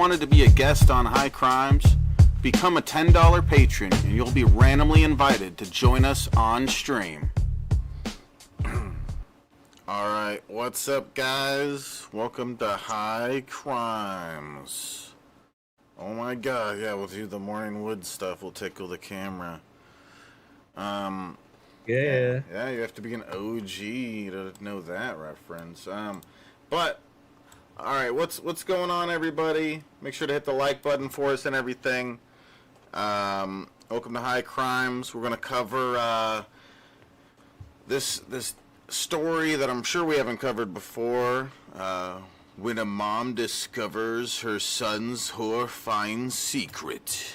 wanted to be a guest on High Crimes? Become a $10 patron and you'll be randomly invited to join us on stream. Alright, what's up guys? Welcome to High Crimes. Oh my god, yeah, we'll do the morning wood stuff, we'll tickle the camera. Yeah, you have to be an OG to know that reference. But alright, what's going on everybody? Make sure to hit the like button for us and everything. Welcome to High Crimes. We're gonna cover this story that I'm sure we haven't covered before. When a mom discovers her son's horrifying secret.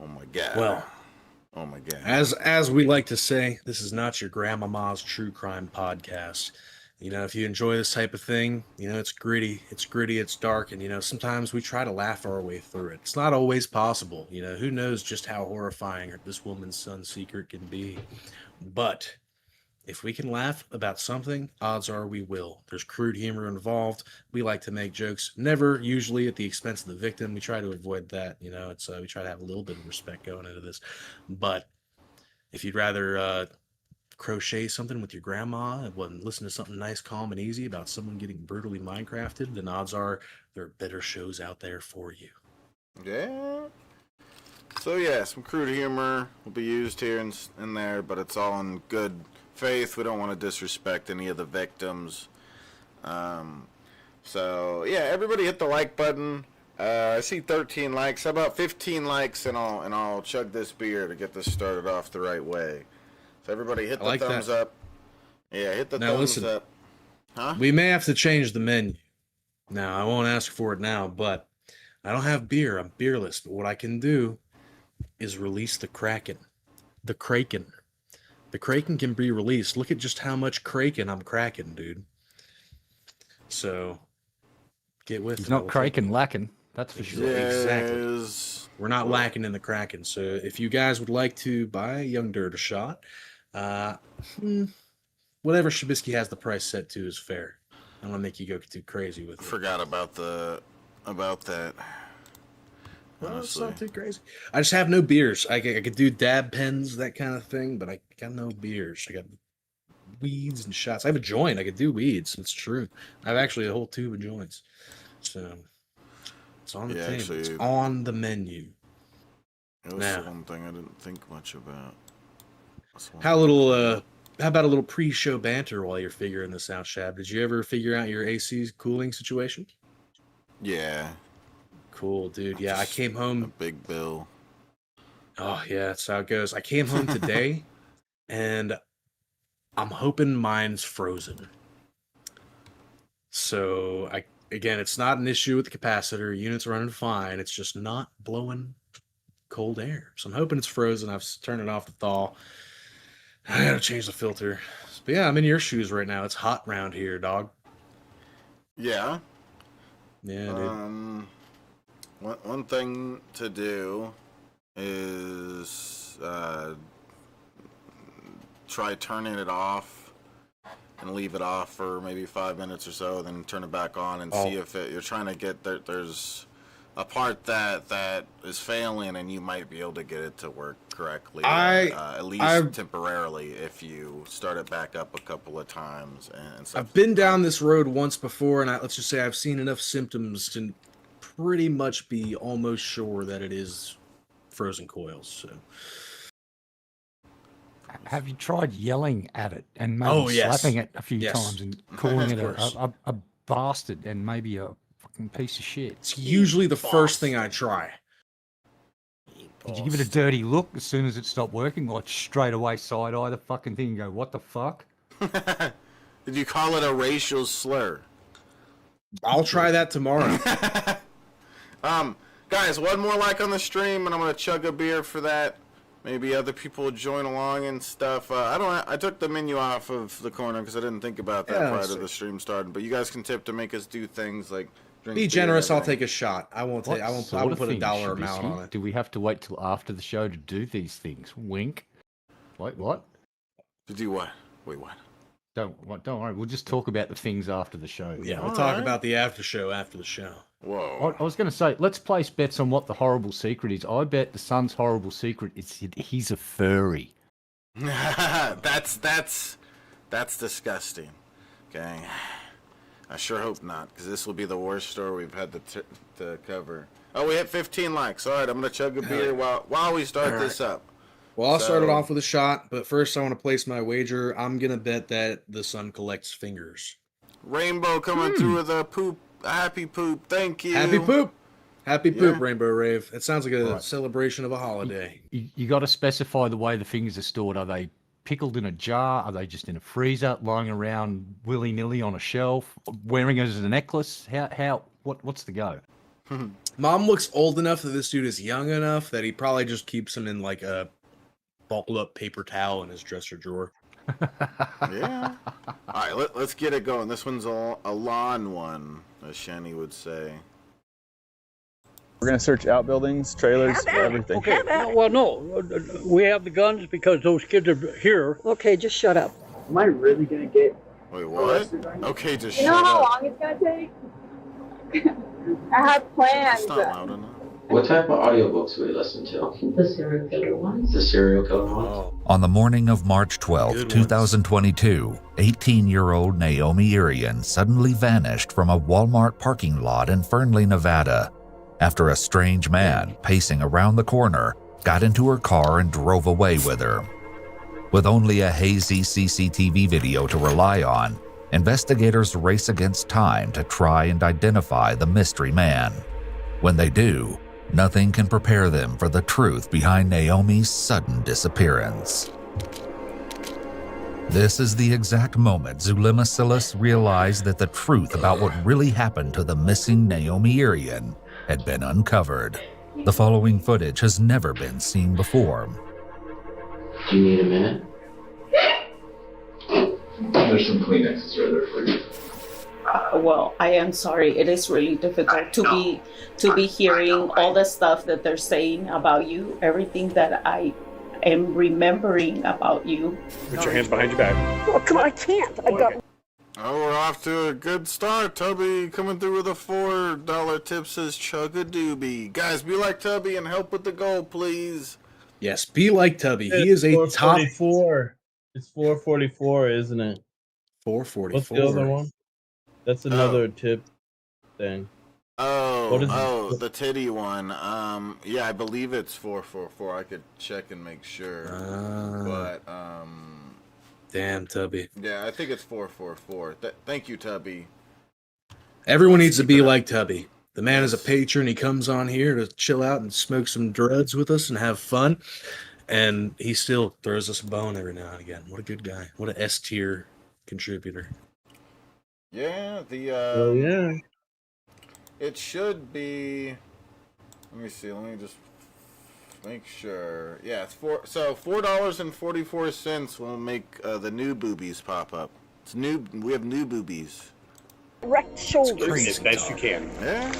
Oh my god. Well, oh my god. as we like to say, this is not your grandmama's true crime podcast. You know, if you enjoy this type of thing, you know, it's gritty, it's dark, and, you know, sometimes we try to laugh our way through it. It's not always possible. You know, who knows just how horrifying this woman's son's secret can be. But if we can laugh about something, odds are we will. There's crude humor involved. We like to make jokes, never usually at the expense of the victim. We try to avoid that. You know, it's we try to have a little bit of respect going into this. But if you'd rather crochet something with your grandma and listen to something nice, calm, and easy about someone getting brutally Minecrafted, then odds are there are better shows out there for you. Yeah. So yeah, some crude humor will be used here and there, but it's all in good faith. We don't want to disrespect any of the victims. So yeah, everybody hit the like button. I see 13 likes. How about 15 likes and I'll chug this beer to get this started off the right way. So everybody hit the thumbs up. Yeah, hit the thumbs up. Huh? We may have to change the menu. Now, I won't ask for it now, but I don't have beer. I'm beerless. But what I can do is release the Kraken. The Kraken. The Kraken can be released. Look at just how much Kraken I'm cracking, dude. So, get with it. He's not Kraken lacking. That's for sure. Yes. Exactly. We're not lacking in the Kraken. So, if you guys would like to buy Young Dirt a shot, whatever Shabisky has the price set to is fair. I don't want to make you go too crazy with it. Forgot about that. Well, it's not too crazy. I just have no beers. I could do dab pens, that kind of thing, but I got no beers. I got weeds and shots. I have a joint. I could do weeds. It's true. I have actually a whole tube of joints. So it's on the table. Actually, it's on the menu. It was Now, one thing I didn't think much about. how about a little pre-show banter while you're figuring this out, Shab? Did you ever figure out your AC cooling situation? Yeah. Cool, dude. Yeah, I came home. A big bill. Oh, yeah, that's how it goes. I came home today, and I'm hoping mine's frozen. So, again, it's not an issue with the capacitor. Unit's running fine. It's just not blowing cold air. So I'm hoping it's frozen. I've turned it off to thaw. I gotta change the filter. But yeah, I'm in your shoes right now. It's hot around here, dog. Yeah. Yeah, dude. One thing to do is try turning it off and leave it off for maybe 5 minutes or so, then turn it back on and see if you're trying to get there's a part that is failing and you might be able to get it to work correctly, at least temporarily, if you start it back up a couple of times and stuff. I've been down this road once before, and let's just say I've seen enough symptoms to pretty much be almost sure that it is frozen coils. So, have you tried yelling at it and maybe slapping it a few times and calling it a bastard and maybe a fucking piece of shit? It's usually the first thing I try. Did you give it a dirty look as soon as it stopped working, or straight away side eye the fucking thing and go, "What the fuck"? Did you call it a racial slur? I'll try that tomorrow. Guys, one more like on the stream, and I'm gonna chug a beer for that. Maybe other people will join along and stuff. I took the menu off of the corner because I didn't think about that prior to the stream starting. But you guys can tip to make us do things like drink. Be generous. I'll take a shot. I won't put a dollar amount on it. Do we have to wait till after the show to do these things? Wink. Wait, what? To do what? Wait, what? Don't worry. We'll just talk about the things after the show. Yeah, we'll talk about the after show after the show. Whoa. I was going to say, let's place bets on what the horrible secret is. I bet the son's horrible secret is he's a furry. That's disgusting. Okay. I sure hope not, because this will be the worst story we've had to cover. Oh, we hit 15 likes. All right, I'm going to chug a beer while we start this up. Well, I'll start it off with a shot, but first I want to place my wager. I'm going to bet that the son collects fingers. Rainbow coming through with a poop. Happy poop. Thank you. Happy poop. Happy poop, Rainbow Rave. It sounds like a celebration of a holiday. You got to specify the way the fingers are stored. Are they pickled in a jar? Are they just in a freezer, lying around willy-nilly on a shelf, wearing it as a necklace? What's the go? Mom looks old enough that this dude is young enough that he probably just keeps them in like a balled up paper towel in his dresser drawer. Yeah. All right, let's get it going. This one's a lawn one, as Shani would say. We're going to search outbuildings, trailers, everything. Okay, no. We have the guns because those kids are here. Okay, just shut up. Am I really gonna get? Wait, what? Okay, just shut up. You know how long it's gonna take? I have plans. It's not loud enough. What type of audiobooks do we listen to? The serial killer ones. The serial killer ones? On the morning of March 12, 2022, 18-year-old Naomi Irion suddenly vanished from a Walmart parking lot in Fernley, Nevada, after a strange man pacing around the corner got into her car and drove away with her. With only a hazy CCTV video to rely on, investigators race against time to try and identify the mystery man. When they do, nothing can prepare them for the truth behind Naomi's sudden disappearance. This is the exact moment Zulema Silas realized that the truth about what really happened to the missing Naomi Irion had been uncovered. The following footage has never been seen before. Do you need a minute? There's some Kleenexes right there for you. Well, I am sorry. It is really difficult to be hearing all the stuff that they're saying about you, everything that I am remembering about you. Put your hands behind your back. Oh, come on, I can't. I got. Oh, we're off to a good start. Tubby coming through with a $4 tip says chug a doobie. Guys, be like Tubby and help with the goal, please. Yes, be like Tubby. He is a top. It's 444, isn't it? 444. What's the other one? That's another tip thing. The titty one. Yeah, I believe it's 444. I could check and make sure. Damn, Tubby. Yeah, I think it's 444. Thank you, Tubby. Everyone needs to be like Tubby. The man is a patron. He comes on here to chill out and smoke some drugs with us and have fun. And he still throws us a bone every now and again. What a good guy. What an S-tier contributor. Yeah, it should be. Let me see. Let me just make sure. Yeah, it's $4.44 will make the new boobies pop up. It's new. We have new boobies. Wrecked shoulders. As best you can. Yeah.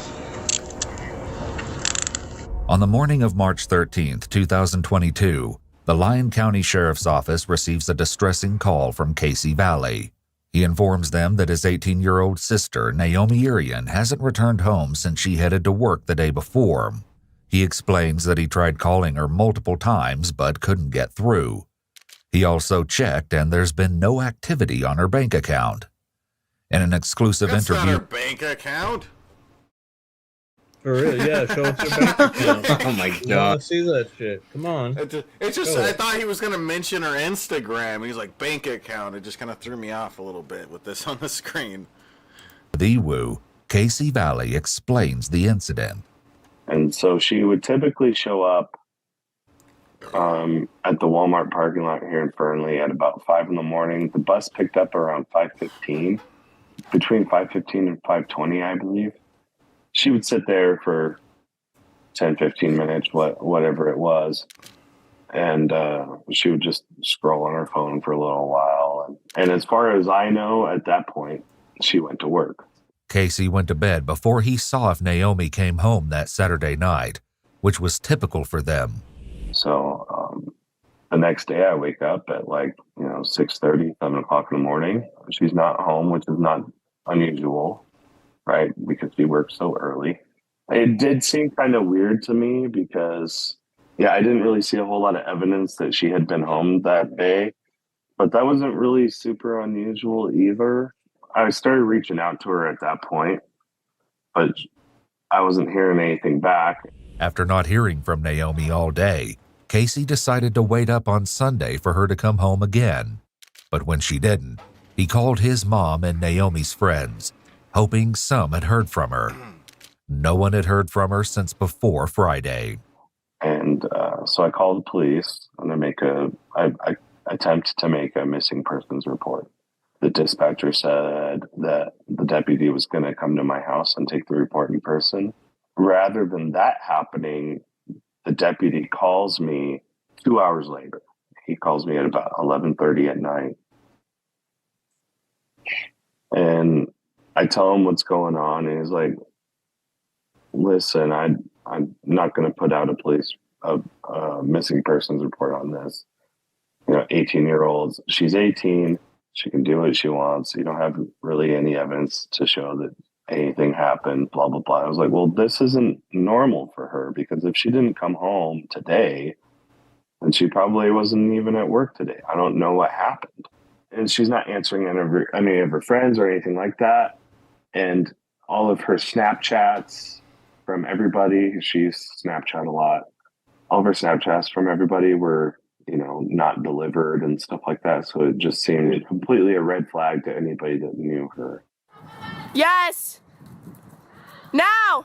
On the morning of March 13th, 2022, the Lyon County Sheriff's Office receives a distressing call from Casey Valley. He informs them that his 18-year-old sister, Naomi Irion, hasn't returned home since she headed to work the day before. He explains that he tried calling her multiple times but couldn't get through. He also checked and there's been no activity on her bank account. In an exclusive interview... That's not her bank account. For real, yeah, show us your bank account. Oh my I god. want to see that shit. Come on. It's just, I thought he was going to mention her Instagram. He's like, bank account. It just kind of threw me off a little bit with this on the screen. The Woo, Casey Valley explains the incident. And so she would typically show up at the Walmart parking lot here in Fernley at about 5 in the morning. The bus picked up around 5:15, between 5:15 and 5:20, I believe. She would sit there for 10, 15 minutes, whatever it was. And she would just scroll on her phone for a little while. And as far as I know, at that point, she went to work. Casey went to bed before he saw if Naomi came home that Saturday night, which was typical for them. So The next day I wake up at 6:30, 7 o'clock in the morning. She's not home, which is not unusual, right? Because she works so early. It did seem kind of weird to me because, yeah, I didn't really see a whole lot of evidence that she had been home that day, but that wasn't really super unusual either. I started reaching out to her at that point, but I wasn't hearing anything back. After not hearing from Naomi all day, Casey decided to wait up on Sunday for her to come home again. But when she didn't, he called his mom and Naomi's friends, hoping some had heard from her. No one had heard from her since before Friday. And so I called the police and I attempt to make a missing persons report. The dispatcher said that the deputy was going to come to my house and take the report in person. Rather than that happening, the deputy calls me 2 hours later. He calls me at about 11:30 at night. And I tell him what's going on. And he's like, listen, I'm not going to put out a missing persons report on this. 18-year-olds. She's 18. She can do what she wants. You don't have really any evidence to show that anything happened, blah, blah, blah. I was like, well, this isn't normal for her, because if she didn't come home today, then she probably wasn't even at work today. I don't know what happened. And she's not answering any of her friends or anything like that. And all of her Snapchats from everybody, she's Snapchat a lot. All of her Snapchats from everybody were, not delivered and stuff like that. So it just seemed completely a red flag to anybody that knew her. Yes! Now!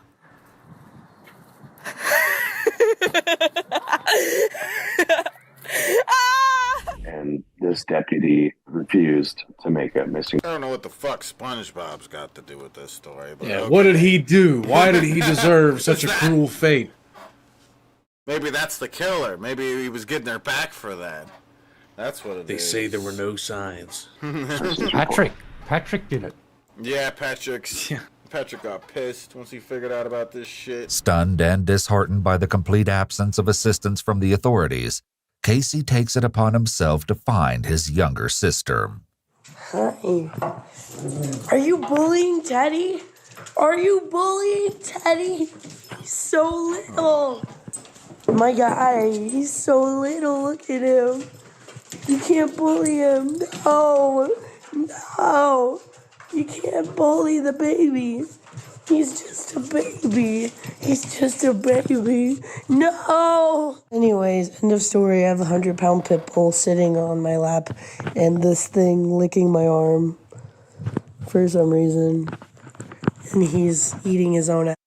And this deputy refused to make a missing. I don't know what the fuck SpongeBob's got to do with this story. But yeah, okay. What did he do? Why did he deserve such a cruel fate? Maybe that's the killer. Maybe he was getting her back for that. That's what it is. They say there were no signs. Patrick did it. Yeah, Patrick got pissed once he figured out about this shit. Stunned and disheartened by the complete absence of assistance from the authorities, Casey takes it upon himself to find his younger sister. Hi. Are you bullying Teddy? Are you bullying Teddy? He's so little. My guy, he's so little. Look at him. You can't bully him. No. You can't bully the baby. He's just a baby. No. Anyways, end of story. I have a 100-pound pit bull sitting on my lap and this thing licking my arm for some reason. And he's eating his own ass.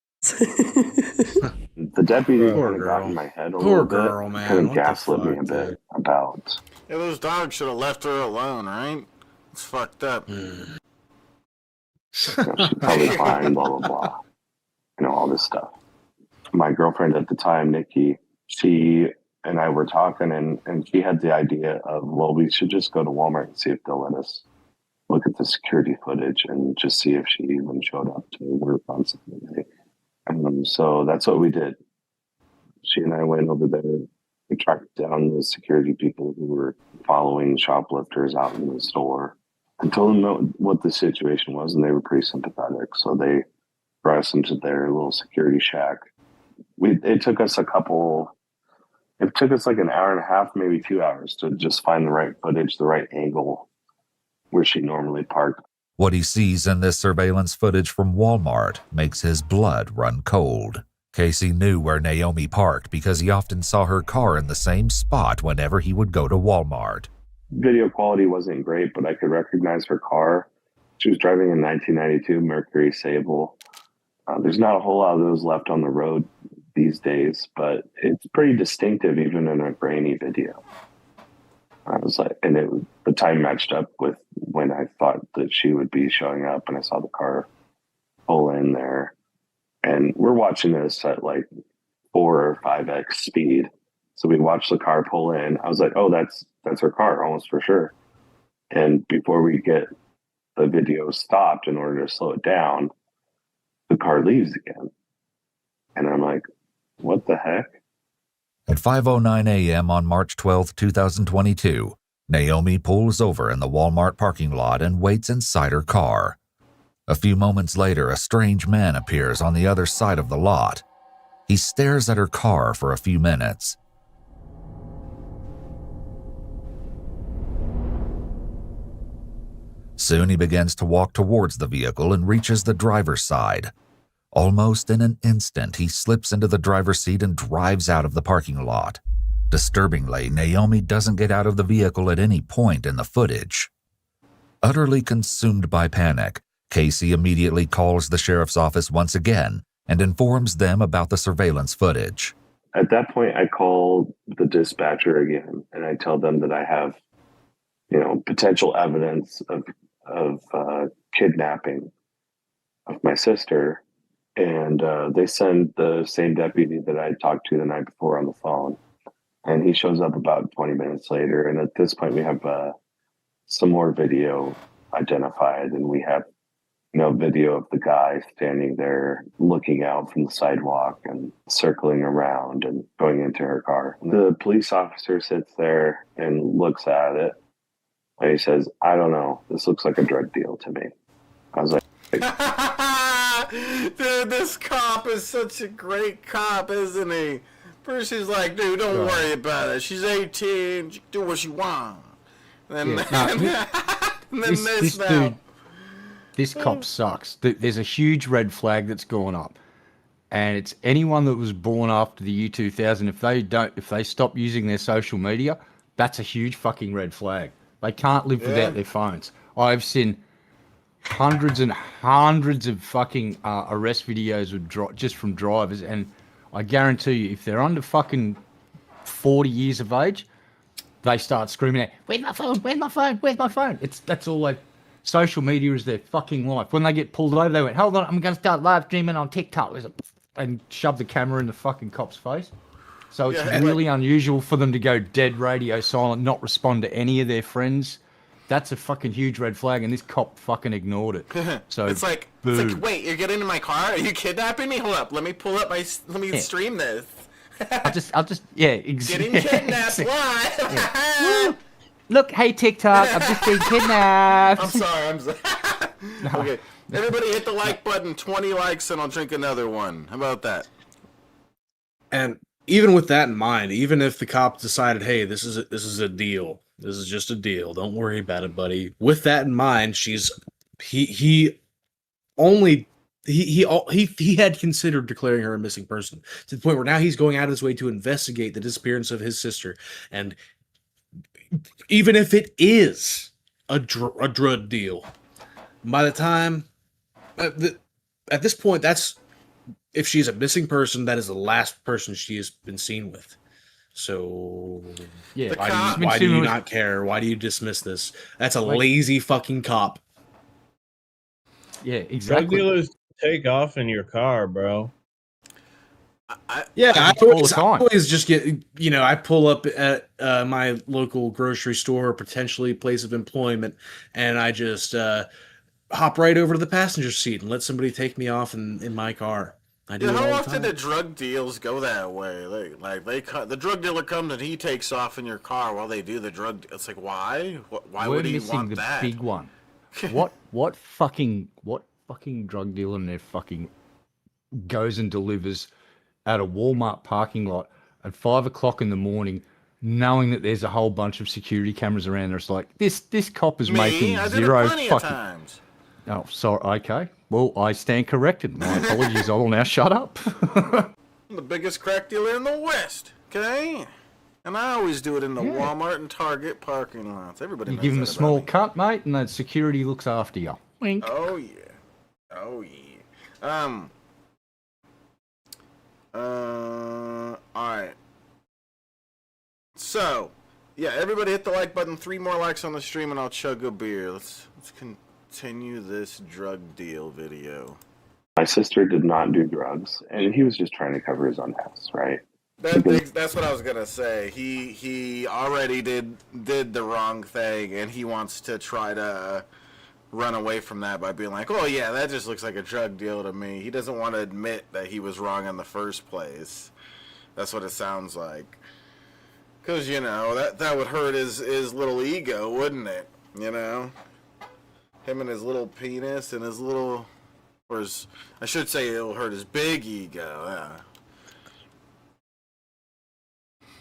The deputy kind of got in my head a little bit. Man. Kind of gaslit me a bit about. Yeah, those dogs should have left her alone, right? It's fucked up. She's probably fine, blah, blah, blah. All this stuff. My girlfriend at the time, Nikki, she and I were talking, and she had the idea of, well, we should just go to Walmart and see if they'll let us look at the security footage and just see if she even showed up to work on Sunday. So that's what we did. She and I went over there. We tracked down the security people who were following shoplifters out in the store and told them what the situation was, and they were pretty sympathetic. So they brought us into their little security shack. It took us like an hour and a half, maybe 2 hours to just find the right footage, the right angle where she normally parked. What he sees in this surveillance footage from Walmart makes his blood run cold. Casey knew where Naomi parked because he often saw her car in the same spot whenever he would go to Walmart. Video quality wasn't great, but I could recognize her car. She was driving a 1992 Mercury Sable. There's not a whole lot of those left on the road these days, but it's pretty distinctive even in a grainy video. I was like, and the time matched up with when I thought that she would be showing up, and I saw the car pull in there. And we're watching this at like 4 or 5x speed. So we watched the car pull in. I was like, oh, that's her car, almost for sure. And before we get the video stopped in order to slow it down, the car leaves again. And I'm like, what the heck? At 5:09 a.m. on March 12, 2022, Naomi pulls over in the Walmart parking lot and waits inside her car. A few moments later, a strange man appears on the other side of the lot. He stares at her car for a few minutes. Soon he begins to walk towards the vehicle and reaches the driver's side. Almost in an instant, he slips into the driver's seat and drives out of the parking lot. Disturbingly, Naomi doesn't get out of the vehicle at any point in the footage. Utterly consumed by panic, Casey immediately calls the sheriff's office once again and informs them about the surveillance footage. At that point, I call the dispatcher again, and I tell them that I have, potential evidence of kidnapping of my sister. And they send the same deputy that I talked to the night before on the phone. And he shows up about 20 minutes later. And at this point, we have some more video identified. And we have, video of the guy standing there looking out from the sidewalk and circling around and going into her car. The police officer sits there and looks at it. And he says, I don't know. This looks like a drug deal to me. I was like, dude, this cop is such a great cop, isn't he? First he's like, dude, don't worry about it. She's 18. She can do what she wants. And then, this dude, this cop sucks. There's a huge red flag that's gone up. And it's anyone that was born after the year 2000, if they stop using their social media, that's a huge fucking red flag. They can't live without their phones. I've seen hundreds and hundreds of fucking arrest videos just from drivers, and I guarantee you, if they're under fucking 40 years of age, they start screaming out, "Where's my phone? Where's my phone? Where's my phone?" That's all they. Social media is their fucking life. When they get pulled over, they went, "Hold on, I'm going to start live streaming on TikTok," and shove the camera in the fucking cop's face. So it's really unusual for them to go dead radio silent, not respond to any of their friends. That's a fucking huge red flag, and this cop fucking ignored it. So it's like, wait, you're getting in my car? Are you kidnapping me? Hold up, let me pull up stream this. I'll just exactly. Getting kidnapped live. Yeah. Look, hey TikTok, I'm just being kidnapped. I'm sorry. Okay, everybody hit the like button. 20 likes, and I'll drink another one. How about that? And even with that in mind, even if the cop decided, hey, this is a deal. This is just a deal. Don't worry about it, buddy. With that in mind, he had considered declaring her a missing person to the point where now he's going out of his way to investigate the disappearance of his sister. And even if it is a drug deal, by the time at this point, that's if she's a missing person, that is the last person she has been seen with. So yeah, why do you not care? Why do you dismiss this? That's a lazy fucking cop. Yeah, exactly. Drug dealers take off in your car, bro. I always just get, I pull up at my local grocery store, potentially place of employment, and I just hop right over to the passenger seat and let somebody take me off in my car. I do. How often do drug deals go that way? The drug dealer comes and he takes off in your car while they do the drug. It's like, why? Why would he want that? Big one. What fucking drug dealer in there fucking goes and delivers at a Walmart parking lot at 5 o'clock in the morning, knowing that there's a whole bunch of security cameras around there? It's like this cop is making zero fucking. Oh, sorry. Okay. Well, I stand corrected. My apologies. I will now shut up. I'm the biggest crack dealer in the West. Okay. And I always do it in the Walmart and Target parking lots. Everybody knows you give him a small me. cut, mate, and the security looks after you. Wink. Oh yeah. Oh yeah. Alright. So, yeah, everybody hit the like button. 3 more likes on the stream and I'll chug a beer. Let's continue this drug deal video. My sister did not do drugs, and he was just trying to cover his own ass, right? That's what I was gonna say. He already did the wrong thing, and he wants to try to run away from that by being like, "Oh yeah, that just looks like a drug deal to me." He doesn't want to admit that he was wrong in the first place. That's what it sounds like. Because, you know, that would hurt his little ego, wouldn't it? You know? Him and his little penis and his little... Or his... I should say it'll hurt his big ego, yeah.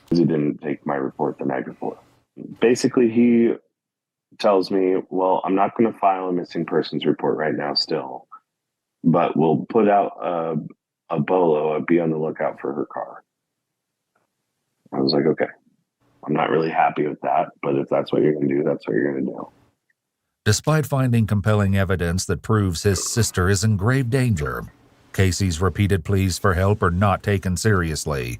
He didn't take my report the night before. Basically, he tells me, well, I'm not going to file a missing persons report right now still, but we'll put out a bolo and be on the lookout for her car. I was like, okay. I'm not really happy with that, but if that's what you're going to do, that's what you're going to do. Despite finding compelling evidence that proves his sister is in grave danger, Casey's repeated pleas for help are not taken seriously,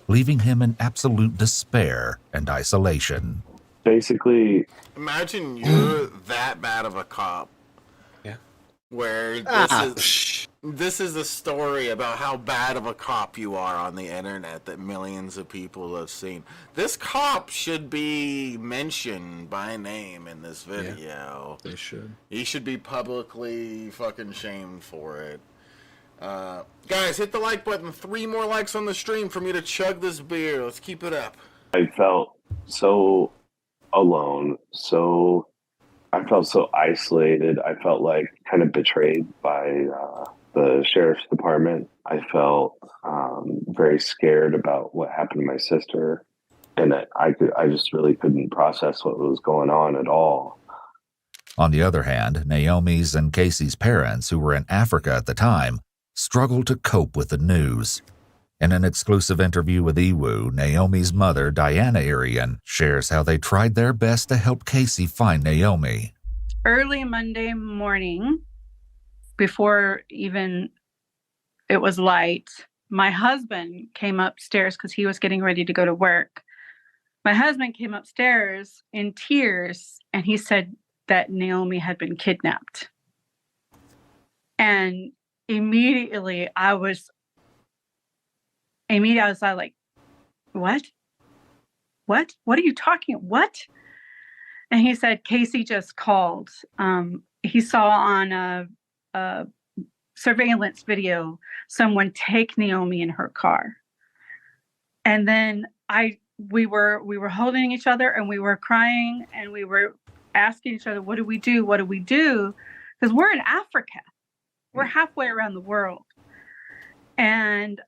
leaving him in absolute despair and isolation. Basically, imagine you're that bad of a cop. Yeah. Where this is a story about how bad of a cop you are on the internet that millions of people have seen. This cop should be mentioned by name in this video. Yeah, they should. He should be publicly fucking shamed for it. Guys, hit the like button. 3 more likes on the stream for me to chug this beer. Let's keep it up. I felt so alone, I felt so isolated. I felt like kind of betrayed by the sheriff's department. I felt very scared about what happened to my sister, and I just really couldn't process what was going on at all. On the other hand, Naomi's and Casey's parents, who were in Africa at the time, struggled to cope with the news. In an exclusive interview with Iwu, Naomi's mother, Diana Irion, shares how they tried their best to help Casey find Naomi. Early Monday morning, before even it was light, my husband came upstairs because he was getting ready to go to work. My husband came upstairs in tears, and he said that Naomi had been kidnapped. And immediately I was like, what? What are you talking? What? And he said, Casey just called. He saw on a surveillance video someone take Naomi in her car. And then we were holding each other and we were crying and we were asking each other, what do we do? What do we do? Because we're in Africa. We're halfway around the world. And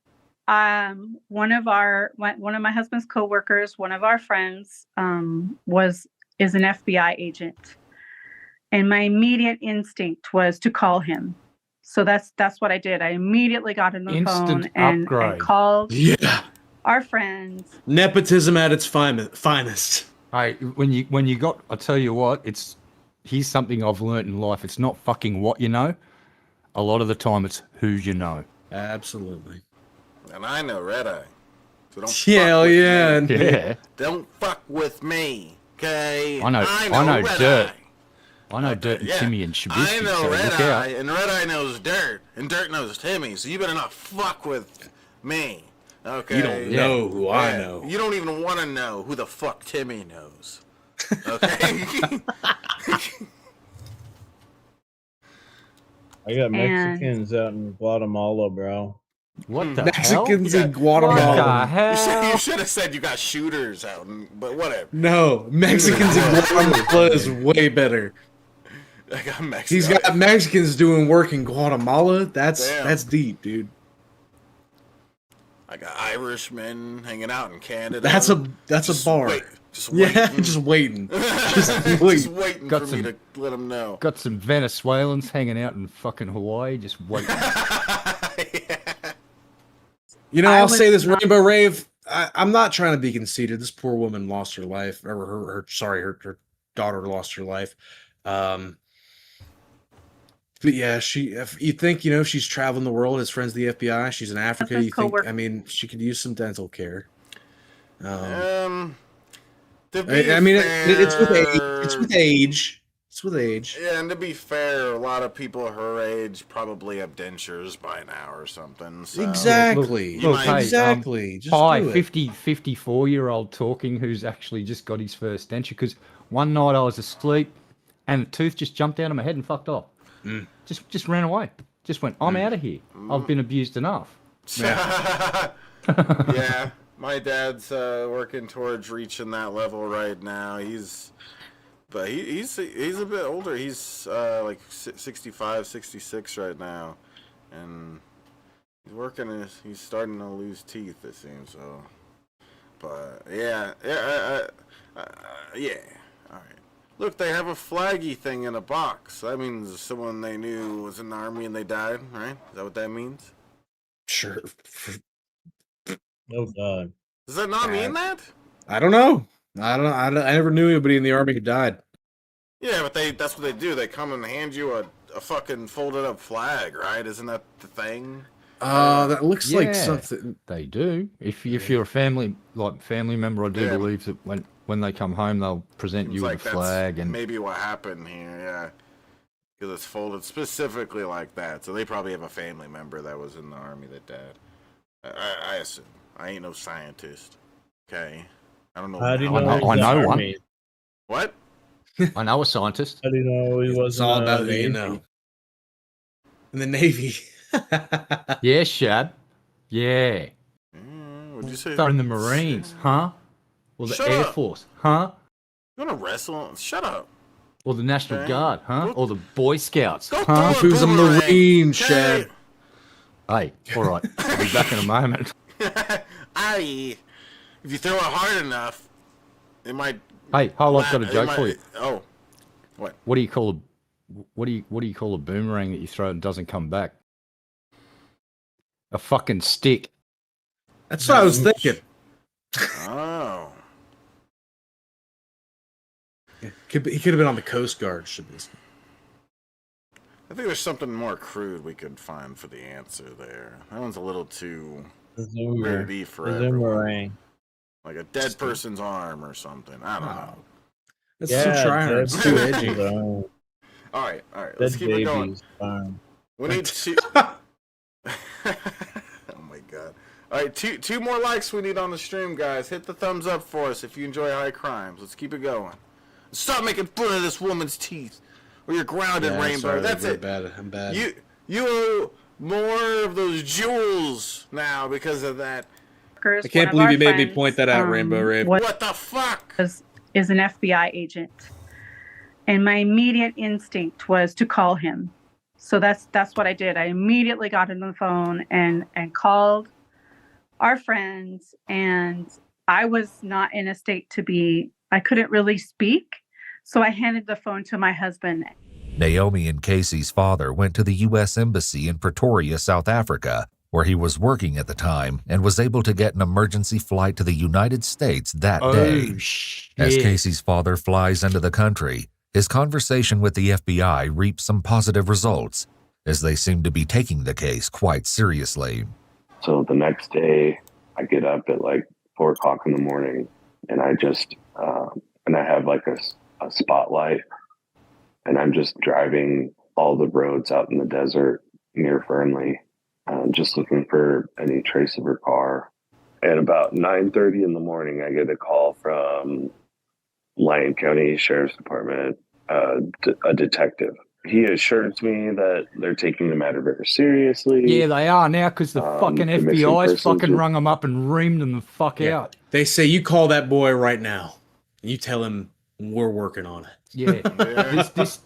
one of my husband's coworkers, one of our friends, is an FBI agent, and my immediate instinct was to call him. So that's what I did. I immediately got on the phone and called our friends. Nepotism at its finest. Hey, when you got, I tell you what, here's something I've learned in life. It's not fucking what you know. A lot of the time, it's who you know. Absolutely. And I know Red Eye. So don't fuck with me. Yeah. Don't fuck with me, okay? I know Red Dirt. Eye. I know Dirt and Timmy and Shabisky. I know so Red look out. Eye, and Red Eye knows Dirt, and Dirt knows Timmy, so you better not fuck with me, okay? You don't know who I know. You don't even want to know who the fuck Timmy knows, okay? I got Mexicans out in Guatemala, bro. What the Mexicans hell? in Guatemala. What the hell? You should have said you got shooters out, but whatever. No, Mexicans in Guatemala is way better. I got Mexicans. He's got Mexicans doing work in Guatemala. That's deep, dude. I got Irishmen hanging out in Canada. That's a bar. Just waiting. Just waiting. Just waiting for me to let them know. Got some Venezuelans hanging out in fucking Hawaii, just waiting. You know, I'll say this, Rainbow Rave. I'm not trying to be conceited. This poor woman lost her life, or her daughter lost her life. But yeah, if you think, she's traveling the world, has friends of the FBI, she's in Africa. You think, she could use some dental care. It's with age. It's with age. It's with age. Yeah, and to be fair, a lot of people her age probably have dentures by now or something. So. Exactly. Exactly. Just hi, do it. 54-year-old talking who's actually just got his first denture, because one night I was asleep and a tooth just jumped out of my head and fucked off. Just ran away. Just went, I'm out of here. I've been abused enough. Yeah. Yeah, my dad's working towards reaching that level right now. He's a bit older. He's like 65, 66 right now, and he's starting to lose teeth, it seems. So, but yeah. All right. Look, they have a flaggy thing in a box. That means someone they knew was in the army and they died, right? Is that what that means? Sure. Oh God. Does that not mean that? I don't know. I never knew anybody in the army who died. Yeah, but that's what they do. They come and hand you a fucking folded up flag, right? Isn't that the thing? That looks like Yeah, something. They do. If you're a family member, I do believe that when they come home, they'll present Seems you like with a that's flag and maybe what happened here, yeah. Because it's folded specifically like that. So they probably have a family member that was in the army that died. I assume. I ain't no scientist. Okay. I don't know. How do you I know? know, I know one. Army? What? I know a scientist. How do you know he It's wasn't all about who you Navy? know. In the Navy. Yeah, Shab. Yeah. What'd you say? So in the Marines, huh? Or the Shut Air up. Force, huh? You wanna wrestle? Shut up. Or the National Okay. Guard, huh? Or the Boy Scouts, Go huh? throw Who's a boomerang, Marine, okay? Shad? Hey, all right. I'll be back in a moment. Aye. If you throw it hard enough, it might. Hey, hold on, I've got a it joke might- for you. Oh, what? What do you call a call a boomerang that you throw and doesn't come back? A fucking stick. That's what I was thinking. Oh. He could have been on the Coast Guard. Should be. I think there's something more crude we could find for the answer there. That one's a little too Zoomer. nerdy for The everyone. Zoomerang. Like a dead person's arm or something. I don't know. That's Yeah, too tryhard. It's dead too babies edgy. are- All right. Let's Dead keep it going. babies. Fine. We need two. Oh my god! All right, two more likes we need on the stream, guys. Hit the thumbs up for us if you enjoy high crimes. Let's keep it going. Stop making fun of this woman's teeth, or you're grounded, Yeah, Rainbow. sorry, That's it. Bad. I'm bad. You owe more of those jewels now because of that. I can't believe you made me point that out, Rainbow Rave. What the fuck? Is an FBI agent, and my immediate instinct was to call him. So that's what I did. I immediately got on the phone and called our friends, and I was not in a state to be. I couldn't really speak, so I handed the phone to my husband. Naomi and Casey's father went to the U.S. Embassy in Pretoria, South Africa, where he was working at the time and was able to get an emergency flight to the United States that day. As Casey's father flies into the country, his conversation with the FBI reaps some positive results, as they seem to be taking the case quite seriously. So the next day, I get up at like 4 o'clock in the morning, and I just and I have like a spotlight, and I'm just driving all the roads out in the desert near Fernley, just looking for any trace of her car. And about 9:30 in the morning, I get a call from Lyon County Sheriff's Department, a detective. He assures me that they're taking the matter very seriously. Yeah, they are now because the fucking the missing FBI's persons fucking with- rung them up and reamed them the fuck out. They say you call that boy right now. And you tell him we're working on it. Yeah,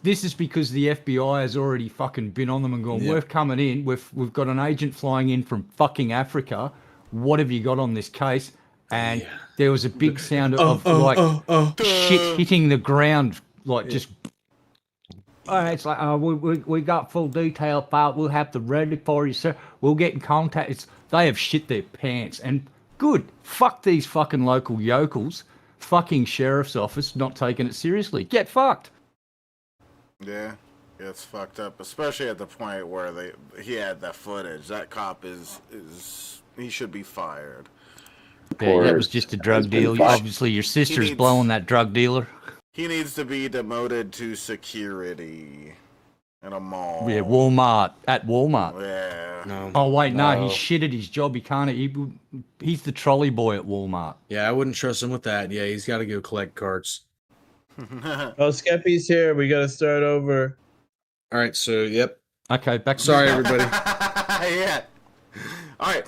this is because the FBI has already fucking been on them and gone. Yeah. We're coming in. We've got an agent flying in from fucking Africa. What have you got on this case? And there was a big sound of shit hitting the ground, like just. It's like we got full detail file. We'll have the ready for you, sir. We'll get in contact. They have shit their pants, and good. Fuck these fucking local yokels. Fucking sheriff's office not taking it seriously. Get fucked. Yeah, it's fucked up, especially at the point where he had that footage. That cop is he should be fired. Yeah, that was just a drug deal. Obviously, your sister's blowing that drug dealer. He needs to be demoted to security in a mall. Yeah, Walmart. At Walmart. Yeah. No. Oh, wait, no, he's shit at his job. He can't. He's the trolley boy at Walmart. Yeah, I wouldn't trust him with that. Yeah, he's got to go collect carts. Oh, Skeppy's here. We got to start over. All right, so, yep. Okay, back to Sorry, everybody. Yeah. All right,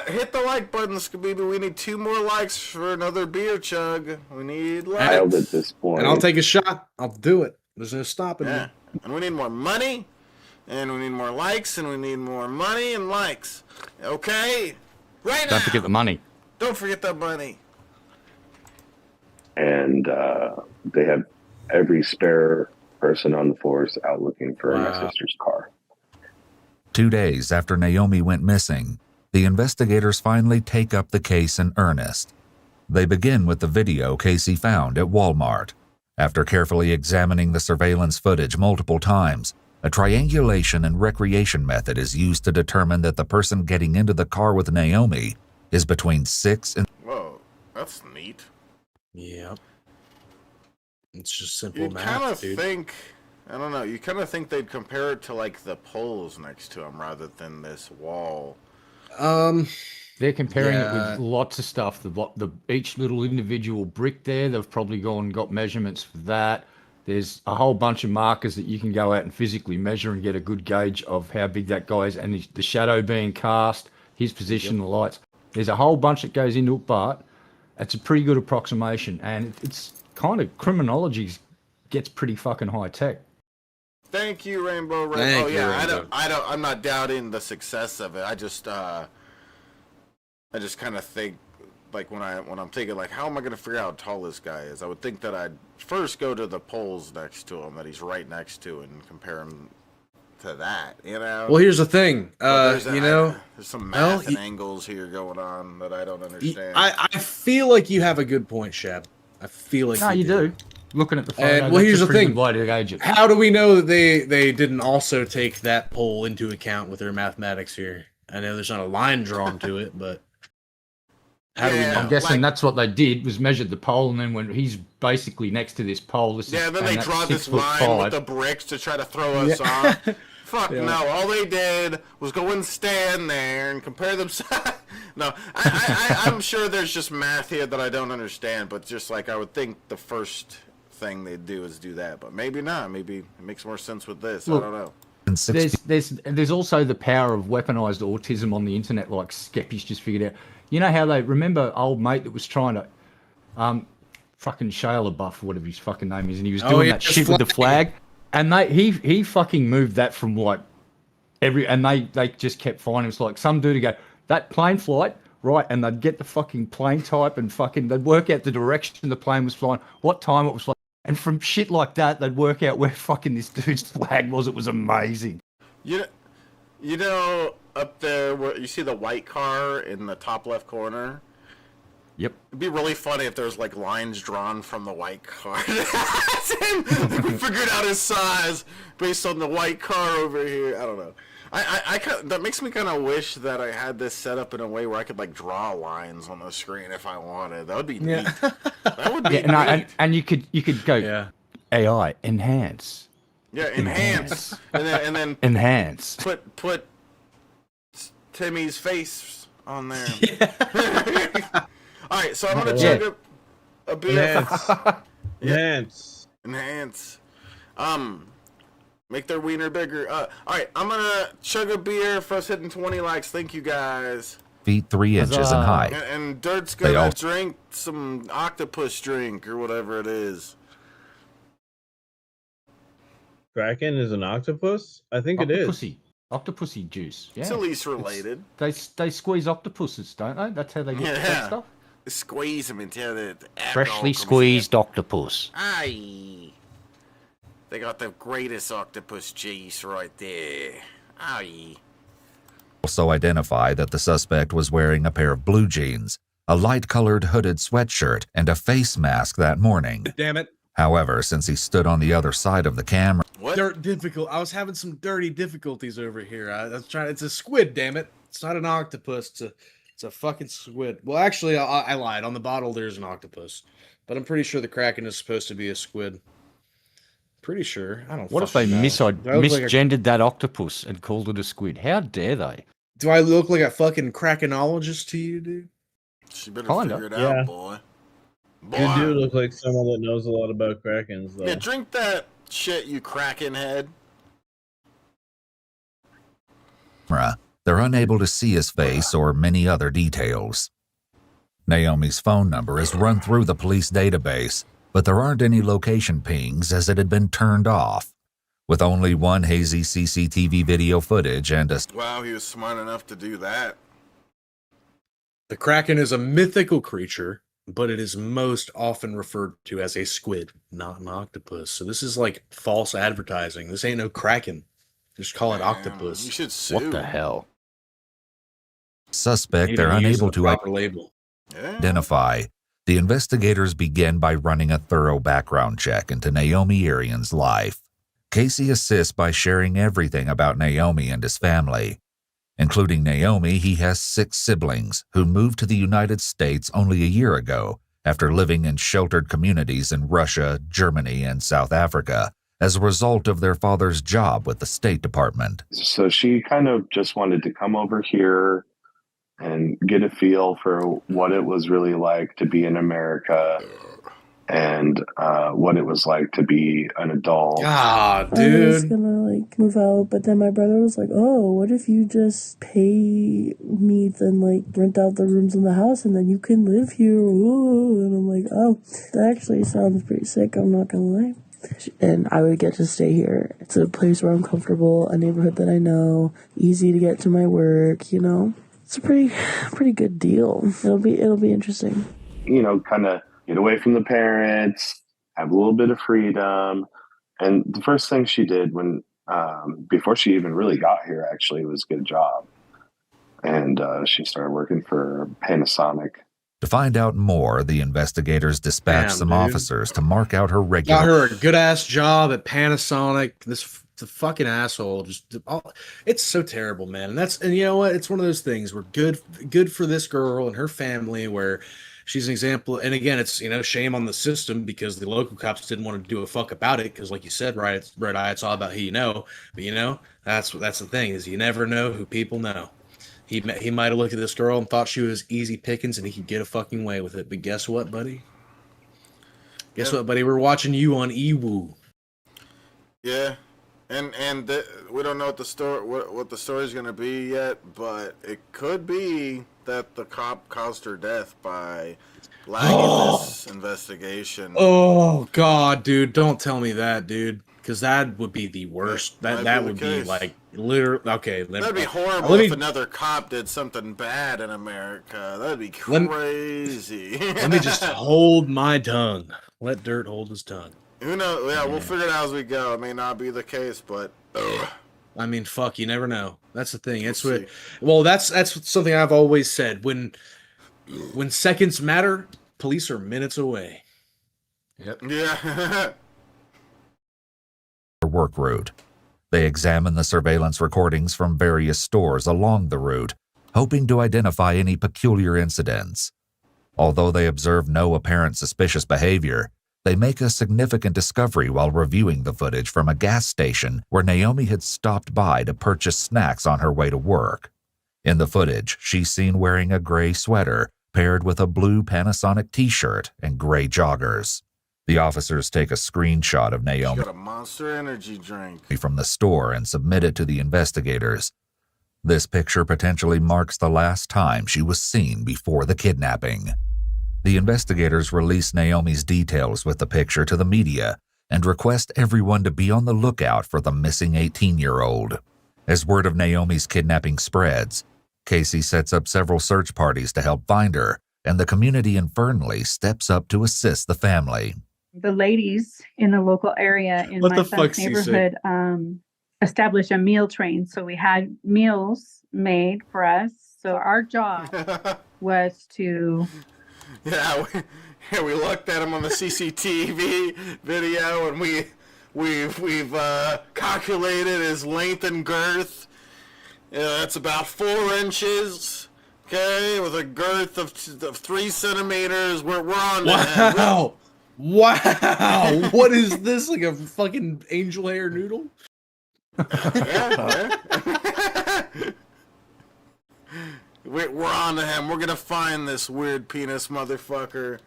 hit the like button, Scooby. We need 2 more likes for another beer chug. We need likes. Wild at this point. And I'll take a shot. I'll do it. There's no stopping me. And we need more money, and we need more likes, and we need more money and likes. Okay? Right now. Don't forget the money. Don't forget the money. And they have every spare person on the force out looking for my sister's car. 2 days after Naomi went missing, the investigators finally take up the case in earnest. They begin with the video Casey found at Walmart. After carefully examining the surveillance footage multiple times, a triangulation and recreation method is used to determine that the person getting into the car with Naomi is between 6 and... Whoa, that's neat. Yep. It's just simple You'd math, kind of dude. think, I don't know, you kind of think they'd compare it to, like, the poles next to them rather than this wall. They're comparing it with lots of stuff. Each little individual brick there, they've probably gone and got measurements for that. There's a whole bunch of markers that you can go out and physically measure and get a good gauge of how big that guy is, and the shadow being cast, his position, the lights. There's a whole bunch that goes into it, but it's a pretty good approximation, and it's kind of criminology gets pretty fucking high tech. Thank you, Rainbow. Thank you, Rainbow. I'm not doubting the success of it. I just kind of think, like, when I'm thinking, like, how am I going to figure out how tall this guy is? I would think that I'd first go to the poles next to him that he's right next to and compare him to that, you know? Well, here's the thing, there's some math well, and angles here going on that I don't understand. I feel like you have a good point, Shab. I feel like you do. Looking at the photo, and well, here's the thing. Way to gauge it. How do we know that they didn't also take that pole into account with their mathematics here? I know there's not a line drawn to it, but how do we know? I'm guessing that's what they did, was measured the pole, and then when he's basically next to this pole, And then they draw this line with the bricks to try to throw us off. Fuck no! All they did was go and stand there and compare themselves. No, I'm sure there's just math here that I don't understand, but just like I would think the first thing they'd do is do that, but maybe not. Maybe it makes more sense with this. Look, I don't know. There's also the power of weaponized autism on the internet, like Skeppy's just figured out. You know how they remember old mate that was trying to fucking Shia LaBeouf, whatever his fucking name is, and he was doing that shit with the flag, and he fucking moved that from like and they just kept finding. It's like some dude to go, that plane flight, right, and they'd get the fucking plane type and fucking they'd work out the direction the plane was flying, what time it was flying, and from shit like that they'd work out where fucking this dude's flag was. It was amazing. You know up there where you see the white car in the top left corner? Yep. It'd be really funny if there's like lines drawn from the white car. We figured out his size based on the white car over here. I don't know. That makes me kind of wish that I had this set up in a way where I could like draw lines on the screen if I wanted. That would be neat. That would be neat. And you could go AI enhance. Yeah, enhance. and then enhance. Put Timmy's face on there. All right, so I'm gonna chug a beer. Enhance. Make their wiener bigger. All right, I'm gonna chug a beer for us hitting 20 likes. Thank you guys. Feet 3 inches in height. And Dirt's gonna drink some octopus drink or whatever it is. Kraken is an octopus? I think it is. Octopusy juice. Yeah. It's at least related. They squeeze octopuses, don't they? That's how they get that stuff. Squeeze them until the Freshly squeezed octopus. Aye. They got the greatest octopus juice right there. Aye. Also identify that the suspect was wearing a pair of blue jeans, a light-colored hooded sweatshirt, and a face mask that morning. Damn it. However, since he stood on the other side of the camera... What? I was having some dirty difficulties over here. It's a squid, damn it. It's not an octopus. It's a fucking squid. Well, actually, I lied. On the bottle, there's an octopus. But I'm pretty sure the Kraken is supposed to be a squid. Pretty sure. I don't. What if they misgendered that octopus and called it a squid? How dare they? Do I look like a fucking Krakenologist to you, dude? She better figure it out, boy. You do look like someone that knows a lot about Krakens, though. Yeah, drink that shit, you Kraken head. They're unable to see his face or many other details. Naomi's phone number is run through the police database, but there aren't any location pings as it had been turned off. With only one hazy CCTV video footage and a... Wow, he was smart enough to do that. The Kraken is a mythical creature, but it is most often referred to as a squid, not an octopus. So this is like false advertising. This ain't no Kraken. Just call it octopus. You should sue. What the hell? suspect they're unable to label. identify. The investigators begin by running a thorough background check into Naomi Irion's life. Casey assists by sharing everything about Naomi and his family. Including Naomi, he has 6 siblings who moved to the United States only a year ago after living in sheltered communities in Russia, Germany, and South Africa as a result of their father's job with the State Department. So she kind of just wanted to come over here and get a feel for what it was really like to be in America and what it was like to be an adult. Ah, I was gonna move out, but then my brother was like, "Oh, what if you just pay me then rent out the rooms in the house and then you can live here?" Ooh. And I'm like, "Oh, that actually sounds pretty sick. I'm not gonna lie." And I would get to stay here. It's a place where I'm comfortable, a neighborhood that I know, easy to get to my work. You know, it's a pretty good deal. It'll be interesting. You know, kind of get away from the parents, have a little bit of freedom. And the first thing she did when, before she even really got here, actually, was get a job. And she started working for Panasonic. To find out more, the investigators dispatched some officers to mark out her regular... Got her a good-ass job at Panasonic. The fucking asshole. It's so terrible, man. And you know what? It's one of those things where good for this girl and her family where... She's an example, and again, it's shame on the system because the local cops didn't want to do a fuck about it because, like you said, right, it's all about who you know. But that's the thing is you never know who people know. He might have looked at this girl and thought she was easy pickings and he could get a fucking way with it. But guess what, buddy? Guess what, buddy? We're watching you on Ewu. Yeah, and we don't know what the story's gonna be yet, but it could be that the cop caused her death by lagging this investigation. Oh God, dude! Don't tell me that, dude, because that would be the worst. That would be literally okay. That'd be horrible if another cop did something bad in America. That'd be crazy. Let me just hold my tongue. Let dirt hold his tongue. Who knows? Yeah, we'll figure it out as we go. It may not be the case, but. I mean, fuck, you never know. That's the thing. That's something I've always said. When seconds matter, police are minutes away. Yep. Yeah. work route. They examine the surveillance recordings from various stores along the route, hoping to identify any peculiar incidents. Although they observe no apparent suspicious behavior, they make a significant discovery while reviewing the footage from a gas station where Naomi had stopped by to purchase snacks on her way to work. In the footage, she's seen wearing a gray sweater paired with a blue Panasonic t-shirt and gray joggers. The officers take a screenshot of Naomi got a Monster Energy drink from the store and submit it to the investigators. This picture potentially marks the last time she was seen before the kidnapping. The investigators release Naomi's details with the picture to the media and request everyone to be on the lookout for the missing 18-year-old. As word of Naomi's kidnapping spreads, Casey sets up several search parties to help find her, and the community in Fernley steps up to assist the family. The ladies in the local area in my son's neighborhood established a meal train. So we had meals made for us. So our job was to... Yeah, we looked at him on the CCTV video, and we've calculated his length and girth. That's about 4 inches. Okay, with a girth of 3 centimeters. We're on. Wow, wow! What is this? Like a fucking angel hair noodle? Yeah. We're on to him. We're gonna find this weird penis motherfucker.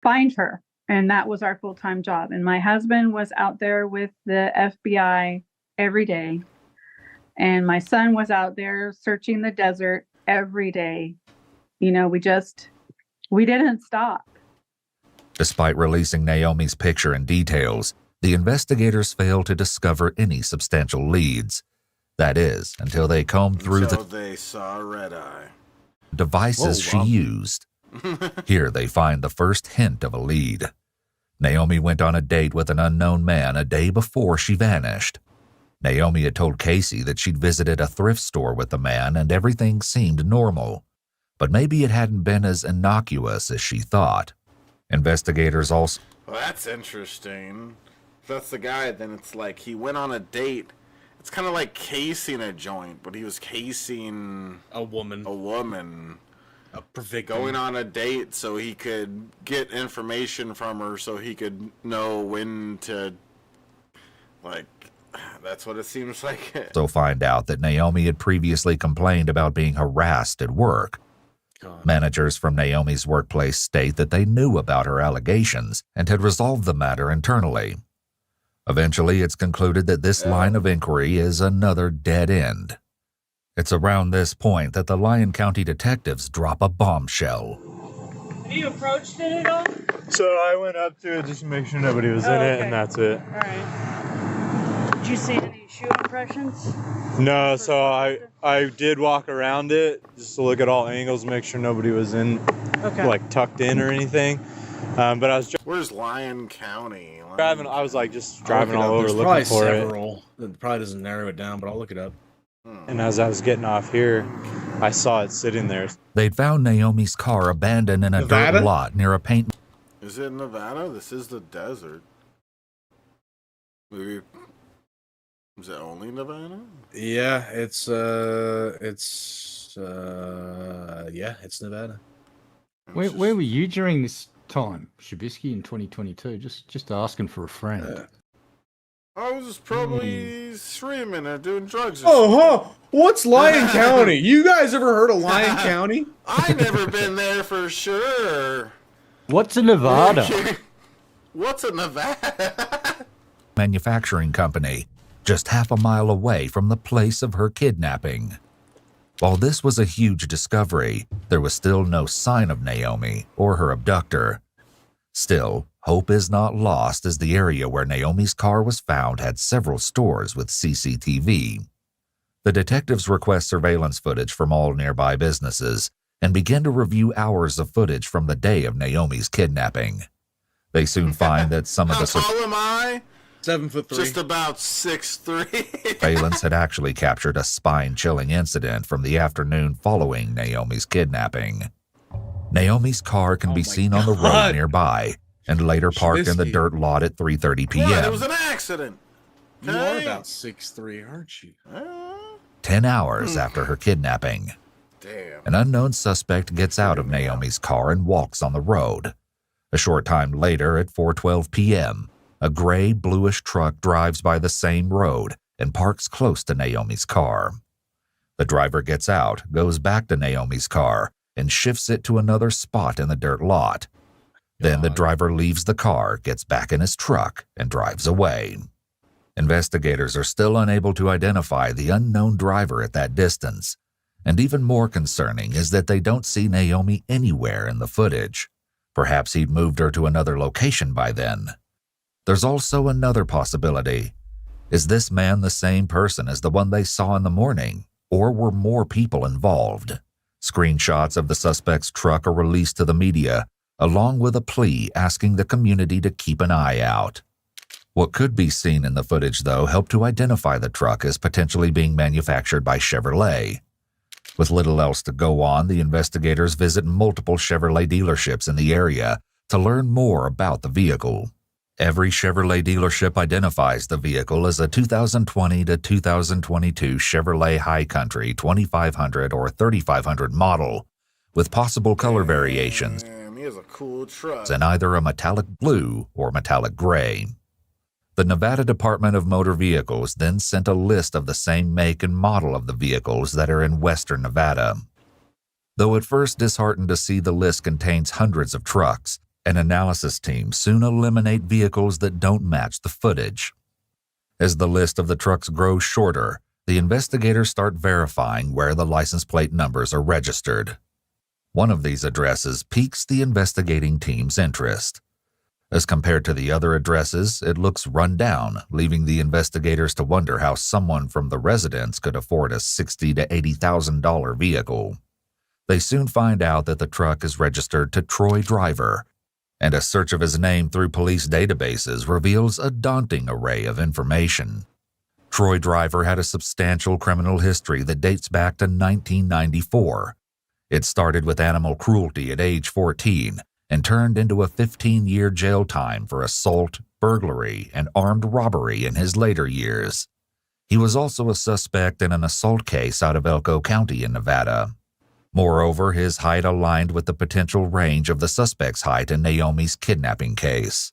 Find her. And that was our full-time job. And my husband was out there with the FBI every day. And my son was out there searching the desert every day. You know, we didn't stop. Despite releasing Naomi's picture and details, the investigators failed to discover any substantial leads. That is, until they combed through they saw red eye. devices she used. Here they find the first hint of a lead. Naomi went on a date with an unknown man a day before she vanished. Naomi had told Casey that she'd visited a thrift store with the man and everything seemed normal. But maybe it hadn't been as innocuous as she thought. Investigators also... Well, that's interesting. If that's the guy, then it's like he went on a date. It's kind of like casing a joint, but he was casing... A woman. Going on a date so he could get information from her so he could know when to... Like, that's what it seems like. So find out that Naomi had previously complained about being harassed at work. Managers from Naomi's workplace state that they knew about her allegations and had resolved the matter internally. Eventually, it's concluded that this line of inquiry is another dead end. It's around this point that the Lyon County detectives drop a bombshell. Have you approached it at all? So I went up to it just to make sure nobody was in it, and that's it. All right. Did you see any shoe impressions? No, so I did walk around it just to look at all angles, make sure nobody was in, like tucked in or anything. But I was Where's Lyon County? driving. I was like just driving all over There's looking probably for several. It probably doesn't narrow it down, but I'll look it up. And as I was getting off here, I saw it sitting there. They'd found Naomi's car abandoned in a Nevada? dirt lot near a paint... Is it Nevada? This is the desert. Maybe... Is it only Nevada? Yeah, it's Nevada. Where were you during this time, Shabisky, in 2022? Just asking for a friend. I was probably streaming or doing drugs. What's Lyon County? You guys ever heard of Lyon County? I never been there for sure. What's a Nevada? What's a Nevada? manufacturing company, just half a mile away from the place of her kidnapping. While this was a huge discovery, there was still no sign of Naomi or her abductor. Still, hope is not lost as the area where Naomi's car was found had several stores with CCTV. The detectives request surveillance footage from all nearby businesses and begin to review hours of footage from the day of Naomi's kidnapping. They soon find that some of the How tall am I? 7'3". Just about 6'3". surveillance had actually captured a spine-chilling incident from the afternoon following Naomi's kidnapping. Naomi's car can be seen on the road nearby and later parked in the dirt lot at 3:30 p.m. What? It was an accident. You are about 6'3", aren't you? 10 hours after her kidnapping. Damn. An unknown suspect gets out of Naomi's car and walks on the road. A short time later, at 4:12 p.m., a gray, bluish truck drives by the same road and parks close to Naomi's car. The driver gets out, goes back to Naomi's car, and shifts it to another spot in the dirt lot. Then the driver leaves the car, gets back in his truck, and drives away. Investigators are still unable to identify the unknown driver at that distance. And even more concerning is that they don't see Naomi anywhere in the footage. Perhaps he'd moved her to another location by then. There's also another possibility. Is this man the same person as the one they saw in the morning, or were more people involved? Screenshots of the suspect's truck are released to the media, along with a plea asking the community to keep an eye out. What could be seen in the footage, though, helped to identify the truck as potentially being manufactured by Chevrolet. With little else to go on, the investigators visit multiple Chevrolet dealerships in the area to learn more about the vehicle. Every Chevrolet dealership identifies the vehicle as a 2020 to 2022 Chevrolet High Country 2500 or 3500 model, with possible color variations, Damn, he has a cool truck. in either a metallic blue or metallic gray. The Nevada Department of Motor Vehicles then sent a list of the same make and model of the vehicles that are in western Nevada. Though at first disheartened to see the list contains hundreds of trucks, an analysis team soon eliminate vehicles that don't match the footage. As the list of the trucks grows shorter, the investigators start verifying where the license plate numbers are registered. One of these addresses piques the investigating team's interest. As compared to the other addresses, it looks run down, leaving the investigators to wonder how someone from the residence could afford a $60,000 to $80,000 vehicle. They soon find out that the truck is registered to Troy Driver, and a search of his name through police databases reveals a daunting array of information. Troy Driver had a substantial criminal history that dates back to 1994. It started with animal cruelty at age 14 and turned into a 15-year jail time for assault, burglary, and armed robbery in his later years. He was also a suspect in an assault case out of Elko County in Nevada. Moreover, his height aligned with the potential range of the suspect's height in Naomi's kidnapping case.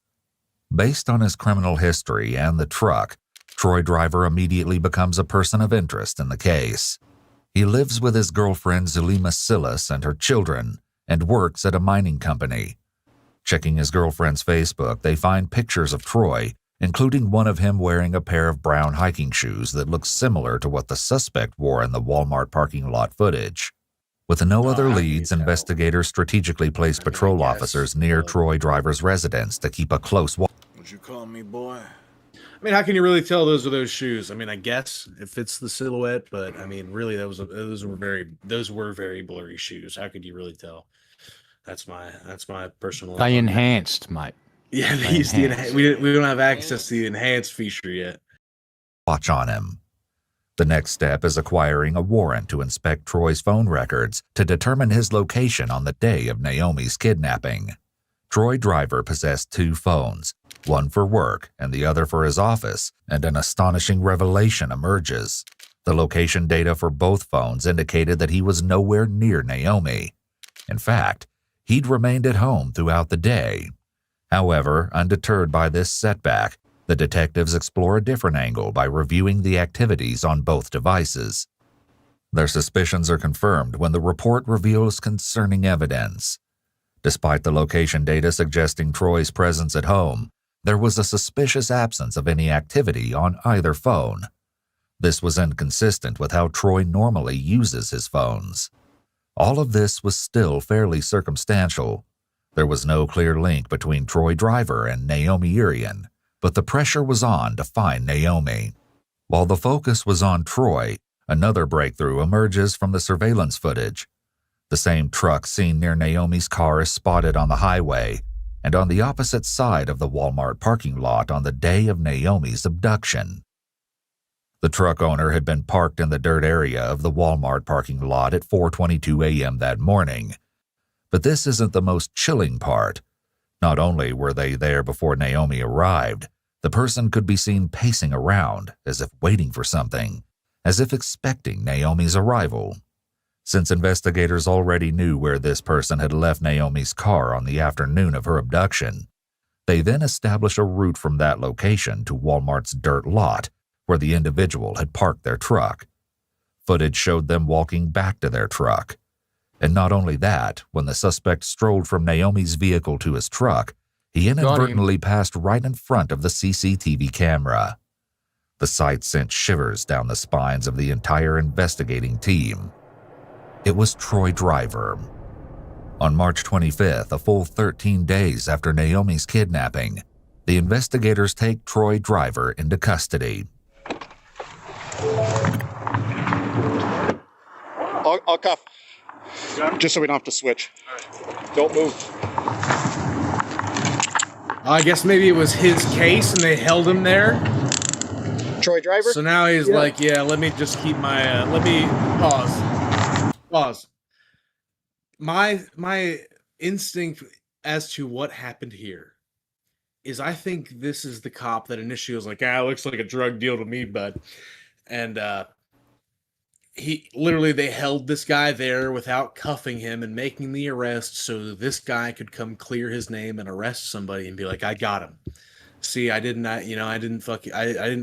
Based on his criminal history and the truck, Troy Driver immediately becomes a person of interest in the case. He lives with his girlfriend Zulema Silas and her children, and works at a mining company. Checking his girlfriend's Facebook, they find pictures of Troy, including one of him wearing a pair of brown hiking shoes that looks similar to what the suspect wore in the Walmart parking lot footage. With no other leads, investigators strategically place patrol officers near Troy Driver's residence to keep a close watch. What you call me, boy? I mean, how can you really tell those are those shoes? I mean, I guess it fits the silhouette, but I mean, really, those were very blurry shoes. How could you really tell? That's my personal. They enhanced, mate. Yeah, they used the we don't have access to the enhanced feature yet. Watch on him. The next step is acquiring a warrant to inspect Troy's phone records to determine his location on the day of Naomi's kidnapping. Troy Driver possessed 2 phones, one for work and the other for his office, and an astonishing revelation emerges. The location data for both phones indicated that he was nowhere near Naomi. In fact, he'd remained at home throughout the day. However, undeterred by this setback, the detectives explore a different angle by reviewing the activities on both devices. Their suspicions are confirmed when the report reveals concerning evidence. Despite the location data suggesting Troy's presence at home, there was a suspicious absence of any activity on either phone. This was inconsistent with how Troy normally uses his phones. All of this was still fairly circumstantial. There was no clear link between Troy Driver and Naomi Irion, but the pressure was on to find Naomi. While the focus was on Troy, another breakthrough emerges from the surveillance footage. The same truck seen near Naomi's car is spotted on the highway and on the opposite side of the Walmart parking lot on the day of Naomi's abduction. The truck owner had been parked in the dirt area of the Walmart parking lot at 4:22 a.m. that morning. But this isn't the most chilling part. Not only were they there before Naomi arrived, the person could be seen pacing around as if waiting for something, as if expecting Naomi's arrival. Since investigators already knew where this person had left Naomi's car on the afternoon of her abduction, they then established a route from that location to Walmart's dirt lot, where the individual had parked their truck. Footage showed them walking back to their truck. And not only that, when the suspect strolled from Naomi's vehicle to his truck, he inadvertently passed right in front of the CCTV camera. The sight sent shivers down the spines of the entire investigating team. It was Troy Driver. On March 25th, a full 13 days after Naomi's kidnapping, the investigators take Troy Driver into custody. I'll cuff. Just so we don't have to switch. Don't move. I guess maybe it was his case and they held him there. Troy Driver? So now he's like, yeah, let me just keep my, let me pause. My instinct as to what happened here is I think this is the cop that initially was like, looks like a drug deal to me, bud. And they held this guy there without cuffing him and making the arrest so this guy could come clear his name and arrest somebody and be like, I got him. See, I didn't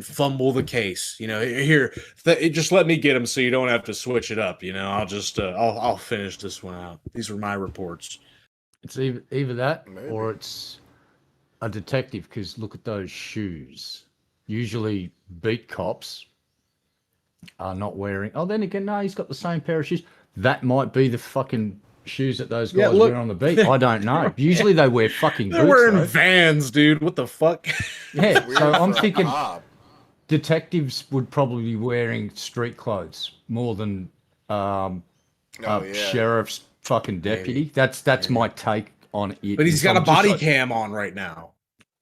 fumble the case. Just let me get him so you don't have to switch it up. I'll just, I'll finish this one out. These were my reports. It's either that or it's a detective, because look at those shoes. Usually beat cops are not wearing. Oh, then again, no, he's got the same pair of shoes. That might be the fucking shoes that those guys wear on the beach. I don't know. Usually they wear fucking They're boots. wearing though. Vans, dude. What the fuck? Yeah, so I'm for a thinking cop. detectives would probably be wearing street clothes more than sheriff's fucking deputy. That's my take on it. But he's got a I'm just body like- cam on right now.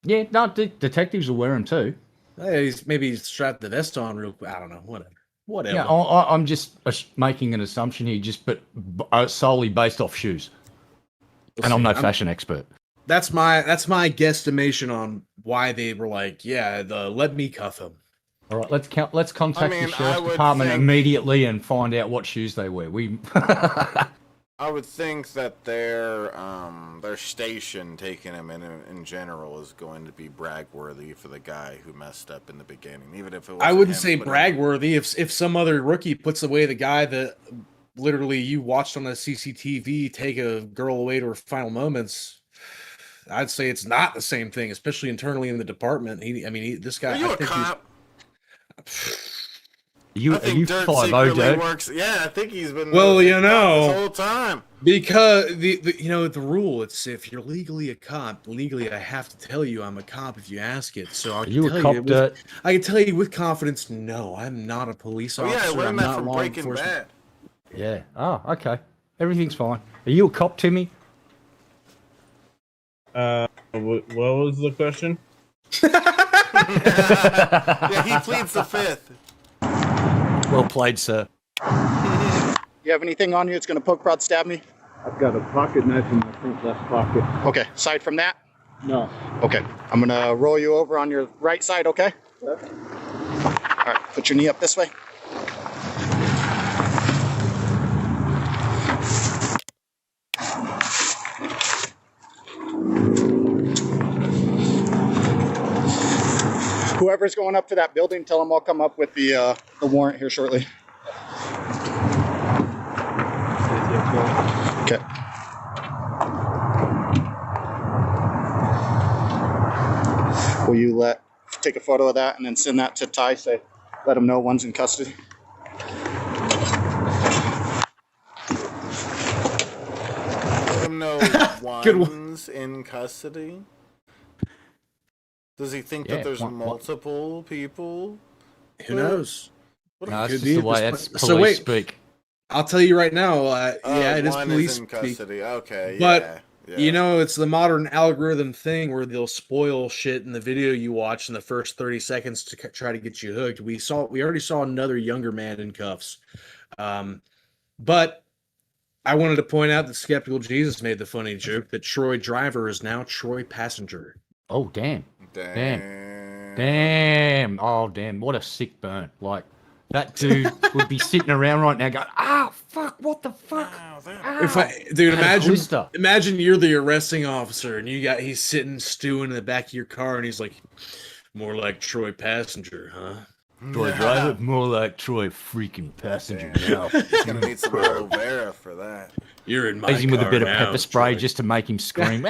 Yeah, no, detectives will wear them too. Hey, maybe he's strapped the vest on real quick. I don't know. Whatever. Yeah, I'm just making an assumption here, but solely based off shoes. And I'm no fashion expert. That's my guesstimation on why they were like, yeah, let me cuff him. All right, let's contact the I sheriff's would department think- immediately and find out what shoes they wear. I would think that their station taking him in general is going to be brag-worthy for the guy who messed up in the beginning, even if it was. I wouldn't say brag-worthy. If some other rookie puts away the guy that literally you watched on a CCTV take a girl away to her final moments, I'd say it's not the same thing, especially internally in the department. This guy. Are you I a think cop? Are you Dirt 5-0, secretly Dirt? works. Yeah, I think he's been. Well, this you know, whole time. Because the rule, it's if you're legally a cop, legally I have to tell you I'm a cop if you ask it. So I You a cop, Dirt? I can tell you with confidence, no, I'm not a police Oh officer. yeah, I I'm learned that not from law Breaking enforcement. Bad. Yeah. Oh, okay. Everything's fine. Are you a cop, Timmy? What was the question? Yeah, he pleads the fifth. Well played, sir. You have anything on you that's going to poke, prod, stab me? I've got a pocket knife in my front left pocket. Okay, aside from that? No. Okay, I'm going to roll you over on your right side, okay? Yeah. All right, put your knee up this way. Whoever's going up to that building, tell them I'll come up with the warrant here shortly. Okay. Will you take a photo of that and then send that to Ty? Say, let him know one's in custody. Let him know one's in custody. Does he think that there's multiple people? Who knows? No, that's just the way that's police speak. I'll tell you right now. Yeah, it is one police in speak. custody. Okay, But yeah. you know, it's the modern algorithm thing where they'll spoil shit in the video you watch in the first 30 seconds to try to get you hooked. We already saw another younger man in cuffs. But I wanted to point out that Skeptical Jesus made the funny joke that Troy Driver is now Troy Passenger. Oh, damn. Oh, damn. What a sick burn. Like, that dude would be sitting around right now going, fuck, what the fuck? Dude, imagine you're the arresting officer and he's sitting stewing in the back of your car and he's like, more like Troy Passenger, huh? Troy Driver, more like Troy freaking Passenger. Now. He's gonna need some aloe vera for that. You're in my Raise him with a car bit of now, pepper spray Troy. just to make him scream.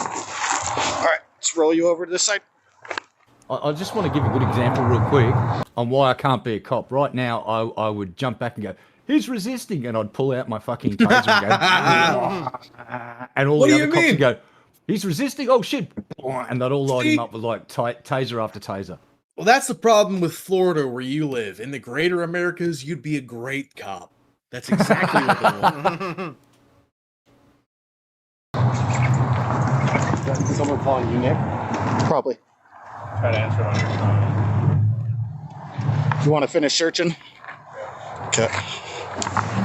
All right, let's roll you over to this side. I just want to give a good example real quick on why I can't be a cop. Right now, I would jump back and go, he's resisting, and I'd pull out my fucking taser and go, and all the other cops would go, he's resisting, oh shit, and they'd all light him up with like taser after taser. Well, that's the problem with Florida where you live. In the greater Americas, you'd be a great cop. That's exactly what they want. Is someone calling you, Nick? Probably. Try to answer on your phone. You want to finish searching? Okay.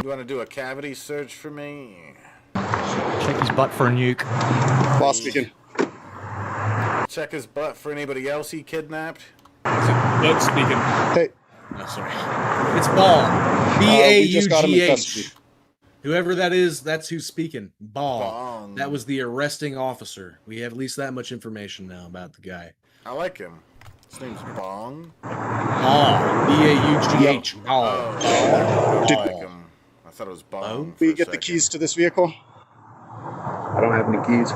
You want to do a cavity search for me? Check his butt for a nuke. Boss speaking. Check his butt for anybody else he kidnapped? Butt speaking. Hey. No, sorry. It's Ball. We just got him in B-A-U-G-H. custody. Whoever that is, that's who's speaking. Ball. Bong. That was the arresting officer. We have at least that much information now about the guy. I like him. His name's Bong. Ball. B-A-U-G-H. Ball. I like him. I thought it was Bong. Will you get the keys to this vehicle? I don't have any keys.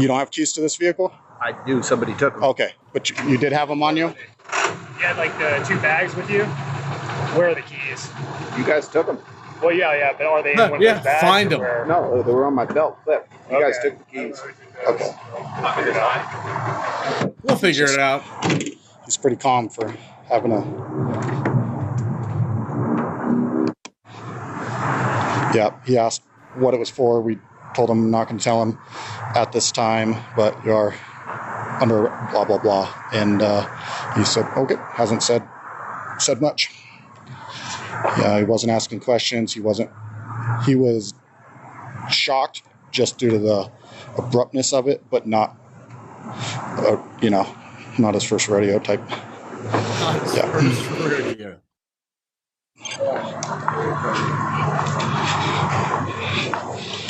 You don't have keys to this vehicle? I do. Somebody took them. Okay, but you did have them on you? You had like the 2 bags with you? Where are the keys? You guys took them. Well, yeah, but are they in one of those bags? Find them. No, they were on my belt clip. You guys took the keys. Okay. We'll figure it out. He's pretty calm for having a... Yeah, he asked what it was for. We told him not going to tell him at this time, but you are under blah, blah, blah. And he said, okay, hasn't said much. Yeah, he wasn't asking questions. He was shocked just due to the abruptness of it, but not, not his first rodeo type. First rodeo.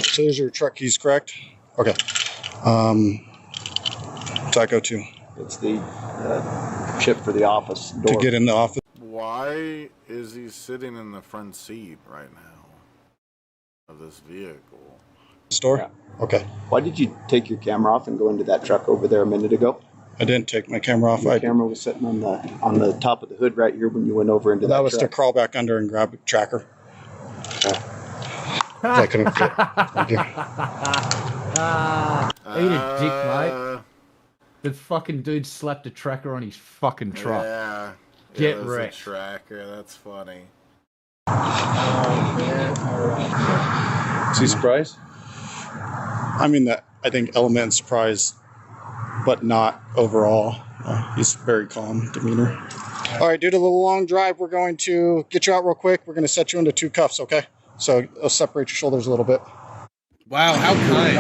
So there's your truck keys, correct? Okay. Taco 2. It's the chip for the office door. To get in the office. Why is he sitting in the front seat right now of this vehicle? Store? Yeah. Okay. Why did you take your camera off and go into that truck over there a minute ago? I didn't take my camera off. Your camera was sitting on the top of the hood right here when you went over into that was truck. to crawl back under and grab a tracker. I couldn't fit. Okay. Eat a dick, mate. The fucking dude slapped a tracker on his fucking truck. Yeah. Get it was wrecked. A tracker. That's funny. Is he surprised? I mean, I think element surprise, but not overall. He's very calm demeanor. All right, due to the long drive, we're going to get you out real quick. We're going to set you into 2 cuffs, okay? So I'll separate your shoulders a little bit. Wow, how kind.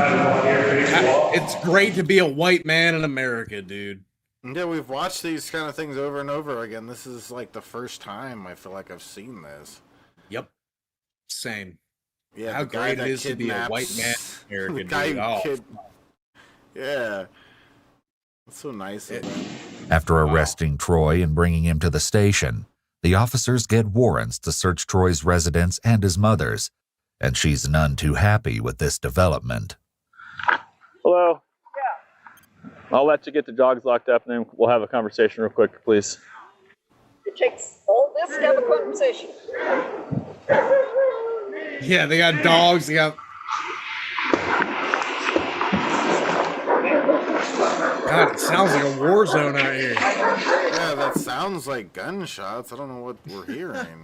It's great to be a white man in America, dude. Yeah, we've watched these kind of things over and over again. This is like the first time I feel like I've seen this. Yep. Same. Yeah, how great it is to be a white man in America, the guy dude. Oh. Yeah. That's so nice of them. After arresting Troy and bringing him to the station, the officers get warrants to search Troy's residence and his mother's, and she's none too happy with this development. Hello. Yeah. I'll let you get the dogs locked up, and then we'll have a conversation real quick, please. It takes all this to have a conversation. Yeah, they got dogs. They got. God, it sounds like a war zone out here. Yeah, that sounds like gunshots. I don't know what we're hearing.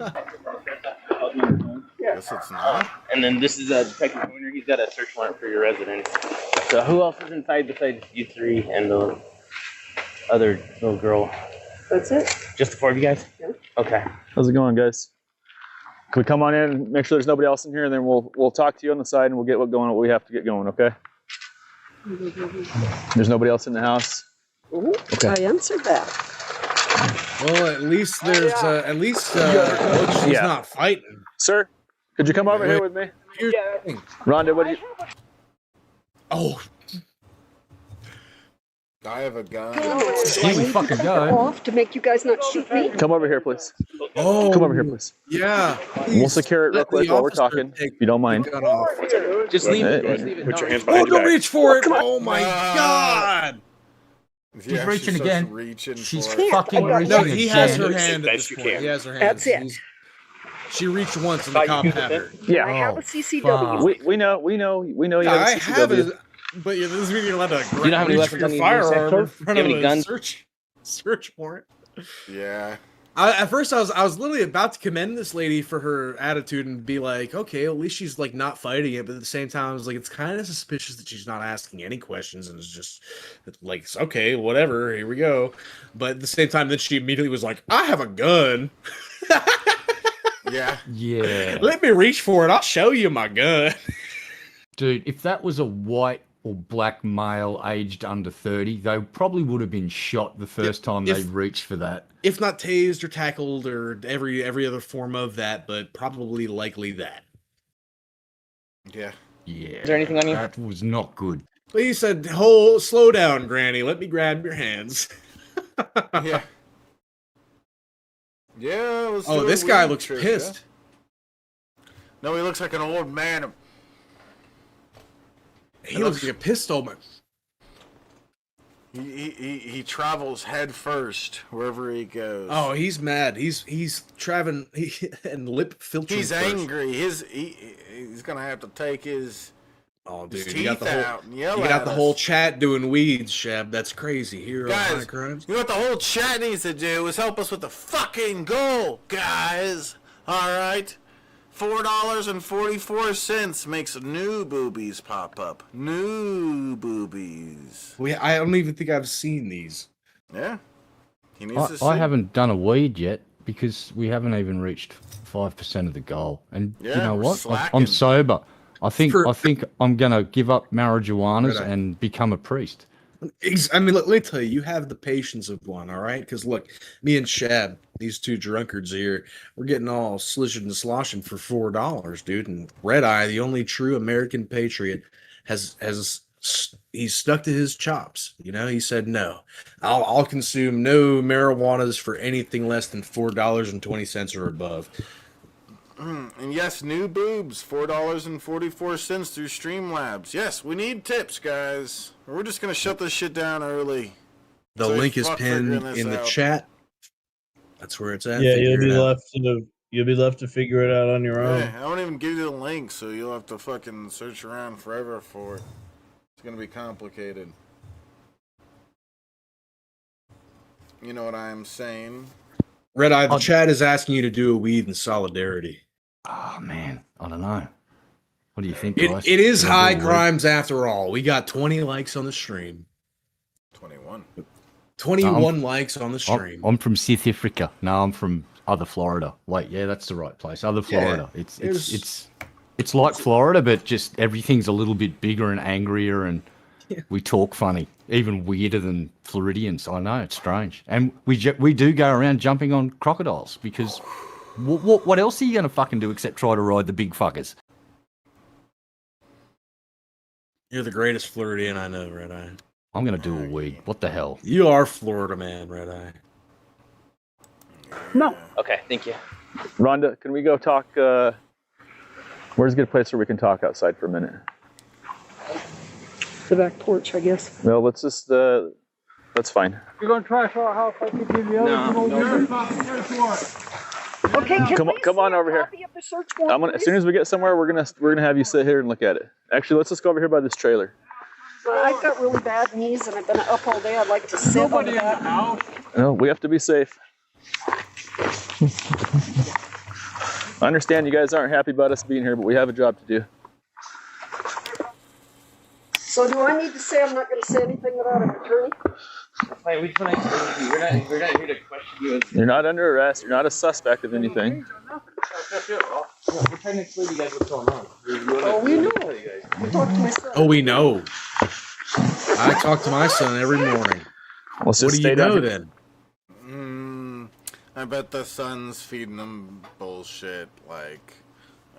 Guess it's not. And then this is Detective Pointer. He's got a search warrant for your residence. So who else is inside besides you 3 and the other little girl? That's it. Just the 4 of you guys? Yeah. Okay. How's it going, guys? Can we come on in and make sure there's nobody else in here, and then we'll talk to you on the side, and we'll get what we have to get going, okay? There's nobody else in the house? Okay. I answered that. Well, at least there's she's not fighting. Sir, could you come over here with me? Here's the thing. Rhonda, what do you... Oh. I have a gun. Here we fucking go. Off to make you guys not shoot me. Come over here, please. Oh. Come over here, please. Yeah. We'll secure it real quick while we're talking, if you don't mind. Just leave it. Hey, Just leave it. put your hands Oh, behind your don't back. reach for it. Oh my God. She's reaching again. She's for it. fucking reaching No, he has again. her hand at this point. He has her hand. That's it. She reached once and the cop had her. Yeah. I have a CCW. We know you Yeah, have I a have CCW. it, but yeah, this means you're allowed to You don't have any reach for weapons your on you in your firearm in sector? front Do you of have any a guns? search warrant. Yeah. At first, I was literally about to commend this lady for her attitude and be like, okay, at least she's like not fighting it. But at the same time, I was like, it's kind of suspicious that she's not asking any questions and it's just like, okay, whatever, here we go. But at the same time, then she immediately was like, I have a gun. Yeah. Yeah. Let me reach for it. I'll show you my gun. Dude, if that was a white or black male aged under 30, they probably would have been shot the first time they reached for that. If not tased or tackled or every other form of that, but probably likely that. Yeah. Yeah. Is there anything on you? That was not good. But he said, slow down, Granny. Let me grab your hands. Yeah. Yeah. Let's do Oh, a this guy weed looks trick, pissed. yeah? No, he looks like an old man. He looks like a pistol man. He travels head first wherever he goes. Oh, he's mad. He's traveling and lip filtering. He's first. angry. He's gonna have to take his dude, teeth you got the whole, out and yell you at got the us. whole chat doing weeds, Shab. That's crazy. Here on High Guys, Crimes. you know what the whole chat needs to do is help us with the fucking goal, guys. All right, $4.44 makes new boobies pop up. New boobies. I don't even think I've seen these. Yeah, he needs to see. I haven't done a weed yet because we haven't even reached 5% of the goal. And Yeah, you know we're what? slacking. I'm sober. I think I'm gonna give up marijuanas Right. and become a priest. I mean, let me tell you, you have the patience of one, all right? Because look, me and Shab, these two drunkards here, we're getting all slishing and sloshing for $4, dude. And Red Eye, the only true American patriot, he's stuck to his chops. You know, he said no, I'll consume no marijuanas for anything less than $4.20 or above. And yes, new boobs, $4.44 through Streamlabs. Yes, we need tips, guys. We're just gonna shut this shit down early. The So link is fuck pinned figuring this in the out. chat. That's where it's at. Yeah, Figure you'll be it out. left to figure it out on your own. Yeah, I won't even give you the link, so you'll have to fucking search around forever for it. It's gonna be complicated. You know what I'm saying? Red Eye, the chat is asking you to do a weed in solidarity. Oh man, I don't know. What do you think, It guys? is Should I High do a weed? Crimes after all. We got 20 likes on the stream. 21. 21 likes on the stream. I'm from South Africa. No, I'm from other Florida. Wait, yeah, that's the right place. Other Florida. Yeah, It's like Florida, but just everything's a little bit bigger and angrier, and we talk funny, even weirder than Floridians. I know, it's strange, and we do go around jumping on crocodiles because what else are you going to fucking do except try to ride the big fuckers? You're the greatest Floridian I know, Red Eye. I'm going to do a weed. What the hell? You are Florida man, Red Eye. No. Okay, thank you. Rhonda, can we go talk? Where's a good place where we can talk outside for a minute? The back porch, I guess. No, let's just. That's fine. You're going to trash our house like you did the other one over here? Okay, can Come on over here. copy of the search warrant, I'm gonna. As please? soon as we get somewhere, we're gonna have you sit here and look at it. Actually, let's just go over here by this trailer. I've got really bad knees and I've been up all day. I'd like to sit on the back. No, we have to be safe. I understand you guys aren't happy about us being here, but we have a job to do. So do I need to say I'm not going to say anything without an attorney? Wait, we just want to explain to you. We're not here to question you. You're not under arrest. You're not a suspect of anything. We're trying to explain to you guys what's going on. Oh, we know. We talked to my son. Oh, we know. I talk to my son every morning. Let's What just do stay you down know here. then? I bet the son's feeding them bullshit. Like,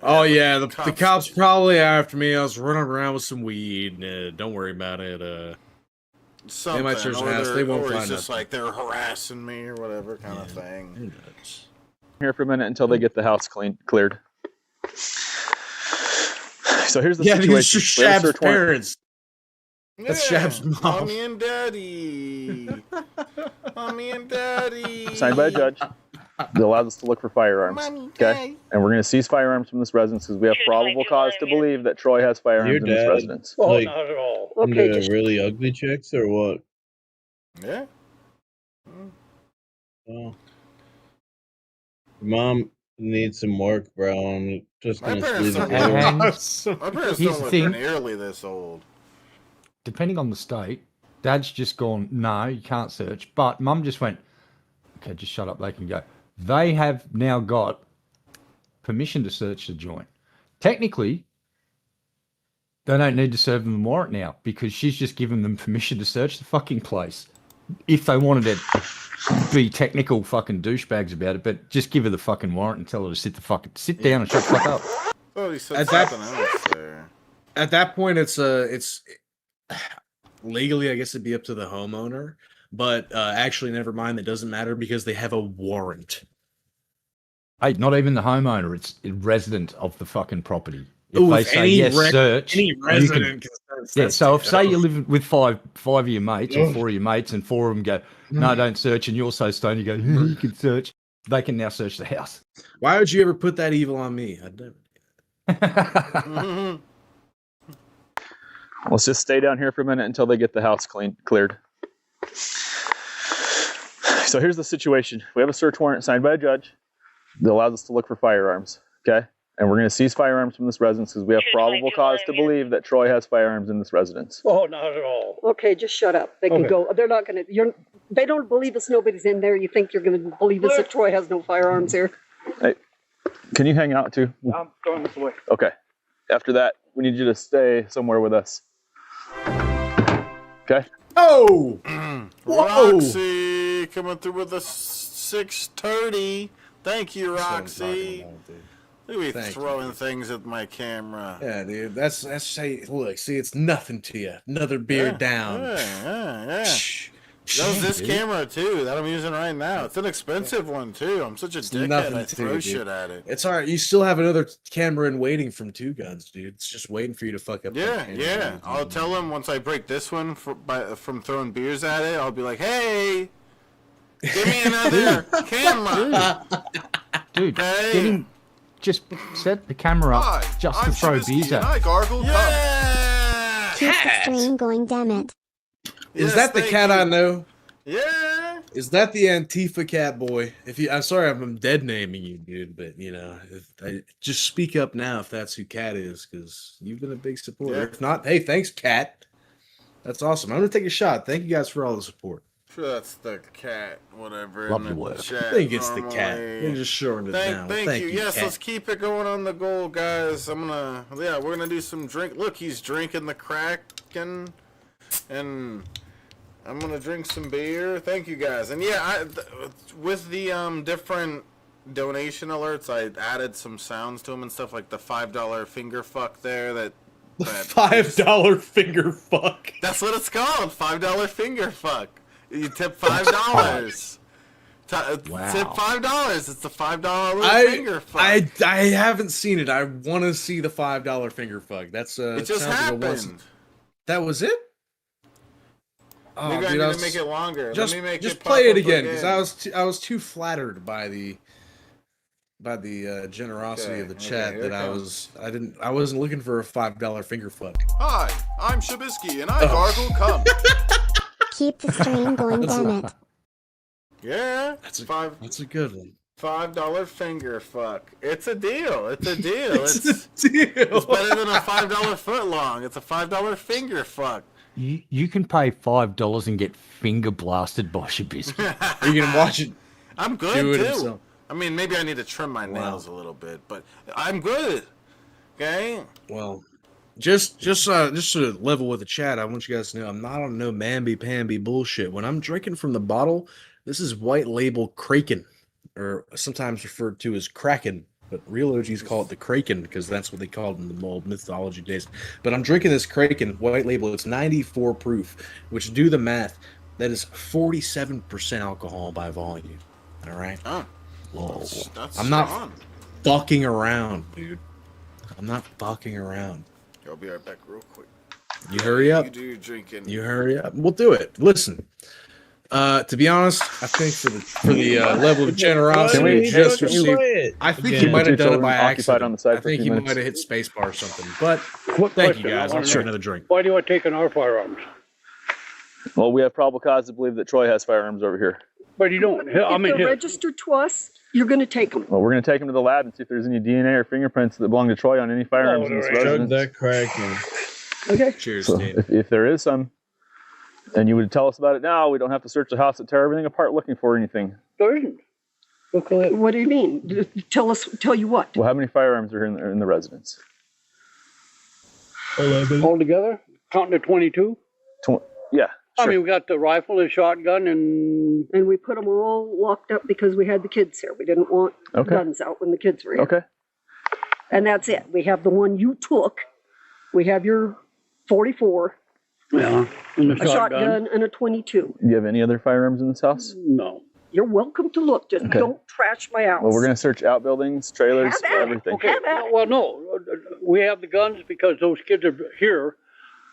Oh yeah, the cops probably after me. I was running around with some weed. Don't worry about it. something, might search or, the house, they won't or it's find just nothing. like they're harassing me or whatever kind of thing. Here for a minute until they get the house cleared. So here's the Yeah, situation. these are We have a Shab's search warrant. parents. That's Shab's mom. Mommy and Daddy. Mommy and Daddy. Signed by a judge. That allows us to look for firearms. Mommy, Okay? And we're going to seize firearms from this residence because we have probable cause to believe that Troy has firearms Your in this dad, residence. Oh, like, not at all. into Okay, just really ugly chicks or what? Yeah. Oh. Mom needs some work, bro. I'm just My gonna parents leave it don't there. look, my parents Here's don't the look thing. nearly this old. Depending on the state, Dad's just gone, no, you can't search. But Mum just went, okay, just shut up, they can go. They have now got permission to search the joint. Technically, they don't need to serve them the warrant now because she's just given them permission to search the fucking place. If they wanted to be technical fucking douchebags about it, but just give her the fucking warrant and tell her to sit down and shut the fuck up. Oh, he said At that- something else there. At that point, it's legally, I guess it'd be up to the homeowner. But actually, never mind. That doesn't matter because they have a warrant. Hey, not even the homeowner; it's a resident of the fucking property. If Ooh, they if say yes, search. any you resident can, can Yeah, so if say you live with five of your mates or four of your mates, and four of them go, no, don't search, and you're so stoned, you go, you can search. They can now search the house. Why would you ever put that evil on me? I'd never. Let's just stay down here for a minute until they get the house cleared. So here's the situation. We have a search warrant signed by a judge that allows us to look for firearms, okay? And we're going to seize firearms from this residence because we have probable cause to believe that Troy has firearms in this residence. Oh, not at all. Okay, just shut up. They can go. They're not going to. They don't believe us. Nobody's in there. You think you're going to believe us if Troy has no firearms here? Hey, can you hang out too? I'm going this way. Okay. After that, we need you to stay somewhere with us. Okay? Oh! Roxy coming through with a 630. Thank you, Roxy. Look at me throwing things at my camera. Yeah, dude. That's say. Look, see, it's nothing to you. Another beer down. Yeah. That was this camera too that I'm using right now. It's an expensive one too. I'm such a dickhead. I throw shit at it. It's all right. You still have another camera in waiting from Two Guns, dude. It's just waiting for you to fuck up. Yeah. I'll tell him once I break this one from throwing beers at it. I'll be like, hey, give me another camera, dude. Just set the camera up just to throw beers at. Keep the stream going, damn it. Is that the cat I know? Yeah. Is that the Antifa cat boy? I'm sorry, I'm dead naming you, dude, but just speak up now if that's who Cat is, because you've been a big supporter. Yeah. If not, hey, thanks, Cat. That's awesome. I'm gonna take a shot. Thank you guys for all the support. Sure, that's the cat, whatever. Love your work. I think it's the cat. They're just shorting it down. Thank you. Yes, Cat. let's keep it going on the goal, guys. We're gonna do some drink. Look, he's drinking the Kraken, and I'm gonna drink some beer. Thank you, guys. And with the different donation alerts, I added some sounds to them and stuff, like the $5 finger fuck there. That $5 finger fuck. That's what it's called. $5 finger fuck. You tip $5. Wow. Tip $5. It's a $5 finger fuck. I haven't seen it. I want to see the $5 finger fuck. That's it just happened. That was it. Oh, maybe I need to make it longer. Just, Let me make just it play it again, because I was too flattered by the generosity of the chat that I wasn't looking for a $5 finger fuck. Hi, I'm Shabisky, and I gargle cum. Keep the stream going, damn it. Yeah, that's a good one. $5 finger fuck. It's a deal. It's a deal. It's a deal. It's better than a $5 foot long. It's a $5 finger fuck. You can pay $5 and get finger blasted by Shabisky. You can watch it. I'm good do it too. himself. I mean, maybe I need to trim my nails a little bit, but I'm good. Okay. Well, just to level with the chat, I want you guys to know I'm not on no mamby-pamby bullshit. When I'm drinking from the bottle, this is white label Kraken, or sometimes referred to as Kraken. But real OGs call it the Kraken because that's what they called in the old mythology days. But I'm drinking this Kraken white label. It's 94 proof, which, do the math, that is 47% alcohol by volume. All right. Oh, whoa! That's I'm not strong. fucking around, dude. I'm not fucking around. I'll be right back real quick. You hurry up. You do your drinking. You hurry up. We'll do it. Listen. To be honest, I think for the level of generosity we just received, I think he might have done it by accident. I think he might have hit spacebar or something. But thank you guys. I'll share another drink. Why do I take in our firearms? Well, we have probable cause to believe that Troy has firearms over here. But you don't. If they're registered to us, you're going to take them. Well, we're going to take them to the lab and see if there's any DNA or fingerprints that belong to Troy on any firearms in this residence. That Kraken. Okay. Cheers, so Dave. if there is some, and you would tell us about it now, we don't have to search the house and tear everything apart looking for anything. There isn't. What do you mean? Tell you what? Well, how many firearms are in the residence? 11. Altogether? Counting the 22? Yeah. Sure. I mean, we got the rifle, the shotgun, and we put them all locked up because we had the kids here. We didn't want guns out when the kids were here. Okay. And that's it. We have the one you took. We have your 44. Yeah. And a shotgun and a 22. Do you have any other firearms in this house? No. You're welcome to look. Just don't trash my house. Well, we're going to search outbuildings, trailers, everything. Okay. Well, no. We have the guns because those kids are here.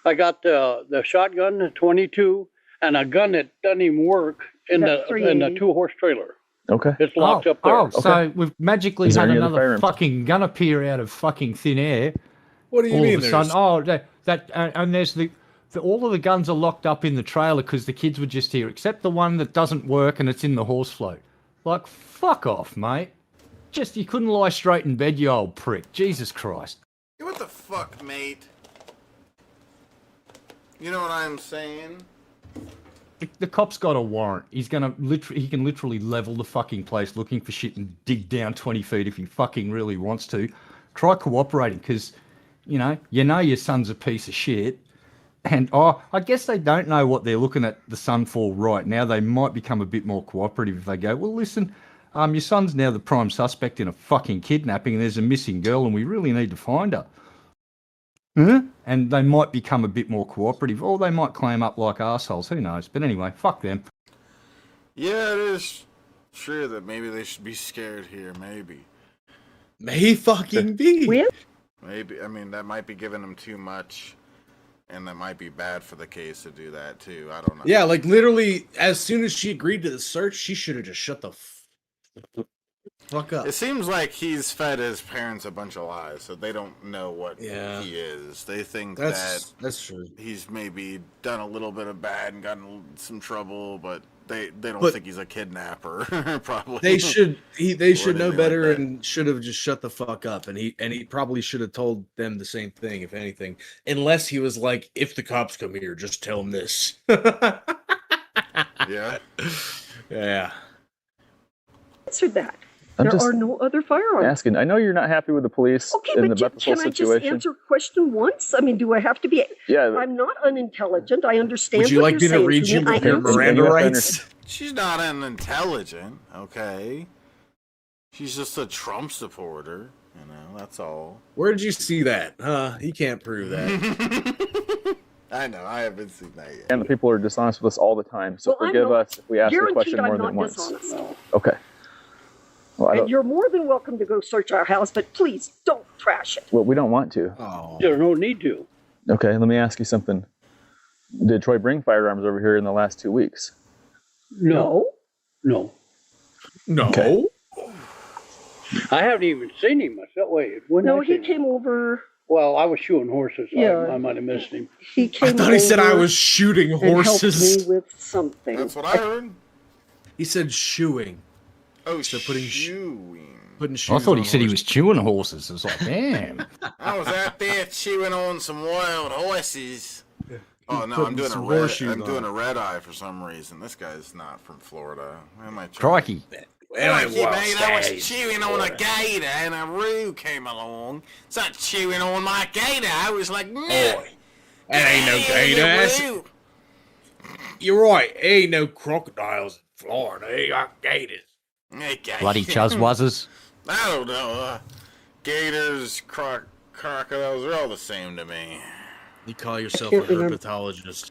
I got the shotgun, the 22, and a gun that doesn't even work in the 2-horse trailer. Okay. It's locked up there. So we've magically Is there had any other another firearms? fucking gun appear out of fucking thin air. What do you all mean? Of a sudden, and there's all of the guns are locked up in the trailer because the kids were just here, except the one that doesn't work and it's in the horse float. Like, fuck off, mate. Just, you couldn't lie straight in bed, you old prick. Jesus Christ. What the fuck, mate? You know what I'm saying? The cop's got a warrant. He's gonna he can literally level the fucking place looking for shit and dig down 20 feet if he fucking really wants to. Try cooperating, because, you know your son's a piece of shit. And I guess they don't know what they're looking at the son for right now. They might become a bit more cooperative if they go, well, listen, your son's now the prime suspect in a fucking kidnapping and there's a missing girl and we really need to find her. Huh? And they might become a bit more cooperative, or they might clam up like arseholes. Who knows? But anyway, fuck them. Yeah, it is true that maybe they should be scared here. Maybe. May fucking be. Maybe. I mean, that might be giving them too much, and that might be bad for the case to do that too. I don't know. Yeah, like literally, as soon as she agreed to the search, she should have just shut the fuck up. It seems like he's fed his parents a bunch of lies, so they don't know what he is. They think that's true. He's maybe done a little bit of bad and gotten in some trouble, but they don't think he's a kidnapper. Probably They should know better like and should have just shut the fuck up. And he probably should have told them the same thing, if anything. Unless he was like, if the cops come here, just tell them this. Yeah. Yeah. Answered that. I'm There just are no other firearms. asking. I know you're not happy with the police Okay, in the but Bethel can I just situation. answer a question once? I mean, do I have to be? Yeah. I'm not unintelligent. I understand. Would you what like you're me to saying read to you me. I your answered Miranda it. rights? She's not unintelligent, okay? She's just a Trump supporter, you know, that's all. Where did you see that? He can't prove that. I know, I haven't seen that yet. And the people are dishonest with us all the time, so Well, I'm forgive not- us if we ask the guaranteed question more I'm than not once. dishonest. Okay. Well, I And don't, you're more than welcome to go search our house, but please don't trash it. well, we don't want to. There's no need to. Okay, let me ask you something. Did Troy bring firearms over here in the last 2 weeks? No. No. Okay. I haven't even seen him that way. When No, I he seen him. came over. Well, I was shooting horses. So Yeah. I might have missed him. He came I thought he said I over was shooting and helped horses. me with something. That's what I heard. He said shoeing. Oh, So putting putting I shoes thought he on said he horses. was chewing horses. I was like, damn. I was out there chewing on some wild horses. Oh no, I'm Putting doing some a red. horseshoes I'm doing on. a red eye for some reason. This guy's not from Florida. Why am I trying? Crikey. Crikey, mate, I was chewing on a gator and a roo came along. Started chewing on my gator. I was like, no. That ain't no gator. That's- Roo. You're right. Ain't no crocodiles in Florida. They got gators. Okay. Bloody chuzwazzers. I don't know. Gators, crocodiles, they're all the same to me. You call yourself a can't remember. herpetologist.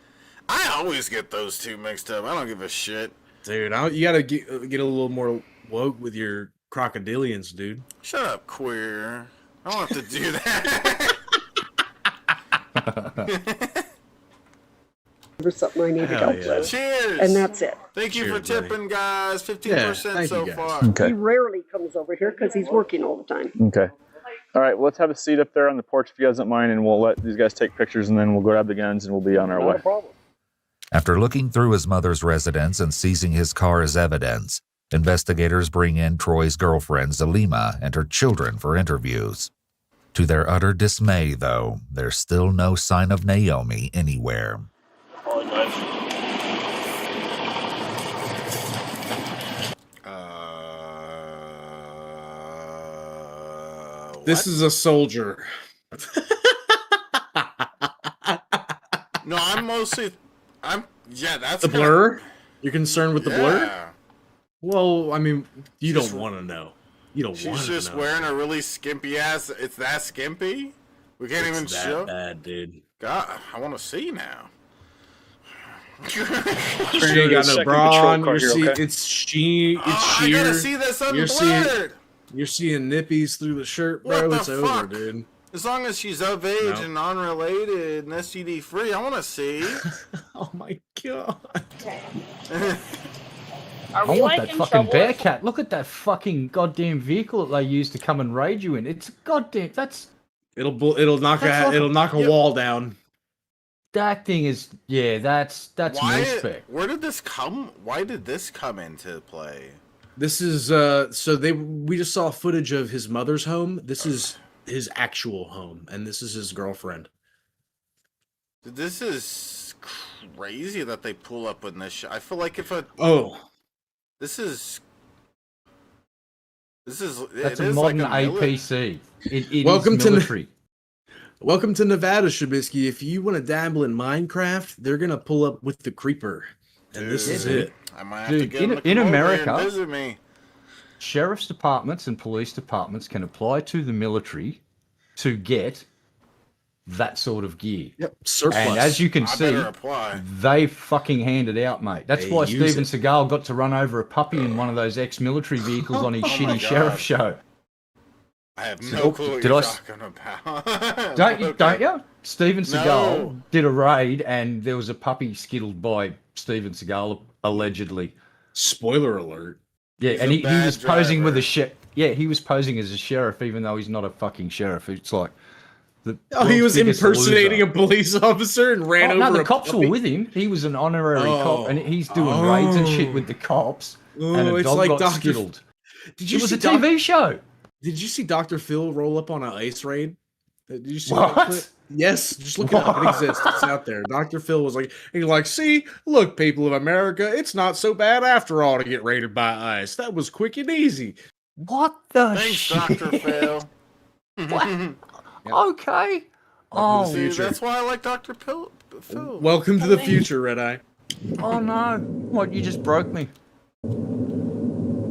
I always get those two mixed up. I don't give a shit. Dude, you gotta get a little more woke with your crocodilians, dude. Shut up, queer. I don't have to do that. For something I needed Hell help yeah. with. Cheers. And that's it. Thank you for Cheers, buddy. tipping, guys. 15% Yeah, thank so you, guys. far. Okay. He rarely comes over here because he's working all the time. Okay. All right, well, let's have a seat up there on the porch if you guys don't mind, and we'll let these guys take pictures, and then we'll grab the guns, and we'll be on our Not way. a problem. After looking through his mother's residence and seizing his car as evidence, investigators bring in Troy's girlfriend, Zalima, and her children for interviews. To their utter dismay, though, there's still no sign of Naomi anywhere. This is a soldier. No, I'm mostly. That's The blur? You're concerned with the blur? Yeah. Well, I mean, you don't want to know. You don't want She's to know. just wearing a really skimpy ass. It's that skimpy? We can't even It's that show. bad, dude. God, I want to see now. She ain't got no bra on. You're seeing it's sheer. I gotta see this unblurred. You're seeing nippies through the shirt, bro. What the It's over, fuck? dude. As long as she's of age No. and unrelated and STD free, I want to see. Oh my god. I want that fucking Bearcat. Look at that fucking goddamn vehicle that they use to come and raid you in. It's goddamn. It'll knock a wall down. That thing is that's Why? mil-spec. Where did this come? Why did this come into play? This is we just saw footage of his mother's home. This is his actual home, and this is his girlfriend. This is crazy that they pull up in this. I feel like if a this is That's a modern APC. It Welcome is military. Welcome to Nevada, Shabisky. If you want to dabble in Minecraft, they're gonna pull up with the creeper, and this is it. I might have to get him to in come over here America, and visit me. sheriff's departments and police departments can apply to the military to get that sort of gear. Yep, surplus. And as you can I see, better apply. they fucking hand it out, mate. That's They why use Steven it. Seagal got to run over a puppy in one of those ex-military vehicles on his Oh my shitty God. sheriff show. I have So, no clue what did you're I talking about. Don't you? Steven Seagal No. did a raid and there was a puppy skittled by Steven Seagal, allegedly. Spoiler alert. Yeah, He's and a he bad was posing with driver. a sheriff. Yeah, he was posing as a sheriff, even though he's not a fucking sheriff. It's like the Oh, he was world's biggest impersonating loser. a police officer and ran over No, the a cops puppy? were with him. He was an honorary Oh. cop, and he's doing raids and shit with the cops. Oh, and a it's dog like got Dr. skittled. Did you It was see a TV show. Did you see Dr. Phil roll up on an ice raid? Did you see What? that clip? Yes, just look it up. It exists. It's out there. Dr. Phil was like, he's like, see, look, people of America, it's not so bad after all to get raided by ICE. That was quick and easy. What the Thanks, shit? Dr. Phil. Okay. Welcome to the See, future. that's why I like Dr. Phil. Welcome to the future, Red Eye. Oh no! What, you just broke me?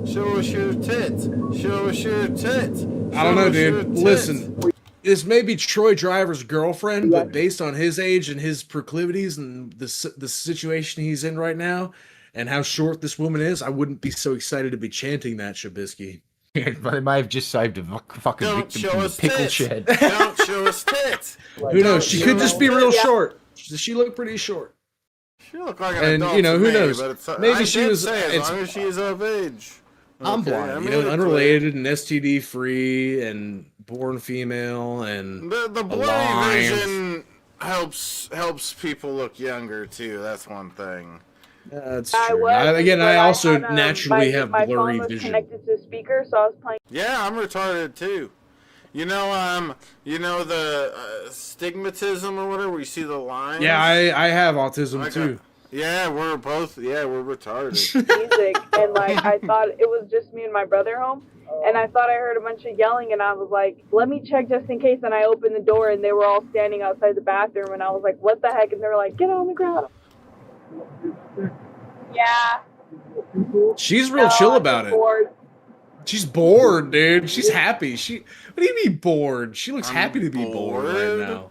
Show us your tits. Show us your tits. I don't know, Show us your dude. tits. Listen, this may be Troy Driver's girlfriend, but based on his age and his proclivities and the situation he's in right now, and how short this woman is, I wouldn't be so excited to be chanting that, Shabisky. Yeah, but they may have just saved a fucking Don't victim show from the us pickle tits. shed. Don't show us tits. Who knows? She could show just us be real tits. short. She looked pretty short. She looked like an And, adult you know, to who me, knows? but it's, Maybe I she did was- say as it's- long as she is of age. I'm Okay, blind, I you made know, it clear. unrelated and STD free and born female and The blurry alive. vision helps people look younger too. That's one thing. That's I true. was, Again, but I also had, naturally my have phone blurry was vision. connected to the speaker, so I was playing. Yeah, I'm retarded too. You know the stigmatism or whatever. Where you see the lines. Yeah, I have autism Okay. too. Yeah, we're both. Yeah, we're retarded. Music, and like I thought it was just me and my brother home, and I thought I heard a bunch of yelling, and I was like, let me check just in case, and I opened the door, and they were all standing outside the bathroom, and I was like, what the heck, and they were like, get on the ground. Yeah. She's real No, chill I'm about just it. bored. She's bored, dude. She's happy. What do you mean bored? She looks happy to be bored right now.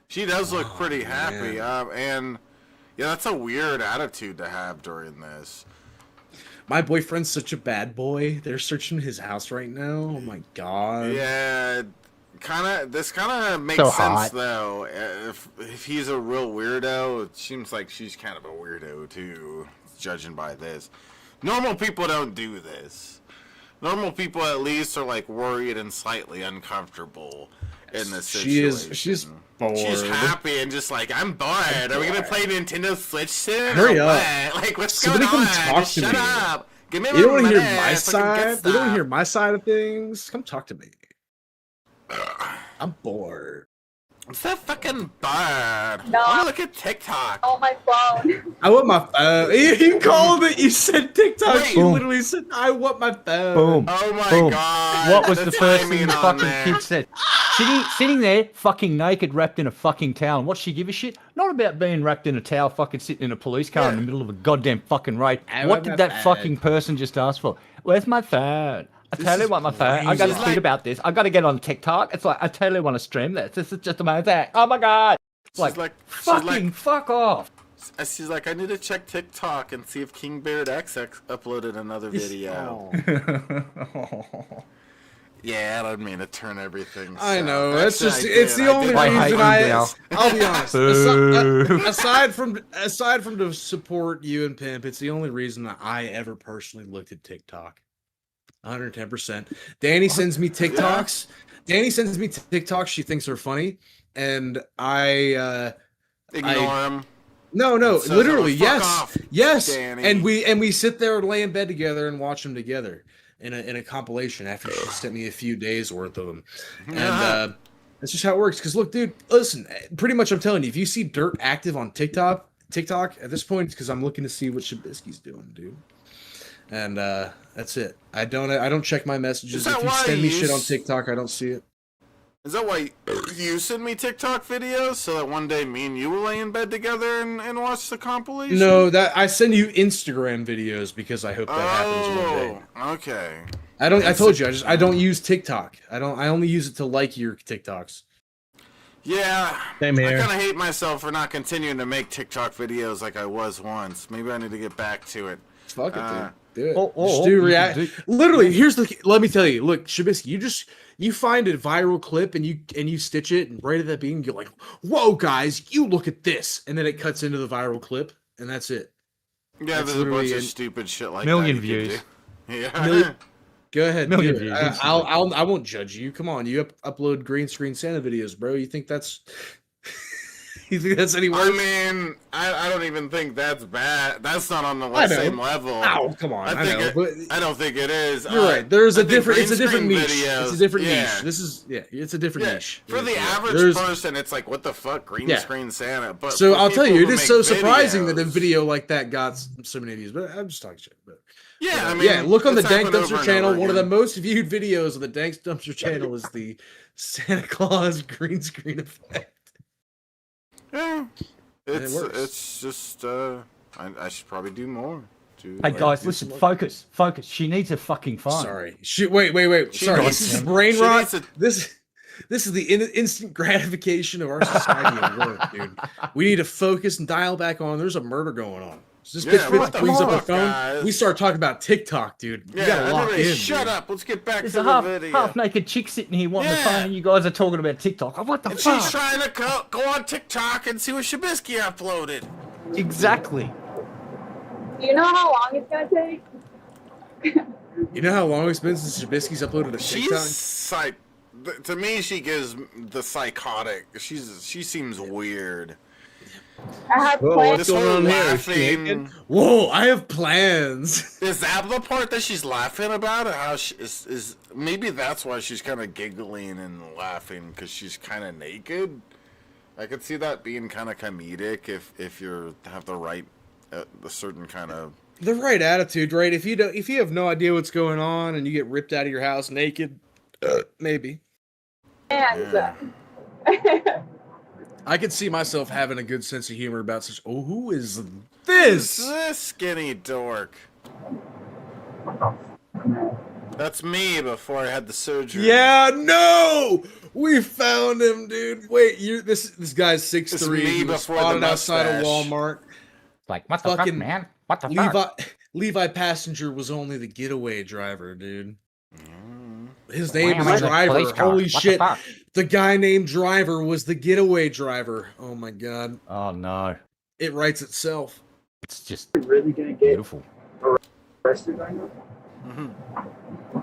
She does look pretty happy. And yeah, that's a weird attitude to have during this. My boyfriend's such a bad boy. They're searching his house right now. Oh my god. Yeah, this kind of makes So sense hot. though. If he's a real weirdo, it seems like she's kind of a weirdo too, judging by this. Normal people don't do this. Normal people at least are like worried and slightly uncomfortable in this situation. She's bored. She's happy and just like, I'm bored. Are we gonna play Nintendo Switch soon? Hurry or up. what? Like, what's Somebody going come on? talk Just to shut me. up. Give me You don't want to hear my side? You don't hear my side of things? Come talk to me. I'm bored. I'm so fucking bored. No. I want to look at TikTok. On my phone. I want my phone. You called it. You said TikTok. Wait. You Boom. literally said, I want my phone. Boom. Oh my Boom. god. What was the first thing timing the on fucking that. kid said? Sitting there, fucking naked, wrapped in a fucking towel. And what she give a shit? Not about being wrapped in a towel, fucking sitting in a police car in the middle of a goddamn fucking raid. I What want did my that phone. fucking person just ask for? Where's my phone? I totally want my phone. I got to crazy. tweet about this. I got to get on TikTok. It's like, I totally want to stream this. This is just amazing. Oh my god. It's like, fucking fuck off. She's like, I need to check TikTok and see if King Beard XX uploaded another video. Yeah, I don't mean to turn everything. I south. know. Actually, That's just. I It's did. the only I did. reason I'll be honest. Boo. Aside from to support you and Pimp, it's the only reason that I ever personally looked at TikTok. 110%. Danny sends me TikToks. Danny sends me TikToks. She thinks they're funny, and I Ignore him. No, Says, literally, "Oh, fuck yes, off, yes, Danny." and we sit there and lay in bed together and watch them together in a compilation after she sent me a few days worth of them, and that's just how it works. Because look, dude, listen, pretty much I'm telling you, if you see Dirt active on TikTok at this point, it's because I'm looking to see what Shabisky's doing, dude. And that's it. I don't check my messages. If you send me shit on TikTok, I don't see it. Is that why you send me TikTok videos so that one day me and you will lay in bed together and watch the compilation? No, that I send you Instagram videos because I hope that happens one day. Okay. I told you, I don't use TikTok. I only use it to like your TikToks. Yeah. Same here. I kind of hate myself for not continuing to make TikTok videos like I was once. Maybe I need to get back to it. Fuck it, dude. Do it. Or Just do you react. can Literally, let me tell you. Look, Shabisky, you find a viral clip and you stitch it, and right at that beginning you're like, "Whoa, guys, you look at this," and then it cuts into the viral clip, and that's it. Yeah, That's there's a bunch literally of stupid shit like million that. you could views. do. Yeah. Go ahead. Million do it. views. I won't judge you. Come on, you upload green screen Santa videos, bro. You think that's any worse? I mean, I don't even think that's bad. That's not on the I know. same level. Oh, come on. I know, but I don't think it is. you're right. There's I a think different. It's a green different screen niche. videos- It's a different yeah. niche. It's a different niche. For the average There's- person, it's like, what the fuck, green Yeah. screen Santa. But So for I'll tell people you, it who is make so surprising videos- that a video like that got so many views. But I'm just talking shit. But Yeah, I mean, yeah, look on the it's Dank happened over Dumpster and channel. over One of the again. most viewed videos on the Dank Dumpster channel is the Santa Claus green screen effect. Yeah, And it works. it's just I should probably do more. Hey guys, listen, focus. She needs a fucking phone. Sorry. Wait. She Sorry, needs this is to- brain she rot. needs to- This is the instant gratification of our society at work, dude. We need to focus and dial back on. There's a murder going on. So this Yeah, bitch what the brings up her fuck, phone. guys? We start talking about TikTok, dude. You Yeah, gotta lock everybody in. shut dude. up. Let's get back There's to a the video. half-naked chick sitting here wanting the Yeah. phone, and you guys are talking about TikTok. Oh, what the And fuck? she's trying to go on TikTok and see what Shabisky uploaded. Exactly. Do you know how long it's gonna take? You know how long it's been since Shabisky's uploaded a TikTok? To me, she gives the psychotic. She seems weird. I have Whoa, plans. what's going on here? Is she Laughing. naked? Whoa, I have plans. Is that the part that she's laughing about? Or how she is maybe that's why she's kind of giggling and laughing because she's kind of naked. I could see that being kind of comedic if you have the right, a certain kind of. The right attitude, right? If you have no idea what's going on and you get ripped out of your house naked, maybe. Yeah. I could see myself having a good sense of humor about such. Oh, who is this? This skinny dork. That's me before I had the surgery. Yeah, no, we found him, dude. Wait, this guy's 6'3". It's me He was before the spotted outside of mustache. Walmart. Like, what the fuck, man? What the fuck? Levi Passenger was only the getaway driver, dude. Mm. His name Why was am I in a police Driver. car? Holy What the shit. fuck? The guy named Driver was the getaway driver. Oh my god. Oh no, It writes itself. it's just Really gonna get beautiful. arrested right now? Mm-hmm.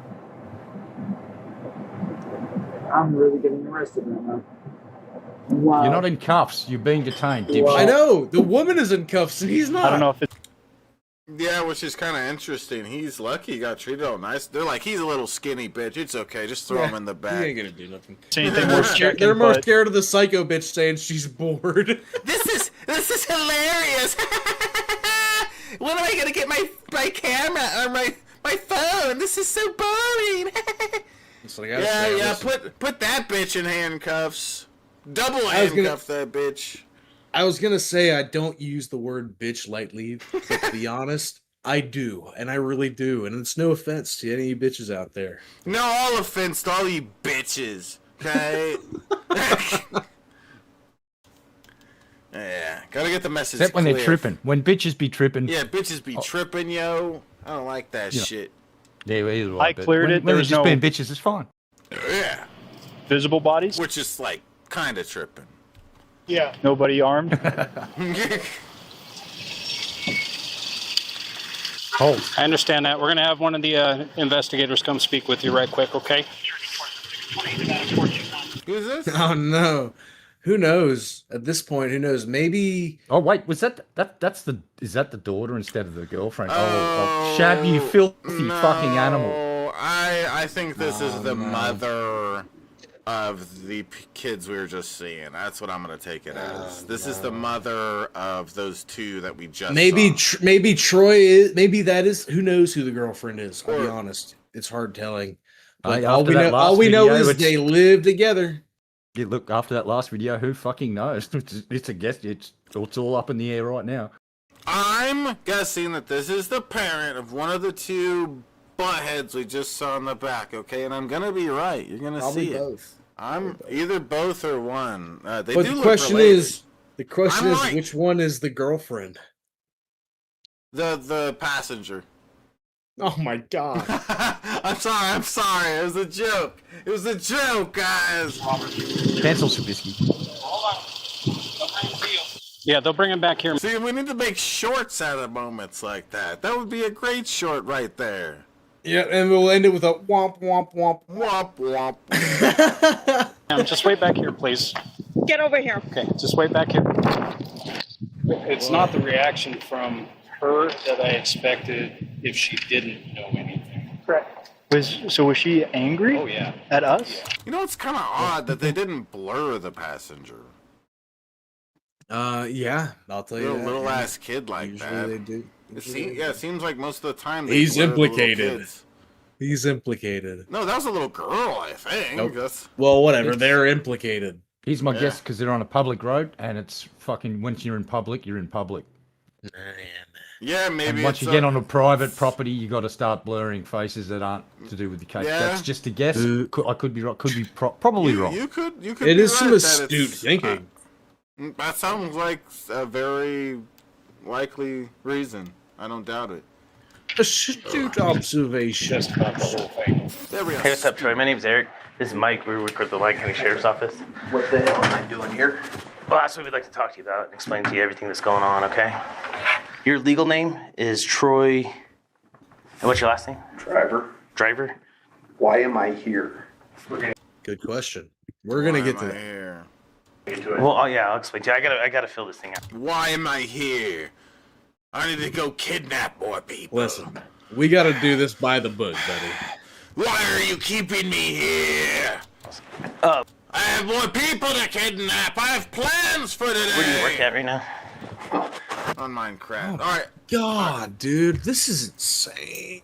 I'm really getting arrested right now. Wow. You're not in cuffs. You're being detained. Wow. dipshit. I know. The woman is in cuffs and he's not. I don't know if it's Yeah, which is kind of interesting. He's lucky he got treated all nice. They're like, he's a little skinny bitch. It's okay. Just throw him in the He back. ain't gonna do nothing. anything worth checking. They're more but scared of the psycho bitch saying she's bored. This is hilarious. When am I gonna get my camera or my phone? This is so boring. That's what I gotta say. Yeah. Listen, Put that bitch in handcuffs. Double I was gonna- handcuff that bitch. I was gonna say I don't use the word bitch lightly, but to be honest, I do, and I really do, and it's no offense to any of you bitches out there. No, all offense to all you bitches. Okay. Yeah, gotta get the message Except when they're clear. tripping. When bitches be tripping. Yeah, bitches be tripping, yo. I don't like that Yeah. shit. Yeah, either way, I but cleared when, it, When there they're was just no- being bitches, it's fine. visible bodies. Which is like kind of tripping. Yeah. Nobody armed. Oh. I understand that. We're going to have one of the investigators come speak with you right quick, okay? Who's this? Oh no. Who knows? At this point, who knows? Maybe. Oh wait, was that's the is that the daughter instead of the girlfriend? Oh, Shab, you filthy fucking animal. I think this is the mother of the kids we were just seeing. That's what I'm gonna take it as. This is the mother of those two that we just Maybe saw. maybe Troy is. Maybe that is. Who knows who the girlfriend is? I'll be honest. It's hard telling. But all we know is they live together. Yeah, look, after that last video, who fucking knows? It's a guess. It's all up in the air right now. I'm guessing that this is the parent of one of the two buttheads we just saw in the back, okay? And I'm gonna be right. You're gonna see both. I'm either both or one. They But do the look question related. is, which one is the girlfriend? The passenger. Oh my god. I'm sorry. It was a joke. It was a joke, guys. Cancel Trubisky. Yeah, they'll bring him back here. See, we need to make shorts out of moments like that. That would be a great short right there. Yeah, and we'll end it with a womp womp womp womp womp. Just wait back here, please. Get over here. Okay, just wait back here. It's not the reaction from her that I expected if she didn't know anything. Correct. Was she angry? Oh, yeah. At us? You know, it's kind of odd that they didn't blur the passenger. Yeah, I'll tell you that. Little ass kid like Usually that. they do. It seems like most of the time they He's blur the little implicated. kids. He's implicated. No, that was a little girl, I think. Nope. Well, whatever. They're implicated. Here's my Yeah. guess, because they're on a public road, and it's fucking once you're in public, you're in public. Yeah, maybe. And once you get on a private property, you got to start blurring faces that aren't to do with the case. Yeah. That's just a guess. I could be wrong. Could be probably wrong. You could. It be is some right that astute it's- thinking. That sounds like a very likely reason. I don't doubt it. Astute observation. There we go. Hey, what's up, Troy? My name's Eric. This is Mike. We work with the Lyon County Sheriff's Office. What the hell am I doing here? Well, that's what we'd like to talk to you about and explain to you everything that's going on, okay? Your legal name is Troy. And what's your last name? Driver. Driver? Why am I here? Good question. We're gonna get to that. Here. Well, I'll explain to you. I gotta fill this thing out. Why am I here? I need to go kidnap more people. Listen, we got to do this by the book, buddy. Why are you keeping me here? I have more people to kidnap. I have plans for today. Where do you work at right now? On Minecraft. Oh, All right. God, dude, this is insane.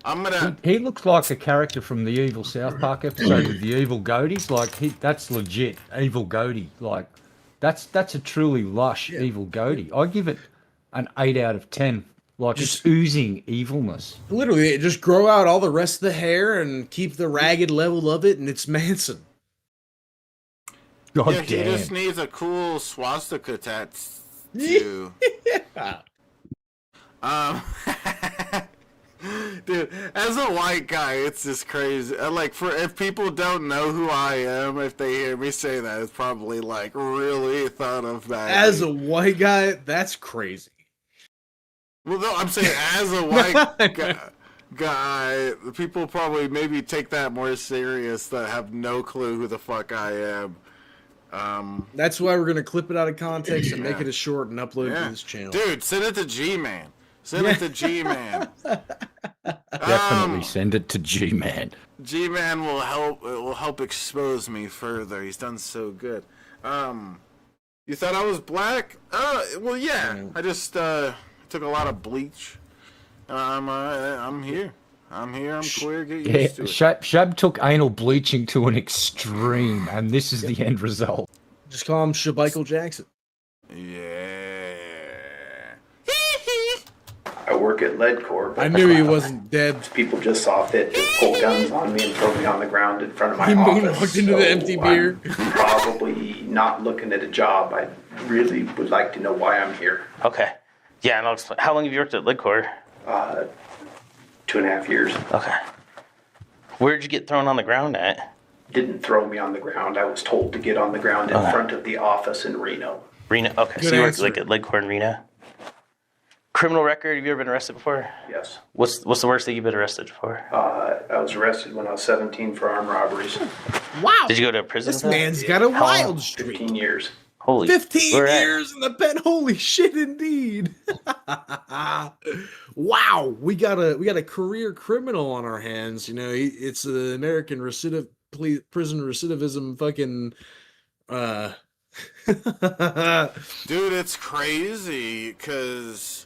I'm gonna. He looks like a character from the evil South Park episode with the evil goatees. Like that's legit evil goatee. Like that's a truly lush evil goatee. I give it an 8 out of 10. Like it's oozing evilness. Literally, just grow out all the rest of the hair and keep the ragged level of it, and it's Manson. God Yeah, damn. he just needs a cool swastika tattoo. Yeah. Dude, as a white guy, it's just crazy. Like, if people don't know who I am, if they hear me say that, it's probably like really thought of badly. As a white guy, that's crazy. Well, no, I'm saying as a white guy, people probably maybe take that more serious that have no clue who the fuck I am. That's why we're gonna clip it out of context and make it a short and upload it to this channel. Dude, send it to G-Man. Send it to G-Man. Definitely send it to G-Man. G-Man will help. It will help expose me further. He's done so good. You thought I was black? Well, yeah. I just took a lot of bleach. I'm here. I'm queer. Get Yeah, used to it. Shab took anal bleaching to an extreme, and this is the end result. Just call him Shabikel Jackson. Yeah. I work at LeadCorp. I knew he wasn't dead. People just saw fit to pull guns on me and throw me on the ground in front of my He office. moonwalked into the empty beer. I'm probably not looking at a job. I really would like to know why I'm here. Okay. Yeah, and I'll explain. How long have you worked at LidCorp? 2.5 years. Okay. Where'd you get thrown on the ground at? didn't throw me on the ground. I was told to get on the ground in front of the office in Reno. Reno. Okay, Good so you work answer. like at Leghorn, Reno. Criminal record? Have you ever been arrested before? Yes. What's the worst thing you've been arrested for? I was arrested when I was 17 for armed robberies. Wow. Did you go to prison? This for that? man's got a How long? wild streak. 15 years. Holy. 15 where at? years in the pen. Holy shit, indeed. Wow, we got a career criminal on our hands. You know, it's the American prison recidivism fucking. Dude, it's crazy because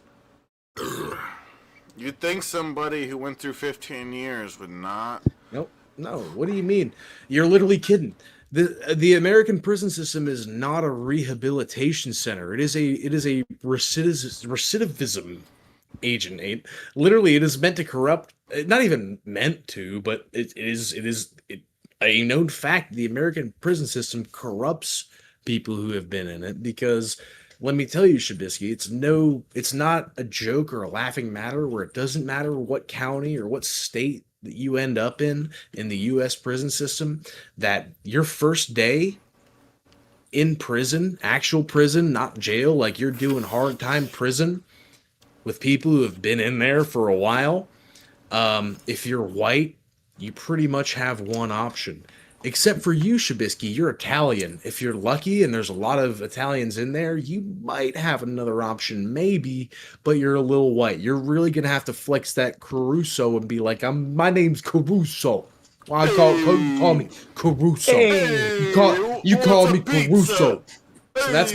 you'd think somebody who went through 15 years would not. Nope. No. What do you mean? You're literally kidding. The American prison system is not a rehabilitation center. It is a recidivism agent. Literally, it is meant to corrupt. Not even meant to, but it is a known fact. The American prison system corrupts people who have been in it because, let me tell you, Shabisky, it's not a joke or a laughing matter where it doesn't matter what county or what state that you end up in the U.S. prison system, that your first day in prison, actual prison, not jail, like you're doing hard time prison with people who have been in there for a while, if you're white, you pretty much have one option. Except for you, Shabisky, you're Italian. If you're lucky and there's a lot of Italians in there, you might have another option, maybe, but you're a little white. You're really going to have to flex that Caruso and be like, my name's Caruso. Well, call me Caruso. You call me Caruso. So that's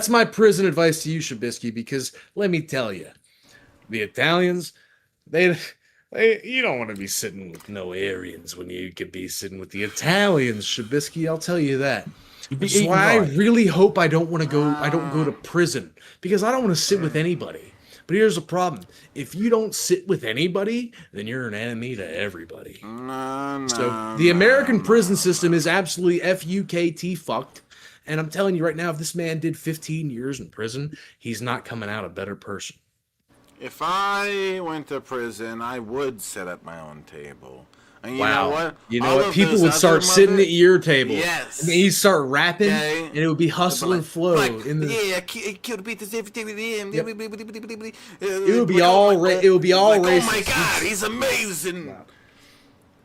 my prison advice to you, Shabisky, because let me tell you, the Italians, you don't want to be sitting with no Aryans when you could be sitting with the Italians, Shabisky. I'll tell you that. Which is why I really hope I don't go to prison, because I don't want to sit with anybody. But here's the problem: if you don't sit with anybody, then you're an enemy to everybody. So the American prison system is absolutely FUKT fucked. And I'm telling you right now, if this man did 15 years in prison, he's not coming out a better person. If I went to prison, I would set up my own table. And you Wow. know what? You know All what? of People those would start other sitting at your table. Yes. And then he'd start rapping, Okay. and it would be hustle and flow. Yeah, killed beat this everything with him. It would be all racist. Oh my God, he's amazing.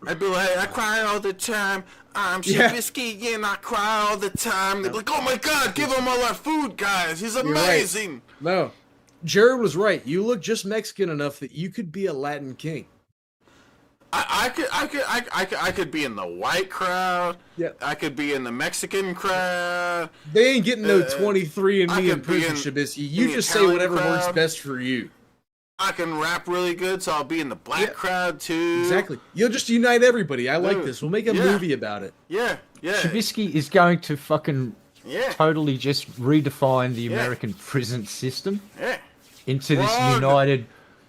I'd be like, I cry all the time. I'm Shabisky, and I cry all the time. They'd be like, oh my God, give him all our food, guys. He's amazing. No. Jared was right. You look just Mexican enough that you could be a Latin king. I could be in the white crowd. Yeah. I could be in the Mexican crowd. They ain't getting no 23 and me in prison, Shabisky. You just say whatever works best for you. I can rap really good, so I'll be in the black crowd too. Exactly. You'll just unite everybody. I like this. We'll make a movie about it. Yeah. Shabisky is going to fucking totally just redefine the American prison system into this united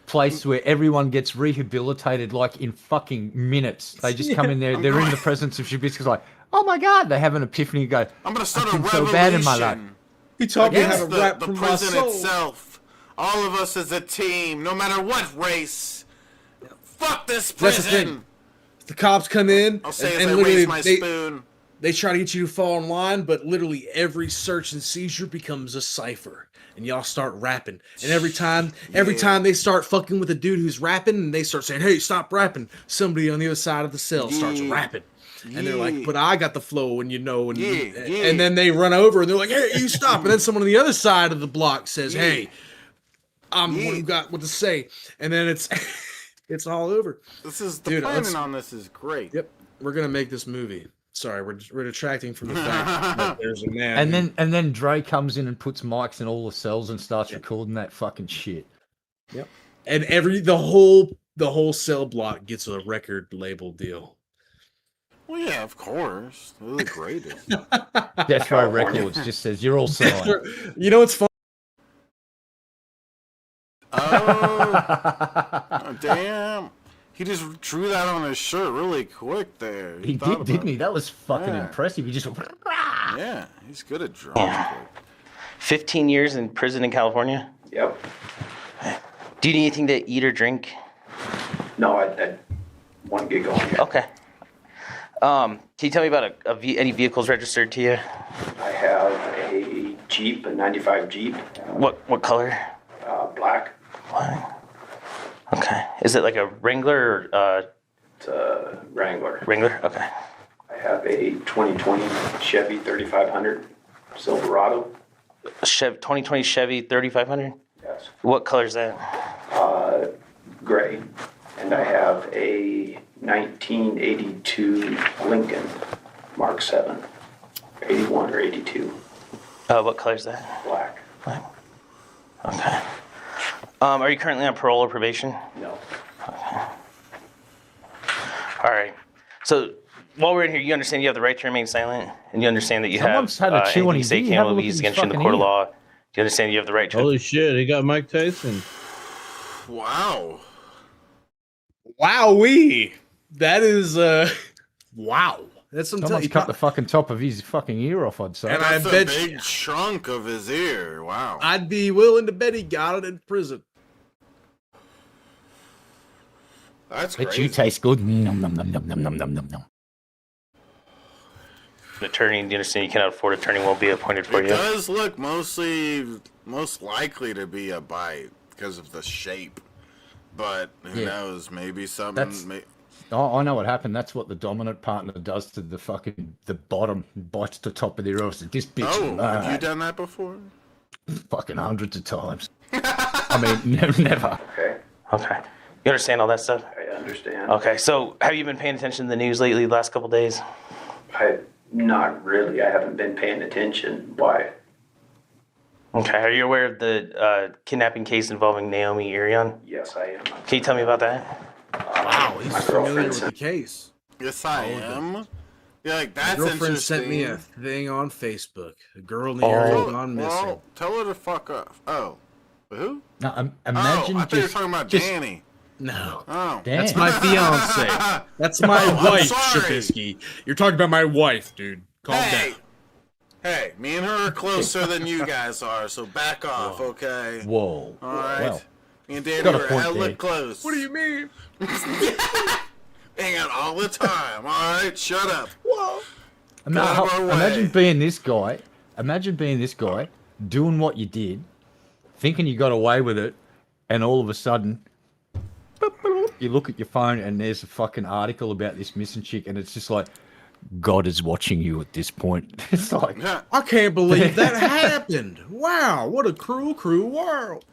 place where everyone gets rehabilitated like in fucking minutes. They just come in there, they're in the presence of Shabisky's like, oh my God, they have an epiphany and go, I'm gonna start I've a been revolution. so bad in my life. He taught me how to Against rap the from my prison soul. itself. All of us as a team, no matter what race. Fuck this That's the prison. thing. The cops come in I'll say and as I literally raise my spoon. they try to get you to fall in line, but literally every search and seizure becomes a cipher. And y'all start rapping. And every time they start fucking with a dude who's rapping and they start saying, hey, stop rapping, somebody on the other side of the cell starts rapping. And they're like, but I got the flow, and and then they run over and they're like, hey, you stop. And then someone on the other side of the block says, hey, I'm the one who got what to say. And then it's all over. This is the planning on this is great. Yep. We're gonna make this movie. Sorry, we're detracting from the fact that there's a man. And then Dre comes in and puts mics in all the cells and starts recording that fucking shit. Yep. And the whole cell block gets a record label deal. Well, yeah, of course. They're the greatest. Death Row Records just says you're all signed. You know what's fun? Oh, damn. He just drew that on his shirt really quick there. He did, didn't he? That was fucking impressive. He just yeah, he's good at drawing. 15 years in prison in California? Yep. Do you need anything to eat or drink? No, I want to get going. Okay. Can you tell me about any vehicles registered to you? I have a Jeep, a 95 Jeep. What color? Black. Black. Okay. Is it like a Wrangler or It's a Wrangler. Wrangler? Okay. I have a 2020 Chevy 3500 Silverado. 2020 Chevy 3500? Yes. What color is that? Gray. And I have a 1982 Lincoln Mark 7. 81 or 82. What color is that? Black. Black. Okay. Are you currently on parole or probation? No. Okay. All right. So while we're in here, you understand you have the right to remain silent, and you understand that you Someone's have had a chew on anything you his say ear. can Have a will look be at used his against you in the fucking court of ear. law. Do you understand you have the right to? Holy shit, he got Mike Tyson. Wow. Wowee. That is wow. That's some Someone's cut the fucking top of his fucking ear off, I'd say. And I That's bet a big chunk of his ear. Wow. I'd be willing to bet he got it in prison. That's Bet crazy. you taste good. Nom, nom, nom, nom, nom, nom, nom, nom, nom. An attorney, and you understand you cannot afford an attorney won't be appointed for It you. does look most likely to be a bite because of the shape. But who Yeah. knows? Maybe something. That's- Oh, I know what happened. That's what the dominant partner does to the fucking the bottom, bites the top of the ear. This bitch. Oh, have you mad. done that before? Fucking hundreds of times. I mean, never. Okay. Okay. You understand all that stuff? I understand. Okay. So have you been paying attention to the news lately the last couple days? Not really. I haven't been paying attention. Why? Okay. Are you aware of the kidnapping case involving Naomi Irion? Yes, I am. Can you tell me about that? Wow, he's My familiar girlfriend with the sent- case. Yes, I am. Yeah, like My that's girlfriend interesting. sent me a thing on Facebook. A girl in the Oh. area Well, gone missing. tell her to fuck off. Oh, who? Now, Oh, imagine I thought you were just, talking about just- Danny. No. Oh, Damn. That's my fiance. That's my Oh, I'm wife, sorry. Shabisky. You're talking about my wife, dude. Calm Hey. down. Hey, me and her are closer than you guys are, so back off, okay? Whoa. All right. Well, Me and Danny got a are point hella there. close. What do you mean? Hang out all the time. All right, shut up. Whoa. Out of our way. Imagine being this guy. Imagine being this guy, doing what you did, thinking you got away with it, and all of a sudden, you look at your phone and there's a fucking article about this missing chick, and it's just like, God is watching you at this point. It's like, Yeah. I can't believe that happened. Wow, what a cruel, cruel world.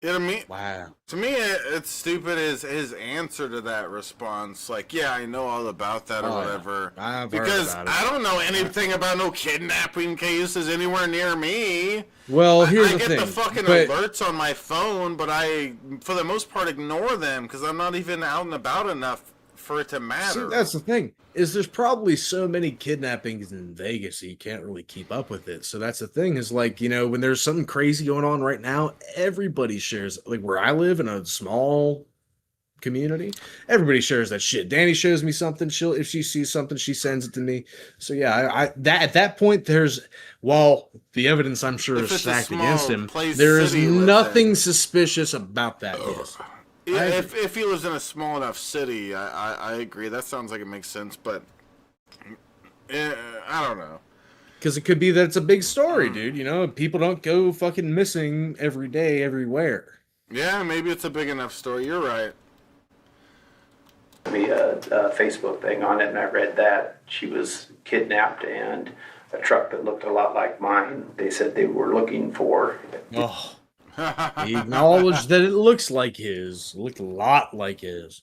You know what I mean? Wow. To me, it's stupid is his answer to that response. Like, yeah, I know all about that or Oh, yeah. whatever. I've heard Because about it. I don't know anything about no kidnapping cases anywhere near me. Well, here's I the get thing. the fucking but- alerts on my phone, but I, for the most part, ignore them because I'm not even out and about enough for it to matter. See, that's the thing. Is there's probably so many kidnappings in Vegas that you can't really keep up with it. So that's the thing is like, you know, when there's something crazy going on right now, everybody shares. Like where I live in a small community, everybody shares that shit. Danny shows me something, if she sees something, she sends it to me. So yeah, that at that point while the evidence I'm sure If is it's a stacked small against him, place there is city, listen. nothing suspicious about that. Yes. Yeah, if he lives in a small enough city, I agree. That sounds like it makes sense, but I don't know. Because it could be that it's a big story, dude. You know, people don't go fucking missing every day, everywhere. Yeah, maybe it's a big enough story. You're right. Me a Facebook thing on it, and I read that she was kidnapped and a truck that looked a lot like mine. They said they were looking for. Oh. He acknowledged that it looks like his. Looked a lot like his.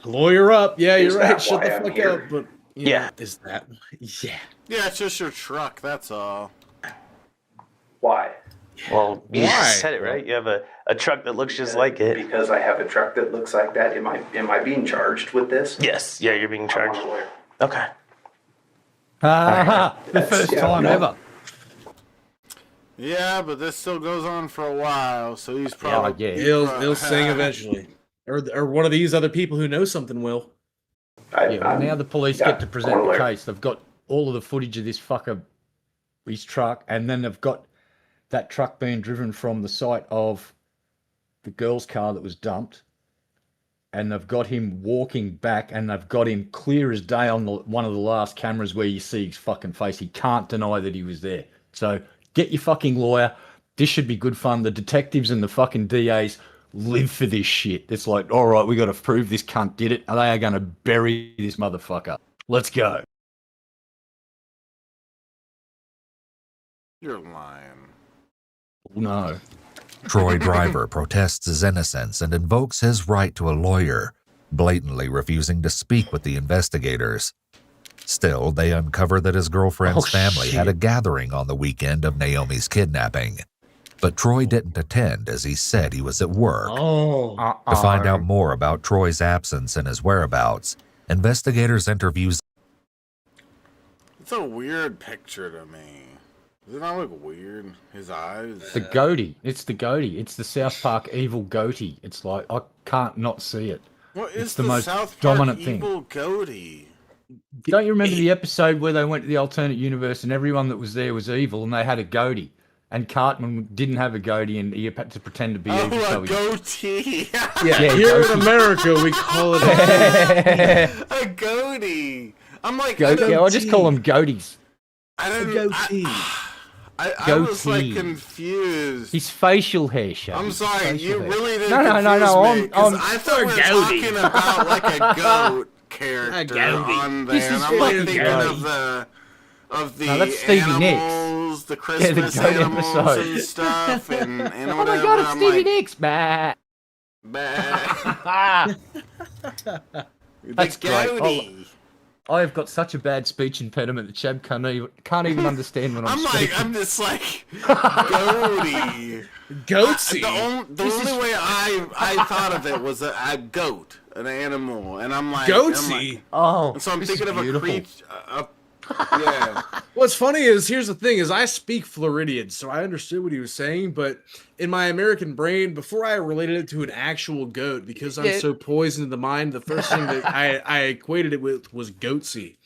Lawyer up. Yeah, Is you're right. that Shut why the I'm fuck here? up. But Yeah. Is that? Yeah. Yeah, it's just your truck. That's all. Why? Well, you Why? said it right. You have a truck that looks just like it. Because I have a truck that looks like that. Am I being charged with this? Yes. Yeah, you're being I'm charged. a lawyer. Okay. the first time ever. Yeah, but this still goes on for a while, so he's probably. Yeah. He'll sing eventually, or one of these other people who know something will. Well, now the police get to present the case. They've got all of the footage of this fucker, his truck, and then they've got that truck being driven from the site of the girl's car that was dumped. and they've got him walking back, and they've got him clear as day on one of the last cameras where you see his fucking face. He can't deny that he was there. So get your fucking lawyer. This should be good fun. The detectives and the fucking DAs live for this shit. It's like, all right, we got to prove this cunt did it, and they are going to bury this motherfucker. Let's go. You're lying. No. Troy Driver protests his innocence and invokes his right to a lawyer, blatantly refusing to speak with the investigators. Still, they uncover that his girlfriend's family had a gathering on the weekend of Naomi's kidnapping. But Troy didn't attend as he said he was at work. To find out more about Troy's absence and his whereabouts, investigators interview. It's a weird picture to me. Does it not look weird? His eyes? The goatee. It's the goatee. It's the South Park evil goatee. It's like, I can't not see it. What is It's the the most South Park dominant evil thing. goatee? Don't you remember the episode where they went to the alternate universe and everyone that was there was evil and they had a goatee? And Cartman didn't have a goatee and he had to pretend to be evil. Oh, So a he... goatee! Yeah, here in America, we call it a goatee! I'm like, Yeah, I just call them goatees. I didn't. Goatee. I was like confused. His facial hair, Shane. I'm sorry, Facial you hair. really didn't No. confuse me, 'cause I'm I thought we were talking about like a goat character goatee. on This there, is and I'm like fucking thinking goatee. of the No, that's Stevie Nicks. animals, the Yeah, the Christmas goat animals episode. and stuff, and Oh whatever. my god, it's I'm Stevie like, Nicks! Bah. the That's great. goatee. I have got such a bad speech impediment that Chab can't even understand when I'm speaking. I'm just like, goatee. Goatsy. The only way I thought of it was a goat, an animal, and I'm like, Goatsy? Oh, so I'm this thinking is of a beautiful. creature. Yeah. What's funny is, here's the thing, is I speak Floridian, so I understood what he was saying, but in my American brain, before I related it to an actual goat, because I'm so poisoned in the mind, the first thing that I equated it with was goatsy.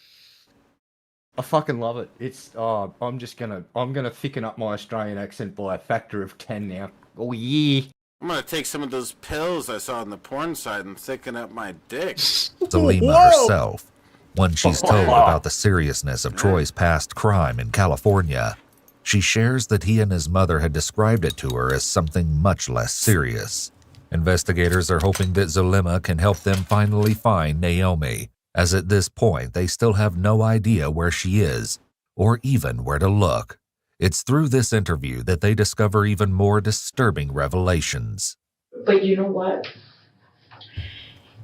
I fucking love it. It's I'm gonna thicken up my Australian accent by a factor of 10 now. Oh yeah. I'm gonna take some of those pills I saw on the porn site and thicken up my dick. Zelima herself, when she's told about the seriousness of Troy's past crime in California, she shares that he and his mother had described it to her as something much less serious. Investigators are hoping that Zelima can help them finally find Naomi, as at this point they still have no idea where she is, or even where to look. It's through this interview that they discover even more disturbing revelations. But you know what?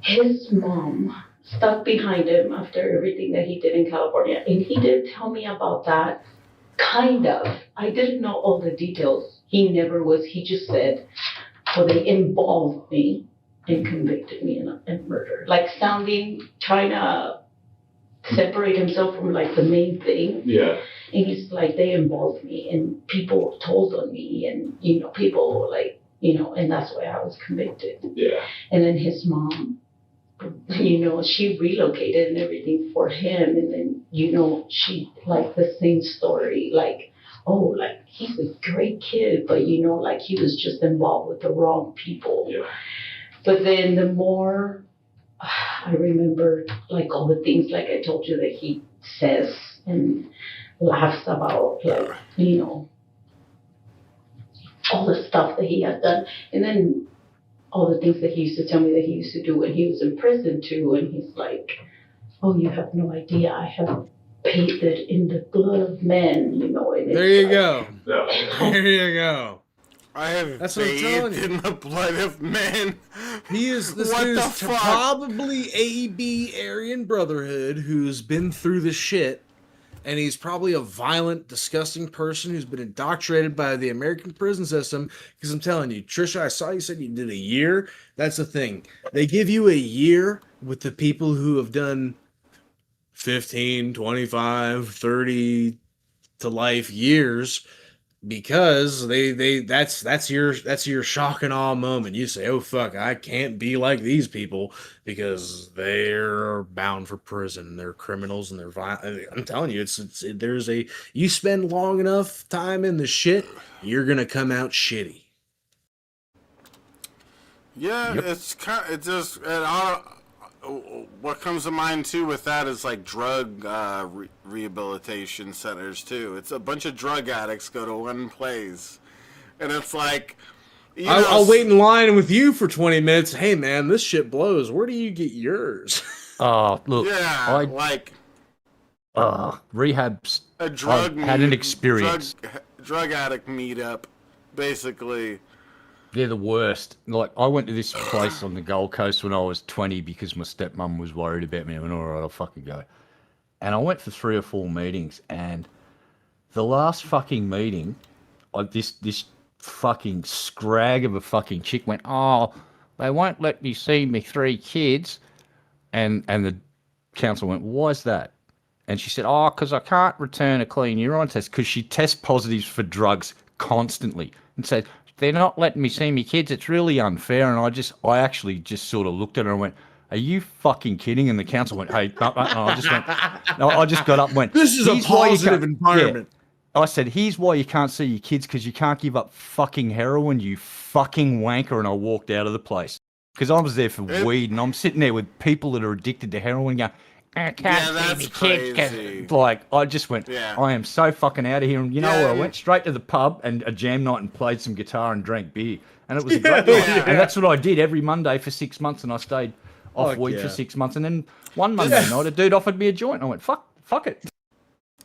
His mom stuck behind him after everything that he did in California. And he did tell me about that, kind of. I didn't know all the details. He never was. He just said, well, they involved me and convicted me in murder. Like trying to separate himself from like the main thing. Yeah. And he's like, they involved me and people told on me and, people like, and that's why I was convicted. Yeah. And then his mom, she relocated and everything for him. And then, she like the same story, like, oh, like he's a great kid, but like he was just involved with the wrong people. Yeah. But then the more I remember like all the things like I told you that he says and laughs about, like, all the stuff that he has done. And then all the things that he used to tell me that he used to do when he was in prison too. And he's like, oh, you have no idea. I have bathed in the blood of men, And There you go. There you go. I have That's what I'm telling bathed you. in the blood of men. This What the dude's fuck? probably AB Aryan Brotherhood who's been through the shit, and he's probably a violent, disgusting person who's been indoctrinated by the American prison system. Because I'm telling you, Trisha, I saw you said you did a year. That's the thing. They give you a year with the people who have done 15, 25, 30 to life years, because that's your shock and awe moment. You say, oh fuck, I can't be like these people because they're bound for prison, they're criminals and they're violent. I'm telling you, you spend long enough time in the shit, you're gonna come out shitty. Yeah, Yep. it's kind. It just what comes to mind too with that is like drug rehabilitation centers too. It's a bunch of drug addicts go to one place, and it's like, I'll wait in line with you for 20 minutes. Hey man, this shit blows. Where do you get yours? Oh, look. Yeah, like rehabs. a drug. I've had an experience. Drug addict meetup, basically. They're the worst. Like, I went to this place on the Gold Coast when I was 20 because my stepmom was worried about me. I went, all right, I'll fucking go. And I went for 3 or 4 meetings, and the last fucking meeting, this fucking scrag of a fucking chick went, oh, they won't let me see me 3 kids. And the counsellor went, why is that? And she said, oh, because I can't return a clean urine test because she tests positives for drugs constantly. And said, they're not letting me see me kids. It's really unfair. And I actually just sort of looked at her and went, are you fucking kidding? And the counsel went, hey, and I just went, no, I just got up and went, this is a positive environment. Yeah. I said, here's why you can't see your kids, because you can't give up fucking heroin, you fucking wanker. And I walked out of the place because I was there for weed, and I'm sitting there with people that are addicted to heroin going, I can't see me kids. Like, I just went, I am so fucking out of here. And you know where I went? Straight to the pub and a jam night and played some guitar and drank beer. And it was a great night. And that's what I did every Monday for 6 months, and I stayed off weed for 6 months. And then one Monday night, a dude offered me a joint. And I went, fuck it.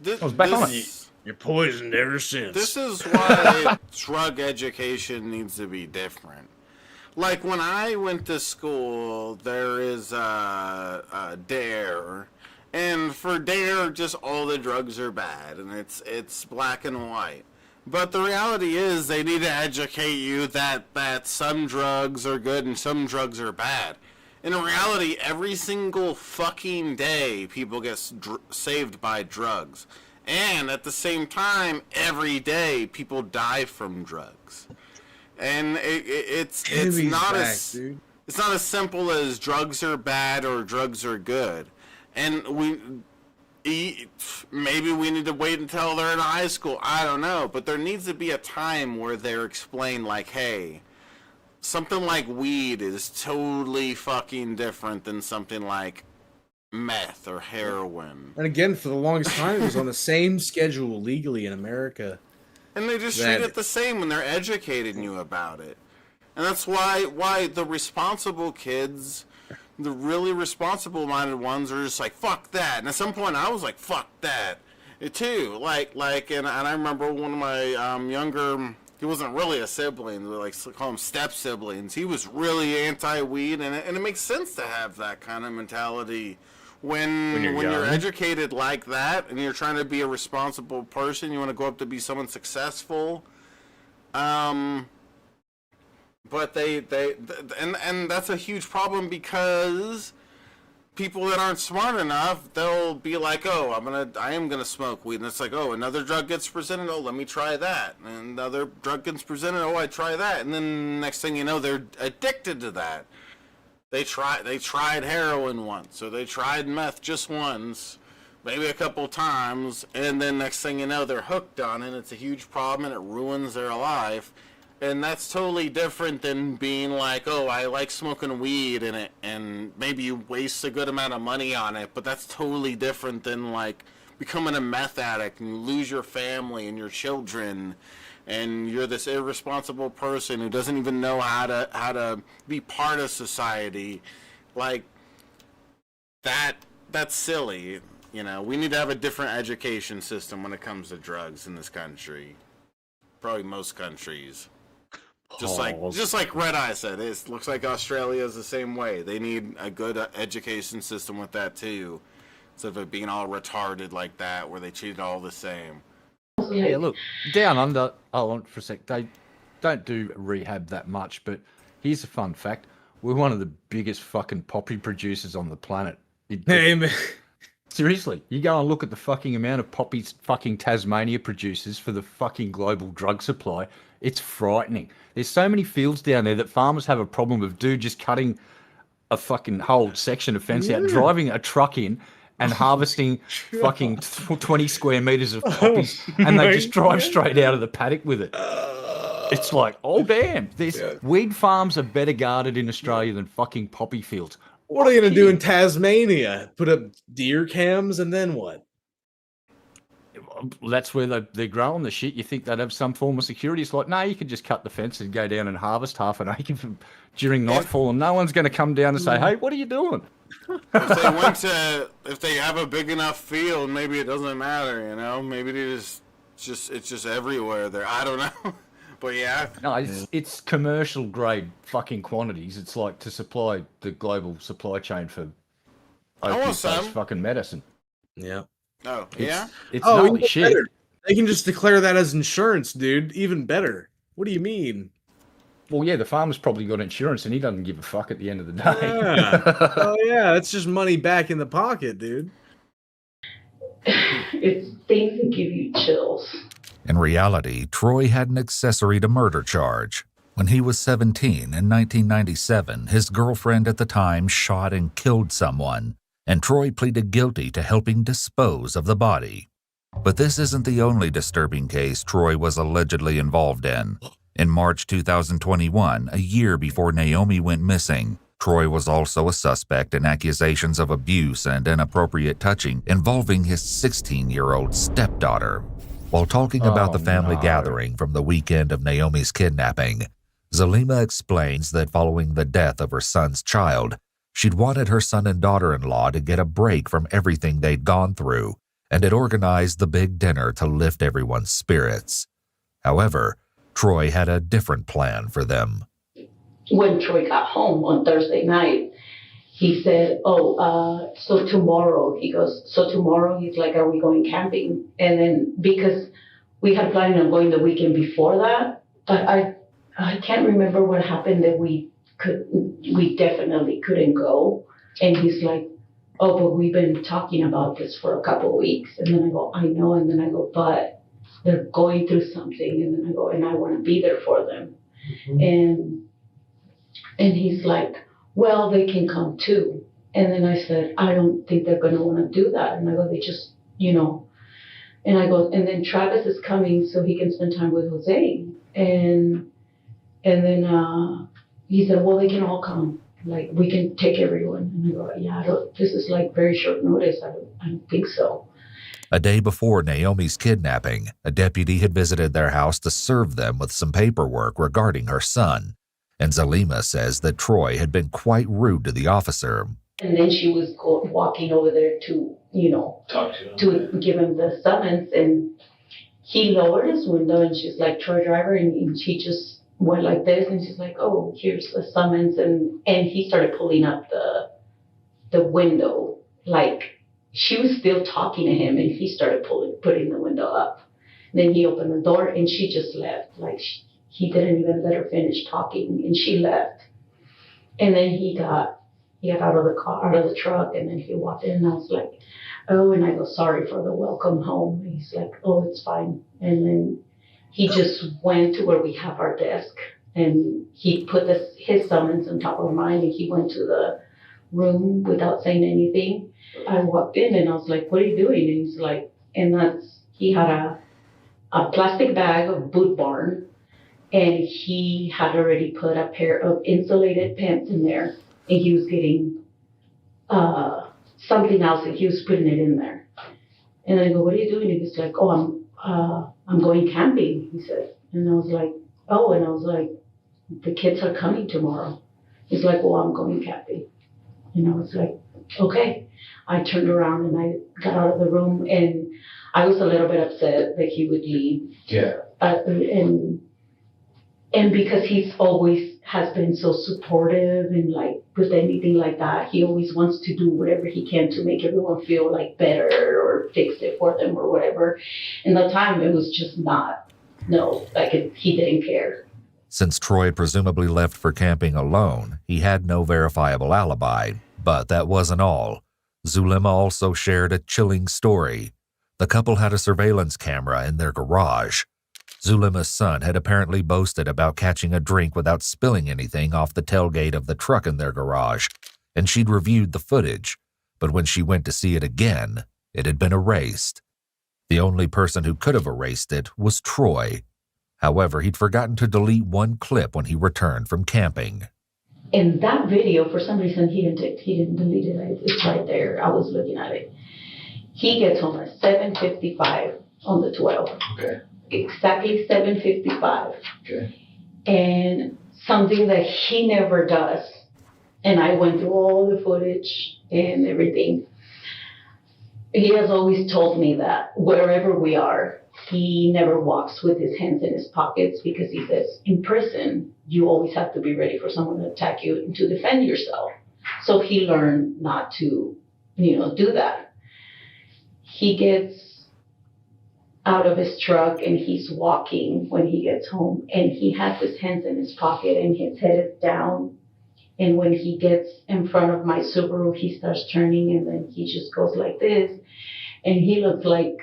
I was back on it. You're poisoned ever since. This is why drug education needs to be different. Like, when I went to school, there is DARE, and for DARE, just all the drugs are bad, and it's black and white. But the reality is, they need to educate you that some drugs are good and some drugs are bad. In reality, every single fucking day, people get saved by drugs. And at the same time, every day, people die from drugs. And it's not as simple as drugs are bad or drugs are good. And maybe we need to wait until they're in high school. I don't know, but there needs to be a time where they're explained, like, hey, something like weed is totally fucking different than something like meth or heroin. And again, for the longest time, it was on the same schedule legally in America. And they just treat it the same when they're educating you about it. And that's why the responsible kids, the really responsible-minded ones, are just like, fuck that. And at some point, I was like, fuck that, too. And I remember one of my younger, he wasn't really a sibling, we like call him step-siblings. He was really anti-weed, and it makes sense to have that kind of mentality when you're educated like that and you're trying to be a responsible person, you want to go up to be someone successful. But and that's a huge problem because people that aren't smart enough, they'll be like, oh, I am gonna smoke weed, and it's like, oh, another drug gets presented, oh, let me try that, and another drug gets presented, oh, I try that, and then next thing you know, they're addicted to that. They tried heroin once, or they tried meth just once, maybe a couple times, and then next thing you know, they're hooked on it. It's a huge problem, and it ruins their life. And that's totally different than being like, oh, I like smoking weed, and maybe you waste a good amount of money on it, but that's totally different than like becoming a meth addict and you lose your family and your children. And you're this irresponsible person who doesn't even know how to be part of society. Like, that's silly. You know, we need to have a different education system when it comes to drugs in this country. Probably most countries. Just like Red Eye said, it looks like Australia is the same way. They need a good education system with that too, instead of it being all retarded like that, where they treat it all the same. Yeah, look, down under, hold on for a sec, they don't do rehab that much, but here's a fun fact. We're one of the biggest fucking poppy producers on the planet. Hey, man. Seriously, you go and look at the fucking amount of poppies fucking Tasmania produces for the fucking global drug supply. It's frightening. There's so many fields down there that farmers have a problem with dude just cutting a fucking whole section of fence out, driving a truck in, and harvesting fucking 20 square meters of poppies, and they just drive straight out of the paddock with it. It's like, oh damn, weed farms are better guarded in Australia than fucking poppy fields. What are you gonna do in Tasmania? Put up deer cams and then what? That's where they're growing the shit. You think they'd have some form of security? It's like, no, you could just cut the fence and go down and harvest half an acre during nightfall, and no one's going to come down and say, hey, what are you doing? If they have a big enough field, maybe it doesn't matter, you know? Maybe it's just everywhere there. I don't know. But yeah. No, it's commercial grade fucking quantities. It's like to supply the global supply chain for opiate-based fucking medicine. Yeah. Oh, yeah? It's gnarly shit. Better. They can just declare that as insurance, dude. Even better. What do you mean? Well, yeah, the farmer's probably got insurance and he doesn't give a fuck at the end of the day. Yeah. Oh, yeah, it's just money back in the pocket, dude. It's things that give you chills. In reality, Troy had an accessory to murder charge. When he was 17 in 1997, his girlfriend at the time shot and killed someone, and Troy pleaded guilty to helping dispose of the body. But this isn't the only disturbing case Troy was allegedly involved in. In March 2021, a year before Naomi went missing, Troy was also a suspect in accusations of abuse and inappropriate touching involving his 16-year-old stepdaughter. While talking about the family gathering from the weekend of Naomi's kidnapping, Zalima explains that following the death of her son's child, she'd wanted her son and daughter-in-law to get a break from everything they'd gone through and had organized the big dinner to lift everyone's spirits. However, Troy had a different plan for them. When Troy got home on Thursday night, he said, so tomorrow, he goes, he's like, are we going camping? And then because we had planned on going the weekend before that, but I can't remember what happened that we definitely couldn't go. And he's like, oh, but we've been talking about this for a couple of weeks. And then I go, I know. And then I go, but they're going through something. And then I go, and I want to be there for them. Mm-hmm. And he's like, well, they can come too. And then I said, I don't think they're going to want to do that. And I go, they just, and I go, and then Travis is coming so he can spend time with Jose. And then he said, well, they can all come. Like, we can take everyone. And I go, yeah, this is like very short notice. I don't think so. A day before Naomi's kidnapping, a deputy had visited their house to serve them with some paperwork regarding her son. And Zalima says that Troy had been quite rude to the officer. And then she was walking over there to, talk to give him the summons. And he lowered his window and she's like, Troy Driver. And she just went like this. And she's like, oh, here's the summons. And he started pulling up the window. Like, she was still talking to him and he started putting the window up. And then he opened the door and she just left. Like, he didn't even let her finish talking, and she left. And then he got out of the truck, and then he walked in, and I was like, oh, and I go, sorry for the welcome home. And he's like, oh, it's fine. And then he just went to where we have our desk, and he put his summons on top of mine, and he went to the room without saying anything. I walked in, and I was like, what are you doing? And he's like, he had a plastic bag of Boot Barn, and he had already put a pair of insulated pants in there, and he was getting something else, and he was putting it in there. And I go, what are you doing? And he's like, oh, I'm going camping, he said. And I was like, oh, and I was like, the kids are coming tomorrow. He's like, well, I'm going camping. And I was like, okay. I turned around and I got out of the room, and I was a little bit upset that he would leave. Yeah. And because he's always has been so supportive and like with anything like that, he always wants to do whatever he can to make everyone feel like better or fix it for them or whatever. And the time it was just he didn't care. Since Troy presumably left for camping alone, he had no verifiable alibi. But that wasn't all. Zulema also shared a chilling story. The couple had a surveillance camera in their garage. Zulima's son had apparently boasted about catching a drink without spilling anything off the tailgate of the truck in their garage, and she'd reviewed the footage, but when she went to see it again, it had been erased. The only person who could have erased it was Troy. However, he'd forgotten to delete one clip when he returned from camping. In that video, for some reason, he didn't delete it. It's right there. I was looking at it. He gets home at 7:55 on the 12th. Okay. Exactly 7:55. Okay. And something that he never does, and I went through all the footage and everything. He has always told me that wherever we are, he never walks with his hands in his pockets because he says, in prison, you always have to be ready for someone to attack you and to defend yourself. So he learned not to, do that. He gets out of his truck and he's walking when he gets home, and he has his hands in his pocket and his head is down. And when he gets in front of my Subaru, he starts turning and then he just goes like this. And he looks like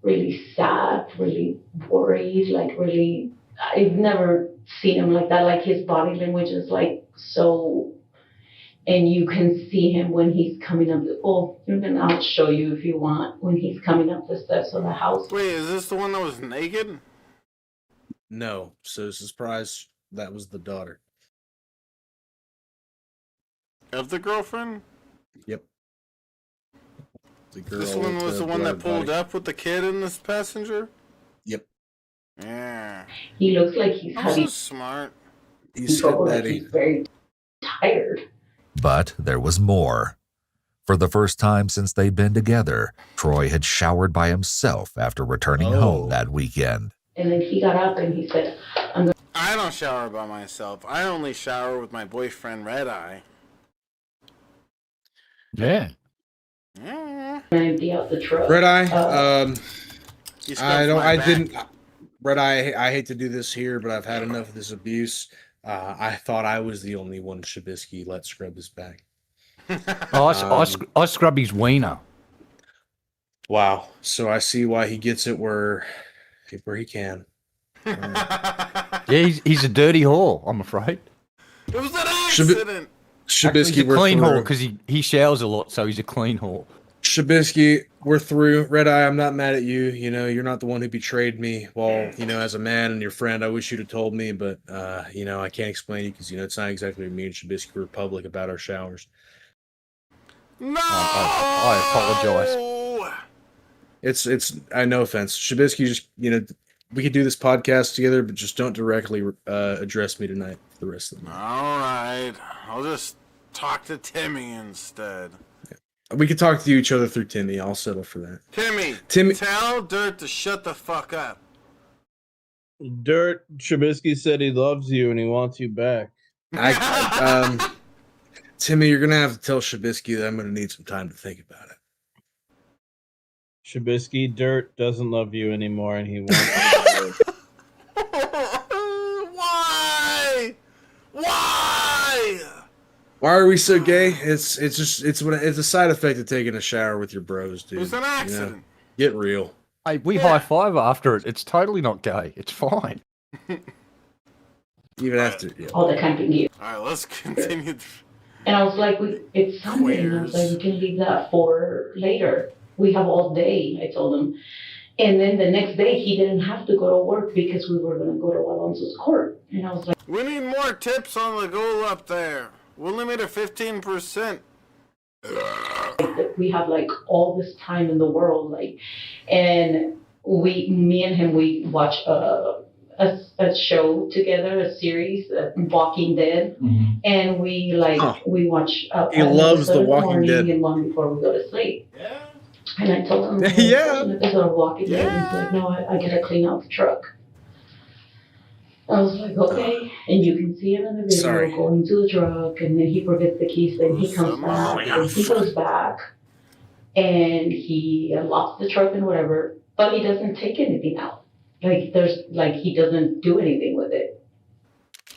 really sad, really worried, like really, I've never seen him like that. Like his body language is like so, and you can see him when he's coming up. I'll show you if you want, when he's coming up the steps of the house. Wait, is this the one that was naked? No. So surprise, that was the daughter. Of the girlfriend? Yep. The girl This one was the one that pulled up with the kid in this passenger? Yep. Yeah. He looks like he's so smart. He's very tired. But there was more. For the first time since they'd been together, Troy had showered by himself after returning home that weekend. And then he got up and he said, I don't shower by myself. I only shower with my boyfriend Red Eye. Yeah. empty out the truck. Red Eye, Red Eye, I hate to do this here, but I've had enough of this abuse. I thought I was the only one Shabisky let scrub his back. I scrub his wiener. Wow. So I see why he gets it where he can. Yeah, he's a dirty whore, I'm afraid. It was an accident. Shabisky, he's a clean whore because he showers a lot, so he's a clean whore. Shabisky, we're through. Red Eye, I'm not mad at you. You're not the one who betrayed me. Well, as a man and your friend, I wish you'd have told me, but I can't explain it because it's not exactly me and Shabisky were public about our showers. No, I apologize. It's no offense, Shabisky. Just we could do this podcast together, but just don't directly address me tonight for the rest of the night. All right, I'll just talk to Timmy instead. We could talk to each other through Timmy. I'll settle for that. Timmy, tell Dirt to shut the fuck up. Dirt, Shabisky said he loves you and he wants you back. Timmy, you're gonna have to tell Shabisky that I'm gonna need some time to think about it. Shabisky, Dirt doesn't love you anymore and he wants you back. Why are we so gay? It's a side effect of taking a shower with your bros, dude. It was an accident. Get real. Hey, we high five after it. It's totally not gay. It's fine. Even after all the camping gear. All right, let's continue. And I was like, it's Sunday. And I was like, we can leave that for later. We have all day, I told him. And then the next day, he didn't have to go to work because we were going to go to Alonso's court. And I was like, we need more tips on the goal up there. We'll limit it 15%. We have all this time in the world, and me and him, we watch a show together, a series, Walking Dead, and we watch. He loves The Walking Dead. And long before we go to sleep. Yeah. And I told him, an episode of Walking Dead. He's like, no, I gotta clean out the truck. I was like, okay. And you can see him in the video going to the truck, and then he forgets the keys, then he comes back, and he goes back, and he unlocks the truck and whatever, but he doesn't take anything out. He doesn't do anything with it.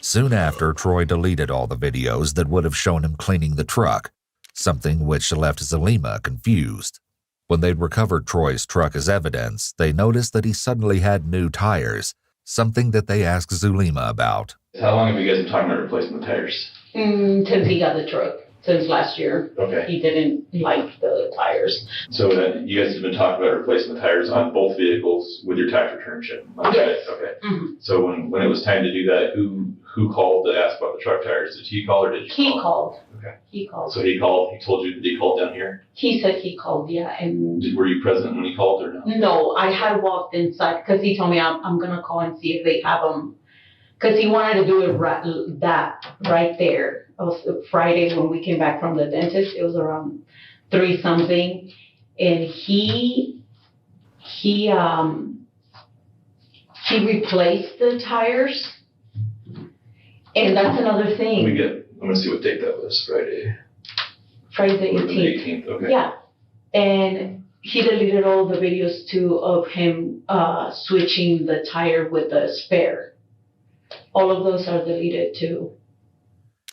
Soon after, Troy deleted all the videos that would have shown him cleaning the truck, something which left Zulema confused. When they'd recovered Troy's truck as evidence, they noticed that he suddenly had new tires, something that they asked Zulema about. How long have you guys been talking about replacing the tires? Since he got the truck. since last year. Okay. He didn't like the tires. So you guys have been talking about replacing the tires on both vehicles with your tax return ship? Yes. Okay. Mm-hmm. So when it was time to do that, who called to ask about the truck tires? Did he call or did you He call? called. Okay. He called. So he called. He told you that he called down here. He said he called, yeah, and Were you present when he called or no? no, I had walked inside because he told me I'm gonna call and see if they have them, because he wanted to do it right there. It was Friday when we came back from the dentist. It was around 3 something, and he replaced the tires, and that's another thing. I'm gonna see what date that was. Friday the 18th. Okay. Yeah, and he deleted all the videos too of him switching the tire with the spare. All of those are deleted too.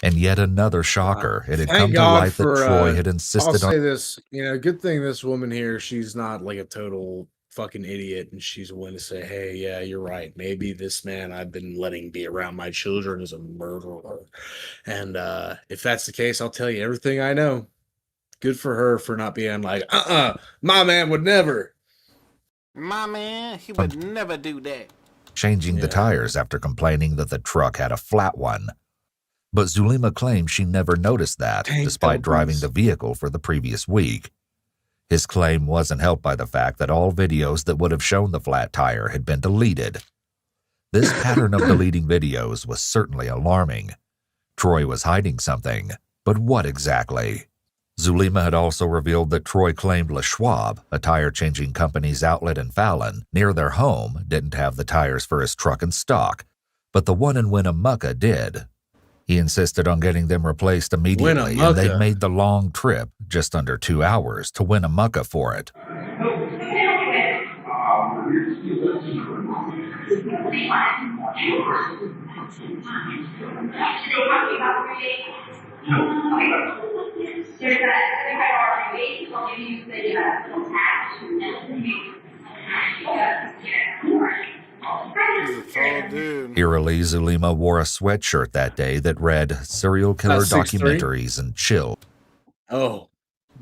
And yet another shocker. It had Thank come to God light that for, Troy had I'll insisted say on. this, good thing this woman here, she's not like a total fucking idiot, and she's willing to say, hey, yeah, you're right. Maybe this man I've been letting be around my children is a murderer. And if that's the case, I'll tell you everything I know. Good for her for not being like, my man would never. My man, he would never do that. Changing the tires after complaining that the truck had a flat one. But Zulema claims she never noticed that, despite driving the vehicle for the previous week. His claim wasn't helped by the fact that all videos that would have shown the flat tire had been deleted. This pattern of deleting videos was certainly alarming. Troy was hiding something, but what exactly? Zulema had also revealed that Troy claimed Le Schwab, a tire-changing company's outlet in Fallon, near their home, didn't have the tires for his truck in stock, but the one in Winnemucca did. He insisted on getting them replaced immediately, and they made the long trip, just under 2 hours, to Winnemucca for it. Eerily, Zulema wore a sweatshirt that day that read Serial Killer Documentaries and Chill. Oh,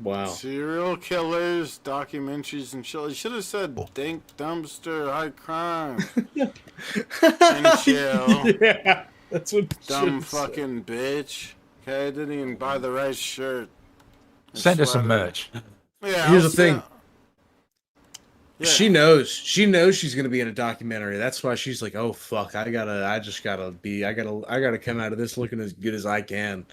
wow. Serial killers, documentaries, and chill. You should have said Dank, Dumpster, High Crime. And chill. Yeah, that's what dumb fucking bitch. Okay, I didn't even buy the right shirt. Send us some merch. Yeah, here's the thing. Yeah. She knows she's gonna be in a documentary. That's why she's like, oh fuck, I gotta come out of this looking as good as I can.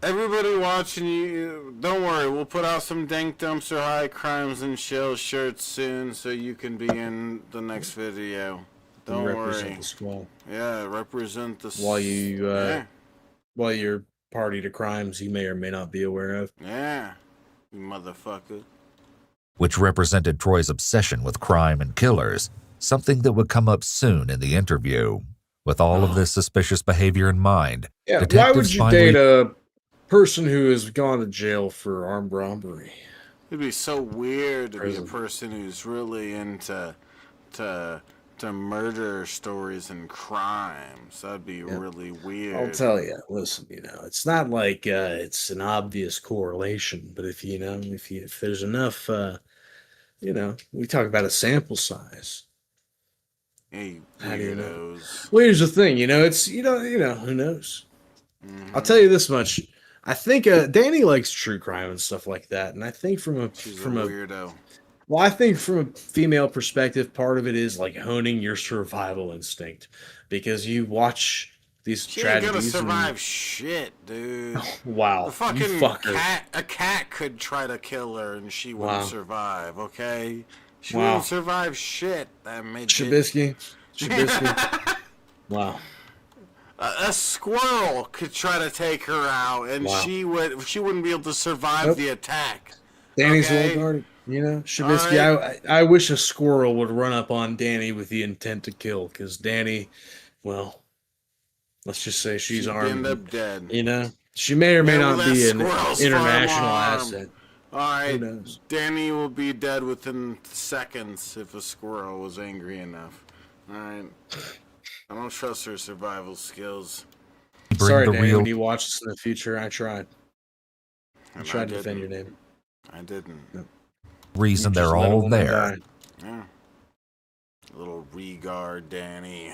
Everybody watching you, don't worry, we'll put out some Dank Dumpster High Crimes and Chill shirts soon so you can be in the next video. Don't represent worry. The squall. Yeah, represent the while you're party to crimes you may or may not be aware of. Yeah. You motherfucker. Which represented Troy's obsession with crime and killers, something that would come up soon in the interview. With all of this suspicious behavior in mind, yeah, why would you date a person who has gone to jail for armed robbery? It'd be so weird to be a person who's really into murder stories and crimes. That'd be really weird. I'll tell you. Listen, it's not like it's an obvious correlation, but if there's enough, we talk about a sample size. Hey, how do you know? Weirdos. Well, here's the thing. It's who knows. Mm-hmm. I'll tell you this much. I think Danny likes true crime and stuff like that, and I think from a weirdo. Well, I think from a female perspective, part of it is like honing your survival instinct, because you watch these tragedies. Ain't gonna survive shit, dude. Wow, a cat could try to kill her and she wouldn't survive. Okay, she wouldn't survive shit. That made Trubisky. Wow. A squirrel could try to take her out, and she wouldn't be able to survive the attack. Danny's well guarded. Trubisky, right. I wish a squirrel would run up on Danny with the intent to kill, because Danny, well, let's just say she's armed. End up dead. She may or may not be an international asset. All right, Danny will be dead within seconds if a squirrel was angry enough. All right, I don't trust her survival skills. Bring Sorry, the Dan, real when you watch this in the future, I tried. I And tried to defend your didn't. name. I didn't. reason You just they're let a all woman there. die. Yeah. Little regard, Danny.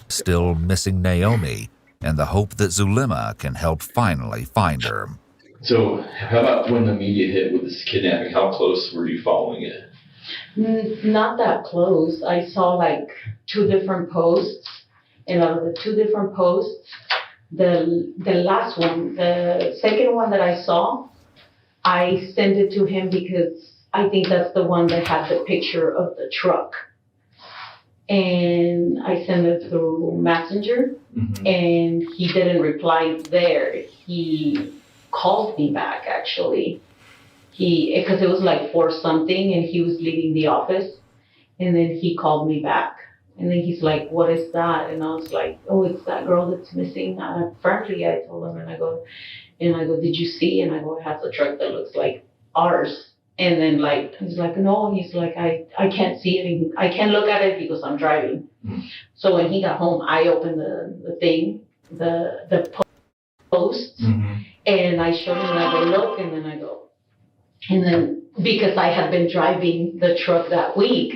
Still missing Naomi, and the hope that Zulema can help finally find her. So, how about when the media hit with this kidnapping? How close were you following it? Not that close. I saw like 2 different posts, and out of the 2 different posts, the last one, the second one that I saw, I sent it to him because I think that's the one that had the picture of the truck. And I sent it through Messenger, and he didn't reply there. He called me back, actually. Because it was like 4 something, and he was leaving the office, and then he called me back. And then he's like, what is that? And I was like, oh, it's that girl that's missing. Apparently, I told him, and I go, did you see? And I go, it has a truck that looks like ours. And then he's like, no, he's like, I can't see it. I can't look at it because I'm driving. So when he got home, I opened the thing, the posts, and I showed him, and I go, look, and then because I had been driving the truck that week,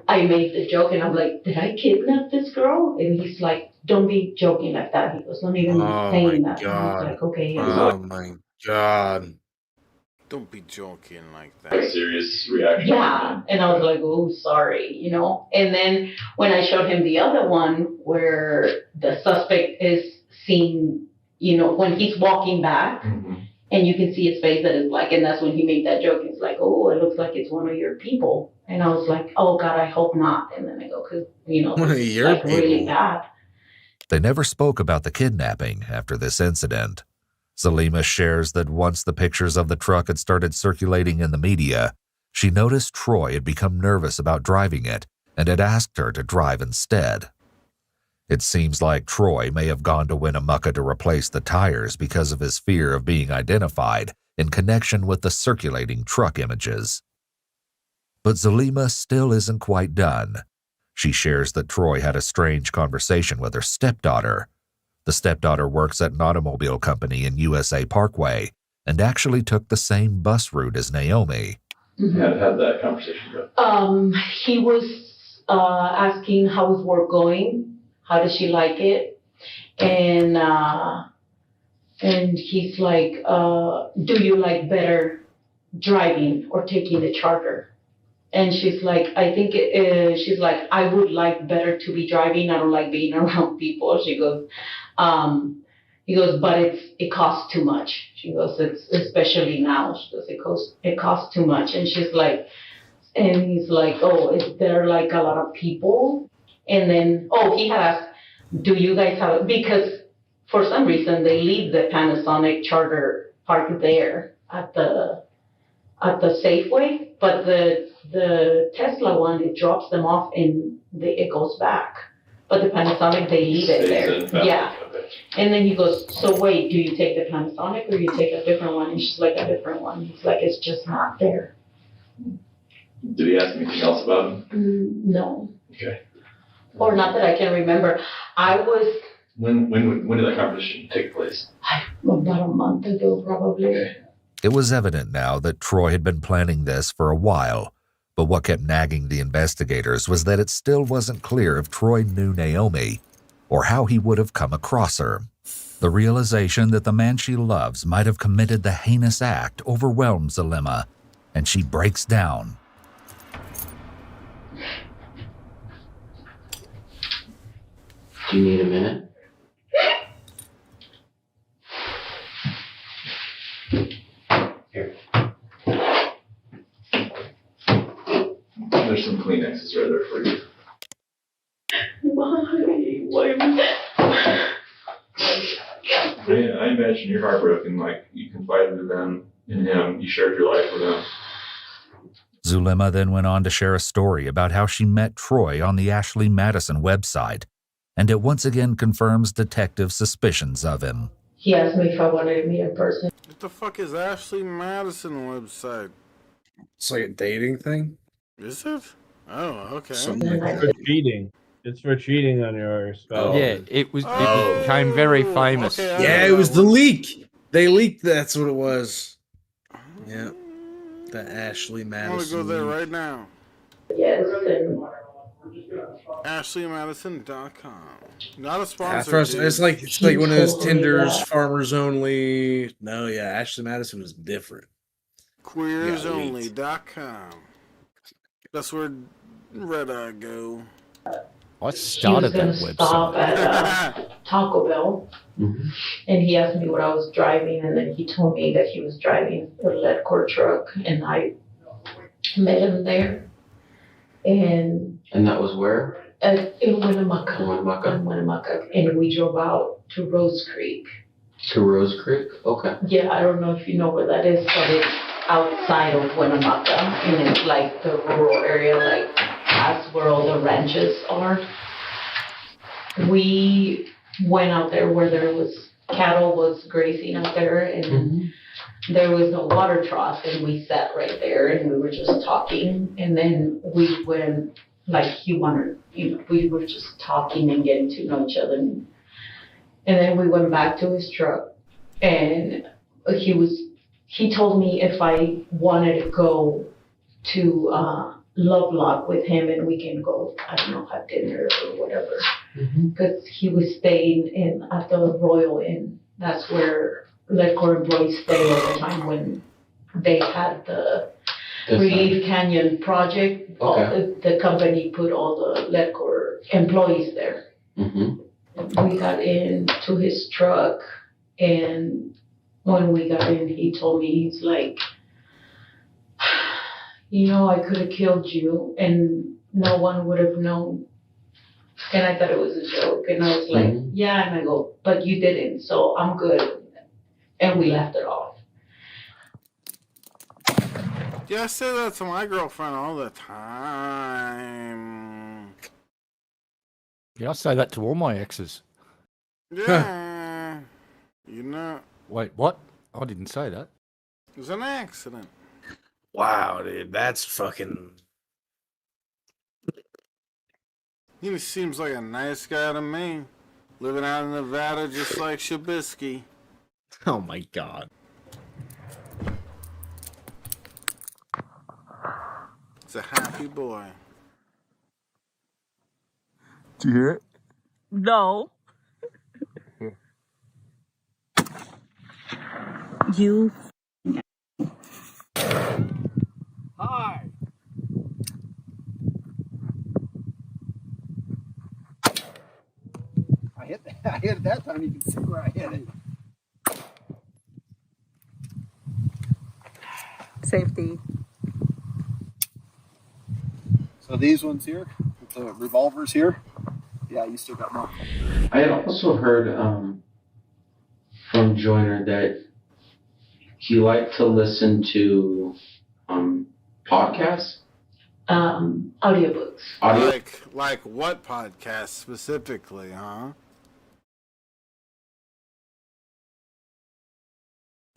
I made the joke, and I'm like, did I kidnap this girl? And he's like, don't be joking like that. He goes, don't even saying that. And I was like, okay. Oh my God. Don't be joking like that. A serious reaction. Yeah, and I was like, oh, sorry, And then when I showed him the other one where the suspect is seen, when he's walking back, and you can see his face that is black, and that's when he made that joke. He's like, oh, it looks like it's one of your people. And I was like, oh, God, I hope not. And then I go, because, One of your like people. really bad. They never spoke about the kidnapping after this incident. Zulema shares that once the pictures of the truck had started circulating in the media, she noticed Troy had become nervous about driving it and had asked her to drive instead. It seems like Troy may have gone to Winnemucca to replace the tires because of his fear of being identified in connection with the circulating truck images. But Zulema still isn't quite done. She shares that Troy had a strange conversation with her stepdaughter. The stepdaughter works at an automobile company in USA Parkway and actually took the same bus route as Naomi. How did that conversation go? He was asking how his work going, how does she like it, and he's like, do you like better driving or taking the charter? And she's like, she's like, I would like better to be driving. I don't like being around people. She goes, he goes, but it costs too much. She goes, it's especially now. She goes, it costs too much. And she's like, and he's like, oh, is there like a lot of people? And then, he had asked, do you guys have, because for some reason they leave the Panasonic charter parked there at the Safeway, but the Tesla one, it drops them off and it goes back. But the Panasonic, they leave it there. Yeah. And then he goes, so wait, do you take the Panasonic or you take a different one? And she's like, a different one. He's like, it's just not there. Did he ask anything else about him? No. Okay. Or not that I can remember. I was... When did that conversation take place? About a month ago, probably. Okay. It was evident now that Troy had been planning this for a while, but what kept nagging the investigators was that it still wasn't clear if Troy knew Naomi or how he would have come across her. The realization that the man she loves might have committed the heinous act overwhelmed Zulema, and she breaks down. Do you need a minute? Here. There's some Kleenexes right there for you. Why? I imagine you're heartbroken, like you confided in them, in him, you shared your life with him. Zulema then went on to share a story about how she met Troy on the Ashley Madison website, and it once again confirms detectives' suspicions of him. He asked me if I wanted to meet in person. What the fuck is Ashley Madison website? It's like a dating thing? Is it? Oh, okay. Something like For cheating. It's for cheating on your spouse. Yeah, it became very famous. Okay, Yeah, it was the leak. They leaked. That's what it was. Yeah, the Ashley Madison. I'm gonna go there leak. right now. Yes, and AshleyMadison.com. Not a At sponsor. first, dude. it's like one of those Tinders, farmers only. No, yeah, Ashley Madison was different. QueersOnly.com. That's where Red Eye go. I started that website. Stop at Taco Bell, and he asked me what I was driving, and then he told me that he was driving a Ledcore truck, and I met him there. And that was where? In Winnemucca. And we drove out to Rose Creek. To Rose Creek? Okay. Yeah, I don't know if you know where that is, but it's outside of Winnemucca, and it's like the rural area, like past where all the ranches are. We went out there where there was cattle was grazing out there, and there was no water trough, and we sat right there, and we were just talking, and then we went, like we were just talking and getting to know each other, and then we went back to his truck, and he told me if I wanted to go to Lovelock with him, and we can go, I don't know, have dinner or whatever, because he was staying at the Royal Inn. That's where Ledcore employees stay all the time when they had the Relief Canyon project. The company put all the Ledcore employees there. We got into his truck, and when we got in, he told me, he's like, I could have killed you and no one would have known. And I thought it was a joke. And I was like, yeah. And I go, but you didn't, so I'm good. And we laughed it off. Yeah, I say that to my girlfriend all the time. Yeah, I say that to all my exes. Yeah. Wait, what? I didn't say that. It was an accident. Wow, dude, that's fucking. He seems like a nice guy to me. Living out in Nevada just like Shabisky. Oh my god. It's a happy boy. Do you hear it? No. You. Hi. I hit it that time. You can see where I hit it. Safety. So these ones here, with the revolvers here, yeah, you still got more. I had also heard from Joyner that he liked to listen to podcasts. Audiobooks. Like what podcast specifically, huh?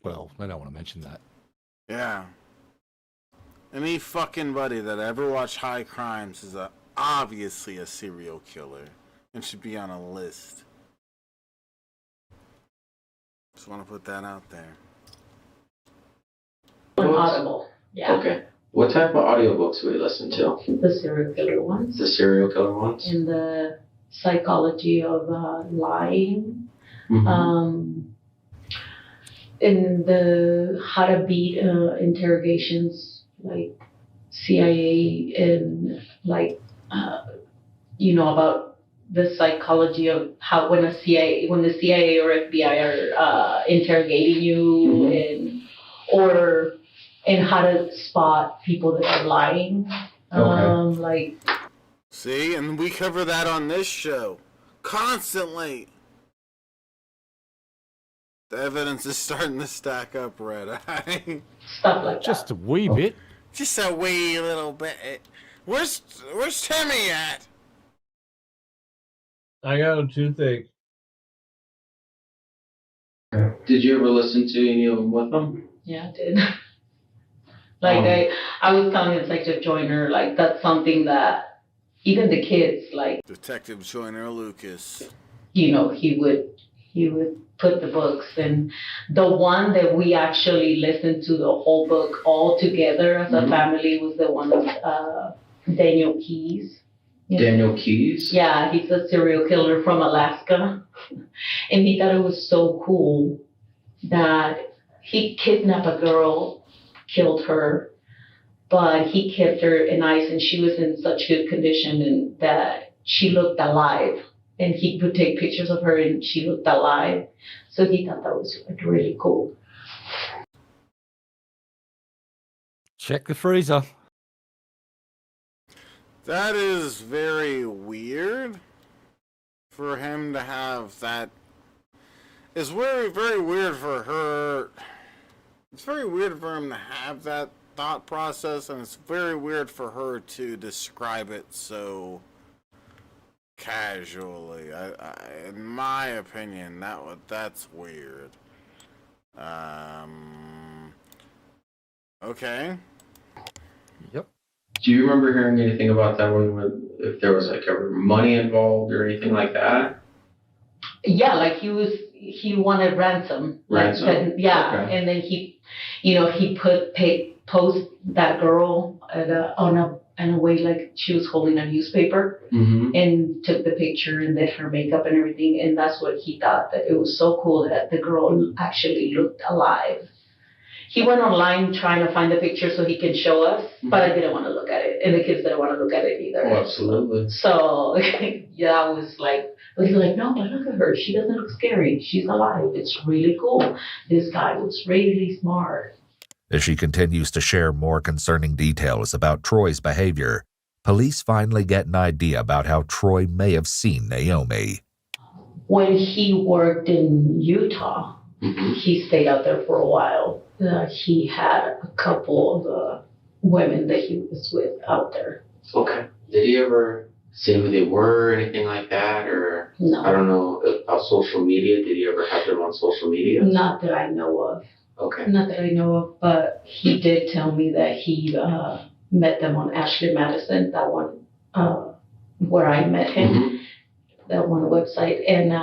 Well, I don't want to mention that. Yeah. Any fucking buddy that ever watched High Crimes is obviously a serial killer and should be on a list. Just want to put that out there. Audible. Yeah. Okay. What type of audiobooks do we listen to? The serial killer ones. The serial killer ones? And the psychology of lying. And the how to beat interrogations, like CIA, and like about the psychology of how when the CIA or FBI are interrogating you, and how to spot people that are lying. See, and we cover that on this show constantly. The evidence is starting to stack up, Red Eye. Stuff like Just a wee bit. Just a wee little bit. Where's Timmy at? I got a toothache. Did you ever listen to any of them with them? Yeah, I did. I was telling Detective Joyner, like, that's something that, even the kids, like, Detective Joyner Lucas. you know, he would put the books. And the one that we actually listened to the whole book all together as a family was the one with Daniel Keyes. Daniel Keyes? Yeah, he's a serial killer from Alaska. And he thought it was so cool that he kidnapped a girl, killed her, but he kept her in ice, and she was in such good condition and that she looked alive. And he would take pictures of her and she looked alive. So he thought that was like really cool. Check the freezer. That is very weird for him to have that. It's very, very weird for her. It's very weird for him to have that thought process, and it's very weird for her to describe it so casually. In my opinion, that's weird. Okay. Yep. Do you remember hearing anything about that one, if there was like ever money involved or anything like that? Yeah, like he wanted ransom. Ransom? Like, yeah, Okay. and then he post that girl in a way like she was holding a newspaper, and took the picture and did her makeup and everything, and that's what he thought, that it was so cool that the girl actually looked alive. He went online trying to find the picture so he could show us, but I didn't want to look at it, and the kids didn't want to look at it either. Oh, absolutely. So yeah, I was like, but he's like, no, but look at her. She doesn't look scary. She's alive. It's really cool. This guy was really smart. As she continues to share more concerning details about Troy's behavior, police finally get an idea about how Troy may have seen Naomi. When he worked in Utah, he stayed out there for a while. He had a couple of women that he was with out there. Okay. Did he ever say who they were or anything like that? Or No. I don't know about social media. Did he ever have them on social media? Not that I know of. Okay. Not that I know of, but he did tell me that he met them on Ashley Madison, that one where I met him, that one website, and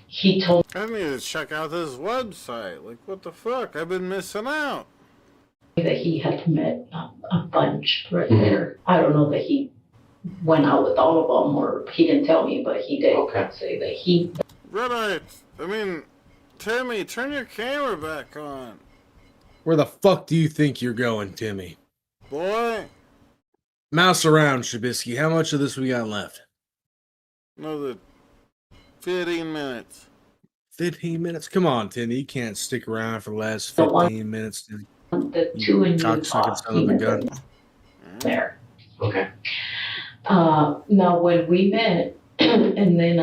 he told I need to check out this website. Like, what the fuck? I've been missing out. me that he had met a bunch right there. I don't know that he went out with all of them, or he didn't tell me, but he did say that he. Redite, I mean, Timmy, turn your camera back on. Where the fuck do you think you're going, Timmy? Boy. Mouse around, Shabisky. How much of this we got left? Another 15 minutes. 15 minutes? Come on, Timmy. You can't stick around for the last 15 minutes. Timmy. The two in Utah, Cocksucking son of a gun. there. Okay. Now, when we met, and then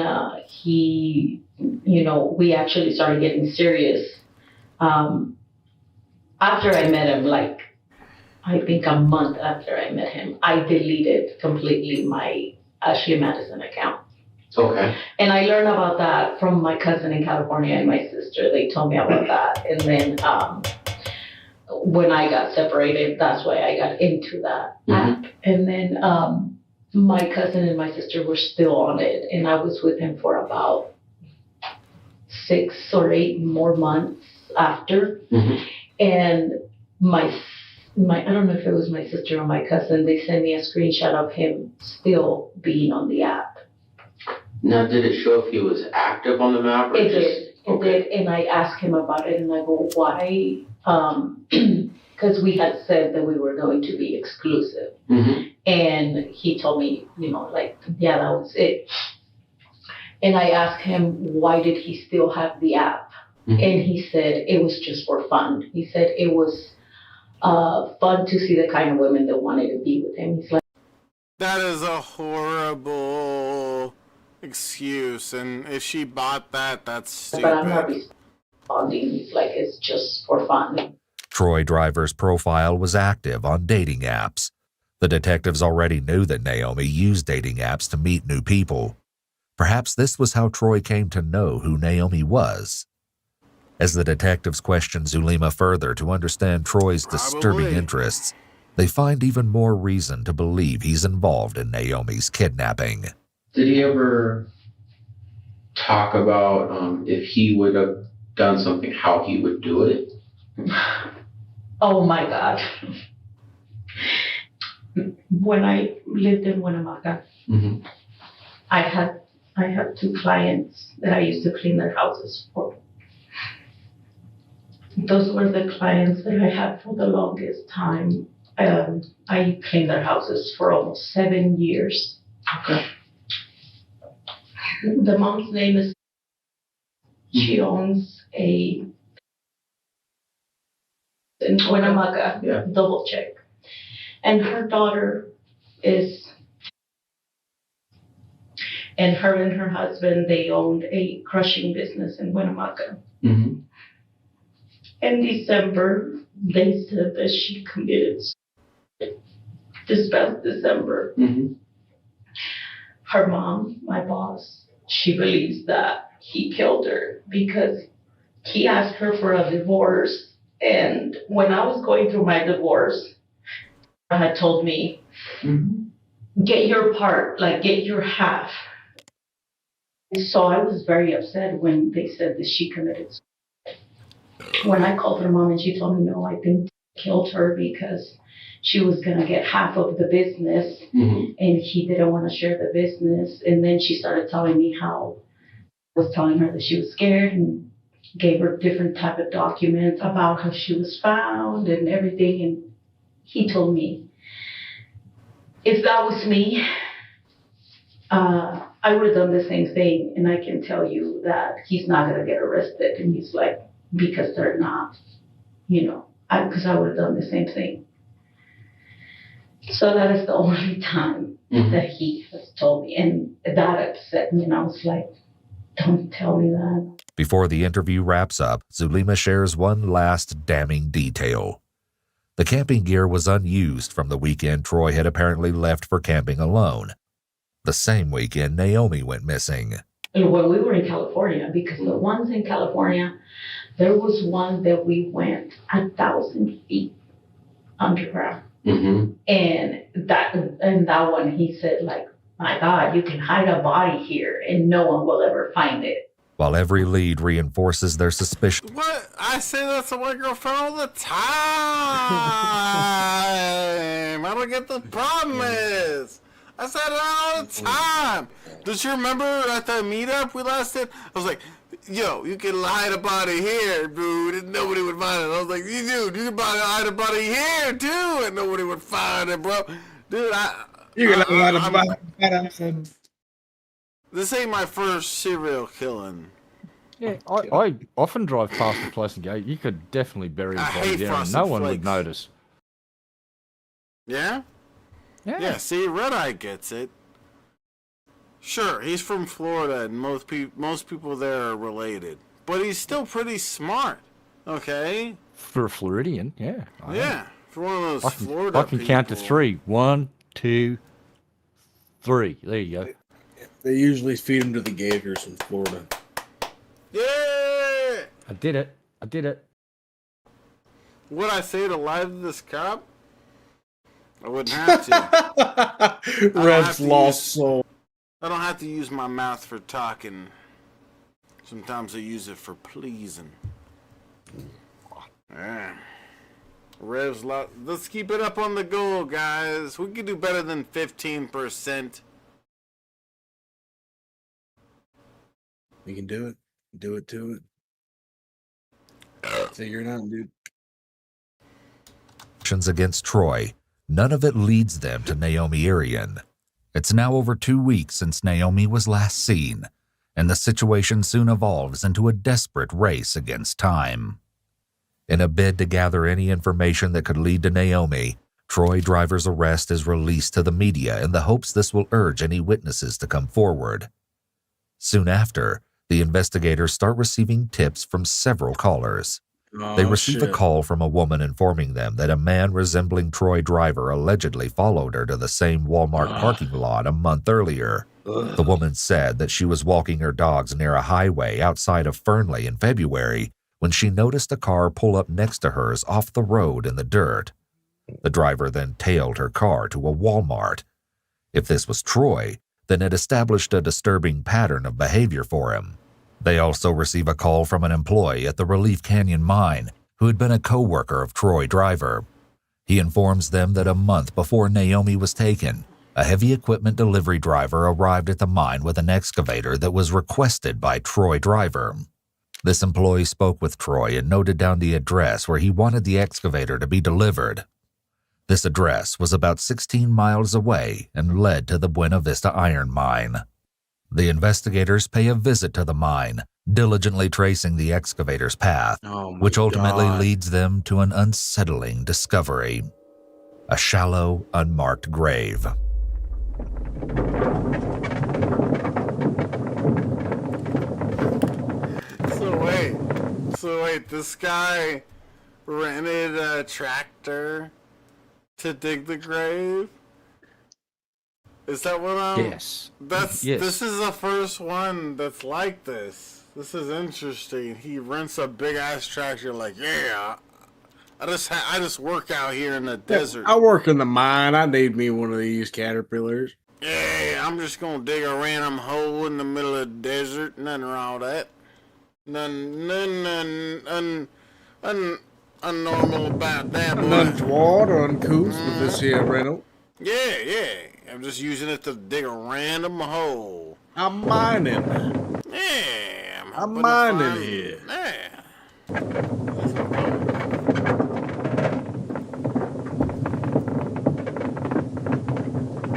he, we actually started getting serious. After I met him, like, I think a month after I met him, I deleted completely my Ashley Madison account. Okay. And I learned about that from my cousin in California and my sister. They told me about that. And then when I got separated, that's why I got into that app. And then my cousin and my sister were still on it. And I was with him for about 6 or 8 more months after. And my I don't know if it was my sister or my cousin, they sent me a screenshot of him still being on the app. Now, did it show if he was active on the map? Or It did. It did. And I asked him about it, and I go, why? Because we had said that we were going to be exclusive. And he told me, yeah, that was it. And I asked him, why did he still have the app? And he said it was just for fun. He said it was fun to see the kind of women that wanted to be with him. He's like, that is a horrible excuse, and if she bought that, that's stupid. but I'm not responding. He's like, it's just for fun. Troy Driver's profile was active on dating apps. The detectives already knew that Naomi used dating apps to meet new people. Perhaps this was how Troy came to know who Naomi was. As the detectives questioned Zulema further to understand Troy's disturbing interests, They find even more reason to believe he's involved in Naomi's kidnapping. Did he ever talk about if he would have done something, how he would do it? Oh my God. When I lived in Winnemucca, I had 2 clients that I used to clean their houses for. Those were the clients that I had for the longest time. I cleaned their houses for almost 7 years. Okay. The mom's name is, she owns a, in Winnemucca, double check. And her daughter is, and her husband, they owned a crushing business in Winnemucca. In December, they said that she committed suicide. This past December. Her mom, my boss, she believes that he killed her because he asked her for a divorce. And when I was going through my divorce, had told me, get your part, like get your half. So I was very upset when they said that she committed suicide. When I called her mom and she told me, no, I think he killed her because she was going to get half of the business and he didn't want to share the business. And then she started telling me how I was telling her that she was scared and gave her different type of documents about how she was found and everything. And he told me, if that was me, I would have done the same thing. And I can tell you that he's not going to get arrested. And he's like, because they're not, because I would have done the same thing. So that is the only time that he has told me. And that upset me. And I was like, don't tell me that. Before the interview wraps up, Zulema shares one last damning detail. The camping gear was unused from the weekend Troy had apparently left for camping alone. The same weekend Naomi went missing. When we were in California, because the ones in California, there was one that we went 1,000 feet underground. And that one, he said, like, my God, you can hide a body here and no one will ever find it. While every lead reinforces their suspicion. What? I say that to my girlfriend all the time. I don't get the problem is. I said it all the time. Does you remember at the meetup we last did? I was like, yo, you can hide a body here, dude, and nobody would find it. I was like, dude, you can hide a body here, too, and nobody would find it, bro. Dude, you can hide a body. This ain't my first serial killing. Yeah, I often drive past the place and go, you could definitely bury the body there and no one would notice. Yeah? Yeah, see, Red Eye gets it. Sure, he's from Florida and most people there are related. But he's still pretty smart, okay? For a Floridian, yeah. Yeah, for one of those Florida I can count to 3. 1, 2, 3. There you go. They usually feed them to the gators in Florida. Yeah! I did it. Would I say to lie to this cop? I wouldn't have to. Red's lost soul. I don't have to use my mouth for talking. Sometimes I use it for pleasing. Yeah. Rev's lot. Let's keep it up on the goal, guys. We can do better than 15%. We can do it. Do it to it. Figure it out, dude. Against Troy, none of it leads them to Naomi Irion. It's now over 2 weeks since Naomi was last seen, and the situation soon evolves into a desperate race against time. In a bid to gather any information that could lead to Naomi, Troy Driver's arrest is released to the media in the hopes this will urge any witnesses to come forward. Soon after, the investigators start receiving tips from several callers. They receive a call from a woman informing them that a man resembling Troy Driver allegedly followed her to the same Walmart parking lot a month earlier. The woman said that she was walking her dogs near a highway outside of Fernley in February when she noticed a car pull up next to hers off the road in the dirt. The driver then tailed her car to a Walmart. If this was Troy, then it established a disturbing pattern of behavior for him. They also receive a call from an employee at the Relief Canyon mine who had been a co-worker of Troy Driver. He informs them that a month before Naomi was taken, a heavy equipment delivery driver arrived at the mine with an excavator that was requested by Troy Driver. This employee spoke with Troy and noted down the address where he wanted the excavator to be delivered. This address was about 16 miles away and led to the Buena Vista iron mine. The investigators pay a visit to the mine, diligently tracing the excavator's path, which ultimately leads them to an unsettling discovery: a shallow, unmarked grave. So wait, this guy rented a tractor to dig the grave? Is that what I'm... Yes. This is the first one that's like this. This is interesting. He rents a big ass tractor, like, yeah, I just work out here in the desert. I work in the mine. I need me one of these caterpillars. Yeah, I'm just gonna dig a random hole in the middle of the desert. Nothing wrong with that. None unnormal about that, boy. None toward or uncouth with this here rental. Yeah. I'm just using it to dig a random hole. I'm mining. Yeah, I'm mining here. Yeah.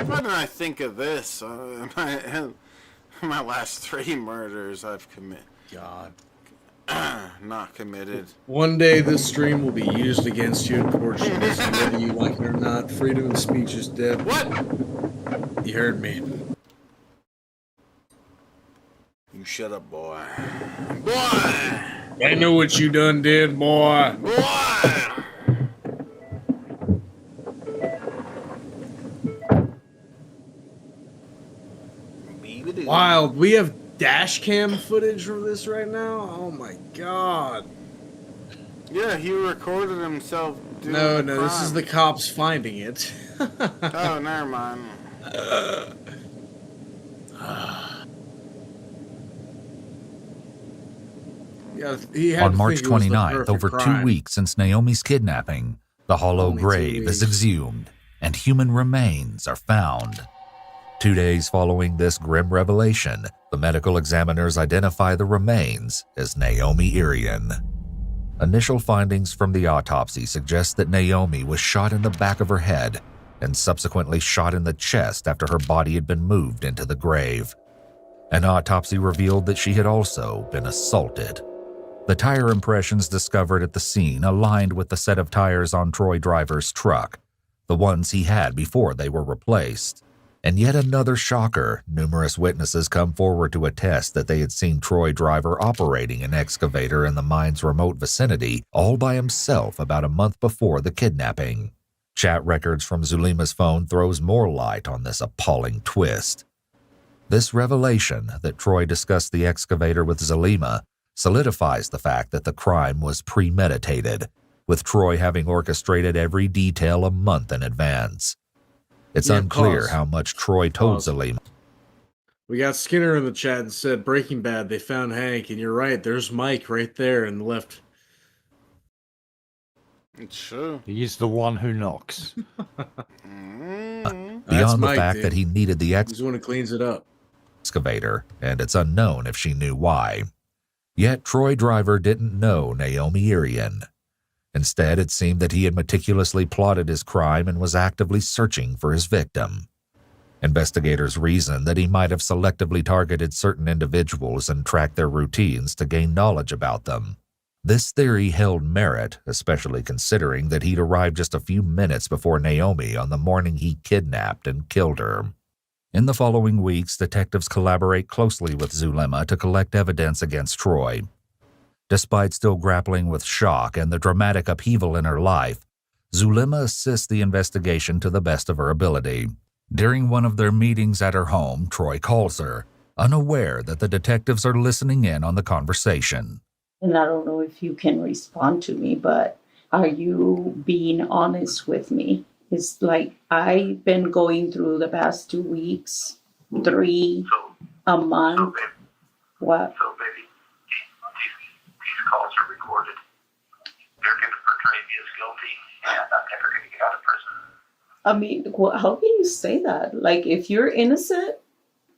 Why didn't I think of this? My last 3 murders I've committed. God. Not committed. One day this stream will be used against you in court, whether you like it or not. Freedom of speech is dead. What? You heard me. You shut up, boy. Boy! I know what you done did, boy. Wild. We have dash cam footage from this right now? Oh my god. Yeah, he recorded himself doing No, the this is crime. the cops finding it. Oh, never mind. Yeah, he had On to March think it was the 29th, perfect over crime. 2 weeks since Naomi's kidnapping, the hollow Only 2 grave is weeks. exhumed and human remains are found. 2 days following this grim revelation, the medical examiners identify the remains as Naomi Irion. Initial findings from the autopsy suggest that Naomi was shot in the back of her head and subsequently shot in the chest after her body had been moved into the grave. An autopsy revealed that she had also been assaulted. The tire impressions discovered at the scene aligned with the set of tires on Troy Driver's truck, the ones he had before they were replaced. And yet another shocker, numerous witnesses come forward to attest that they had seen Troy Driver operating an excavator in the mine's remote vicinity all by himself about a month before the kidnapping. Chat records from Zulima's phone throws more light on this appalling twist. This revelation that Troy discussed the excavator with Zulima solidifies the fact that the crime was premeditated, with Troy having orchestrated every detail a month in advance. It's unclear pause. how much Troy told Pause. Zulima. We got Skinner in the chat and said, Breaking Bad, they found Hank, and you're right, there's Mike right there in the left. It's true. He's the one who knocks. Beyond That's the Mike, fact dude. that he needed the He's the one who cleans it up. excavator, and it's unknown if she knew why. Yet Troy Driver didn't know Naomi Irion. Instead, it seemed that he had meticulously plotted his crime and was actively searching for his victim. Investigators reasoned that he might have selectively targeted certain individuals and tracked their routines to gain knowledge about them. This theory held merit, especially considering that he'd arrived just a few minutes before Naomi on the morning he kidnapped and killed her. In the following weeks, detectives collaborate closely with Zulima to collect evidence against Troy. Despite still grappling with shock and the dramatic upheaval in her life, Zulima assists the investigation to the best of her ability. During one of their meetings at her home, Troy calls her, unaware that the detectives are listening in on the conversation. And I don't know if you can respond to me, but are you being honest with me? It's like I've been going through the past 2 weeks, 3, a month. What? So, baby, these calls are recorded. They're going to portray me as guilty, and I'm never going to get out of prison. I mean, how can you say that? Like, if you're innocent,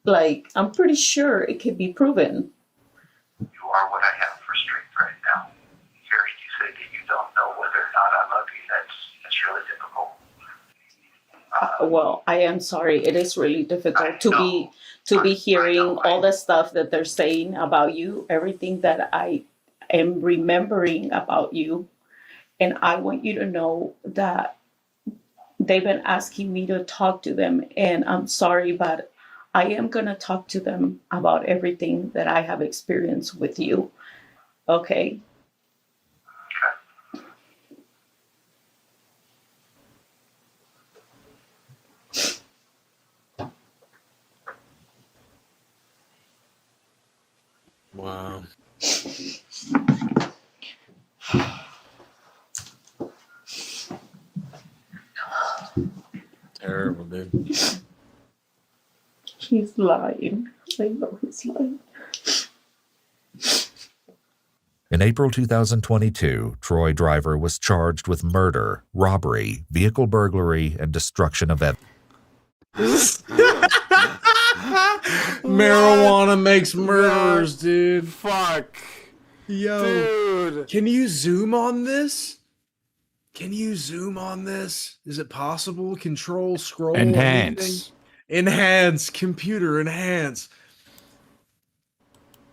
like, I'm pretty sure it could be proven. You are what I have for strength right now. Hearing you say that you don't know whether or not I love you, that's really difficult. Well, I am sorry. It is really difficult to be hearing all the stuff that they're saying about you, everything that I am remembering about you. And I want you to know that they've been asking me to talk to them. And I'm sorry, but I am going to talk to them about everything that I have experienced with you. Okay? Wow. Terrible, dude. He's lying. I know he's lying. In April 2022, Troy Driver was charged with murder, robbery, vehicle burglary, and destruction of evidence. Marijuana makes murderers, dude. Fuck. Yo. Dude. Can you zoom on this? Can you zoom on this? Is it possible? Control, scroll, Enhance. anything? Enhance. Computer, enhance.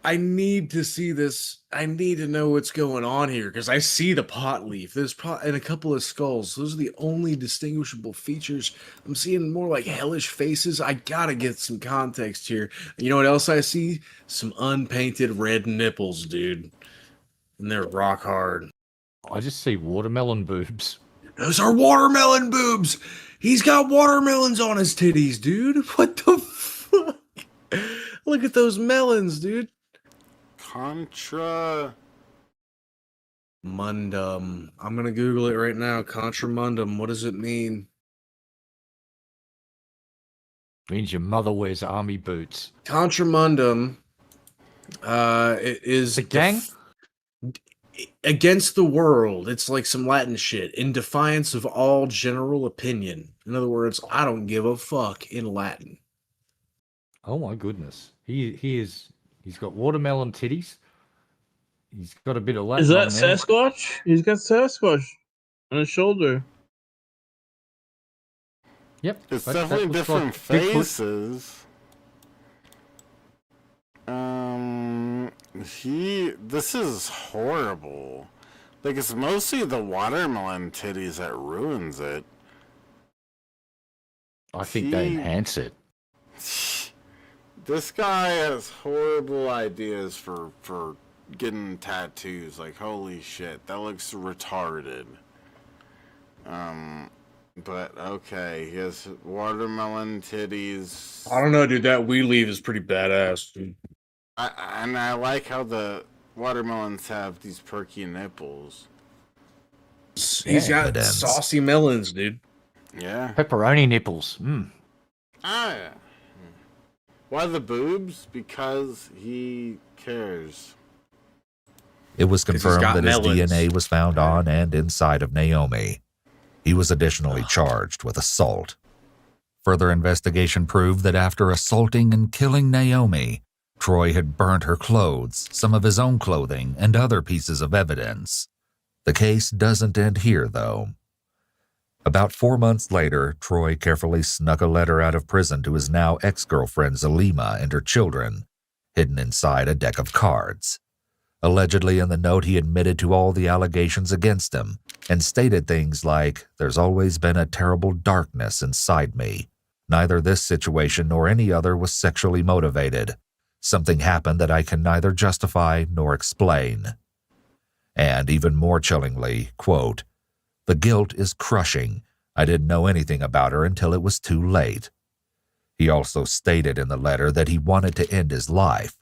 I need to see this. I need to know what's going on here because I see the pot leaf. There's and a couple of skulls. Those are the only distinguishable features. I'm seeing more like hellish faces. I gotta get some context here. You know what else I see? Some unpainted red nipples, dude. And they're rock hard. I just see watermelon boobs. Those are watermelon boobs. He's got watermelons on his titties, dude. What the fuck? Look at those melons, dude. Contra Mundum. I'm gonna Google it right now. Contramundum. What does it mean? Means your mother wears army boots. Contramundum. It is the gang against the world. It's like some Latin shit. In defiance of all general opinion. In other words, I don't give a fuck in Latin. Oh my goodness. He's got watermelon titties. He's got a bit of Latin. Is that on there. Sasquatch? He's got Sasquatch on his shoulder. Yep. It's that definitely looks different like Bigfoot. faces. This is horrible. Like, it's mostly the watermelon titties that ruins it. I think they enhance it. This guy has horrible ideas for getting tattoos. Like, holy shit, that looks retarded. But okay, he has watermelon titties. I don't know, dude. That we leave is pretty badass, dude. And I like how the watermelons have these perky nipples. He's got saucy melons, dude. Yeah. Pepperoni nipples. Mm. Ah, yeah. Why the boobs? Because he cares. It was confirmed got that his melons. DNA was found on and inside of Naomi. He was additionally charged with assault. Further investigation proved that after assaulting and killing Naomi, Troy had burnt her clothes, some of his own clothing, and other pieces of evidence. The case doesn't end here, though. About 4 months later, Troy carefully snuck a letter out of prison to his now ex-girlfriend Zalima and her children, hidden inside a deck of cards. Allegedly in the note, he admitted to all the allegations against him and stated things like, "There's always been a terrible darkness inside me. Neither this situation nor any other was sexually motivated. Something happened that I can neither justify nor explain." And even more chillingly, quote, "The guilt is crushing. I didn't know anything about her until it was too late." He also stated in the letter that he wanted to end his life.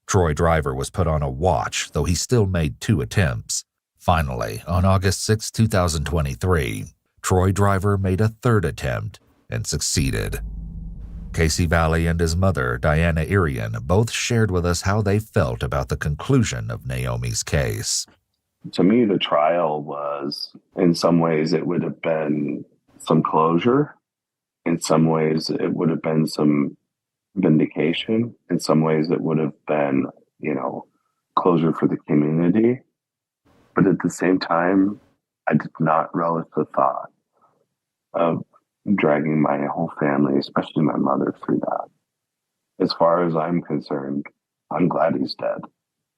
Troy Driver was put on a watch, though he still made 2 attempts. Finally, on August 6, 2023, Troy Driver made a third attempt and succeeded. Casey Valley and his mother, Diana Irion, both shared with us how they felt about the conclusion of Naomi's case. To me, the trial was, in some ways, it would have been some closure. In some ways, it would have been some vindication. In some ways, it would have been, closure for the community. But at the same time, I did not relish the thought of dragging my whole family, especially my mother, through that. As far as I'm concerned, I'm glad he's dead.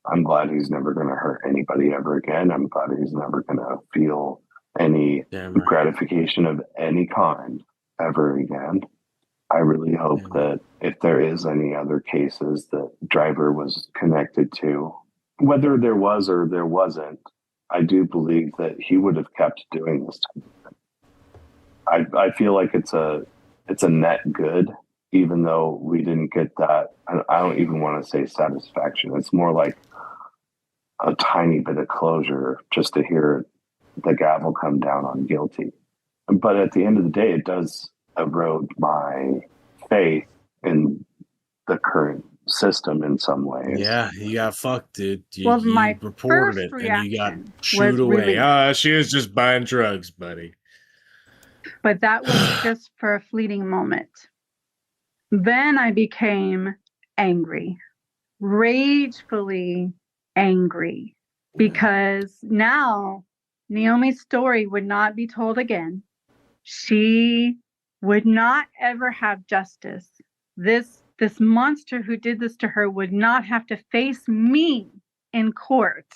I'm glad he's never going to hurt anybody ever again. I'm glad he's never going to feel any gratification of any kind ever again. I really hope that if there is any other cases that Driver was connected to, whether there was or there wasn't, I do believe that he would have kept doing this. I feel like it's a net good, even though we didn't get that. I don't even want to say satisfaction. It's more like a tiny bit of closure just to hear the gavel come down on guilty. But at the end of the day, it does erode my faith in the current system in some ways. Yeah, you got fucked, dude. You first reported it and you got reaction shooed was away. relief. She was just buying drugs, buddy. But that was just for a fleeting moment. Then I became angry, ragefully angry, because now Naomi's story would not be told again. She would not ever have justice. This monster who did this to her would not have to face me in court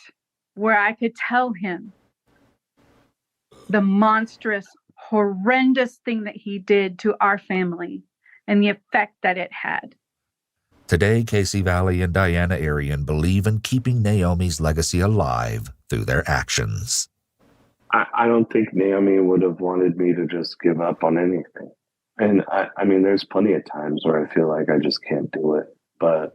where I could tell him the monstrous, horrendous thing that he did to our family and the effect that it had. Today, Casey Valley and Diana Irion believe in keeping Naomi's legacy alive through their actions. I don't think Naomi would have wanted me to just give up on anything. And I mean, there's plenty of times where I feel like I just can't do it. But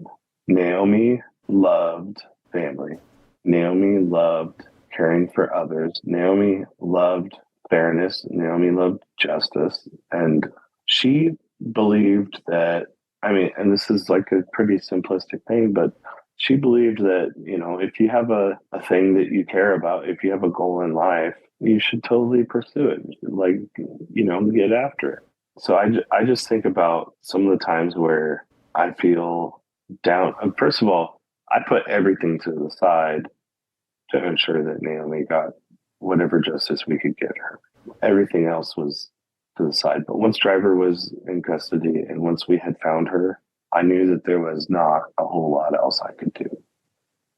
Naomi loved family. Naomi loved caring for others. Naomi loved fairness. Naomi loved justice. And she believed that, and this is like a pretty simplistic thing, but she believed that, if you have a thing that you care about, if you have a goal in life, you should totally pursue it. Like, get after it. So I just think about some of the times where I feel down. First of all, I put everything to the side to ensure that Naomi got whatever justice we could get her. Everything else was to the side. But once Driver was in custody and once we had found her, I knew that there was not a whole lot else I could do.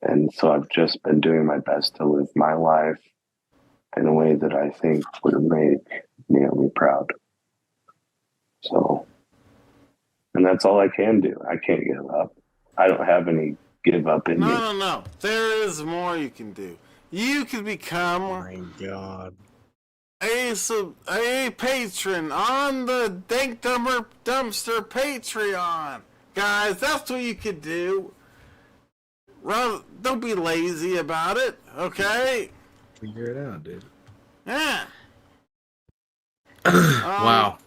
And so I've just been doing my best to live my life in a way that I think would make Naomi proud. So, and that's all I can do. I can't give up. I don't have any give up in me. No. There is more you can do. You can become my God. a patron on the Dank Dumpster Patreon. Guys, that's what you could do. Don't be lazy about it, okay? Figure it out, dude. Yeah. Wow.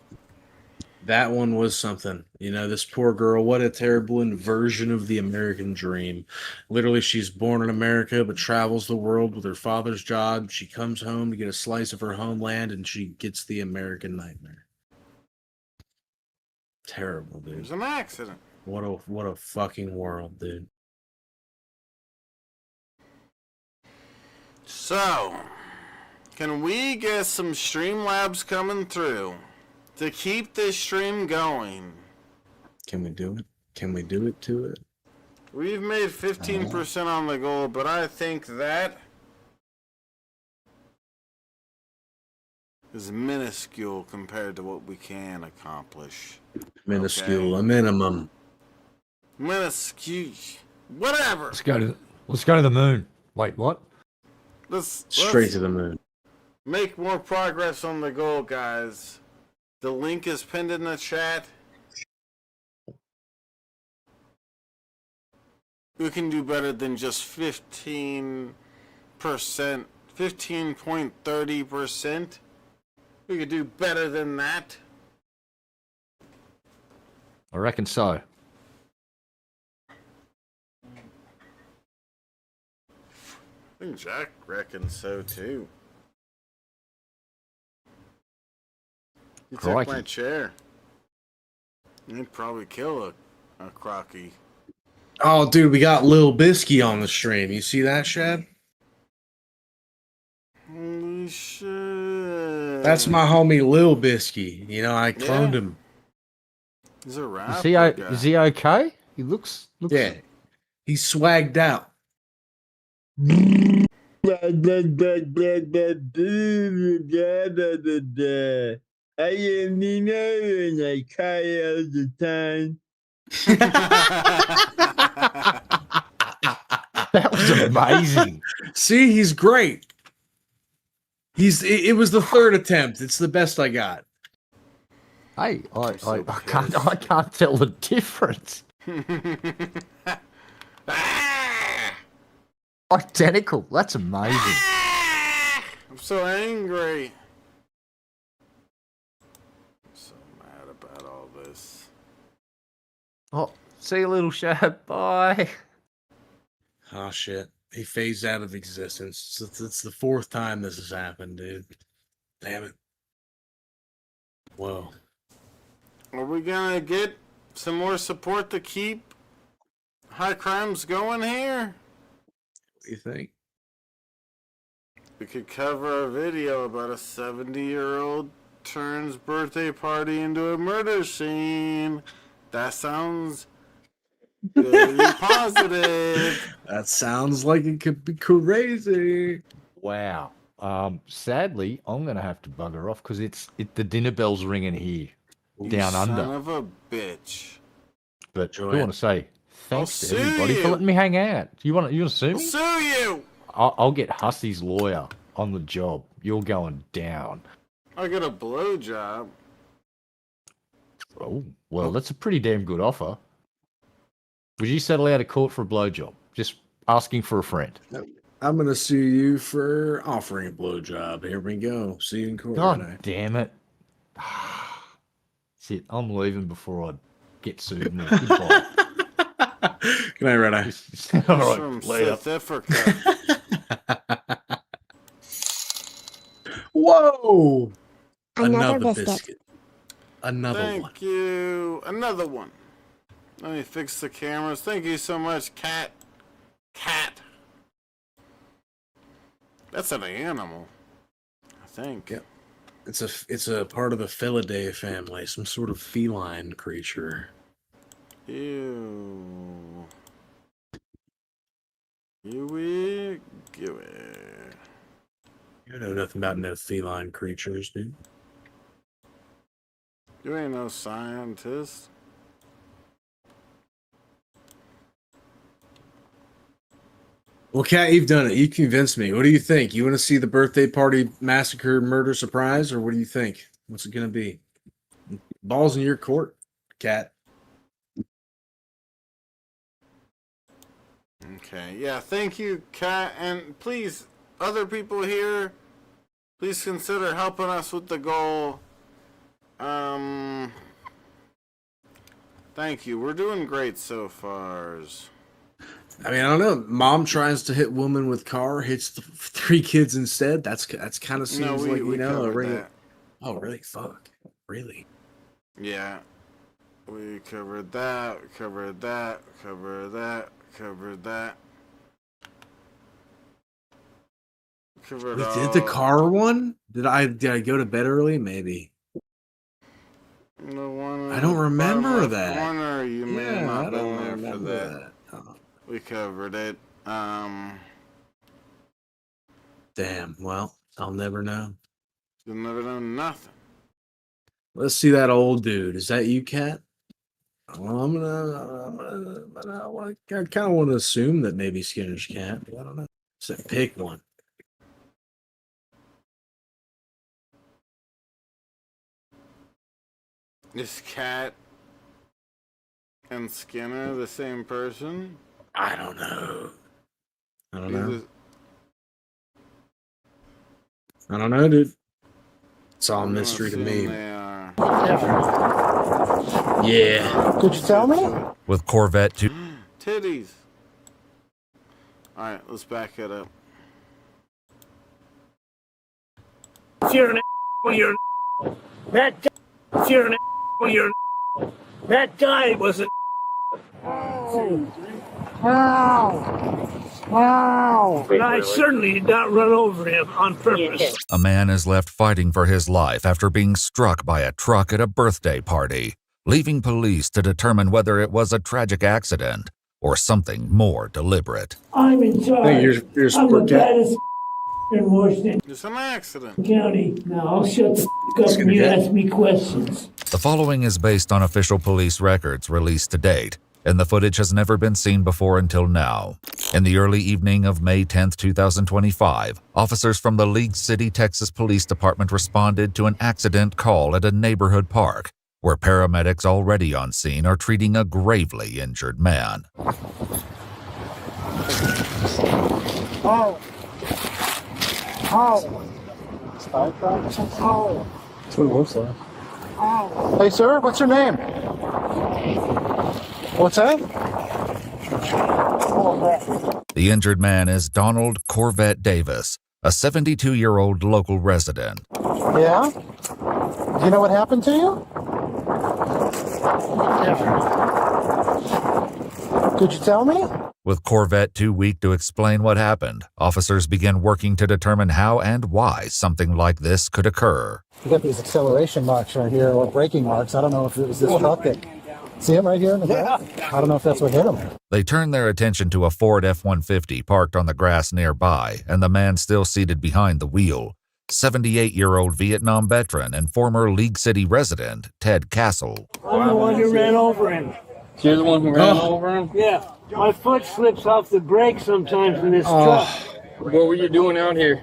That one was something. This poor girl, what a terrible inversion of the American dream. Literally, she's born in America, but travels the world with her father's job. She comes home to get a slice of her homeland, and she gets the American nightmare. Terrible, dude. It was an accident. What a fucking world, dude. So, can we get some Streamlabs coming through to keep this stream going? Can we do it? Can we do it to it? We've made 15% on the goal, but I think that is minuscule compared to what we can accomplish. Minuscule, a minimum. Minuscule, whatever. Let's go to the moon. Wait, what? Let's straight to the moon. Make more progress on the goal, guys. The link is pinned in the chat. We can do better than just 15%, 15.30%. We could do better than that. I reckon so. I think Jack reckons so too. You took my Crikey. chair. You'd probably kill a crocky. Oh, dude, we got Lil Bisky on the stream. You see that, Shad? Holy shit. That's my homie Lil Bisky. You know, I cloned him. He's a rapper. Is he okay? He looks. Yeah. He's swagged out. I am Nino and I cry all the time. That was amazing. See, he's great. It was the third attempt. It's the best I got. Hey, I can't tell the difference. Identical. That's amazing. I'm so angry. I'm so mad about all this. Oh, see you, little Shad. Bye. Oh, shit. He phased out of existence. It's the fourth time this has happened, dude. Damn it. Whoa. Are we gonna get some more support to keep high crimes going here? What do you think? We could cover a video about a 70-year-old turns birthday party into a murder scene. That sounds very positive. That sounds like it could be crazy. Wow. Sadly, I'm gonna have to bugger off because the dinner bell's ringing here, down Son under. of a bitch. But Joy. I want to say thanks I'll to sue everybody for you. letting me hang out. You want to sue I'll me? sue you. I'll get Hussy's lawyer on the job. You're going down. I got a blowjob. Oh, well, that's a pretty damn good offer. Would you settle out of court for a blowjob? Just asking for a friend. I'm going to sue you for offering a blowjob. Here we go. See you in court. God Renee. damn it. That's it. I'm leaving before I get sued. Now. Goodbye. Good night, Renee. All He's right, from later. South Africa. Whoa! Another biscuit. biscuit. Another one. Thank you. Another one. Let me fix the cameras. Thank you so much, Cat. Cat. That's an animal, I think. Yep. It's a part of the Felidae family, some sort of feline creature. Ew. Gooey. Gooey. You know nothing about no feline creatures, dude. You ain't no scientist. Well, Kat, you've done it. You convinced me. What do you think? You want to see the birthday party massacre murder surprise, or what do you think? What's it going to be? Ball's in your court, Kat. Okay, yeah, thank you, Kat. And please, other people here, please consider helping us with the goal. Thank you. We're doing great so far. I mean, I don't know. Mom tries to hit woman with car, hits three kids instead. That's kind of seems like, you know, a regular. that. Oh, really? Fuck. Really? Yeah. We covered that, covered that, covered that, covered that. Covered We all. did the car one? Did I go to bed early? Maybe. The one I don't remember bottom left that. corner, you may have Yeah, not I been don't there for remember that. that. Oh, We covered it. damn. Well, I'll never know. You'll never know nothing. Let's see that old dude. Is that you, Kat? Well, I kind of want to assume that maybe Skinner's Cat, but I don't know. So pick one. Is Cat and Skinner the same person? I don't know. I don't know. I don't know, dude. It's all mystery to me. Yeah. Could you tell me? With Corvette 2. Titties. Alright, let's back it up. If you're an you're that guy, if you're an you're that guy was a wow. And I certainly did not run over him on purpose. A man is left fighting for his life after being struck by a truck at a birthday party, leaving police to determine whether it was a tragic accident or something more deliberate. I'm in charge. I'm the baddest in Washington It's an accident. County. Now I'll shut the up and you ask me questions. The following is based on official police records released to date, and the footage has never been seen before until now. In the early evening of May 10, 2025, officers from the League City, Texas Police Department responded to an accident call at a neighborhood park, where paramedics already on scene are treating a gravely injured man. Oh. Oh. Oh. That's what it looks like. Hey, sir, what's your name? What's that? The injured man is Donald Corvette Davis, a 72-year-old local resident. Yeah? Do you know what happened to you? Could you tell me? With Corvette too weak to explain what happened, officers begin working to determine how and why something like this could occur. You got these acceleration marks right here, or braking marks. I don't know if it was this truck that... See him right here in the back? I don't know if that's what hit him. They turn their attention to a Ford F-150 parked on the grass nearby, and the man still seated behind the wheel. 78-year-old Vietnam veteran and former League City resident, Ted Castle. I'm the one who ran over him. You're the one who ran over him? Yeah. My foot slips off the brake sometimes in this truck. What were you doing out here?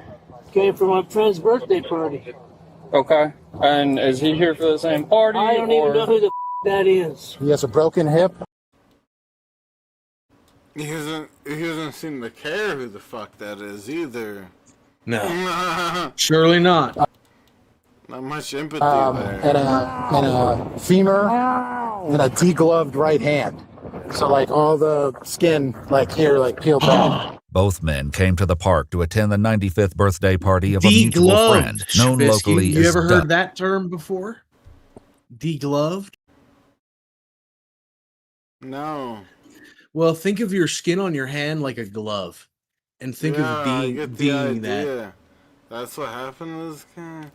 Came from my friend's birthday party. Okay. And is he here for the same party? I don't even know who the that is. He has a broken hip. He doesn't seem to care who the fuck that is either. No. Surely not. Not much empathy there. And a femur and a degloved right hand. So like all the skin like here like peeled back. Both men came to the park to attend the 95th birthday party of a mutual friend known locally as You ever heard Dank. that term before? Degloved? No. Well, think of your skin on your hand like a glove, and think of being that. That's what happened to this guy.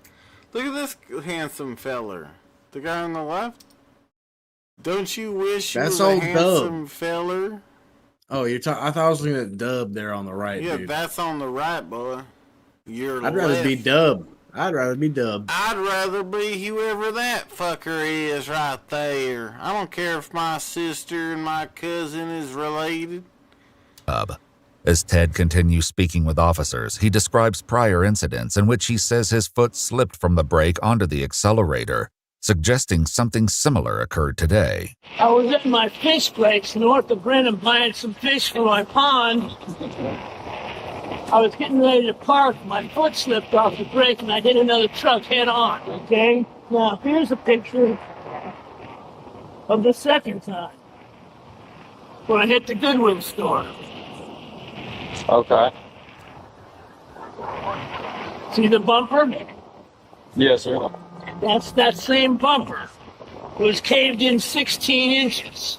Look at this handsome feller. The guy on the left. Don't you wish you That's was a old handsome feller? Oh, you're talking. I thought I was looking at Dub there on the right. Yeah, dude. that's on the right, boy. I'd rather be Dub. I'd rather be Dub. I'd rather be whoever that fucker is right there. I don't care if my sister and my cousin is related. As Ted continues speaking with officers, he describes prior incidents in which he says his foot slipped from the brake onto the accelerator, suggesting something similar occurred today. I was at my fish place north of Brenham buying some fish for my pond. I was getting ready to park. My foot slipped off the brake and I hit another truck head on. Okay? Now, here's a picture of the second time when I hit the Goodwill store. Okay. See the bumper? Yes, sir. That's that same bumper. It was caved in 16 inches.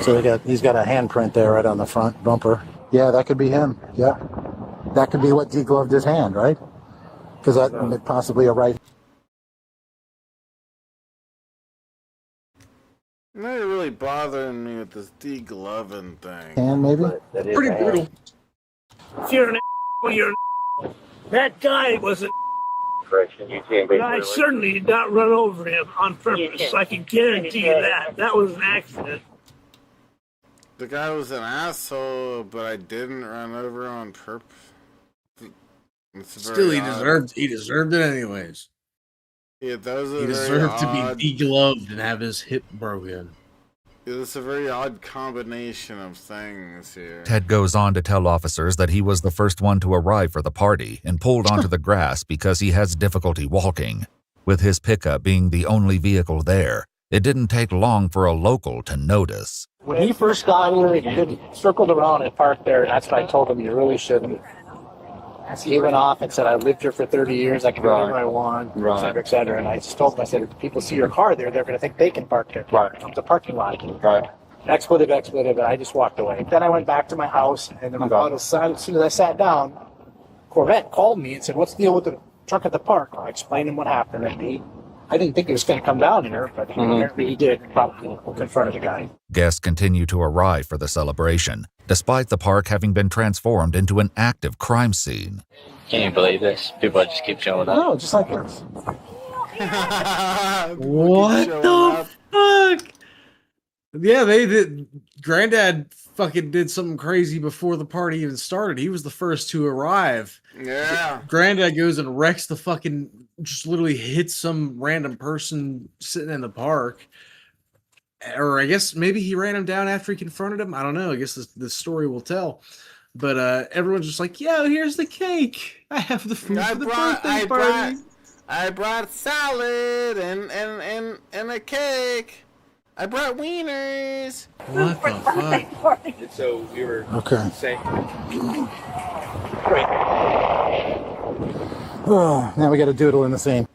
So he's got a handprint there right on the front bumper. Yeah, that could be him. Yeah. That could be what degloved his hand, right? Because that possibly a right. Not really bothering me with this degloving thing. Hand, maybe? Pretty brutal. If you're an you're that guy was a Correction, you can't be. I certainly did not run over him on purpose. I can guarantee you that. That was an accident. The guy was an asshole, but I didn't run over on purpose. Still, he deserved it anyways. Yeah, those are He deserved to be degloved and have his hip broken. It's a very odd combination of things here. Ted goes on to tell officers that he was the first one to arrive for the party and pulled onto the grass because he has difficulty walking. With his pickup being the only vehicle there, it didn't take long for a local to notice. When he first got here, he circled around and parked there, and that's when I told him you really shouldn't. So he went off and said, I lived here for 30 years, I can do whatever I want, et cetera, et cetera. And I just told him, I said, if people see your car there, they're going to think they can park there. Right. It's a parking lot. Right. Expletive, and I just walked away. Then I went back to my house, and then as soon as I sat down, Corvette called me and said, what's the deal with the truck at the park? I explained him what happened, and I didn't think he was going to come down here, but apparently he did, probably confronted the guy. Guests continue to arrive for the celebration, despite the park having been transformed into an active crime scene. Can you believe this? People just keep showing up. No, just like this. What the fuck? Yeah, they did. Granddad fucking did something crazy before the party even started. He was the first to arrive. Yeah. Granddad goes and wrecks the fucking, just literally hits some random person sitting in the park. Or I guess maybe he ran him down after he confronted him. I don't know. I guess the story will tell. But everyone's just like, yo, here's the cake. I have the food for the birthday party. I brought salad and a cake. I brought wieners. What the fuck? So we were saying. Oh, now we got a doodle in the same.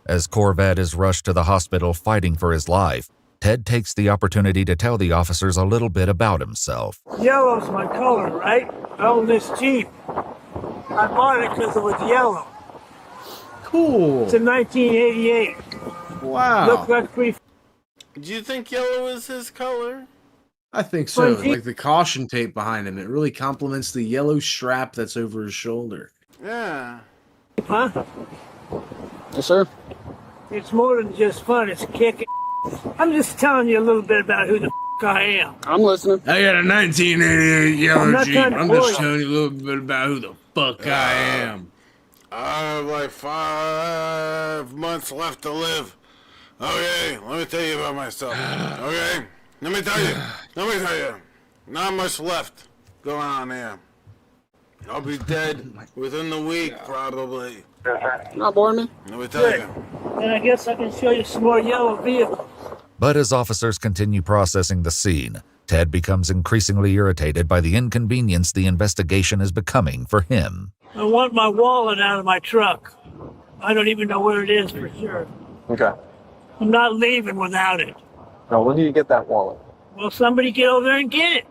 As Corvette is rushed to the hospital fighting for his life, Ted takes the opportunity to tell the officers a little bit about himself. Yellow's my color, right? I own this Jeep. I bought it because it was yellow. Cool. It's a 1988. Wow. Looks like three. Do you think yellow is his color? I think so. Like the caution tape behind him, it really complements the yellow strap that's over his shoulder. Yeah. Huh? Yes, sir. It's more than just fun. It's kicking. I'm just telling you a little bit about who the I am. I'm listening. I got a 1988 yellow Jeep. I'm just you. telling you a little bit about who the fuck I am. I have like 5 months left to live. Okay, let me tell you about myself. Okay? Let me tell you. Not much left going on here. I'll be dead within the week, probably. Not boring me. Let me tell you. And I guess I can show you some more yellow vehicles. But as officers continue processing the scene, Ted becomes increasingly irritated by the inconvenience the investigation is becoming for him. I want my wallet out of my truck. I don't even know where it is for sure. Okay. I'm not leaving without it. Now, when do you get that wallet? Well, somebody get over there and get it.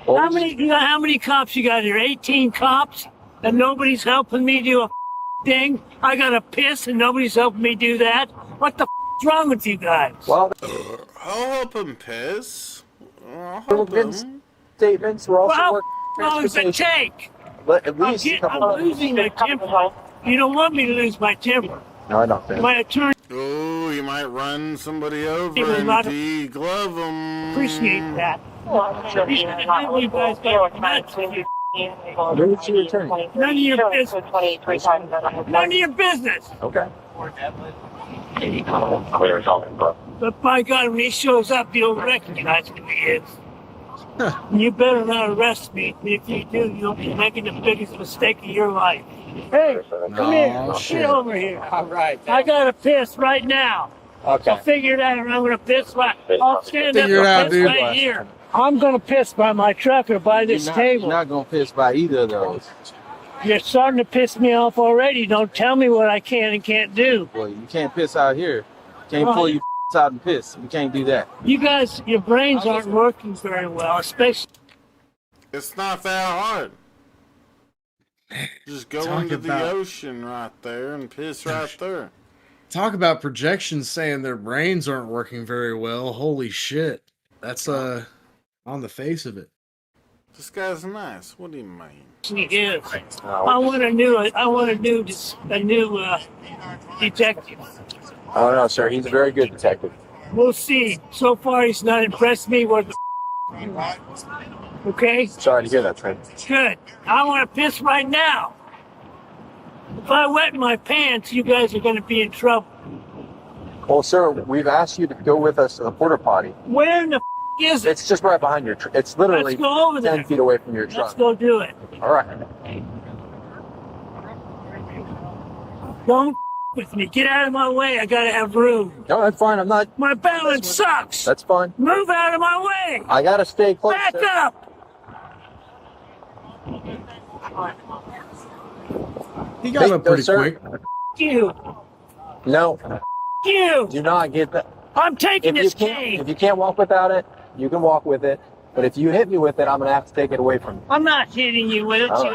How many cops you got here? 18 cops? And nobody's helping me do a thing? I gotta piss and nobody's helping me do that? What the is wrong with you guys? Well, I'll help him piss. I'll help him. Statements. We're also working How long does it take? At least I'm losing my temper. You don't want me to lose my temper. No, I don't. My attorney. Oh, you might run somebody over will and not de-glove them. Appreciate that. You guys got nuts with you. None of your business. None of your business. Okay. But by God, when he shows up, you'll recognize who he is. You better not arrest me. If you do, you'll be making the biggest mistake of your life. Hey, come here. Get over here. All right. I gotta piss right now. Okay. I'll figure it out, or I'm gonna piss right. I'll stand up Figure it out, and piss dude. right here. I'm gonna piss by my truck or by this table. You're not going to piss by either of those. You're starting to piss me off already. Don't tell me what I can and can't do. Well, you can't piss out here. You can't pull your out and piss. You can't do that. You guys, your brains aren't working very well, especially. It's not that hard. Just go into the ocean right there and piss right there. Talk about projections saying their brains aren't working very well. Holy shit. That's on the face of it. This guy's nice. What do you mean? He is. I want a new detective. Oh, no, sir. He's a very good detective. We'll see. So far, he's not impressed me with the. Okay? Sorry to hear that, Trent. Good. I want to piss right now. If I wet my pants, you guys are going to be in trouble. Well, sir, we've asked you to go with us to the porta potty. Where in the is it? It's just right behind your truck. It's literally Let's go over 10 there. feet away from your truck. Let's go do it. All right. Don't with me. Get out of my way. I gotta have room. No, that's fine. I'm not. My balance sucks. That's fine. Move out of my way. I gotta stay close. Back up. He got up pretty quick. You. No. You. Do not get that. I'm taking this If cane. you can't walk without it, you can walk with it. But if you hit me with it, I'm gonna have to take it away from you. I'm not hitting you with it. All You.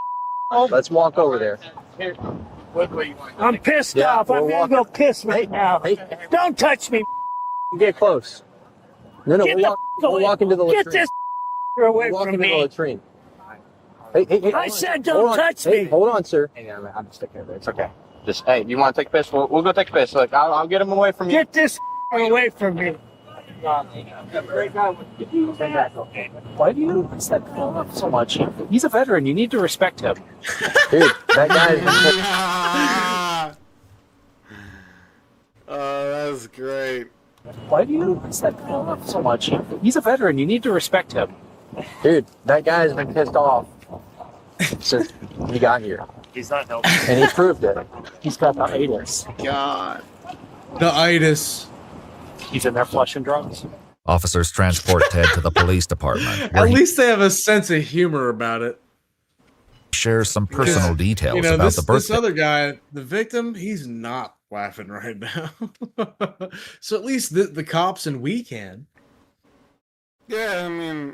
right. Let's walk over there. I'm pissed Yeah, off. I'm we're gonna go piss right now. Don't touch me. Get close. No, Get the we'll walk into the latrine. Get this away Walk from into the me. latrine. Hey, I said don't touch me. Hold on, sir. Hey, I'm just sticking there. It's okay. Just, hey, you want to take a piss? We'll go take a piss. Look, I'll get him away from you. Get this away from me. Why do you set him up so much? He's a veteran. You need to respect him. Dude, that guy. Oh, that's great. Why do you set him up so much? He's a veteran. You need to respect him. Dude, that guy's been pissed off since he got here. He's not helping. And he proved it. He's got the itis. God. The itis. He's in there flushing drugs. Officers transport Ted to the police department, where At he least they have a sense of humor about it. shares some personal details You know, about this, the this birthday. other guy, the victim, he's not laughing right now. So at least the cops and we can. Yeah, I mean,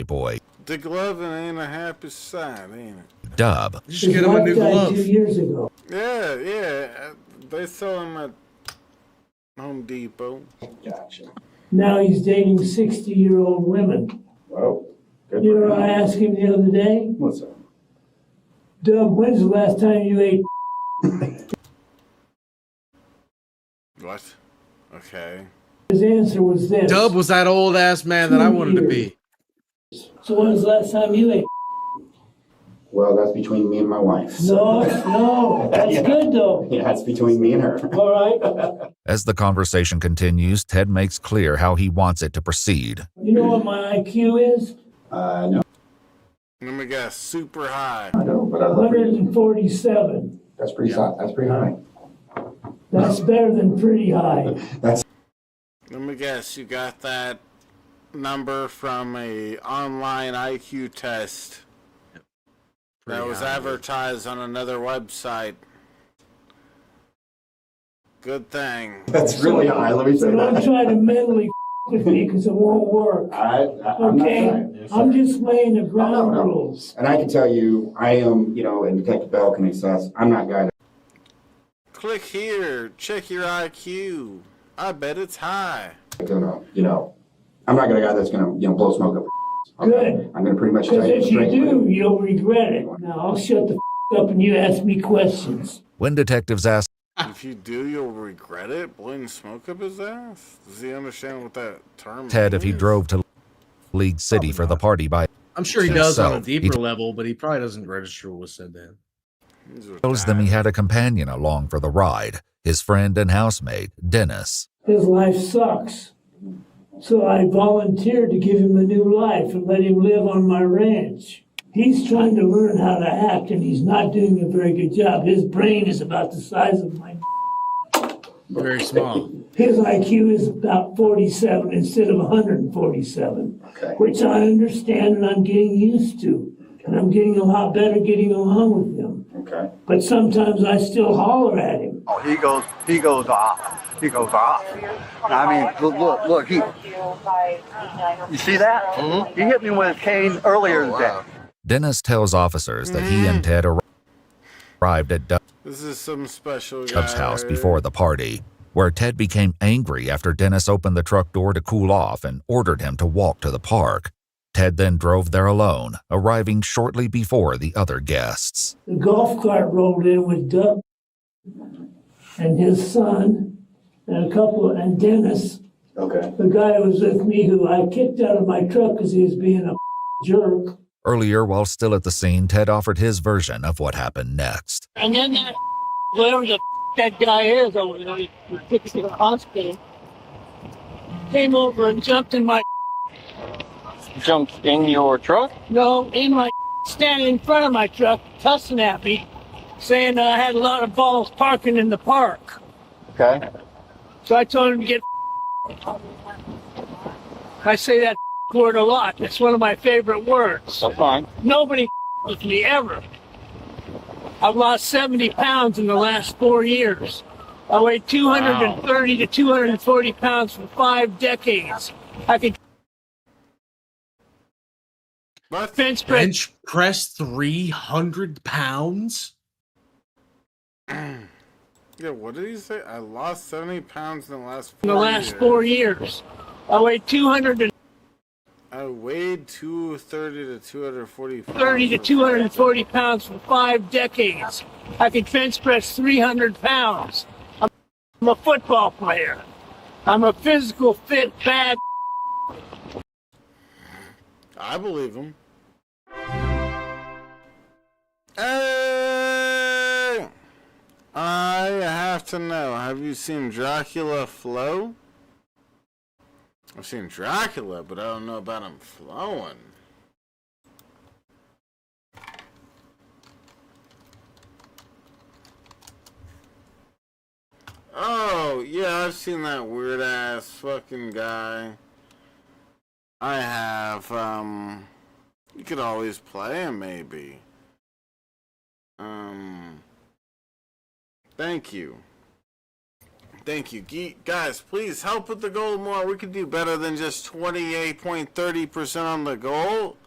Boy, the gloving ain't a happy sight, ain't it? Dub. You should get him a new glove. 2 years ago. Yeah. They sell them at Home Depot. Gotcha. Now he's dating 60-year-old women. Wow. You know what I asked him the other day? What's that? Dub, when's the last time you ate? What? Okay. His answer was this. Dub was that old ass man that I wanted to be. So when was the last time you ate? Well, that's between me and my wife. No, that's good though. Yeah, it's between me and her. All right. As the conversation continues, Ted makes clear how he wants it to proceed. You know what my IQ is? No. Let me guess, super high. I know, but I love her. 147. That's pretty high. That's pretty high. That's better than pretty high. That's. Let me guess, you got that number from a online IQ test that was advertised on another website. Good thing. That's really high. Let me say Don't that. try to mentally with me because it won't work. I'm Okay? not trying. I'm just laying the ground rules. And I can tell you, I am, and Detective Bell can assess. I'm not a guy that. Click here, check your IQ. I bet it's high. Gonna, I'm not gonna guy that's gonna, blow smoke up. Okay? Good. I'm gonna pretty much Because tell you if you straight do, away. you'll regret it. Now I'll shut the up and you ask me questions. When detectives ask If you do, you'll regret it. Blowing smoke up his ass? Does he understand what that term Ted if he means? drove to League City for the party by I'm sure he does on a So, deeper he level, but he probably doesn't register what was said then. tells them he had a companion along for the ride, his friend and housemate, Dennis. His life sucks. So I volunteered to give him a new life and let him live on my ranch. He's trying to learn how to act and he's not doing a very good job. His brain is about the size of my. Very small. His IQ is about 47 instead of 147, which I understand and I'm getting used to. And I'm getting a lot better getting along with him. Okay. But sometimes I still holler at him. Oh, he goes off. He goes off. I mean, look, he. You see that? Mm-hmm. He hit me with a cane earlier today. Dennis tells officers that he and Ted arrived at This is some special guy. Dub's house before the party, where Ted became angry after Dennis opened the truck door to cool off and ordered him to walk to the park. Ted then drove there alone, arriving shortly before the other guests. The golf cart rolled in with Doug and his son and Dennis. Okay. The guy who was with me who I kicked out of my truck because he was being a jerk. Earlier, while still at the scene, Ted offered his version of what happened next. And then that, whoever the that guy is over there, he took to the hospital, came over and jumped in my jumped in your truck? No, standing in front of my truck, cussing at me, saying I had a lot of balls parking in the park. Okay. So I told him to get. I say that word a lot. It's one of my favorite words. That's fine. Nobody with me ever. I've lost 70 pounds in the last 4 years. I weighed 230 to 240 pounds for 5 decades. I could bench press 300 pounds? Yeah, what did he say? I lost 70 pounds in the last 4 years. In the last 4 years. I weighed 230 to 240 pounds. 30 to 240 pounds for 5 decades. I could bench press 300 pounds. I'm a football player. I'm a physical fit bad. I believe him. Hey! I have to know, have you seen Dracula flow? I've seen Dracula, but I don't know about him flowing. Oh, yeah, I've seen that weird ass fucking guy. I have, you could always play him, maybe. Thank you. Thank you. Guys, please help with the goal more. We could do better than just 28.30% on the goal.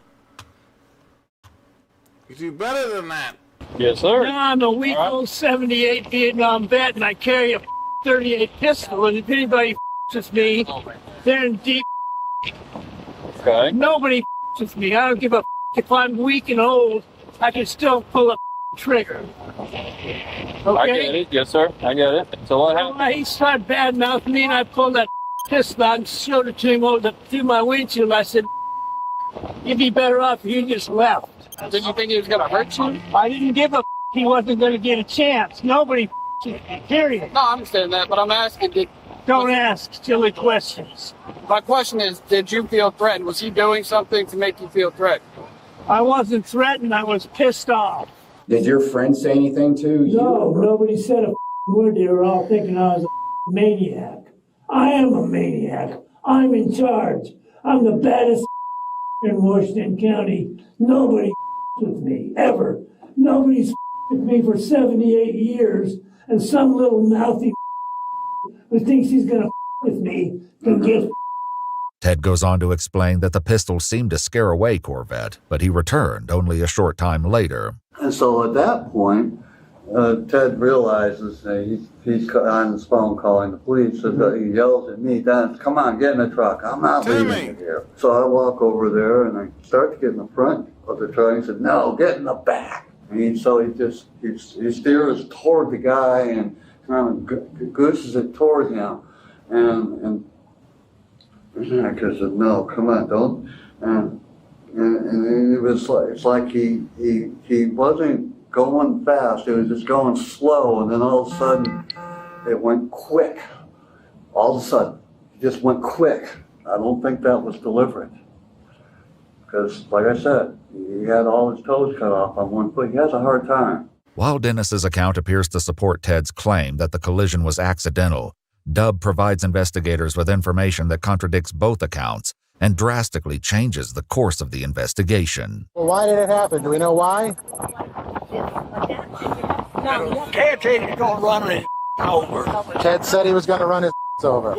We could do better than that. Yes, sir. Now I'm a weak old 78 Vietnam vet, and I carry a 38 pistol, and if anybody with me, they're in deep. Okay. Nobody with me. I don't give a if I'm weak and old, I can still pull a trigger. Okay? I get it. Yes, sir. I get it. So what happened? He started bad mouthing me, and I pulled that pistol out and showed it to him through my windshield. I said, "You'd be better off if you just left." Did you think he was going to hurt you? I didn't give a he wasn't going to get a chance. Nobody period. No, I understand that, but I'm asking, don't ask silly questions. My question is, did you feel threatened? Was he doing something to make you feel threatened? I wasn't threatened. I was pissed off. Did your friends say anything to you? No, nobody said a word. They were all thinking I was a maniac. I am a maniac. I'm in charge. I'm the baddest in Washington County. Nobody with me, ever. Nobody's with me for 78 years, and some little mouthy who thinks he's going to with me can get. Ted goes on to explain that the pistol seemed to scare away Corvette, but he returned only a short time later. And so at that point, Ted realizes that he's on his phone calling the police, and he yells at me, "Dan, come on, get in the truck. I'm not leaving you here." So I walk over there and I start to get in the front of the truck. He said, "No, get in the back." And so he steers toward the guy and kind of gooses it toward him. And I said, "No, come on, don't." And it was like, it's like he wasn't going fast, it was just going slow, and then all of a sudden it went quick. All of a sudden, it just went quick. I don't think that was deliberate. Because, like I said, he had all his toes cut off on one foot. He has a hard time. While Dennis's account appears to support Ted's claim that the collision was accidental, Dub provides investigators with information that contradicts both accounts and drastically changes the course of the investigation. Well, why did it happen? Do we know why? Ted said he's going to run his over. Ted said he was going to run his over.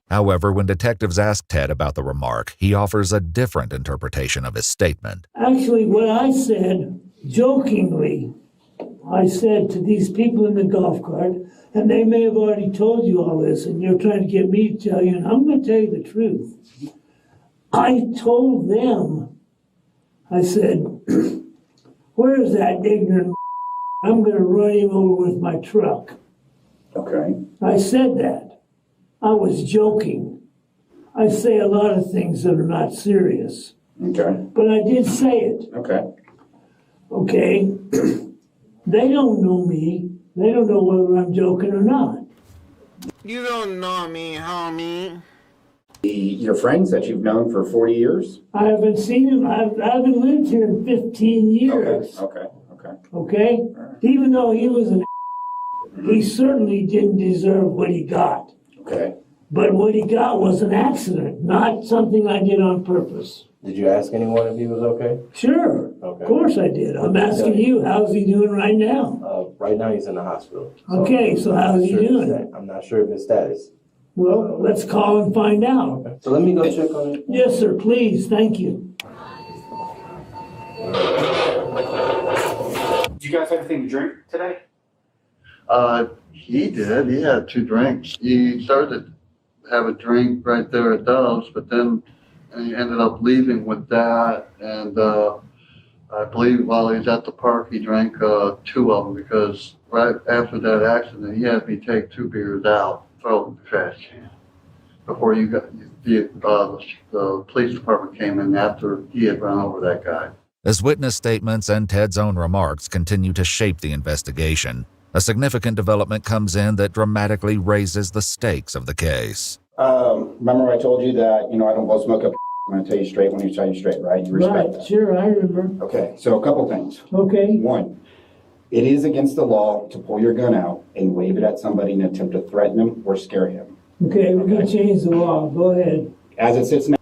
However, when detectives ask Ted about the remark, he offers a different interpretation of his statement. Actually, what I said, jokingly, I said to these people in the golf cart, and they may have already told you all this, and you're trying to get me to tell you, and I'm going to tell you the truth. I told them, I said, "Where is that ignorant? I'm going to run him over with my truck." Okay. I said that. I was joking. I say a lot of things that are not serious. Okay. But I did say it. Okay. Okay? They don't know me. They don't know whether I'm joking or not. You don't know me, homie. your friends that you've known for 40 years? I haven't seen him. I haven't lived here in 15 years. Okay. Okay? Even though he was an he certainly didn't deserve what he got. Okay. But what he got was an accident, not something I did on purpose. Did you ask anyone if he was okay? Sure. Okay. Of course I did. I'm asking you, how's he doing right now? Right now he's in the hospital. Okay, so how's he doing? I'm not sure of his status. Well, let's call and find out. So let me go check on it. Yes, sir, please. Thank you. Did you guys have anything to drink today? He did. He had 2 drinks. He started to have a drink right there at Dove's, but then he ended up leaving with that. And I believe while he was at the park, he drank 2 of them because right after that accident, he had me take 2 beers out, throw them in the trash can. Before the police department came in after he had run over that guy. As witness statements and Ted's own remarks continue to shape the investigation, a significant development comes in that dramatically raises the stakes of the case. Remember I told you that, I don't blow smoke up. I'm going to tell you straight when you tell you straight, right? You respect that. Sure, I remember. Okay, so a couple things. Okay. 1, it is against the law to pull your gun out and wave it at somebody and attempt to threaten him or scare him. Okay, we're going to change the law. Go ahead. As it sits now,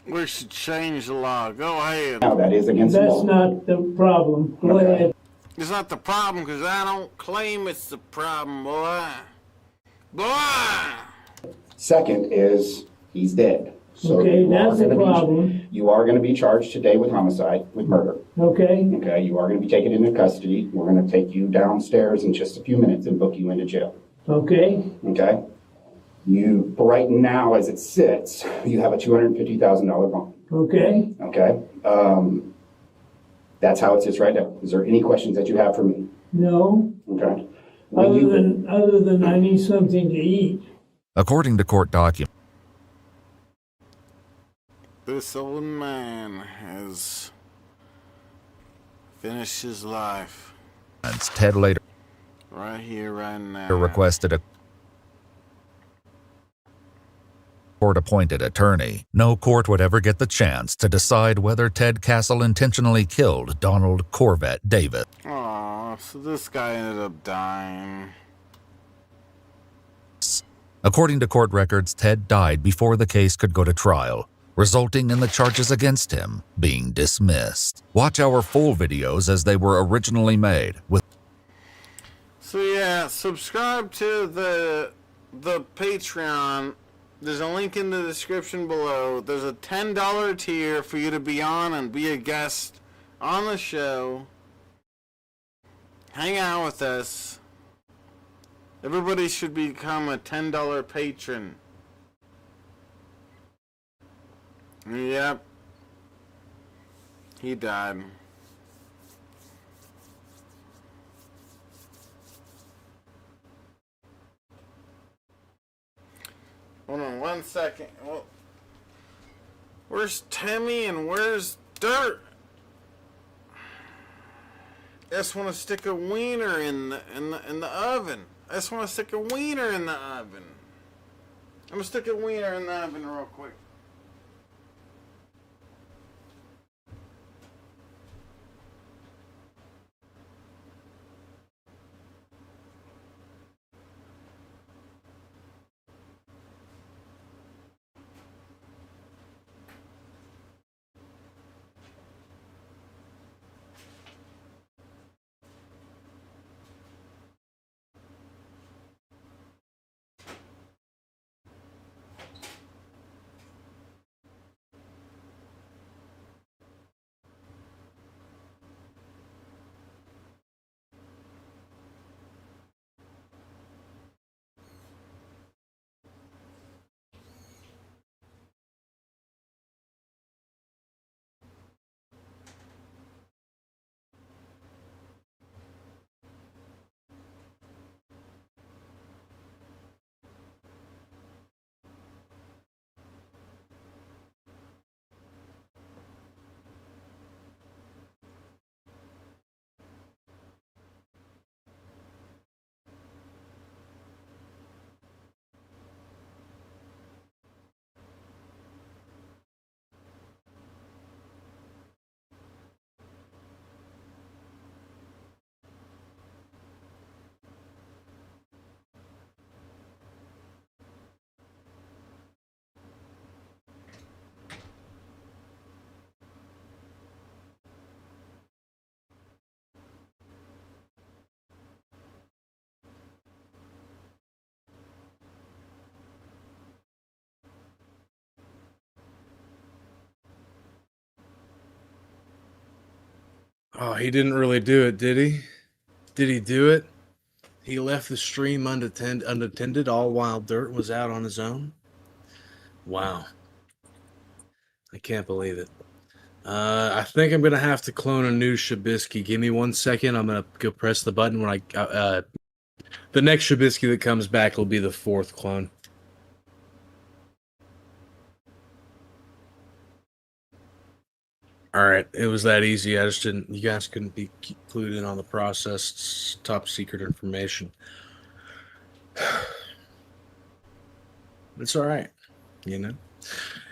We should change the law. Go ahead. that is against the law. That's not the problem. Go ahead. It's not the problem because I don't claim it's the problem, boy. Boy! Second is he's dead. So Okay, you are that's a gonna be- problem. You are going to be charged today with homicide, with murder. Okay. Okay, you are going to be taken into custody. We're going to take you downstairs in just a few minutes and book you into jail. Okay. Okay? You, right now, as it sits, you have a $250,000 bond. Okay. Okay? That's how it sits right now. Is there any questions that you have for me? No. Okay? Other than I need something to eat. According to court documents, This old man has finished his life. Ted later Right here, right now. requested a court-appointed attorney. No court would ever get the chance to decide whether Ted Castle intentionally killed Donald Corvette Davis. Aw, so this guy ended up dying. According to court records, Ted died before the case could go to trial, resulting in the charges against him being dismissed. Watch our full videos as they were originally made. So yeah, subscribe to the Patreon. There's a link in the description below. There's a $10 tier for you to be on and be a guest on the show. Hang out with us. Everybody should become a $10 patron. Yep. He died. Hold on 1 second. Well, where's Timmy and where's Dirt? I just want to stick a wiener in the oven. I just want to stick a wiener in the oven. I'm gonna stick a wiener in the oven real quick. Oh, he didn't really do it, did he? Did he do it? He left the stream unattended all while Dirt was out on his own? Wow. I can't believe it. I think I'm going to have to clone a new Shabisky. Give me 1 second. I'm going to go press the button when the next Shabisky that comes back will be the 4th clone. All right, it was that easy. I just didn't. You guys couldn't be clued in on the process. It's top secret information. It's all right, you know.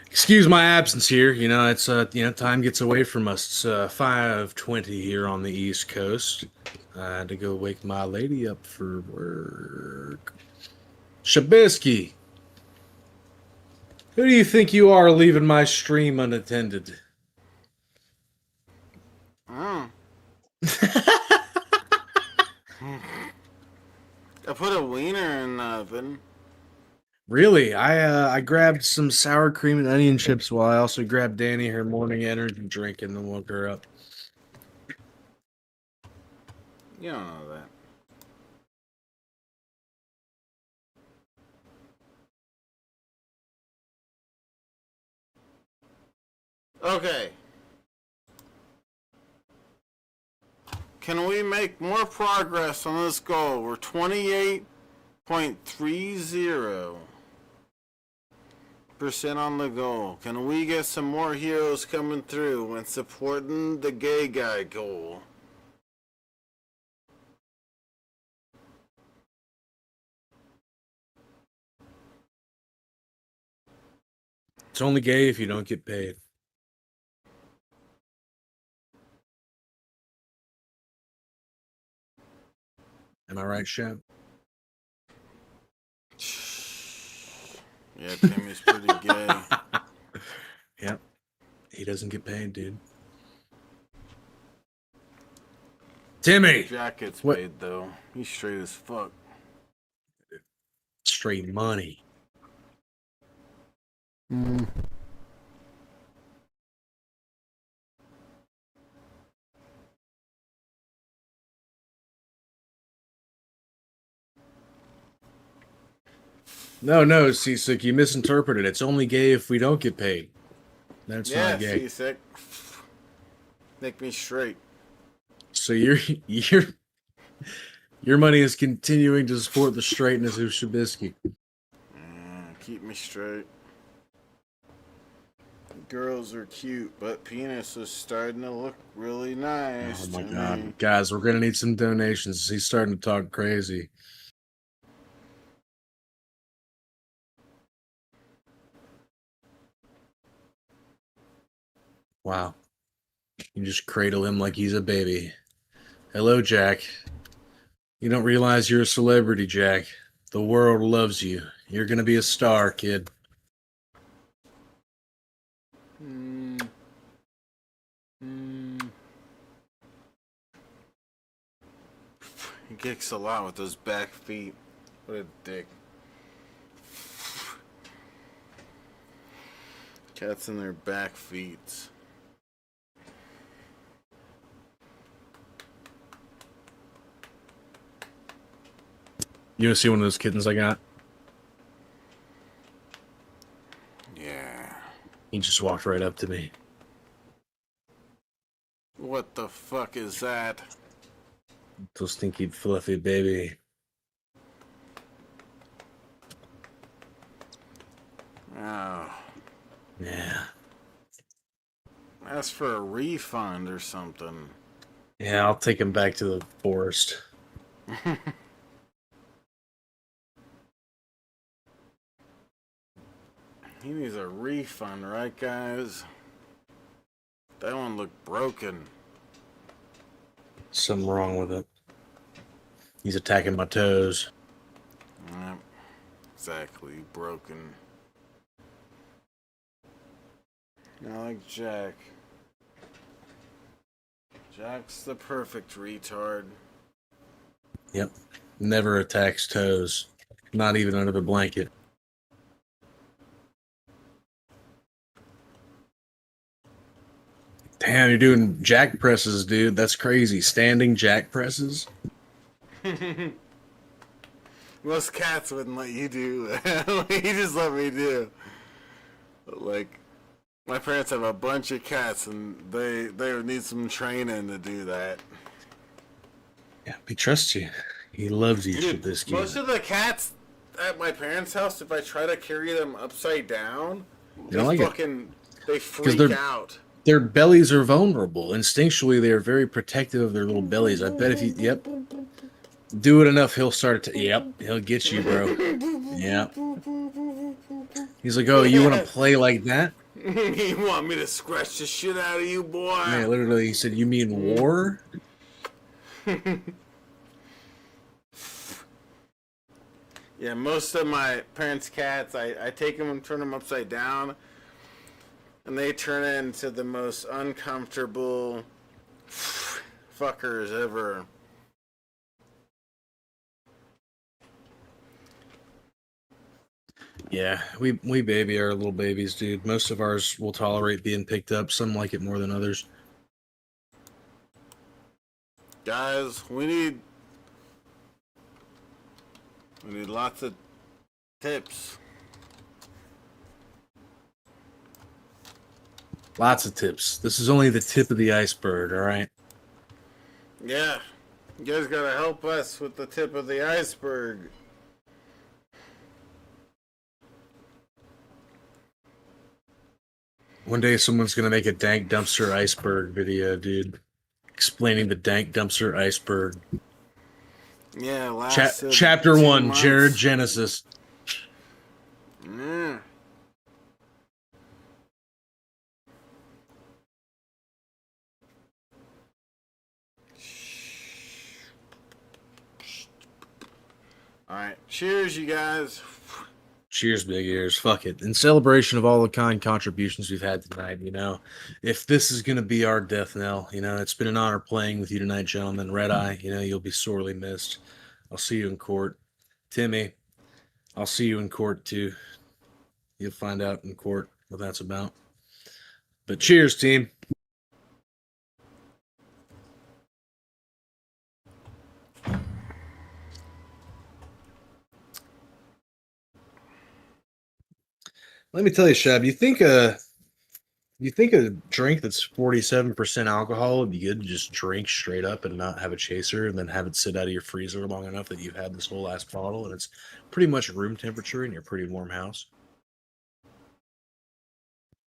Excuse my absence here. You know, it's time gets away from us. It's 5:20 here on the East Coast. I had to go wake my lady up for work. Shabisky, who do you think you are, leaving my stream unattended? I put a wiener in the oven. Really? I grabbed some sour cream and onion chips while I also grabbed Danny her morning energy drink and then woke her up. You don't know that. Okay. Can we make more progress on this goal? We're 28.30% on the goal. Can we get some more heroes coming through when supporting the gay guy goal? It's only gay if you don't get paid. Am I right, Shep? Yeah, Timmy's pretty gay. Yep. He doesn't get paid, dude. Timmy! Jack gets What? paid, though. He's straight as fuck. Straight money. No, Seasick, you misinterpreted. It's only gay if we don't get paid. That's not gay. Seasick. Make me straight. So your money is continuing to support the straightness of Shabisky. Keep me straight. Girls are cute, but penis is starting to look really nice. Oh my to god. me. Guys, we're gonna need some donations. He's starting to talk crazy. Wow. You just cradle him like he's a baby. Hello, Jack. You don't realize you're a celebrity, Jack. The world loves you. You're gonna be a star, kid. He kicks a lot with those back feet. What a dick. Cats in their back feet. You wanna see one of those kittens I got? Yeah. He just walked right up to me. What the fuck is that? Little stinky fluffy baby. Oh. Yeah. Ask for a refund or something. Yeah, I'll take him back to the forest. He needs a refund, right, guys? That one looked broken. Something wrong with it. He's attacking my toes. Yep. Exactly. Broken. Not like Jack. Jack's the perfect retard. Yep. Never attacks toes. Not even under the blanket. Man, you're doing jack presses, dude. That's crazy. Standing jack presses. Most cats wouldn't let you do. He just let me do. Like, my parents have a bunch of cats, and they would need some training to do that. Yeah, he trusts you. He loves you, Dude, Trubisky. most of the cats at my parents' house, if I try to carry them upside down, They don't like it. they freak out. Their bellies are vulnerable. Instinctually, they are very protective of their little bellies. I bet if you, do it enough, he'll start to, he'll get you, bro. Yep. He's like, oh, you want to play like that? You want me to scratch the shit out of you, boy? Yeah, literally, he said, you mean war? Yeah, most of my parents' cats, I take them and turn them upside down, and they turn into the most uncomfortable fuckers ever. Yeah, we baby our little babies, dude. Most of ours will tolerate being picked up. Some like it more than others. Guys, we need lots of tips. Lots of tips. This is only the tip of the iceberg, all right? Yeah, you guys gotta help us with the tip of the iceberg. One day someone's gonna make a dank dumpster iceberg video, dude. Explaining the dank dumpster iceberg. Yeah, Chapter 2 1, months. Jared Genesis. Mm. Alright, cheers, you guys. Cheers, big ears. Fuck it. In celebration of all the kind contributions we've had tonight, if this is going to be our death knell, it's been an honor playing with you tonight, gentlemen. Red Eye, you'll be sorely missed. I'll see you in court. Timmy, I'll see you in court too. You'll find out in court what that's about. But cheers, team. Let me tell you, Shab, you think a drink that's 47% alcohol would be good to just drink straight up and not have a chaser and then have it sit out of your freezer long enough that you've had this whole last bottle and it's pretty much room temperature in your pretty warm house?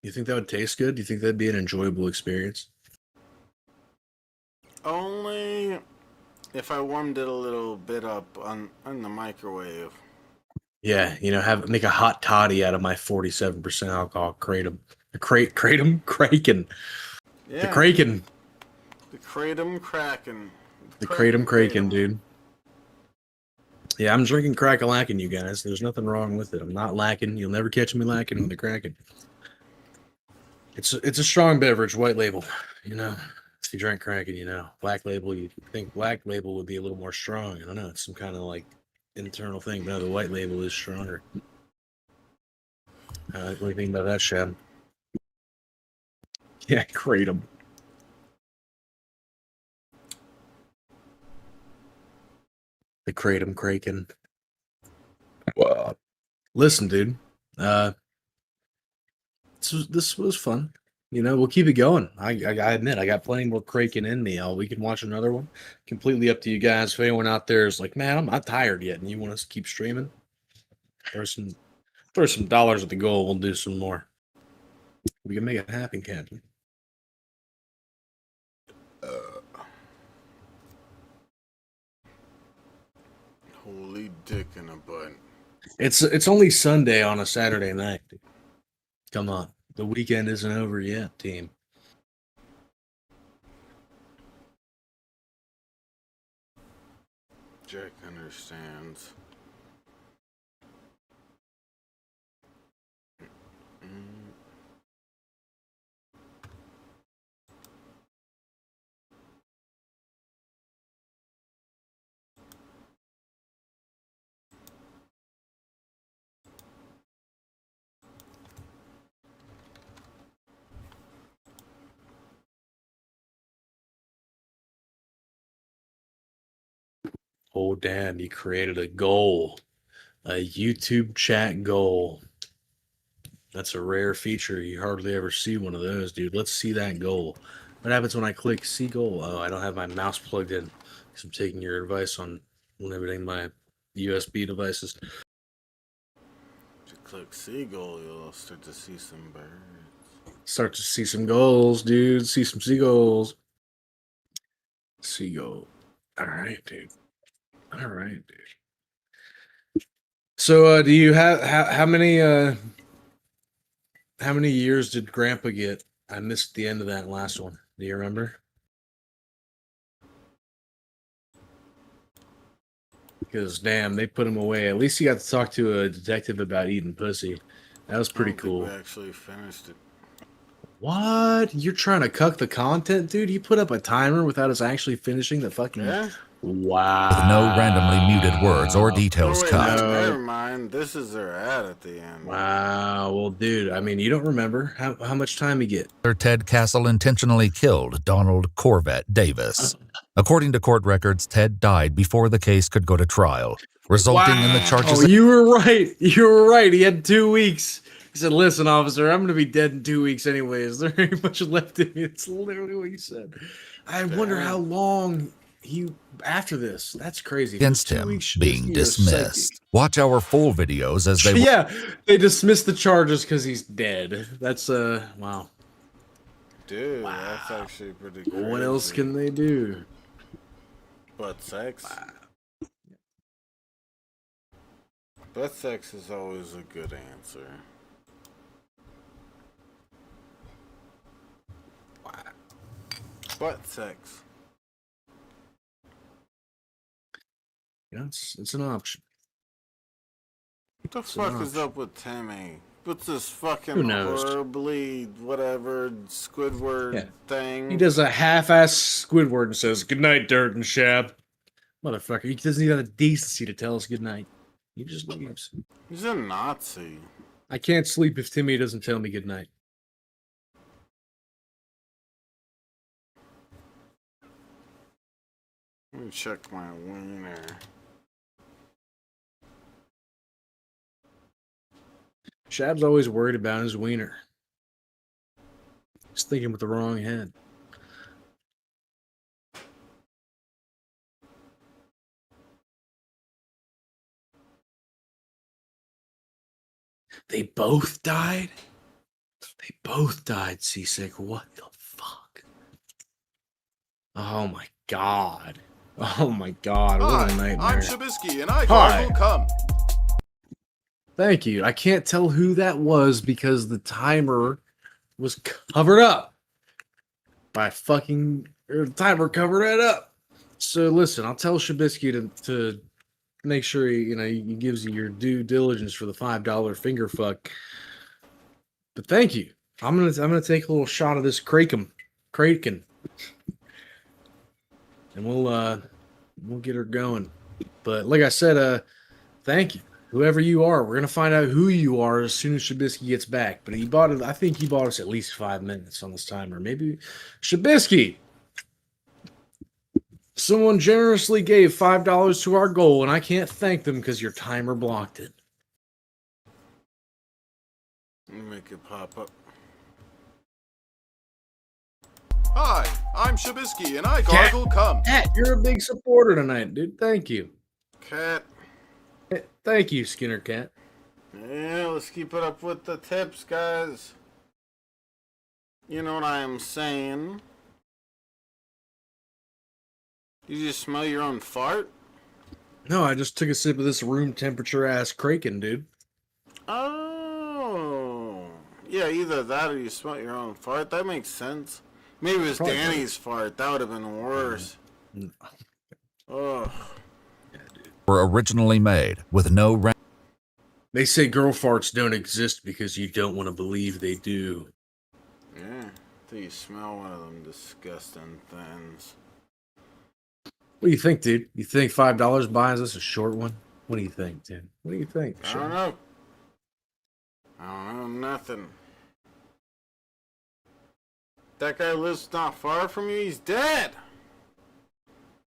You think that would taste good? Do you think that'd be an enjoyable experience? Only if I warmed it a little bit up on the microwave. Yeah, make a hot toddy out of my 47% alcohol kratom. Kratom? Kraken. Yeah. The Kraken. The Kratom Kraken. The Kratom Kraken, dude. Yeah, I'm drinking crack-a-lackin', you guys. There's nothing wrong with it. I'm not lacking. You'll never catch me lacking with the Kraken. It's a strong beverage, white label. If you drink Kraken, Black label, you think Black label would be a little more strong. I don't know. It's some kind of like internal thing. But no, the white label is stronger. What do you think about that, Shab? Yeah, Kratom. The Kratom Kraken. Wow. Listen, dude. This was fun. We'll keep it going. I admit, I got plenty more Kraken in me. We can watch another one. Completely up to you guys. If anyone out there is like, man, I'm not tired yet, and you want us to keep streaming, throw some dollars at the goal. We'll do some more. We can make it happen, Captain. Holy dick in a butt. It's only Sunday on a Saturday night. Dude. Come on. The weekend isn't over yet, team. Jack understands. Oh, damn, you created a goal. A YouTube chat goal. That's a rare feature. You hardly ever see one of those, dude. Let's see that goal. What happens when I click see goal? Oh, I don't have my mouse plugged in because I'm taking your advice on limiting my USB devices. If you click seagull, you'll start to see some birds. Start to see some goals, dude. See some seagulls. Seagull. All right, dude. All right, dude. So, do you have how many years did Grandpa get? I missed the end of that last one. Do you remember? Because damn, they put him away. At least he got to talk to a detective about eating pussy. That was pretty cool. We actually finished it. What? You're trying to cuck the content, dude? He put up a timer without us actually finishing the fucking. Yeah? Wow. With no randomly muted words or details cut. Never mind. This is their ad at the end. Wow. Well, dude, I mean, you don't remember how much time you get. Ted Castle intentionally killed Donald Corvette Davis. According to court records, Ted died before the case could go to trial, resulting in the charges. Oh, you were right. You were right. He had 2 weeks. He said, "Listen, officer, I'm going to be dead in 2 weeks anyway. Is there any much left in me?" It's literally what he said. I wonder how long after this. That's crazy. Against him being dismissed. Watch our full videos as they. Yeah, they dismissed the charges because he's dead. That's wow. Dude, that's actually pretty crazy. What else can they do? Butt sex. Wow. Butt sex is always a good answer. Wow. Butt sex. Yeah, it's an option. What the fuck is up with Timmy? What's this fucking Who knows? horribly whatever Squidward thing? He does a half-ass Squidward and says, "Good night, Dirt and Shab." Motherfucker, he doesn't even have the decency to tell us good night. He just leaves. He's a Nazi. I can't sleep if Timmy doesn't tell me good night. Let me check my wiener. Shab's always worried about his wiener. He's thinking with the wrong head. They both died? They both died seasick. What the fuck? Oh my god. Oh my god. What a nightmare. I'm Shabisky and I gargle cum. Thank you. I can't tell who that was because the timer was covered up by the timer covered it up. So listen, I'll tell Shabisky to make sure he gives you your due diligence for the $5 finger fuck. But thank you. I'm gonna take a little shot of this Kraken, and we'll get her going. But like I said, thank you. Whoever you are, we're gonna find out who you are as soon as Shabisky gets back. But I think he bought us at least 5 minutes on this timer. Maybe Shabisky. Someone generously gave $5 to our goal, and I can't thank them because your timer blocked it. Let me make it pop up. Hi, I'm Shabisky and I gargle cum. Cat, you're a big supporter tonight, dude. Thank you. Cat. Thank you, Skinner Cat. Yeah, let's keep it up with the tips, guys. You know what I am saying? You just smell your own fart? No, I just took a sip of this room temperature ass Kraken, dude. Oh. Yeah, either that or you smell your own fart. That makes sense. Maybe it was Probably Danny's fart. That would have been worse. Ugh. Were originally made with no. They say girl farts don't exist because you don't want to believe they do. Yeah, until you smell one of them disgusting things. What do you think, dude? You think $5 buys us a short one? What do you think, dude? What do you think? I don't know. I don't know nothing. That guy lives not far from you. He's dead.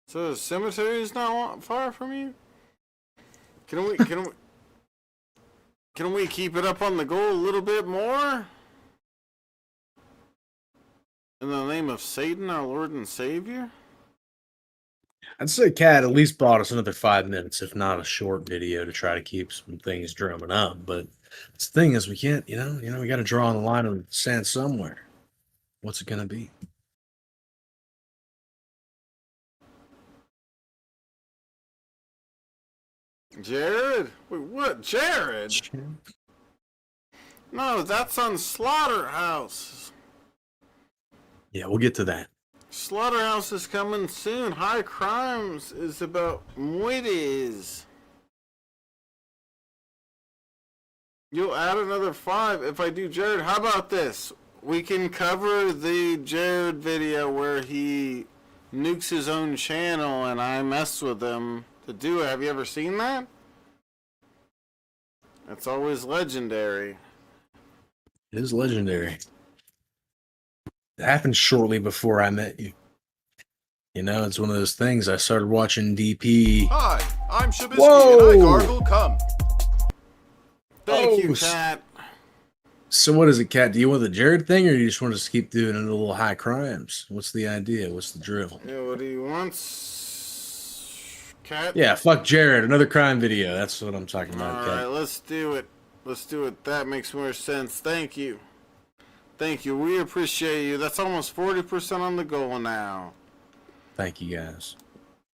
So the cemetery is not far from you? Can we keep it up on the goal a little bit more? In the name of Satan, our Lord and Savior? I'd say Cat at least bought us another 5 minutes, if not a short video, to try to keep some things drumming up. But the thing is, we can't, we got to draw on the line of sand somewhere. What's it gonna be? Jared? Wait, what? Jared? No, that's on Slaughterhouse. Yeah, we'll get to that. Slaughterhouse is coming soon. High Crimes is about Muides. You'll add another 5 if I do Jared. How about this? We can cover the Jared video where he nukes his own channel and I mess with him to do it. Have you ever seen that? It's always legendary. It is legendary. It happened shortly before I met you. It's one of those things. I started watching DP. Hi, I'm Shabisky and I gargle cum. Thank you, Cat. So what is it, Cat? Do you want the Jared thing, or do you just want us to keep doing a little high crimes? What's the idea? What's the drill? Yeah, what do you want, Cat? Yeah, fuck Jared. Another crime video. That's what I'm talking about, Cat. Alright, let's do it. Let's do it. That makes more sense. Thank you. Thank you. We appreciate you. That's almost 40% on the goal now. Thank you, guys.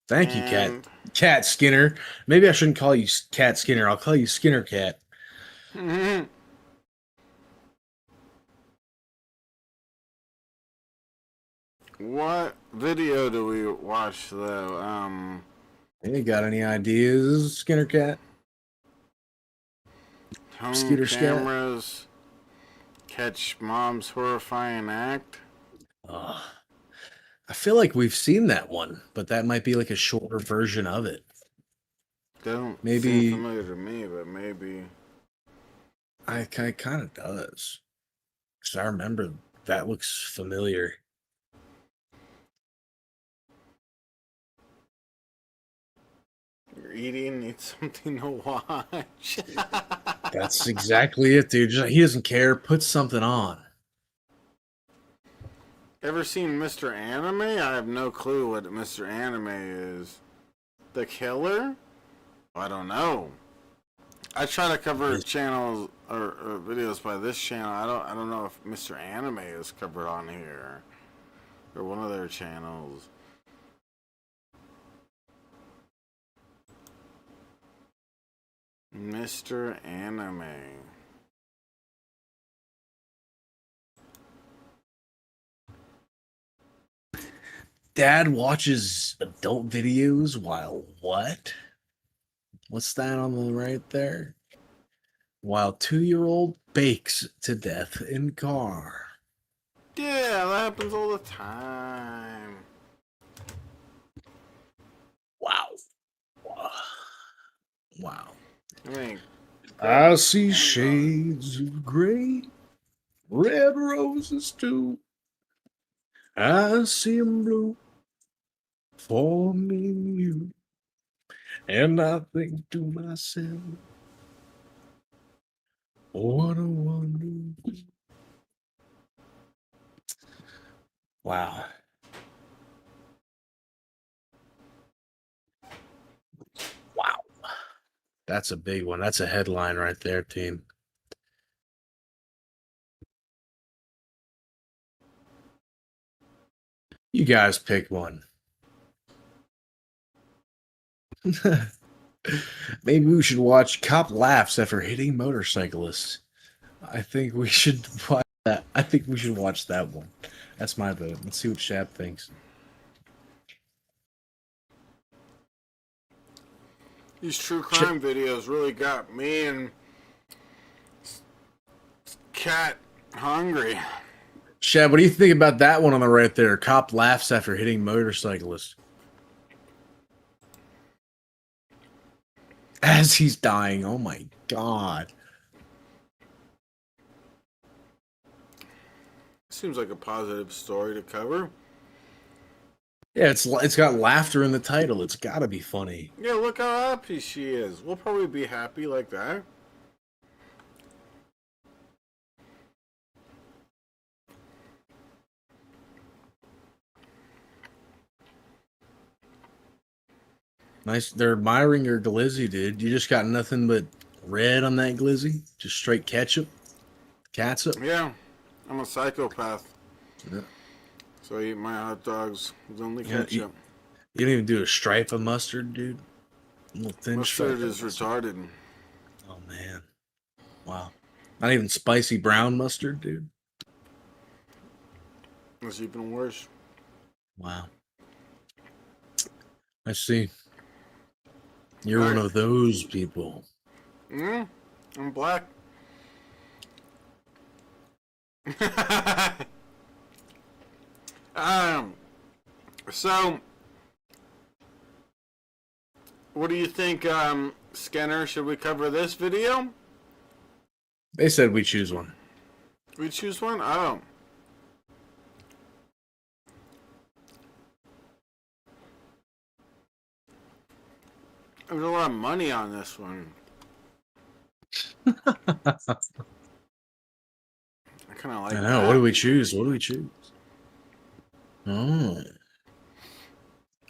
Thank you, Cat. Cat Skinner. Maybe I shouldn't call you Cat Skinner. I'll call you Skinner Cat. What video do we watch, though? You got any ideas, Skinner Cat? Home Skeeter cameras. Catch mom's horrifying act. I feel like we've seen that one, but that might be like a shorter version of it. Don't Maybe seem familiar to me, but maybe. I kind of does. Because I remember that looks familiar. You're eating, need something to watch. That's exactly it, dude. He doesn't care. Put something on. Ever seen Mr. Anime? I have no clue what Mr. Anime is. The Killer? I don't know. I try to cover channels or videos by this channel. I don't know if Mr. Anime is covered on here or one of their channels. Mr. Anime. Dad watches adult videos while what? What's that on the right there? While 2-year-old bakes to death in car. Yeah, that happens all the time. Wow. Wow. I mean, I see shades of gray, red roses too. I see 'em blue for me and you. And I think to myself, what a wonder. Wow. Wow. That's a big one. That's a headline right there, team. You guys pick one. Maybe we should watch Cop Laughs After Hitting Motorcyclists. I think we should watch that. I think we should watch that one. That's my vote. Let's see what Shab thinks. these true crime videos really got me and Cat hungry. Shab, what do you think about that one on the right there? Cop laughs after hitting motorcyclist. As he's dying. Oh my God. Seems like a positive story to cover. Yeah, it's got laughter in the title. It's got to be funny. Yeah, look how happy she is. We'll probably be happy like that. Nice. They're admiring your glizzy, dude. You just got nothing but red on that glizzy? Just straight ketchup? Catsup? Yeah, I'm a psychopath. Yeah. So I eat my hot dogs with only Yeah, ketchup. You don't even do a stripe of mustard, dude? A little thin Mustard stripe is of mustard. retarded. Oh, man. Wow. Not even spicy brown mustard, dude? It's even worse. Wow. I see. You're Right. one of those people. I'm black. So, what do you think, Skinner? Should we cover this video? They said we choose one. We choose one? Oh. There's a lot of money on this one. I kind of like I know. that. What do we choose? What do we choose? Oh.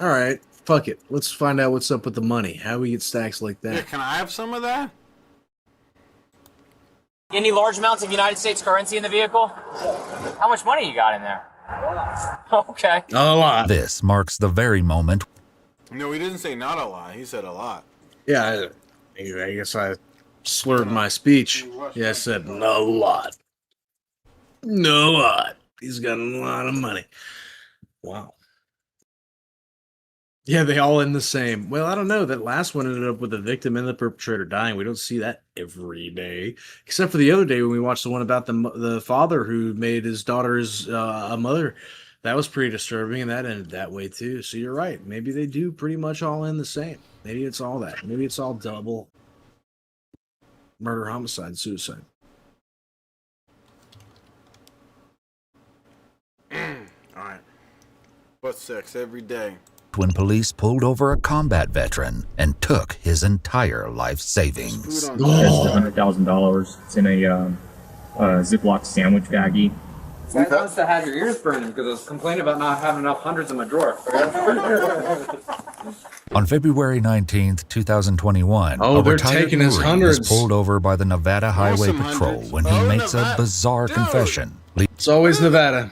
All right. Fuck it. Let's find out what's up with the money. How we get stacks like Yeah, that. can I have some of that? Any large amounts of United States currency in the vehicle? How much money you got in there? Okay. A lot. This marks the very moment No, he didn't say not a lot. He said a lot. Yeah, I guess I slurred my speech. Yeah, I said no lot. No lot. He's got a lot of money. Wow. Yeah, they all end the same. Well, I don't know. That last one ended up with the victim and the perpetrator dying. We don't see that every day, except for the other day when we watched the one about the father who made his daughter's a mother. That was pretty disturbing, and that ended that way too. So you're right. Maybe they do pretty much all end the same. Maybe it's all that. Maybe it's all double murder, homicide, suicide. All right. Butt sex every day. when police pulled over a combat veteran and took his entire life savings. It's $100,000. It's in a Ziploc sandwich baggie. That must have had your ears burning because I was complaining about not having enough hundreds in my drawer. On February 19th, 2021, a they're retired taking his Marine is hundreds. pulled over by the Nevada Highway some Patrol hundreds. when he makes a bizarre confession. It's always Nevada.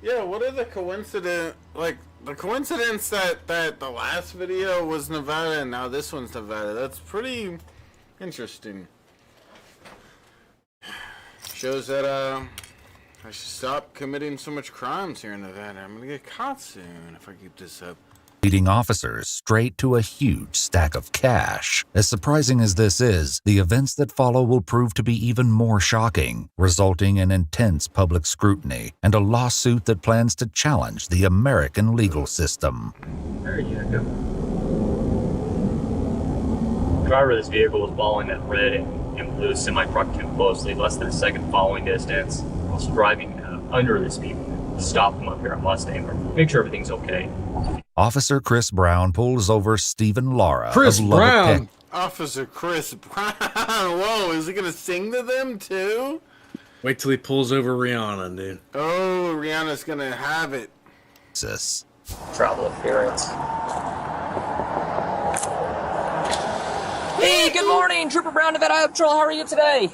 Yeah, what are the coincidence, like, the coincidence that the last video was Nevada and now this one's Nevada? That's pretty interesting. Shows that, I should stop committing so much crimes here in Nevada. I'm gonna get caught soon if I keep this up. Leading officers straight to a huge stack of cash. As surprising as this is, the events that follow will prove to be even more shocking, resulting in intense public scrutiny and a lawsuit that plans to challenge the American legal system. There you go. The driver of this vehicle was following that red and blue semi-truck too closely, less than a second following distance. I was driving under this vehicle to stop him up here at Mustang, make sure everything's okay. Officer Chris Brown pulls over Stephen Lara Chris of Lubbock, Brown. Texas. Officer Chris Brown. Whoa, is he gonna sing to them too? Wait till he pulls over Rihanna, dude. Oh, Rihanna's gonna have it. Travel appearance. Hey, good morning, Trooper Brown, Nevada Highway Patrol. How are you today?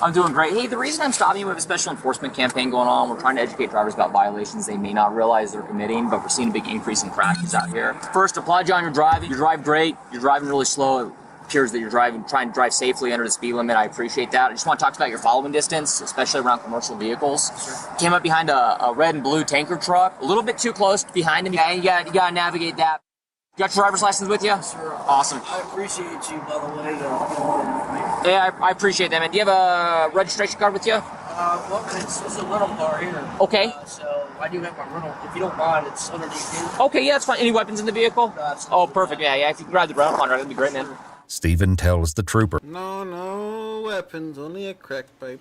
I'm doing great. Hey, the reason I'm stopping you, we have a special enforcement campaign going on. We're trying to educate drivers about violations they may not realize they're committing, but we're seeing a big increase in crashes out here. First, applaud you on your driving. You drive great. You're driving really slow. It appears that you're trying to drive safely under the speed limit. I appreciate that. I just want to talk about your following distance, especially around commercial vehicles. Came up behind a red and blue tanker truck, a little bit too close behind him. Yeah, you gotta navigate that. You got your driver's license with you? Sure. Awesome. I appreciate you, by the way. Yeah, I appreciate that, man. Do you have a registration card with you? Well, it's a rental car here. Okay. So I do have my rental. If you don't mind, it's underneath here. Okay, yeah, that's fine. Any weapons in the vehicle? Oh, perfect. Yeah, if you can grab the rental contract, that'd be great, man. Stephen tells the trooper No weapons, only a crack pipe.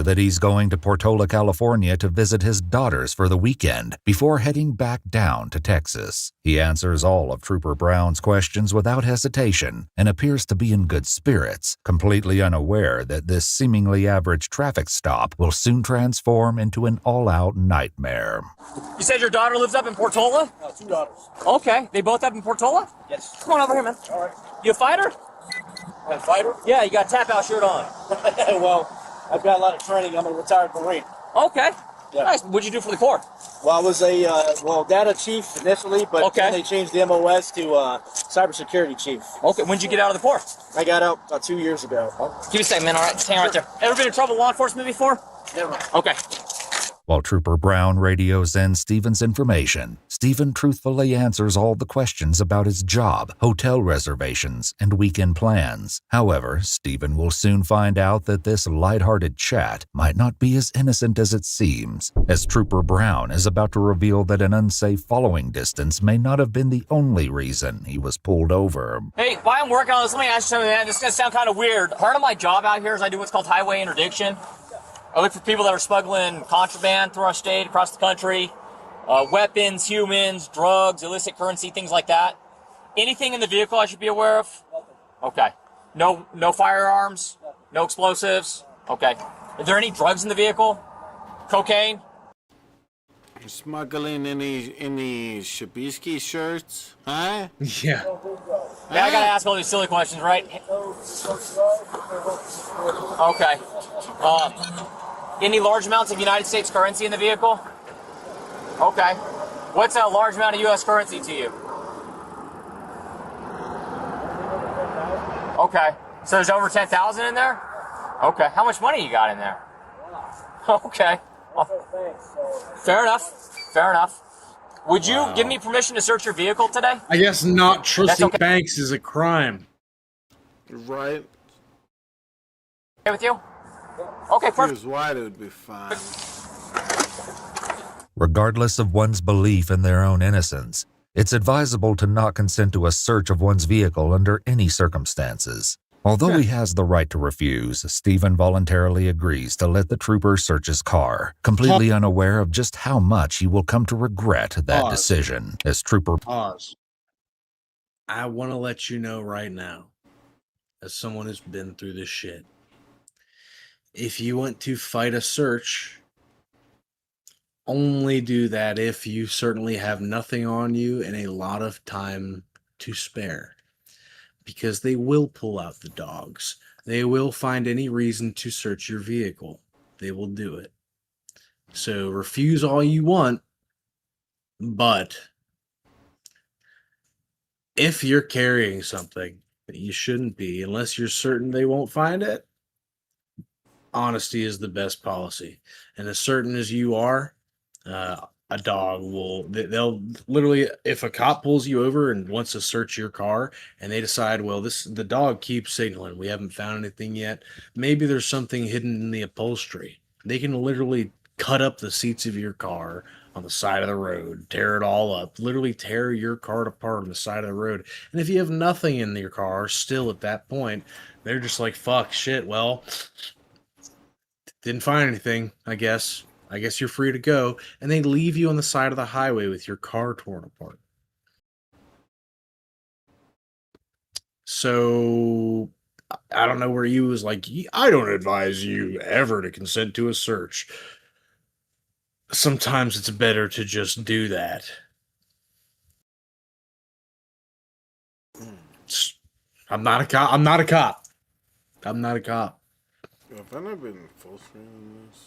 that he's going to Portola, California to visit his daughters for the weekend before heading back down to Texas. He answers all of Trooper Brown's questions without hesitation and appears to be in good spirits, completely unaware that this seemingly average traffic stop will soon transform into an all-out nightmare. You said your daughter lives up in Portola? No, 2 daughters. Okay, they both up in Portola? Yes. Come on over here, man. All right. You a fighter? I'm a fighter? Yeah, you got a tap-out shirt on. Well, I've got a lot of training. I'm a retired Marine. Okay. Yeah. Nice. What'd you do for the Corps? Well, I was a data chief initially, but then they changed the MOS to cybersecurity chief. Okay. When'd you get out of the Corps? I got out about 2 years ago. Give me a second, man. All right, just hang right there. Ever been in trouble with law enforcement before? Never. Okay. While Trooper Brown radios in Stephen's information, Stephen truthfully answers all the questions about his job, hotel reservations, and weekend plans. However, Stephen will soon find out that this lighthearted chat might not be as innocent as it seems, as Trooper Brown is about to reveal that an unsafe following distance may not have been the only reason he was pulled over. Hey, while I'm working on this, let me ask you something, man. This is going to sound kind of weird. Part of my job out here is I do what's called highway interdiction. I look for people that are smuggling contraband through our state, across the country, weapons, humans, drugs, illicit currency, things like that. Anything in the vehicle I should be aware of? Okay. No firearms? No explosives? Okay. Are there any drugs in the vehicle? Cocaine? You're smuggling any Shabisky shirts? Huh? Yeah. Yeah, I gotta ask all these silly questions, right? Okay. Any large amounts of United States currency in the vehicle? Okay. What's a large amount of U.S. currency to you? Okay. So there's over 10,000 in there? Okay. How much money you got in there? Okay. Fair enough. Fair enough. Would you give me permission to search your vehicle today? I guess not trusting banks is a crime. Right. Okay with you? Okay, perfect. Here's why it would be fine. Regardless of one's belief in their own innocence, it's advisable to not consent to a search of one's vehicle under any circumstances. Although he has the right to refuse, Stephen voluntarily agrees to let the trooper search his car, completely unaware of just how much he will come to regret that decision. As Trooper Pause. I want to let you know right now, as someone who's been through this shit, if you want to fight a search, only do that if you certainly have nothing on you and a lot of time to spare. Because they will pull out the dogs. They will find any reason to search your vehicle. They will do it. So refuse all you want, but if you're carrying something that you shouldn't be, unless you're certain they won't find it, honesty is the best policy. And as certain as you are, a dog they'll literally, if a cop pulls you over and wants to search your car and they decide, well, the dog keeps signaling, we haven't found anything yet, maybe there's something hidden in the upholstery, they can literally cut up the seats of your car on the side of the road, tear it all up, literally tear your car apart on the side of the road. And if you have nothing in your car still at that point, they're just like, fuck, shit, well, didn't find anything, I guess you're free to go. And they leave you on the side of the highway with your car torn apart. So I don't know where you was like, I don't advise you ever to consent to a search. Sometimes it's better to just do that. I'm not a cop. Have I never been full screen on this?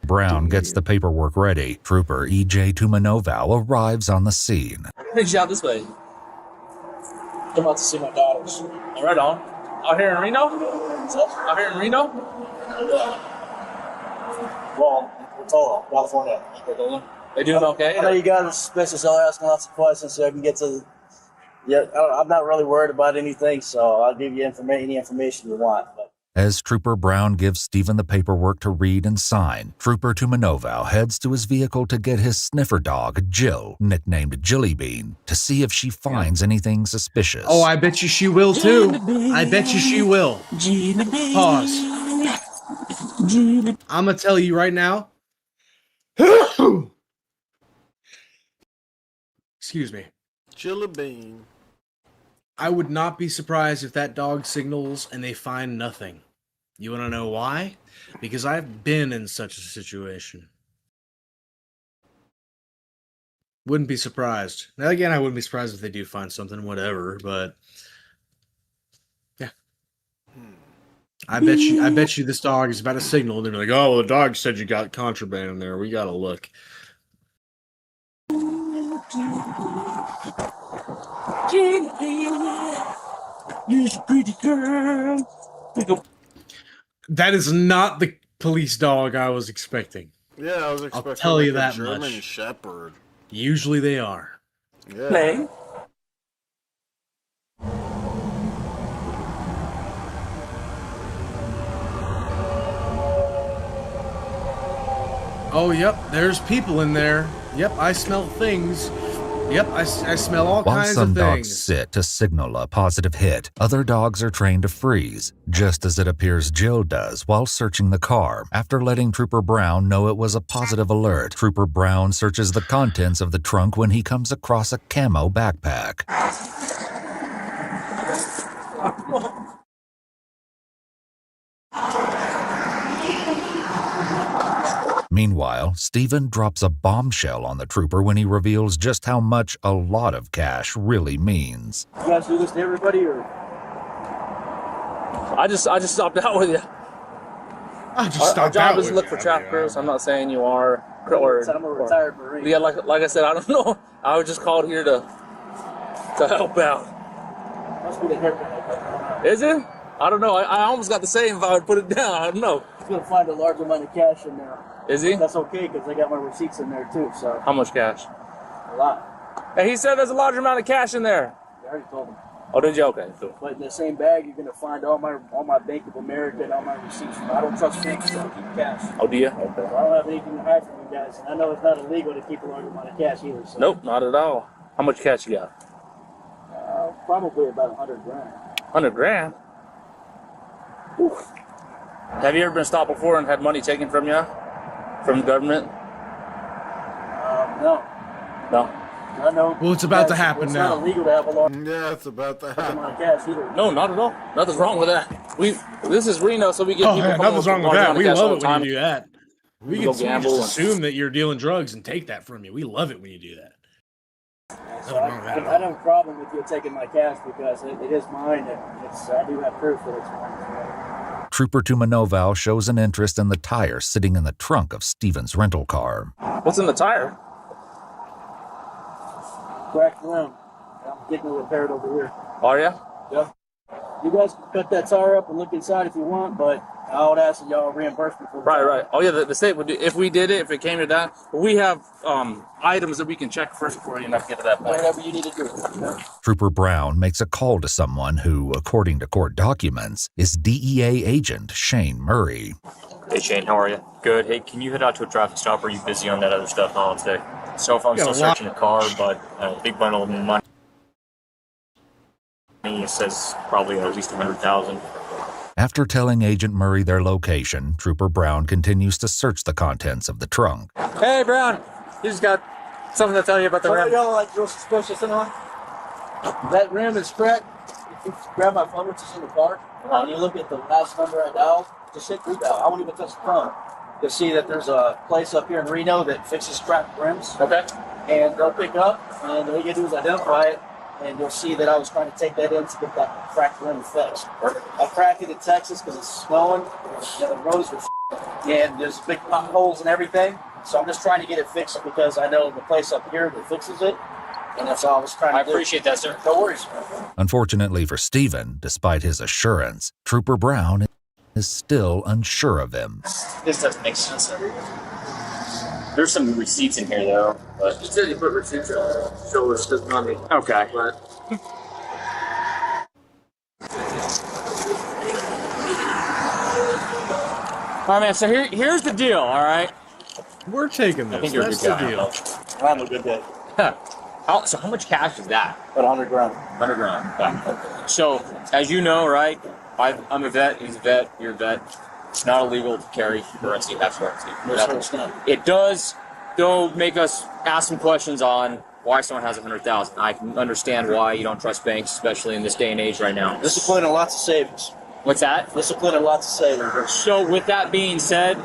Brown gets the paperwork ready. Trooper E.J. Tumanoval arrives on the scene. Head out this way. I'm about to see my daughters. Right on. Out here in Reno? Out here in Reno? Yeah. Well, Portola, California. They doing okay? I know you guys are suspicious. Y'all asking lots of questions so I can get to. Yeah, I'm not really worried about anything, so I'll give you any information you want. But. As Trooper Brown gives Stephen the paperwork to read and sign, Trooper Tumanoval heads to his vehicle to get his sniffer dog, Jill, nicknamed Jillybean, to see if she finds anything suspicious. Oh, I bet you she will too. I bet you she will. Pause. I'm gonna tell you right now. Excuse me. Jillibean. I would not be surprised if that dog signals and they find nothing. You want to know why? Because I've been in such a situation. Wouldn't be surprised. Now again, I wouldn't be surprised if they do find something, whatever, but yeah. I bet you this dog is about to signal, and they're like, oh, well, the dog said you got contraband in there. We gotta look. Pretty girl. That is not the police dog I was expecting. Yeah, I was expecting I'll tell you like that a German much. Shepherd. Usually they are. Yeah. Play. Oh, yep, there's people in there. Yep, I smell things. Yep, I smell all While kinds some of dogs things. sit to signal a positive hit, other dogs are trained to freeze, just as it appears Jill does while searching the car. After letting Trooper Brown know it was a positive alert, Trooper Brown searches the contents of the trunk when he comes across a camo backpack. Meanwhile, Steven drops a bombshell on the trooper when he reveals just how much a lot of cash really means. You guys do this to everybody, or? I just stopped out with you. Our job is to look for traffickers. I'm not saying you are. Or I'm a retired Marine. Yeah, like I said, I don't know. I was just called here to help out. Must be the haircut. Is it? I don't know. I almost got the same if I would put it down. I don't know. He's gonna find a large amount of cash in there. Is he? That's okay because I got my receipts in there too. So how much cash? A lot. Hey, he said there's a large amount of cash in there. I already told him. Oh, did you? Okay. Cool. But in the same bag, you're gonna find all my Bank of America and all my receipts. I don't trust banks, so I keep cash. Oh, do you? So Okay. I don't have anything to hide from you guys, and I know it's not illegal to keep a large amount of cash either. So. Nope, not at all. How much cash you got? Probably about $100 grand. 100 grand. Whew. Have you ever been stopped before and had money taken from you, from the government? No. No. I know. Well, it's about to happen it's now. Not illegal to have a large Yeah, it's about to happen. amount of cash either. No, not at all. Nothing's wrong with that. This is Reno, so we get Oh, people yeah, coming nothing's with wrong with large that. amount of We cash all love the it when time. you do that. We go can just gamble and- assume that you're dealing drugs and take that from you. We love it when you do that. So I don't have a problem with you taking my cash because it is mine, and I do have proof that it's mine. Trooper Tumanoval shows an interest in the tire sitting in the trunk of Steven's rental car. What's in the tire? Cracked rim. I'm getting it repaired over here. Are you? Yeah. You guys can cut that tire up and look inside if you want, but I would ask that y'all reimburse me for the tire. Right. Oh yeah, the state would do, if we did it, if it came to that. We have items that we can check first before you get to that point. Whatever you need to do. Yeah. Trooper Brown makes a call to someone who, according to court documents, is DEA agent Shane Murray. Hey Shane, how are you? Good. Hey, can you head out to a traffic stop? Or are you busy on that other stuff all today? So if I'm still searching a car, but a big bundle of money, it says probably at least 100,000. After telling Agent Murray their location, Trooper Brown continues to search the contents of the trunk. Hey Brown, you just got something to tell you about the rim. Y'all like real suspicious and all? That rim is cracked. If you grab my phone, which is in the car, and you look at the last number I dialed, just hit redial. I won't even touch the phone. You'll see that there's a place up here in Reno that fixes cracked rims. Okay. And they'll pick up, and all you gotta do is identify it, and you'll see that I was trying to take that in to get that cracked rim fixed. I cracked it in Texas because it's snowing, and the roads are and there's big potholes and everything. So I'm just trying to get it fixed because I know the place up here that fixes it, and that's all I was trying to do. I appreciate that, sir. No worries. Unfortunately for Steven, despite his assurance, Trooper Brown is still unsure of him. This doesn't make sense. There's some receipts in here though, but You said you put receipts on. Show us this money. okay. But All right, man. So here's the deal. All right. We're taking this. I think you're a That's good the guy. deal. I'm a good day. So how much cash is that? About 100 grand. 100 grand. Okay. So as you know, right? I'm a vet. He's a vet. You're a vet. It's not illegal to carry currency. That's currency. No, sir, it's not. It does, though, make us ask some questions on why someone has 100,000. I can understand why you don't trust banks, especially in this day and age right now. Discipline and lots of savings. What's that? Discipline and lots of savings. So with that being said,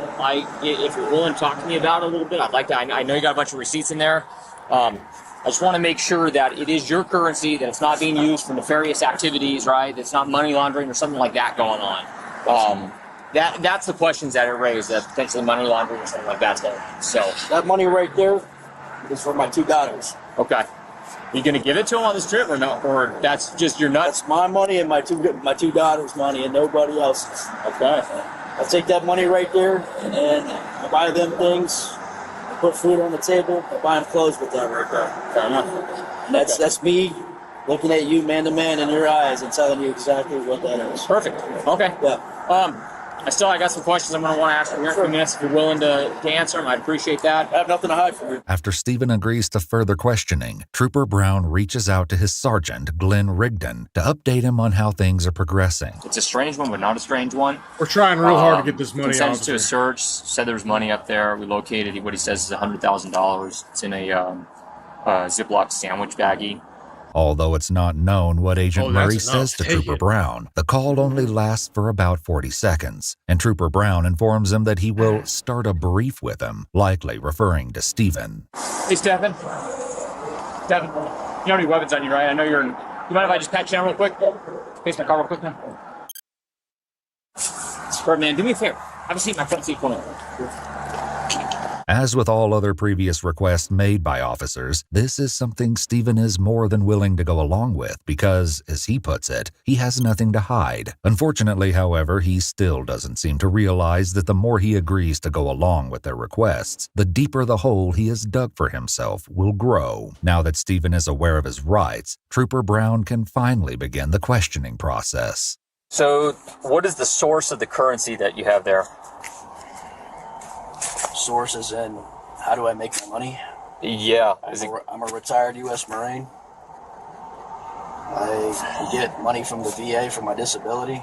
if you're willing to talk to me about it a little bit, I'd like to. I know you got a bunch of receipts in there. I just want to make sure that it is your currency, that it's not being used for nefarious activities, right? That it's not money laundering or something like that going on. That's the questions that it raised, that potentially money laundering or something like that's going on. So that money right there is for my 2 daughters. Okay. You gonna give it to them on this trip or no? Or that's just your nuts? That's my money and my two daughters' money and nobody else's. Okay. I take that money right there and I buy them things. I put food on the table. I buy them clothes with that right there. Fair enough. That's me looking at you man to man in your eyes and telling you exactly what that is. Perfect. Okay. Yeah. I got some questions I'm going to want to ask you here in a few minutes. If you're willing to answer them, I'd appreciate that. I have nothing to hide from you. After Stephen agrees to further questioning, Trooper Brown reaches out to his sergeant, Glenn Rigdon, to update him on how things are progressing. It's a strange one, but not a strange one. We're trying real hard to get this money Consensus out. to a search, said there was money up there. We located what he says is $100,000. It's in a Ziploc sandwich baggie. Although it's not known what Agent Murray that's says to enough. Take Trooper it. Brown, the call only lasts for about 40 seconds, and Trooper Brown informs him that he will start a brief with him, likely referring to Stephen. Hey, Stephen. Stephen, you don't have any weapons on you, right? I know you're in... You mind if I just pat you down real quick? Face my car real quick, man. Birdman, do me a favor. Have a seat in my front seat for me. As with all other previous requests made by officers, this is something Stephen is more than willing to go along with because, as he puts it, he has nothing to hide. Unfortunately, however, he still doesn't seem to realize that the more he agrees to go along with their requests, the deeper the hole he has dug for himself will grow. Now that Stephen is aware of his rights, Trooper Brown can finally begin the questioning process. So, what is the source of the currency that you have there? Sources in how do I make my money? Yeah. I'm a retired U.S. Marine. I get money from the VA for my disability.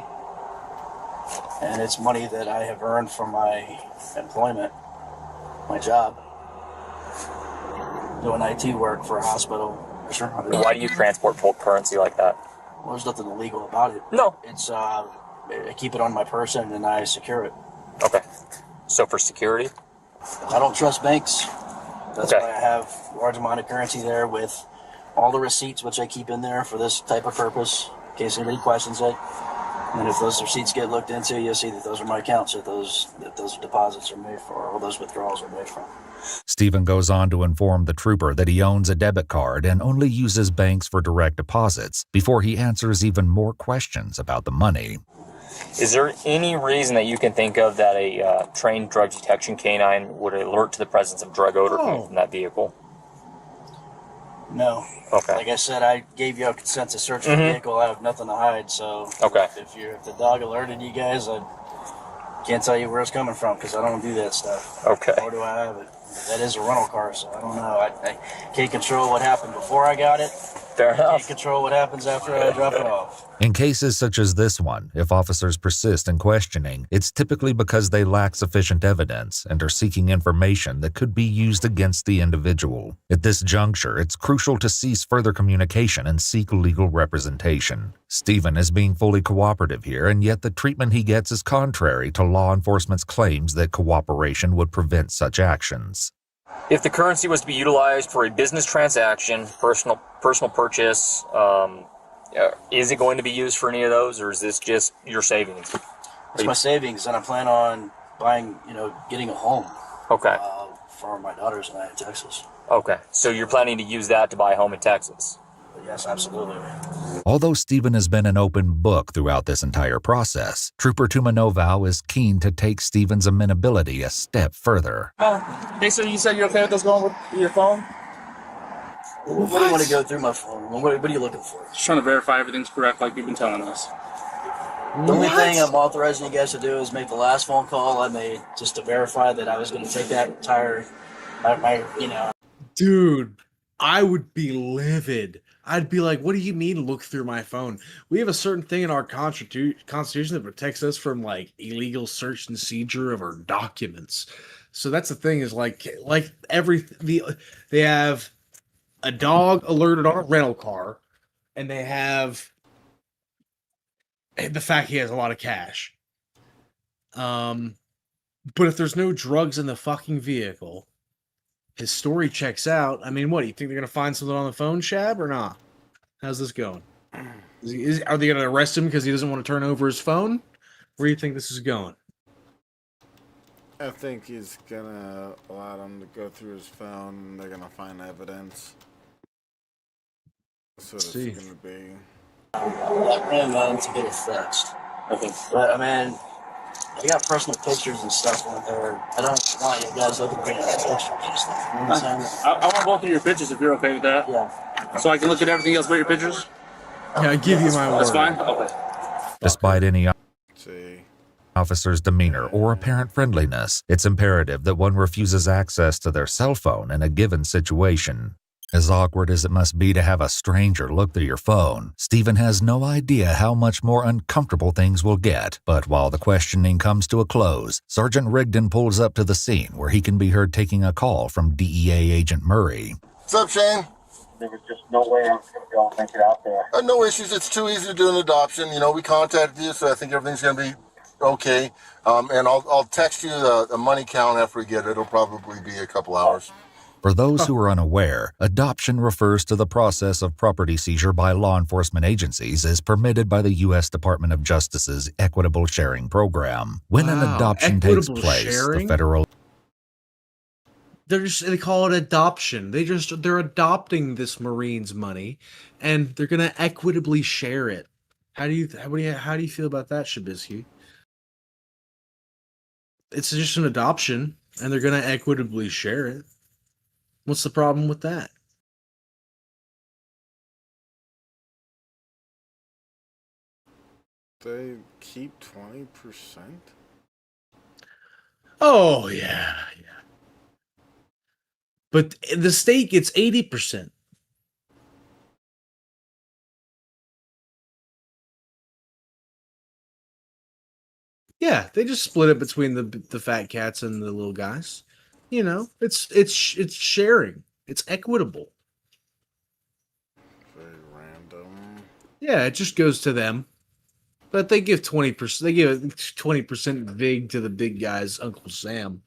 And it's money that I have earned from my employment, my job, doing IT work for a hospital. Sure. Why do you transport bulk currency like that? Well, there's nothing illegal about it. No. It's, I keep it on my person and I secure it. Okay. So for security? I don't trust banks. That's Okay. why I have a large amount of currency there with all the receipts, which I keep in there for this type of purpose, in case anybody questions it. And if those receipts get looked into, you'll see that those are my accounts that those deposits are made for, or those withdrawals are made from. Stephen goes on to inform the trooper that he owns a debit card and only uses banks for direct deposits before he answers even more questions about the money. Is there any reason that you can think of that a trained drug detection canine would alert to the presence of drug odor coming from that vehicle? No. Okay. Like I said, I gave you a consent to search the vehicle. I have nothing to hide. So Okay. if the dog alerted you guys, I can't tell you where it's coming from because I don't do that stuff. Okay. Nor do I have it. That is a rental car, so I don't know. I can't control what happened before I got it. Fair enough. Can't control what happens after I drop it off. In cases such as this one, if officers persist in questioning, it's typically because they lack sufficient evidence and are seeking information that could be used against the individual. At this juncture, it's crucial to cease further communication and seek legal representation. Stephen is being fully cooperative here, and yet the treatment he gets is contrary to law enforcement's claims that cooperation would prevent such actions. If the currency was to be utilized for a business transaction, personal purchase, is it going to be used for any of those, or is this just your savings? It's my savings, and I plan on buying, getting a home. Okay. For my daughters and I in Texas. Okay. So you're planning to use that to buy a home in Texas? Yes, absolutely. Although Stephen has been an open book throughout this entire process, Trooper Tumanovow is keen to take Stephen's amenability a step further. Hey, so you said you're okay with us going with your phone? What do you want to go through my phone? What are you looking for? Just trying to verify everything's correct like you've been telling us. The only thing I'm authorizing you guys to do is make the last phone call I made just to verify that I was going to take that entire, Dude, I would be livid I'd be like, what do you mean look through my phone? We have a certain thing in our constitution that protects us from like illegal search and seizure of our documents. So that's the thing is like they have a dog alerted on a rental car, and they have the fact he has a lot of cash. But if there's no drugs in the fucking vehicle, his story checks out. I mean, what do you think they're gonna find something on the phone, Shab, or not? How's this going? Are they gonna arrest him because he doesn't want to turn over his phone? Where do you think this is going? I think he's gonna allow them to go through his phone, and they're gonna find evidence. That's what it's gonna be. That grandma's a bit fixed. Okay. But I mean, I got personal pictures and stuff on there. I don't want you guys looking at pictures and stuff. You know what I'm saying? I want both of your pictures if you're okay with that. Yeah. So I can look at everything else but your pictures? Yeah, I give you my word. That's fine? Okay. Despite any officer's demeanor or apparent friendliness, it's imperative that one refuses access to their cell phone in a given situation. As awkward as it must be to have a stranger look through your phone, Stephen has no idea how much more uncomfortable things will get. But while the questioning comes to a close, Sergeant Rigdon pulls up to the scene where he can be heard taking a call from DEA Agent Murray. What's up, Shane? There was just no way I was going to be able to make it out there. No issues. It's too easy to do an adoption. You know, we contacted you, so I think everything's going to be okay. And I'll text you the money count after we get it. It'll probably be a couple hours. For those who are unaware, adoption refers to the process of property seizure by law enforcement agencies as permitted by the U.S. Department of Justice's Equitable Sharing Program. When an adoption takes place, the federal... They call it adoption. They're adopting this Marine's money, and they're gonna equitably share it. How do you feel about that, Shabisky? It's just an adoption, and they're gonna equitably share it. What's the problem with that? They keep 20%? Oh, yeah. But the state gets 80%. Yeah, they just split it between the fat cats and the little guys. You know, it's sharing. It's equitable. Very random. Yeah, it just goes to them. But they give 20%. They give 20% vig to the big guy's Uncle Sam.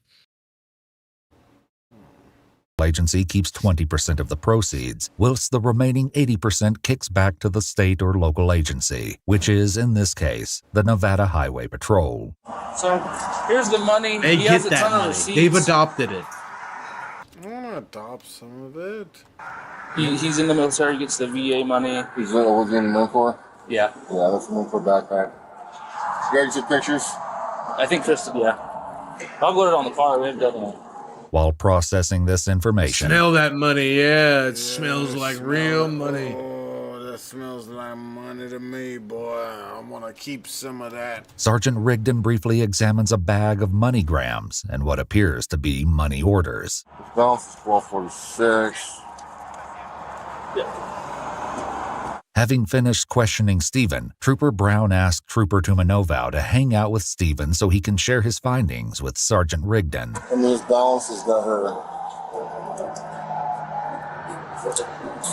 Agency keeps 20% of the proceeds, whilst the remaining 80% kicks back to the state or local agency, which is, in this case, the Nevada Highway Patrol. So, here's the money. They He has get a ton that of money. receipts. They've adopted it. I want to adopt some of it. He's in the military, he gets the VA money. He's what we're getting him for? Yeah. Yeah, that's one for backpack. You guys get pictures? I think Chris, yeah. I'll put it on the car. We have done. While processing this information, Smell that money, yeah. It smells like real money. Oh, that smells like money to me, boy. I want to keep some of that. Sergeant Rigdon briefly examines a bag of moneygrams and what appears to be money orders. Balance is 1246. Having finished questioning Stephen, Trooper Brown asked Trooper Tumanovau to hang out with Stephen so he can share his findings with Sergeant Rigdon. And these balances got her.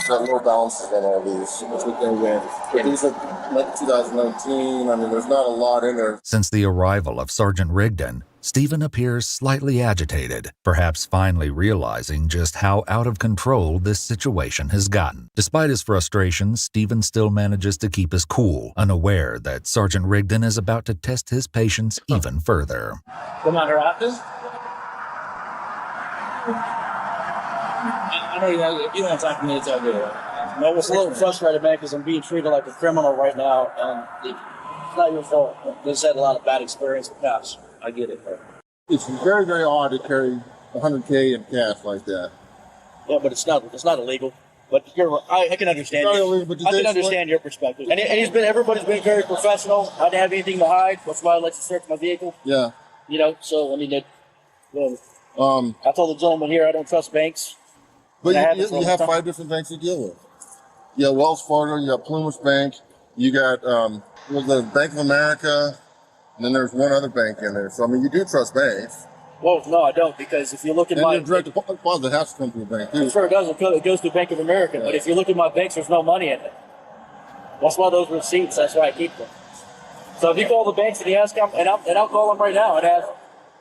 Got low balances on all these. That's what they're with. But these are like 2019. I mean, there's not a lot in there. Since the arrival of Sergeant Rigdon, Stephen appears slightly agitated, perhaps finally realizing just how out of control this situation has gotten. Despite his frustrations, Stephen still manages to keep his cool, unaware that Sergeant Rigdon is about to test his patience even further. Come on, her after? I know you don't have time for me to tell you. I was a little frustrated, man, because I'm being treated like a criminal right now, and it's not your fault. This had a lot of bad experience with cops. I get it, bro. It's very, very odd to carry $100K in cash like that. Yeah, but it's not illegal. But I can understand. I can understand your perspective. And everybody's been very professional. I didn't have anything to hide. That's why I let you search my vehicle. Yeah. You know, so I mean, I told the gentleman here I don't trust banks. But you have 5 different banks to deal with. You got Wells Fargo, you got Plymouth Bank, you got the Bank of America, and then there's one other bank in there. So I mean, you do trust banks. Well, no, I don't, because if you look at And my your direct deposit has to come through a bank too. I'm sure it does. It goes to Bank of America. But if you look at my banks, there's no money in it. That's why those receipts. That's why I keep them. So if you call the banks and you ask them, and I'll call them right now and ask,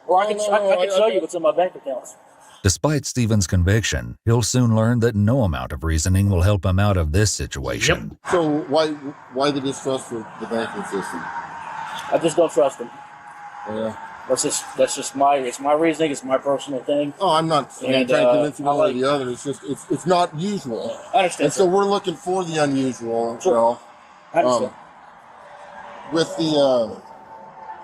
or I can show you what's in my bank accounts. Despite Stephen's conviction, he'll soon learn that no amount of reasoning will help him out of this situation. So why the distrust for the banking system? I just don't trust them. Yeah. That's just my reasoning. It's my personal thing. Oh, I'm not trying to convince you one way or the other. It's just it's not usual. I understand. And so we're looking for the unusual. Sure. You know, I understand. with the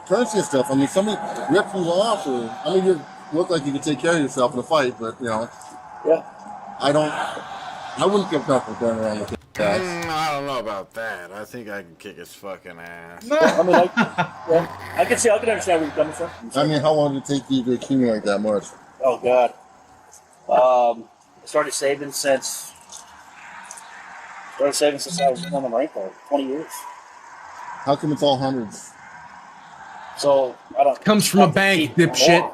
currency and stuff. I mean, somebody ripped you off, or I mean, you look like you could take care of yourself in a fight, but you know. Yeah. I wouldn't feel comfortable going around with that. I don't know about that. I think I can kick his fucking ass. I mean, I can understand where you're coming from. I mean, how long did it take you to accumulate that much? Oh God. I started saving since I was in the Marine Corps. 20 years. How come it's all hundreds? So I don't. Comes from a bank, dipshit.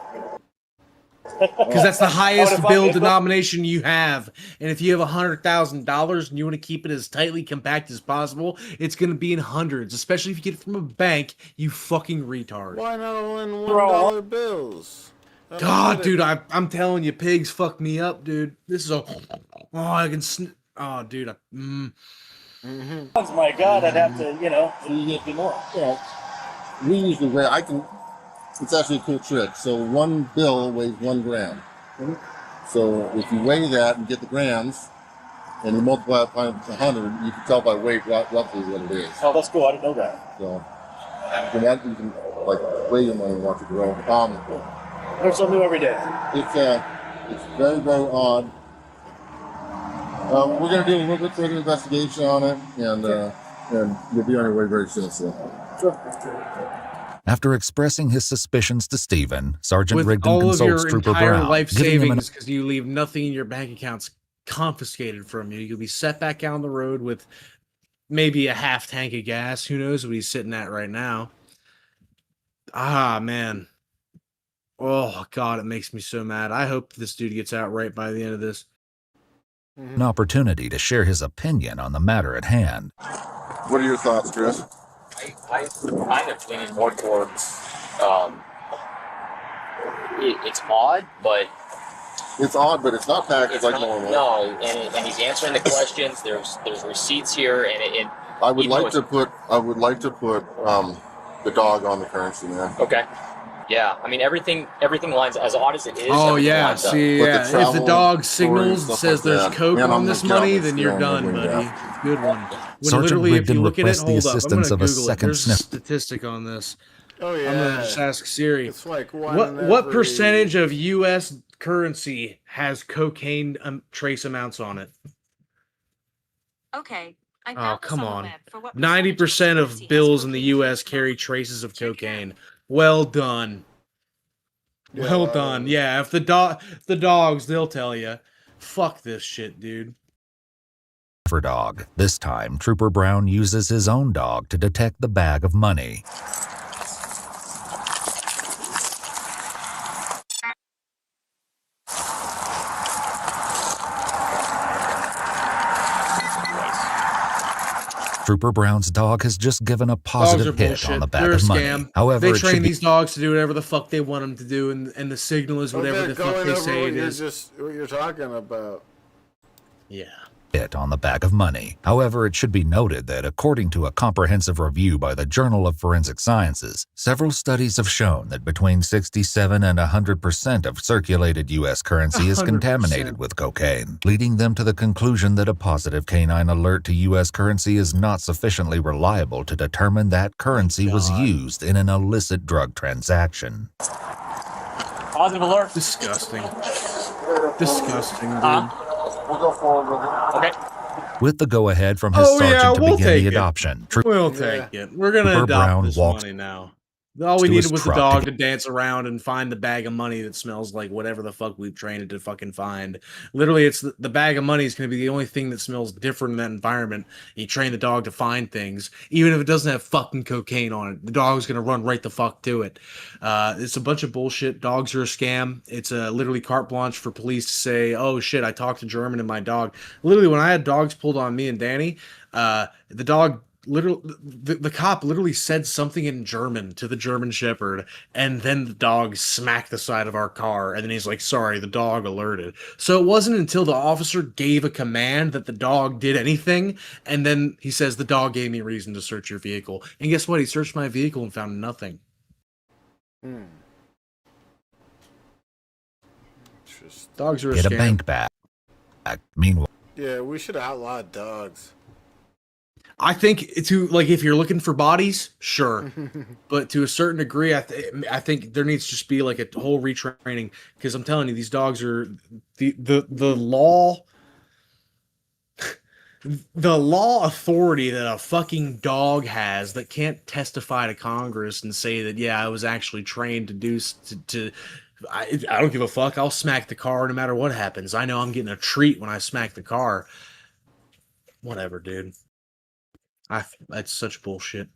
Because that's the highest bill denomination you have. And if you have $100,000 and you want to keep it as tightly compact as possible, it's going to be in hundreds, especially if you get it from a bank, you fucking retard. Why not all in $1 bills? God, dude, I'm telling you, pigs fuck me up, dude. This is a... Oh, I can... Oh, dude, My God, I'd have to, you get me more. Yeah. We usually weigh, it's actually a cool trick. So one bill weighs 1 gram. So if you weigh that and get the grams, and you multiply it by 100, you can tell by weight roughly what it is. Oh, that's cool. I didn't know that. So you can like weigh your money and watch it grow. Learn something new every day. It's very, very odd. We're going to do a little bit further investigation on it, and you'll be on your way very soon. So. Sure. After expressing his suspicions to Stephen, Sergeant with Rigdon all of consults your Trooper entire Brown, life giving him savings because you leave nothing in your bank accounts confiscated from you. You'll be set back out on the road with maybe a half tank of gas. Who knows what he's sitting at right now? Ah, man. Oh, God, it makes me so mad. I hope this dude gets out right by the end of this. an opportunity to share his opinion on the matter at hand. What are your thoughts, Chris? I kind of leaning more towards it's odd, but it's odd, but it's not packaged like normal. No, and he's answering the questions. There's receipts here, and I would like to put the dog on the currency, man. Okay. Yeah, I mean everything lines as odd as it is. Oh yeah, see, yeah. If the dog signals says there's coke on this money, then you're done, buddy. Good one. When Sergeant literally, if you Rigdon look at it, requests the hold up, I'm assistance gonna of a Google it. second There's a sniff. statistic on this. Oh yeah. I'm gonna just ask Siri. It's like what percentage of U.S. currency has cocaine trace amounts on it? Okay. Oh, come on. 90% of bills in the U.S. carry traces of cocaine. Well done. Well done. Yeah, if the dogs, they'll tell you. Fuck this shit, dude. For dog. This time, Trooper Brown uses his own dog to detect the bag of money. Trooper Brown's dog has just given a positive hit on the bag of money. However, they train these dogs to do whatever the fuck they want them to do, and the signal is whatever the fuck they say it is. Just what you're talking about. Yeah. Hit on the bag of money. However, it should be noted that according to a comprehensive review by the Journal of Forensic Sciences, several studies have shown that between 67 and 100% of circulated U.S. currency is 100%. contaminated with cocaine, leading them to the conclusion that a positive canine alert to U.S. currency is not sufficiently reliable to determine that currency was used in an illicit drug transaction. Positive alert. Disgusting. Disgusting, dude. We'll go forward with it. Okay. With the go-ahead from his sergeant to begin the adoption, We'll take it. We're gonna Trooper adopt Brown this walks money now. All we to his needed was the truck dog to to dance around and find the bag of money that smells like whatever the fuck we've trained it to fucking find. Literally, it's the bag of money is going to be the only thing that smells different in that environment. You train the dog to find things, even if it doesn't have fucking cocaine on it. The dog's going to run right the fuck to it. It's a bunch of bullshit. Dogs are a scam. It's literally carte blanche for police to say, "Oh shit, I talked to German and my dog." Literally, when I had dogs pulled on me and Danny, the dog. The cop literally said something in German to the German Shepherd, and then the dog smacked the side of our car, and then he's like, "Sorry, the dog alerted." So it wasn't until the officer gave a command that the dog did anything, and then he says, "The dog gave me reason to search your vehicle." And guess what? He searched my vehicle and found nothing. Dogs are a get a scam. bank bag. Meanwhile, Yeah, we should outlaw dogs. I think if you're looking for bodies, sure, but to a certain degree, I think there needs to just be like a whole retraining, because I'm telling you, these dogs are the law. The law authority that a fucking dog has that can't testify to Congress and say that, yeah, I was actually trained to do I don't give a fuck. I'll smack the car no matter what happens. I know I'm getting a treat when I smack the car. Whatever, dude. That's such bullshit.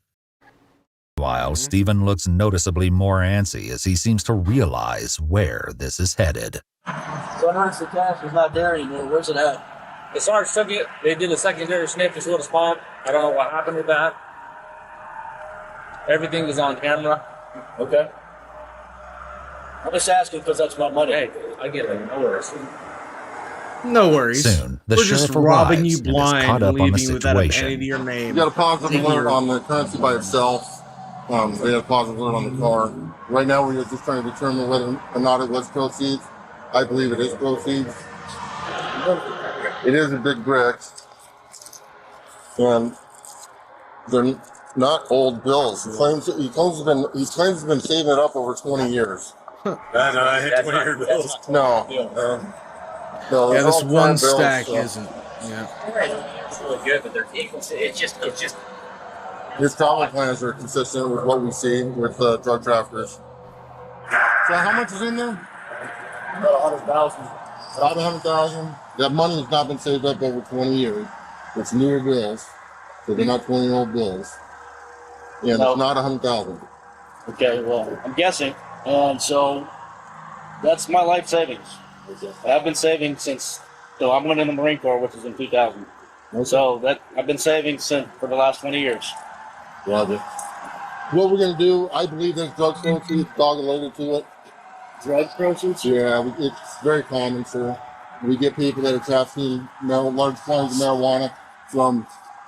Stephen looks noticeably more antsy as he seems to realize where this is headed. So I noticed the cash is not there anymore. Where's it at? The Sarge took it. They did a secondary sniff, just a little spot. I don't know what happened with that. Everything is on camera. Okay. I'm just asking because that's my money. Hey, I get it. No worries. No worries. Soon, the We're sheriff just robbing arrives you and is blind caught and up on the leaving you without a penny situation. to your name. You got a positive alert on the currency by itself. They had a positive alert on the car. Right now, we're just trying to determine whether or not it was proceeds. I believe it is proceeds. It is a big brick. And they're not old bills. He claims he's been saving it up over 20 years. I hit 20-year bills. No. No, Yeah, they're this all one prime bills, stack so. isn't. Yeah. It's really good, but it's just. His travel plans are consistent with what we see with drug traffickers. So how much is in there? About 100,000. About 100,000. That money has not been saved up over 20 years. It's newer bills, so they're not 20-year-old bills. Yeah, No. it's not 100,000. Okay, well, I'm guessing. And so that's my life savings. I've been saving since I went in the Marine Corps, which was in 2000. Okay. So that I've been saving for the last 20 years. Roger. What we're going to do, I believe there's drug proceeds dog related to it. Drug proceeds? Yeah, it's very common, sir. We get people that are trafficking large quantities of marijuana from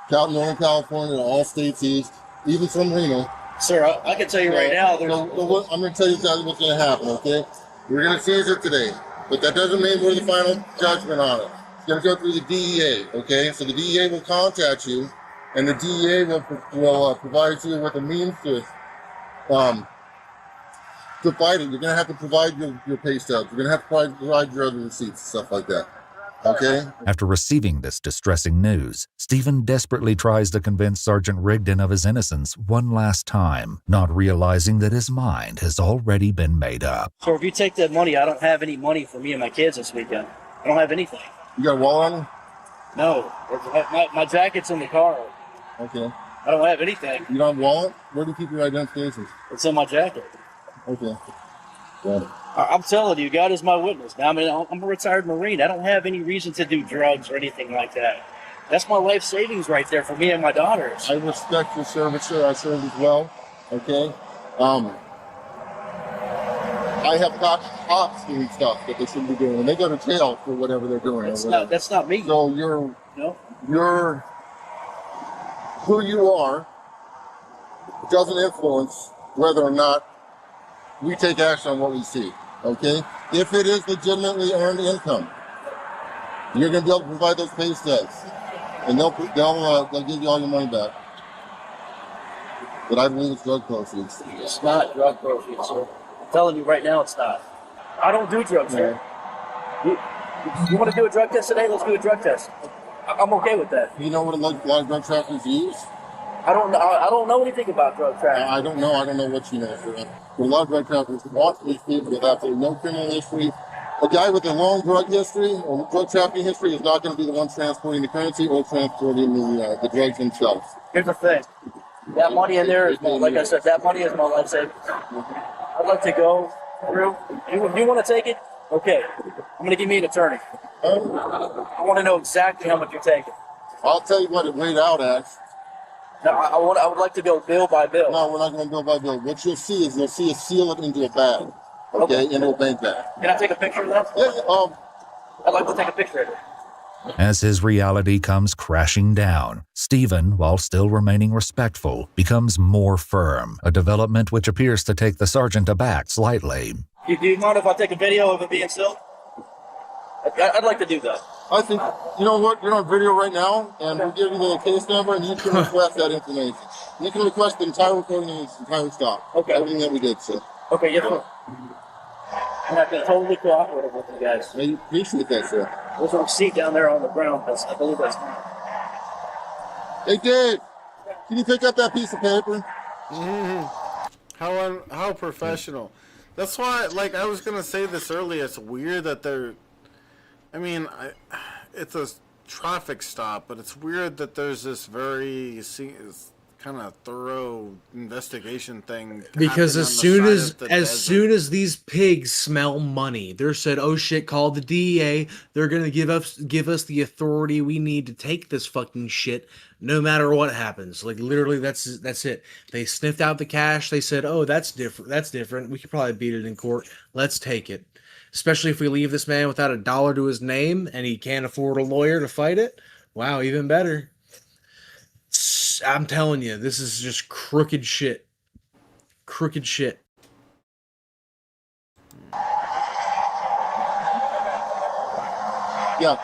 Northern California to all states east, even from Reno. Sir, I can tell you right now, I'm going to tell you exactly what's going to happen, okay? We're going to seize it today, but that doesn't mean we're the final judgment on it. It's going to go through the DEA, okay? So the DEA will contact you, and the DEA will provide you with a means to fight it. You're going to have to provide your pay stubs. You're going to have to provide your other receipts and stuff like that. Okay? After receiving this distressing news, Stephen desperately tries to convince Sergeant Rigdon of his innocence one last time, not realizing that his mind has already been made up. So if you take that money, I don't have any money for me and my kids this weekend. I don't have anything. You got a wallet on you? No. My jacket's in the car. Okay. I don't have anything. You don't have a wallet? Where do you keep your identifications? It's in my jacket. Okay. Got it. I'm telling you, God is my witness. Now, I mean, I'm a retired Marine. I don't have any reason to do drugs or anything like that. That's my life savings right there for me and my daughters. I respect your service, sir. I serve as well. Okay? I have got cops doing stuff that they shouldn't be doing, and they go to jail for whatever they're doing. That's not me. So you're who you are doesn't influence whether or not we take action on what we see, okay? If it is legitimately earned income, you're going to be able to provide those pay stubs, and they'll give you all your money back. But I believe it's drug proceeds. It's not drug proceeds, sir. I'm telling you right now, it's not. I don't do drugs, sir. You want to do a drug test today? Let's do a drug test. I'm okay with that. You know what a lot of drug traffickers use? I don't know anything about drug trafficking. I don't know. I don't know what you know, sir. But a lot of drug traffickers want these people with absolutely no criminal history. A guy with a long drug history or drug trafficking history is not going to be the one transporting the currency or transporting the drugs themselves. Here's the thing. That money in there is, like I said, that money is my life savings. I'd like to go through. You want to take it? Okay. I'm going to give me an attorney. I want to know exactly how much you're taking. I'll tell you what it weighed out at. No, I would like to go bill by bill. No, we're not going bill by bill. What you'll see is seal it into a bag, okay, into a bank bag. Can I take a picture of that? Yeah. I'd like to take a picture of it. As his reality comes crashing down, Stephen, while still remaining respectful, becomes more firm, a development which appears to take the sergeant aback slightly. Do you mind if I take a video of it being sealed? I'd like to do that. I think, you know what, you're on video right now, and we'll give you the case number, and you can request that information. You can request the entire recording and its entire stop. Okay. Everything that we did, sir. Okay, yes, sir. I'm not going to totally cooperate with you guys. I appreciate that, sir. There's a seat down there on the ground. I believe that's... Hey, Dave, can you pick up that piece of paper? How professional. That's why, like, I was going to say this earlier, it's weird that they're... I mean, it's a traffic stop, but it's weird that there's this very kind of thorough investigation thing. Because as soon as these pigs smell money, they're said, "Oh shit, call the DEA. They're gonna give us the authority we need to take this fucking shit, no matter what happens." Like literally, that's it. They sniffed out the cash. They said, "Oh, that's different. That's different. We could probably beat it in court. Let's take it." Especially if we leave this man without $1 to his name and he can't afford a lawyer to fight it. Wow, even better. I'm telling you, this is just crooked shit. Crooked shit. Yeah.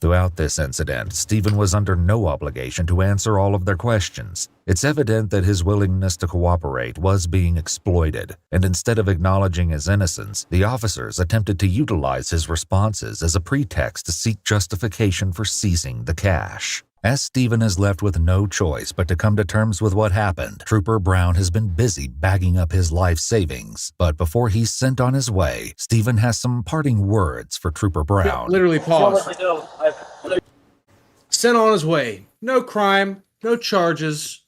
Throughout this incident, Stephen was under no obligation to answer all of their questions. It's evident that his willingness to cooperate was being exploited, and instead of acknowledging his innocence, the officers attempted to utilize his responses as a pretext to seek justification for seizing the cash. As Stephen is left with no choice but to come to terms with what happened, Trooper Brown has been busy bagging up his life savings. But before he's sent on his way, Stephen has some parting words for Trooper Brown. Literally pause. Sent on his way. No crime, no charges.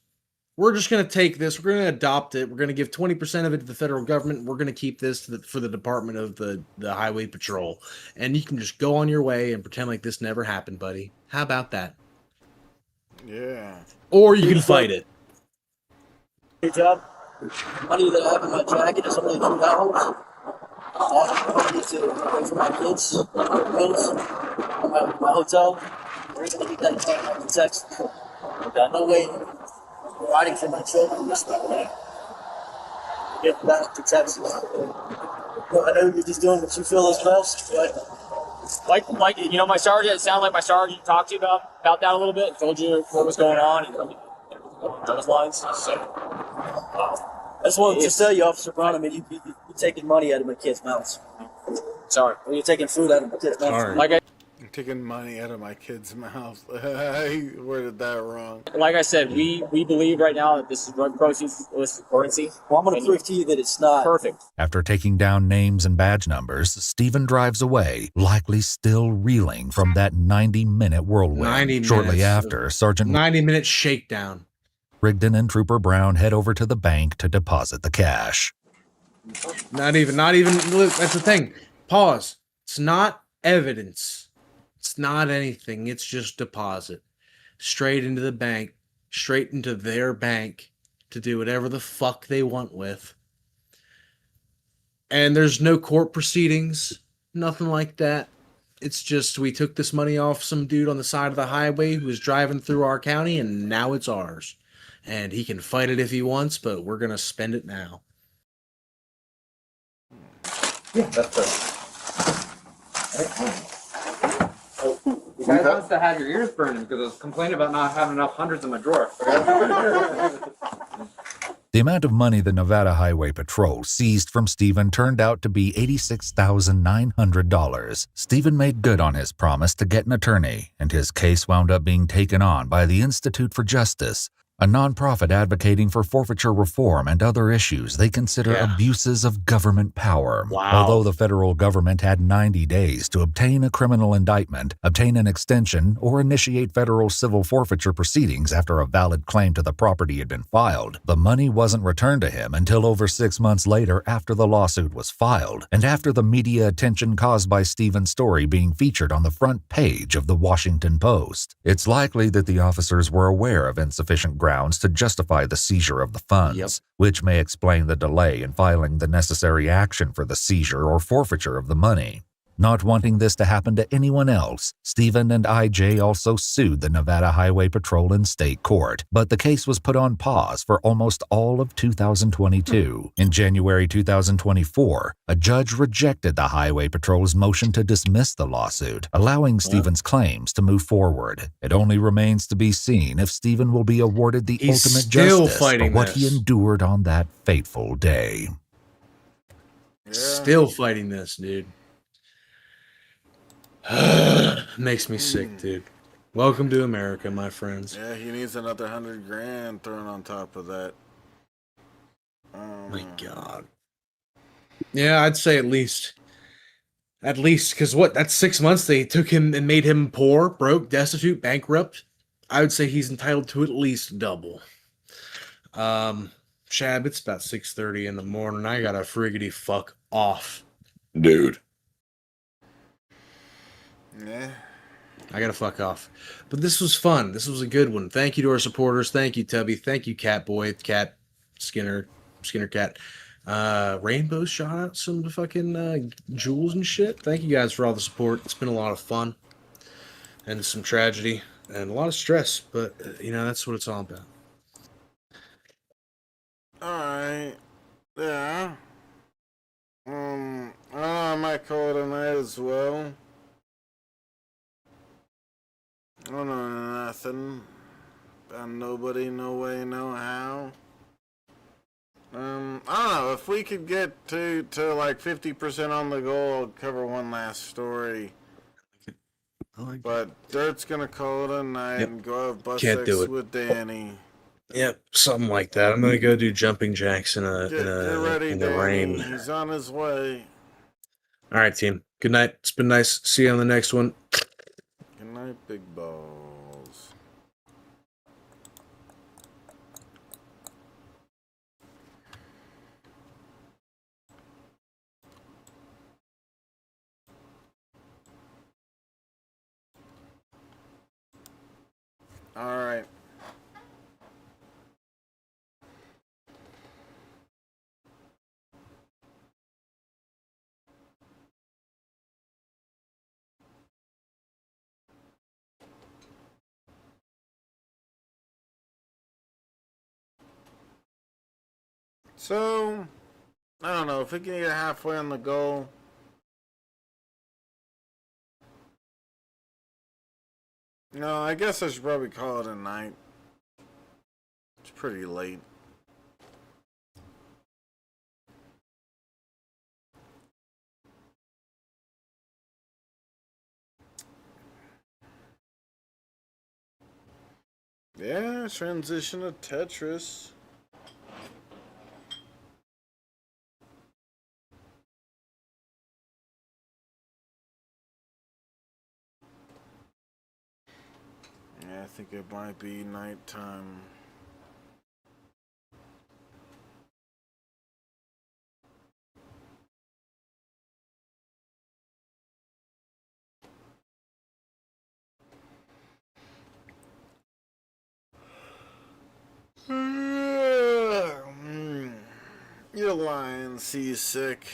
We're just going to take this. We're going to adopt it. We're going to give 20% of it to the federal government. We're going to keep this for the Department of the Highway Patrol. And you can just go on your way and pretend like this never happened, buddy. How about that? Yeah. Or you can fight it. Good job. Money that I have in my jacket is only $2. I need to pay for my kids, bills, my hotel. We're going to need that back to Texas. Got no way providing for my children this way. Get back to Texas. I know you're just doing what you feel is best, but like you know, my sergeant. It sounded like my sergeant talked to you about that a little bit. Told you what was going on and those lines. So I just wanted to tell you, Officer Brown. I mean, you're taking money out of my kids' mouths. Sorry. Well, you're taking food out of my kids' mouths. I'm taking money out of my kid's mouth. I worded that wrong. Like I said, we believe right now that this is drug proceeds illicit currency. Well, I'm going to prove to you that it's not. Perfect. After taking down names and badge numbers, Stephen drives away, likely still reeling from that 90-minute whirlwind. 90 minutes. Shortly after, Sergeant 90-minute shakedown. Rigdon and Trooper Brown head over to the bank to deposit the cash. Not even. That's the thing. Pause. It's not evidence. It's not anything. It's just deposit. Straight into the bank. Straight into their bank to do whatever the fuck they want with. And there's no court proceedings. Nothing like that. It's just we took this money off some dude on the side of the highway who was driving through our county, and now it's ours. And he can fight it if he wants, but we're going to spend it now. Yeah, that's perfect. You guys must have had your ears burning because I was complaining about not having enough hundreds in my drawer. The amount of money the Nevada Highway Patrol seized from Stephen turned out to be $86,900. Stephen made good on his promise to get an attorney, and his case wound up being taken on by the Institute for Justice, a nonprofit advocating for forfeiture reform and other issues they consider abuses of government power. Wow. Although the federal government had 90 days to obtain a criminal indictment, obtain an extension, or initiate federal civil forfeiture proceedings after a valid claim to the property had been filed, the money wasn't returned to him until over 6 months later after the lawsuit was filed, and after the media attention caused by Stephen's story being featured on the front page of the Washington Post. It's likely that the officers were aware of insufficient grounds to justify the seizure of the funds, which may explain the delay in filing the necessary action for the seizure or forfeiture of the money. Not wanting this to happen to anyone else, Stephen and IJ also sued the Nevada Highway Patrol in state court, but the case was put on pause for almost all of 2022. In January 2024, a judge rejected the Highway Patrol's motion to dismiss the lawsuit, allowing Stephen's claims to move forward. It only remains to be seen if Stephen will be awarded the ultimate justice for what he endured on that fateful day. Still fighting this, dude. Makes me sick, dude. Welcome to America, my friends. Yeah, he needs another $100,000 thrown on top of that. My God. Yeah, I'd say at least, because what? That's 6 months they took him and made him poor, broke, destitute, bankrupt. I would say he's entitled to at least double. Shab, it's about 6:30 in the morning. I gotta friggity fuck off, dude. Yeah. I gotta fuck off. But this was fun. This was a good one. Thank you to our supporters. Thank you, Tubby. Thank you, Cat Skinner Cat. Rainbow shout out some fucking jewels and shit. Thank you guys for all the support. It's been a lot of fun and some tragedy and a lot of stress, but that's what it's all about. Alright. Yeah. I might call it a night as well. I don't know nothing about nobody, no way, no how. I don't know, if we could get to like 50% on the goal, I'll cover one last story. But Dirt's gonna call it a night and go have bus Can't do sex it. with Danny. Yep, something like that. I'm gonna go do jumping jacks in Get ready, in the Danny. rain. He's on his way. All right, team. Good night. It's been nice. See you on the next one. Good night, big balls. All right. So, I don't know, if we can get halfway on the goal. No, I guess I should probably call it a night. It's pretty late. Yeah, transition to Tetris. Yeah, I think it might be nighttime. You're lying, seasick.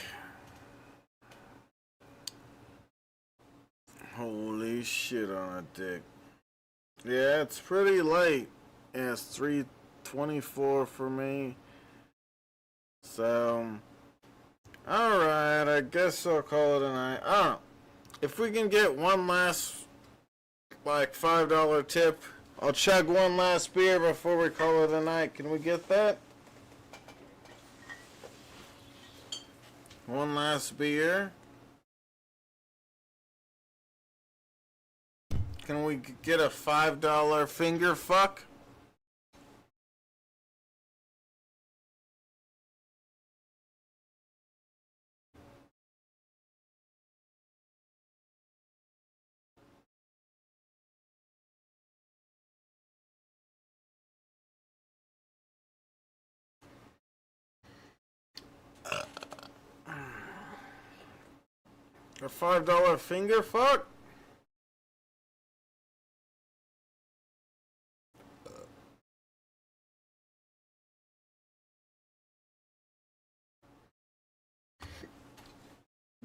Holy shit on a dick. Yeah, it's pretty late. Yeah, it's 3:24 for me. So, alright, I guess I'll call it a night. I don't know. If we can get one last, like, $5 tip, I'll chug one last beer before we call it a night. Can we get that? One last beer. Can we get a $5 finger fuck? A $5 finger fuck?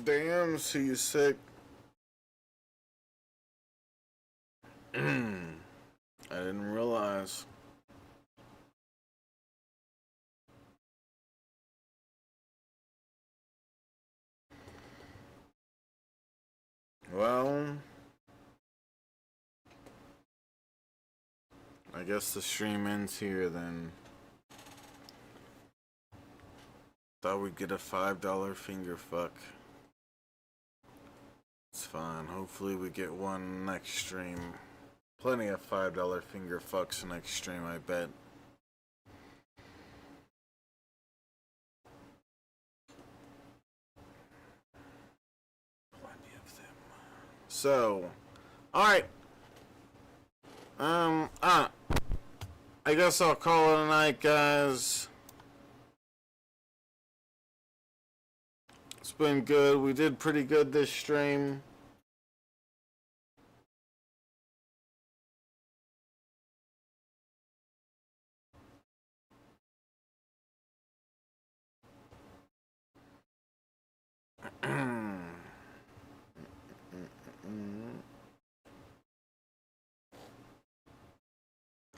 Damn, she's sick. I didn't realize. Well, I guess the stream ends here then. Thought we'd get a $5 finger fuck. It's fine. Hopefully we get one next stream. Plenty of $5 finger fucks next stream, I bet. Plenty of them. So, alright. I guess I'll call it a night, guys. It's been good. We did pretty good this stream.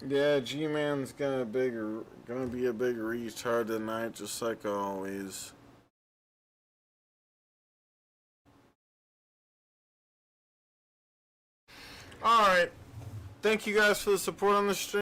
Yeah, G-Man's gonna be a big retard tonight, just like always. Alright. Thank you guys for the support on the stream.